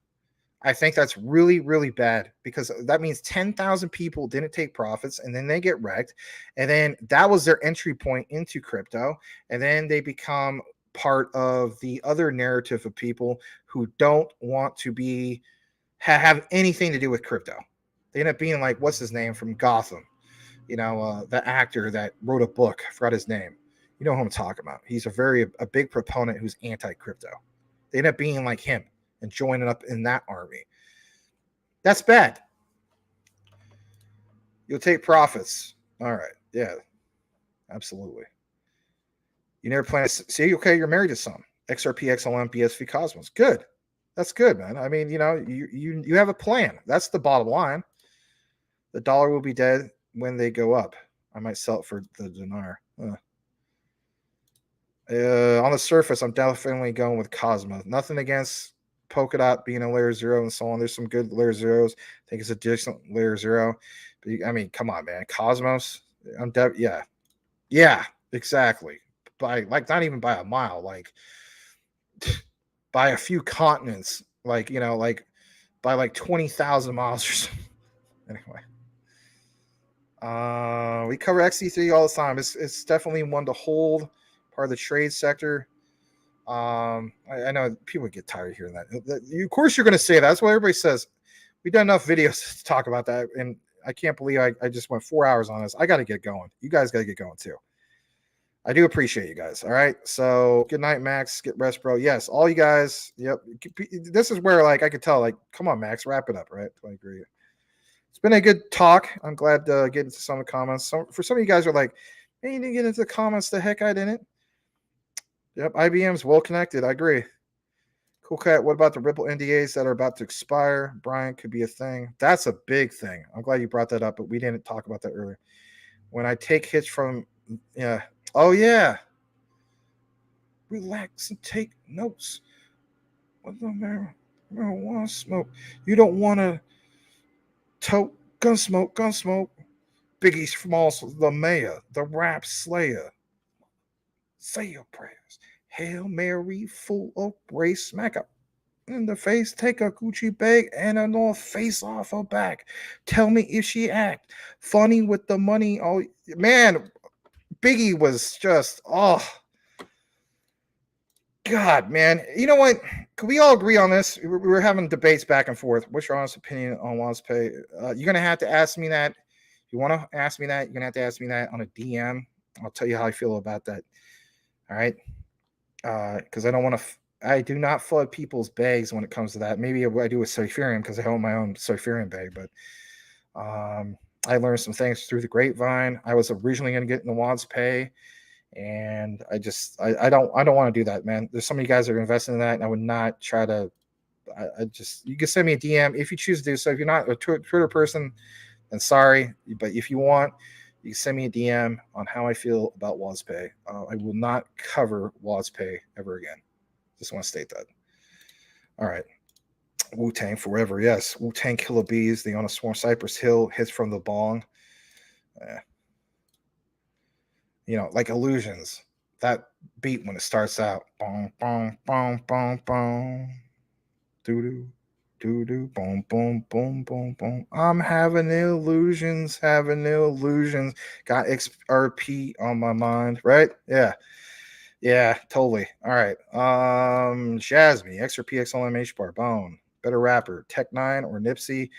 I think that's really, really bad because that means 10,000 people didn't take profits and then they get wrecked. And then that was their entry point into crypto. And then they become part of the other narrative of people who don't want to have anything to do with crypto. They end up being like, what's his name from Gotham? The actor that wrote a book. I forgot his name. You know who I'm talking about. He's a big proponent who's anti-crypto. They end up being like him and joining up in that army. That's bad. You'll take profits. All right. Yeah, absolutely. You never plan to see, okay, you're married to some. XRP, XLM, BSV, Cosmos. Good. That's good, man. I mean, you have a plan. That's the bottom line. The dollar will be dead when they go up. I might sell it for the dinar. On the surface, I'm definitely going with Cosmos. Nothing against Polkadot being a layer 0 and so on. There's some good layer 0s. I think it's a decent layer 0. But I mean, come on, man. Cosmos, yeah, exactly. By not even by a mile, like by a few continents, by 20,000 miles or something. Anyway. We cover XC3 all the time. It's definitely one to hold, part of the trade sector. I know people get tired of hearing that. Of course, you're going to say that. That's what everybody says. We've done enough videos to talk about that, and I can't believe I just went 4 hours on this. I got to get going. You guys got to get going too. I do appreciate you guys. All right. So good night, Max. Get rest, bro. Yes, all you guys. Yep. This is where I could tell come on, Max, wrap it up. Right. I agree. It's been a good talk. I'm glad to get into some of the comments. For some of you guys are like, hey, you didn't get into the comments. The heck I didn't. Yep, IBM's well connected. I agree. Cool Cat, what about the Ripple NDAs that are about to expire? Brian, could be a thing. That's a big thing. I'm glad you brought that up, but we didn't talk about that earlier. When I take hits from, yeah. Oh, yeah. Relax and take notes. What the marijuana smoke? You don't want to tote gun smoke. Biggie Smalls, the mayor, the rap slayer. Say your prayers. Hail Mary, full of grace, smack up in the face, take a Gucci bag and a North Face off her back. Tell me if she act funny with the money. Oh, man, Biggie was just, oh, God, man. You know what? Can we all agree on this? We were having debates back and forth. What's your honest opinion on Wants Pay? You're going to have to ask me that. If you want to ask me that, you're going to have to ask me that on a DM. I'll tell you how I feel about that. All right. Because I do not flood people's bags when it comes to that. Maybe I do with Soiferium because I own my own Soiferium bag, but I learned some things through the grapevine. I was originally going to get in the Wants Pay, and I don't want to do that, man. There's so many guys that are investing in that, and I would not try to I just, you can send me a DM if you choose to do so. If you're not a Twitter person, then sorry. But if you want, you can send me a DM on how I feel about WazPay. I will not cover WazPay ever again. Just want to state that. All right. Wu-Tang forever. Yes. Wu-Tang Killer Bees. They on a swarm. Cypress Hill hits from the bong. You know, like Illusions. That beat when it starts out. Bong, bong, bong, bong, bong. Doo-doo. Doo-doo. Boom, boom, boom, boom, boom. I'm having illusions. Having illusions. Got XRP on my mind. Right? Yeah. Yeah, totally. All right. Jasmine, XRP, XLM, HBAR, Bone. Better rapper, Tech9 or Nipsey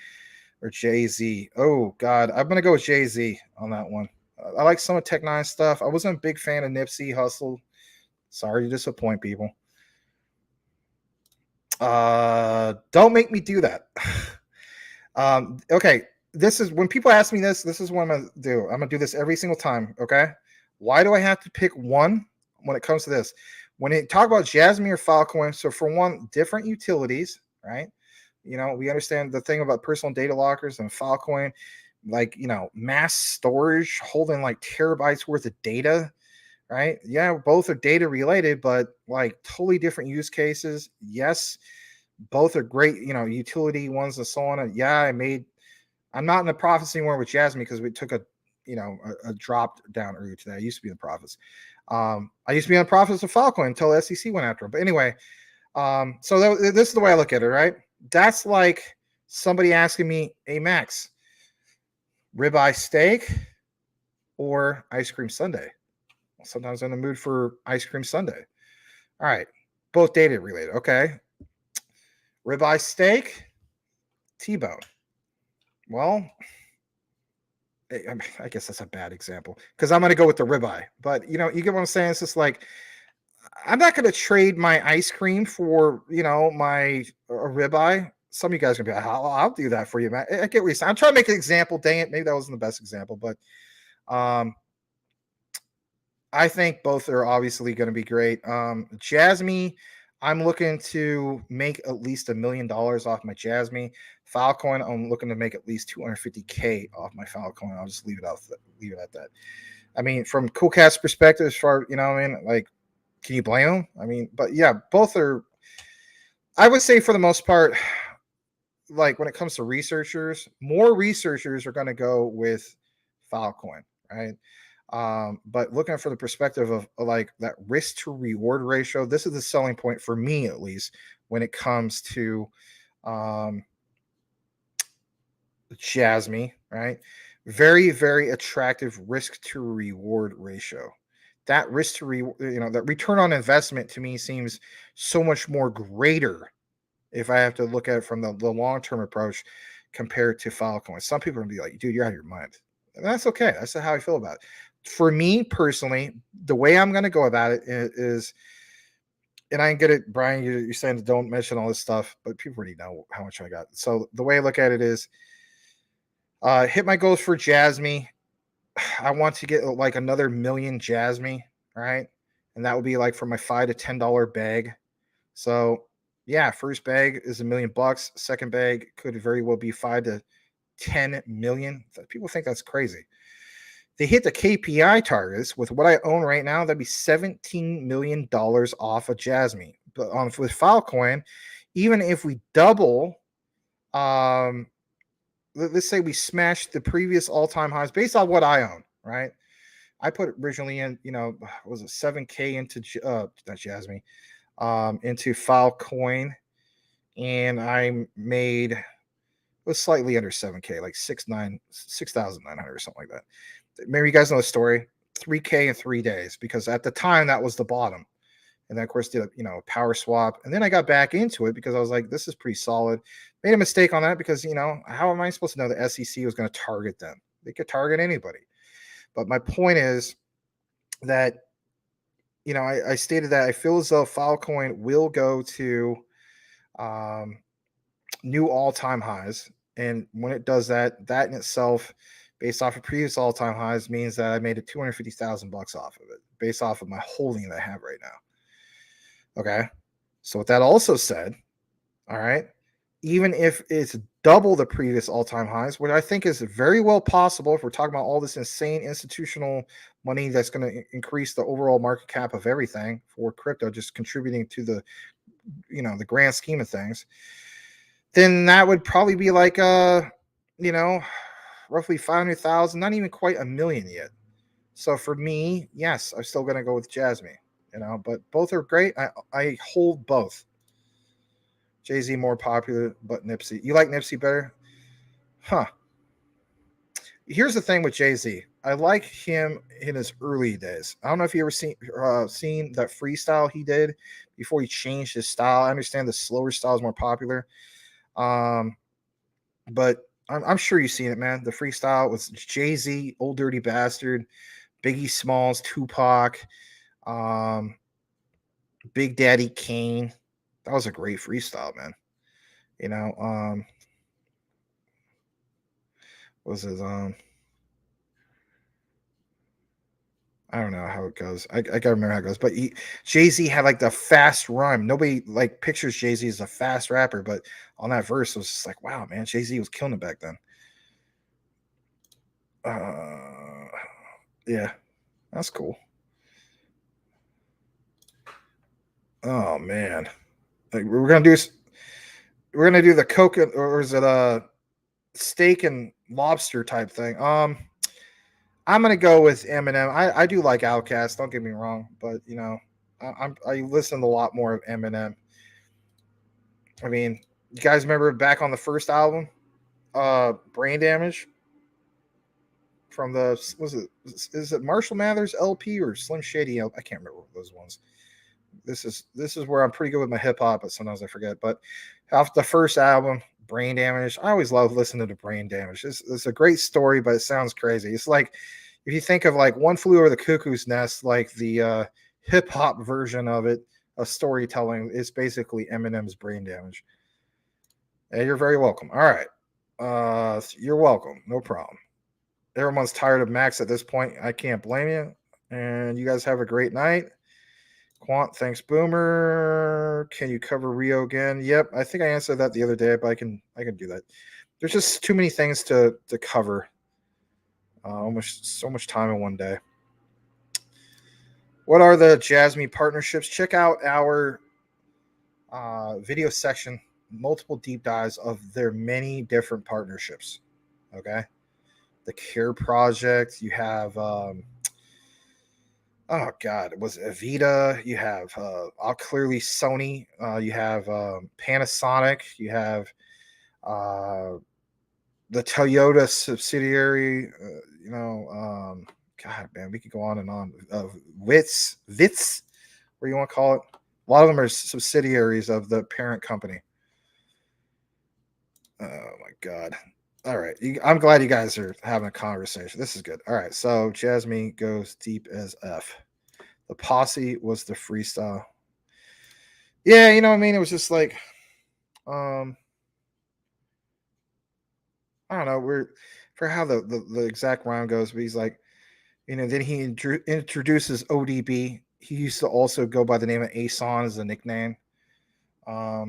or Jay-Z? Oh, God. I'm going to go with Jay-Z on that one. I like some of Tech9 stuff. I wasn't a big fan of Nipsey Hussle. Sorry to disappoint people. Don't make me do that. Okay. This is when people ask me this is what I'm going to do. I'm going to do this every single time. Okay. Why do I have to pick one when it comes to this? When it talk about Jasmine or Filecoin, so for one, different utilities, right? You know, we understand the thing about personal data lockers and Filecoin, like, you know, mass storage holding like terabytes worth of data, right? Yeah, both are data related, but like totally different use cases. Yes, both are great, you know, utility ones and so on. And yeah, I'm not in the profits anymore with Jasmine because we took a drop down earlier today. I used to be in the profits. I used to be on the profits of Filecoin until the SEC went after him. But anyway, so this is the way I look at it, right? That's like somebody asking me, hey, Max, ribeye steak or ice cream sundae? Well, sometimes I'm in the mood for ice cream sundae. All right. Both data related. Okay. Ribeye steak, T-bone. Well, I guess that's a bad example because I'm going to go with the ribeye. But, you know, you get what I'm saying? It's just like, I'm not going to trade my ice cream for, you know, my ribeye. Some of you guys are going to be like, I'll do that for you, man. I get what you're saying. I'm trying to make an example. Dang it. Maybe that wasn't the best example, but I think both are obviously going to be great. Jasmine, I'm looking to make at least $1 million off my Jasmine. Filecoin, I'm looking to make at least $250K off my Filecoin. I'll just leave it at that. I mean, from Coolcat's perspective, as far, you know what I mean? Like, can you blame them? I mean, but yeah, both are, I would say for the most part, like when it comes to researchers, more researchers are going to go with Filecoin, right? But looking for the perspective of like that risk to reward ratio, this is the selling point for me, at least when it comes to Jasmine, right? Very, very attractive risk to reward ratio. That risk to that return on investment to me seems so much more greater if I have to look at it from the long-term approach compared to Filecoin. Some people are gonna be like, dude, you're out of your mind. And that's okay. That's how I feel about it. For me personally, the way I'm going to go about it is, and I get it, Brian, you're saying don't mention all this stuff, but people already know how much I got. So the way I look at it is hit my goals for Jasmine. I want to get like another million Jasmine, right? And that would be like for my $5 to $10 bag. So yeah, first bag is $1 million. Second bag could very well be 5 to 10 million. People think that's crazy. They hit the KPI targets with what I own right now. That'd be $17 million off of Jasmine. But with Filecoin, even if we double, let's say we smashed the previous all-time highs based on what I own, right? I put originally in, was it 7K into not Jasmine, into Filecoin, and I made, it was slightly under 7K, like 6,900 or something like that. Maybe you guys know the story. 3K in 3 days, because at the time that was the bottom. And then of course did a power swap. And then I got back into it because I was like, this is pretty solid. Made a mistake on that because how am I supposed to know the SEC was going to target them? They could target anybody. But my point is that I stated that I feel as though Filecoin will go to new all-time highs. And when it does that, that in itself, based off of previous all-time highs, means that I made it $250,000 off of it, based off of my holding that I have right now. Okay. So with that also said, All right. Even if it's double the previous all-time highs, which I think is very well possible if we're talking about all this insane institutional money that's going to increase the overall market cap of everything for crypto, just contributing to the, the grand scheme of things, then that would probably be like roughly 500,000, not even quite a million yet. So for me, yes, I'm still gonna go with Jasmine, but both are great. I hold both. Jay-Z more popular, but Nipsey. You like Nipsey better? Huh. Here's the thing with Jay-Z. I like him in his early days. I don't know if you ever seen that freestyle he did before he changed his style. I understand the slower style is more popular. But I'm sure you've seen it, man. The freestyle was Jay-Z, Old Dirty Bastard, Biggie Smalls, Tupac, Big Daddy Kane. That was a great freestyle, man. Was it I don't know how it goes. I gotta remember how it goes. But Jay-Z had like the fast rhyme. Nobody like pictures Jay-Z as a fast rapper, but on that verse, it was just like, wow, man, Jay-Z was killing it back then. Yeah, that's cool. Oh man, like we're gonna do the coconut, or is it a steak and lobster type thing? I'm gonna go with Eminem. I do like Outkast. Don't get me wrong, but I listen to a lot more of Eminem. I mean, you guys remember back on the first album, Brain Damage, from is it Marshall Mathers LP or Slim Shady LP? I can't remember those ones. This is where I'm pretty good with my hip hop, but sometimes I forget. But off the first album, Brain Damage, I always love listening to Brain Damage. It's a great story, but it sounds crazy. It's like if you think of like One Flew Over the Cuckoo's Nest, like the hip hop version of it, a storytelling, it's basically Eminem's Brain Damage. Hey, you're very welcome. All right. You're welcome. No problem. Everyone's tired of Max at this point. I can't blame you. And you guys have a great night. Quant, thanks, Boomer. Can you cover Rio again? Yep, I think I answered that the other day, but I can do that. There's just too many things to cover. Almost so much time in one day. What are the Jasmine partnerships? Check out our video section. Multiple deep dives of their many different partnerships. Okay, the Care Project. You have. Oh God, it was Avita. You have clearly Sony. You have Panasonic. You have the Toyota subsidiary. God, man, we could go on and on. Wits, what do you want to call it? A lot of them are subsidiaries of the parent company. Oh my God. All right. I'm glad you guys are having a conversation. This is good. All right. So Jasmine goes deep as F. The posse was the freestyle. Yeah, you know what I mean? It was just like, I don't know, for how the exact rhyme goes, but he's like, then he introduces ODB. He used to also go by the name of Ason as a nickname. I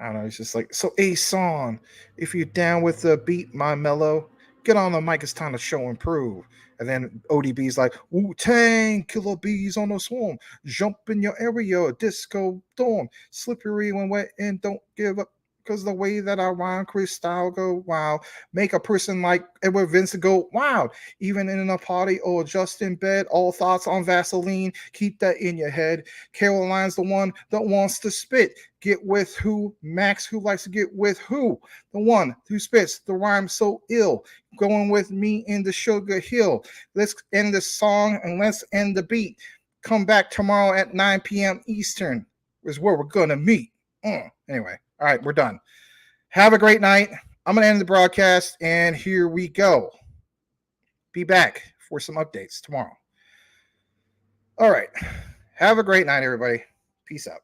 don't know. It's just like, so Ason, if you're down with the beat, my mellow, get on the mic. It's time to show and prove. And then ODB's like, Wu-Tang, killer bees on the swarm. Jump in your area, disco dorm. Slippery when wet and don't give up. Because the way that I rhyme, Chris style go wild. Make a person like Edward Vincent go wild. Even in a party or just in bed, all thoughts on Vaseline. Keep that in your head. Caroline's the one that wants to spit. Get with who? Max, who likes to get with who? The one who spits the rhyme so ill. Going with me in the Sugar Hill. Let's end the song and let's end the beat. Come back tomorrow at 9 p.m. Eastern is where we're going to meet. Anyway, all right, we're done. Have a great night. I'm going to end the broadcast, and here we go. Be back for some updates tomorrow. All right. Have a great night, everybody. Peace out.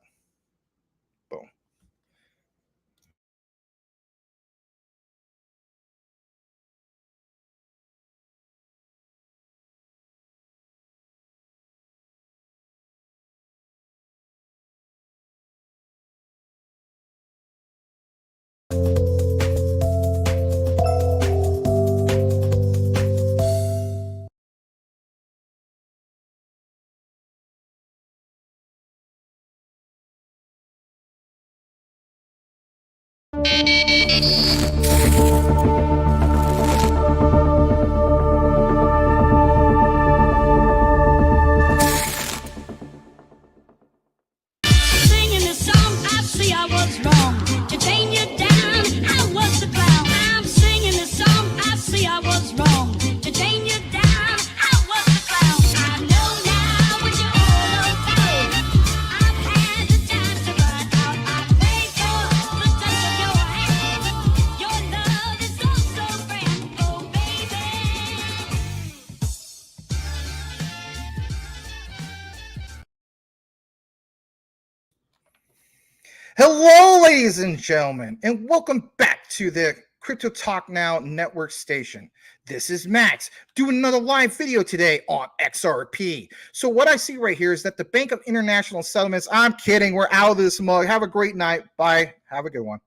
Singing this song, I see I was wrong. To tame you down, I was the clown. I'm singing this song, I see I was wrong. To tame you down, I was the clown. I know now what you're all about. I've had the time to run out. I pray for the touch of your hand. Your love is so, so grand. Oh, baby. Hello, ladies and gentlemen, and welcome back to the Crypto Talk Now Network station. This is Max doing another live video today on XRP. So what I see right here is that the Bank of International Settlements, I'm kidding, we're out of this mug. Have a great night. Bye. Have a good one.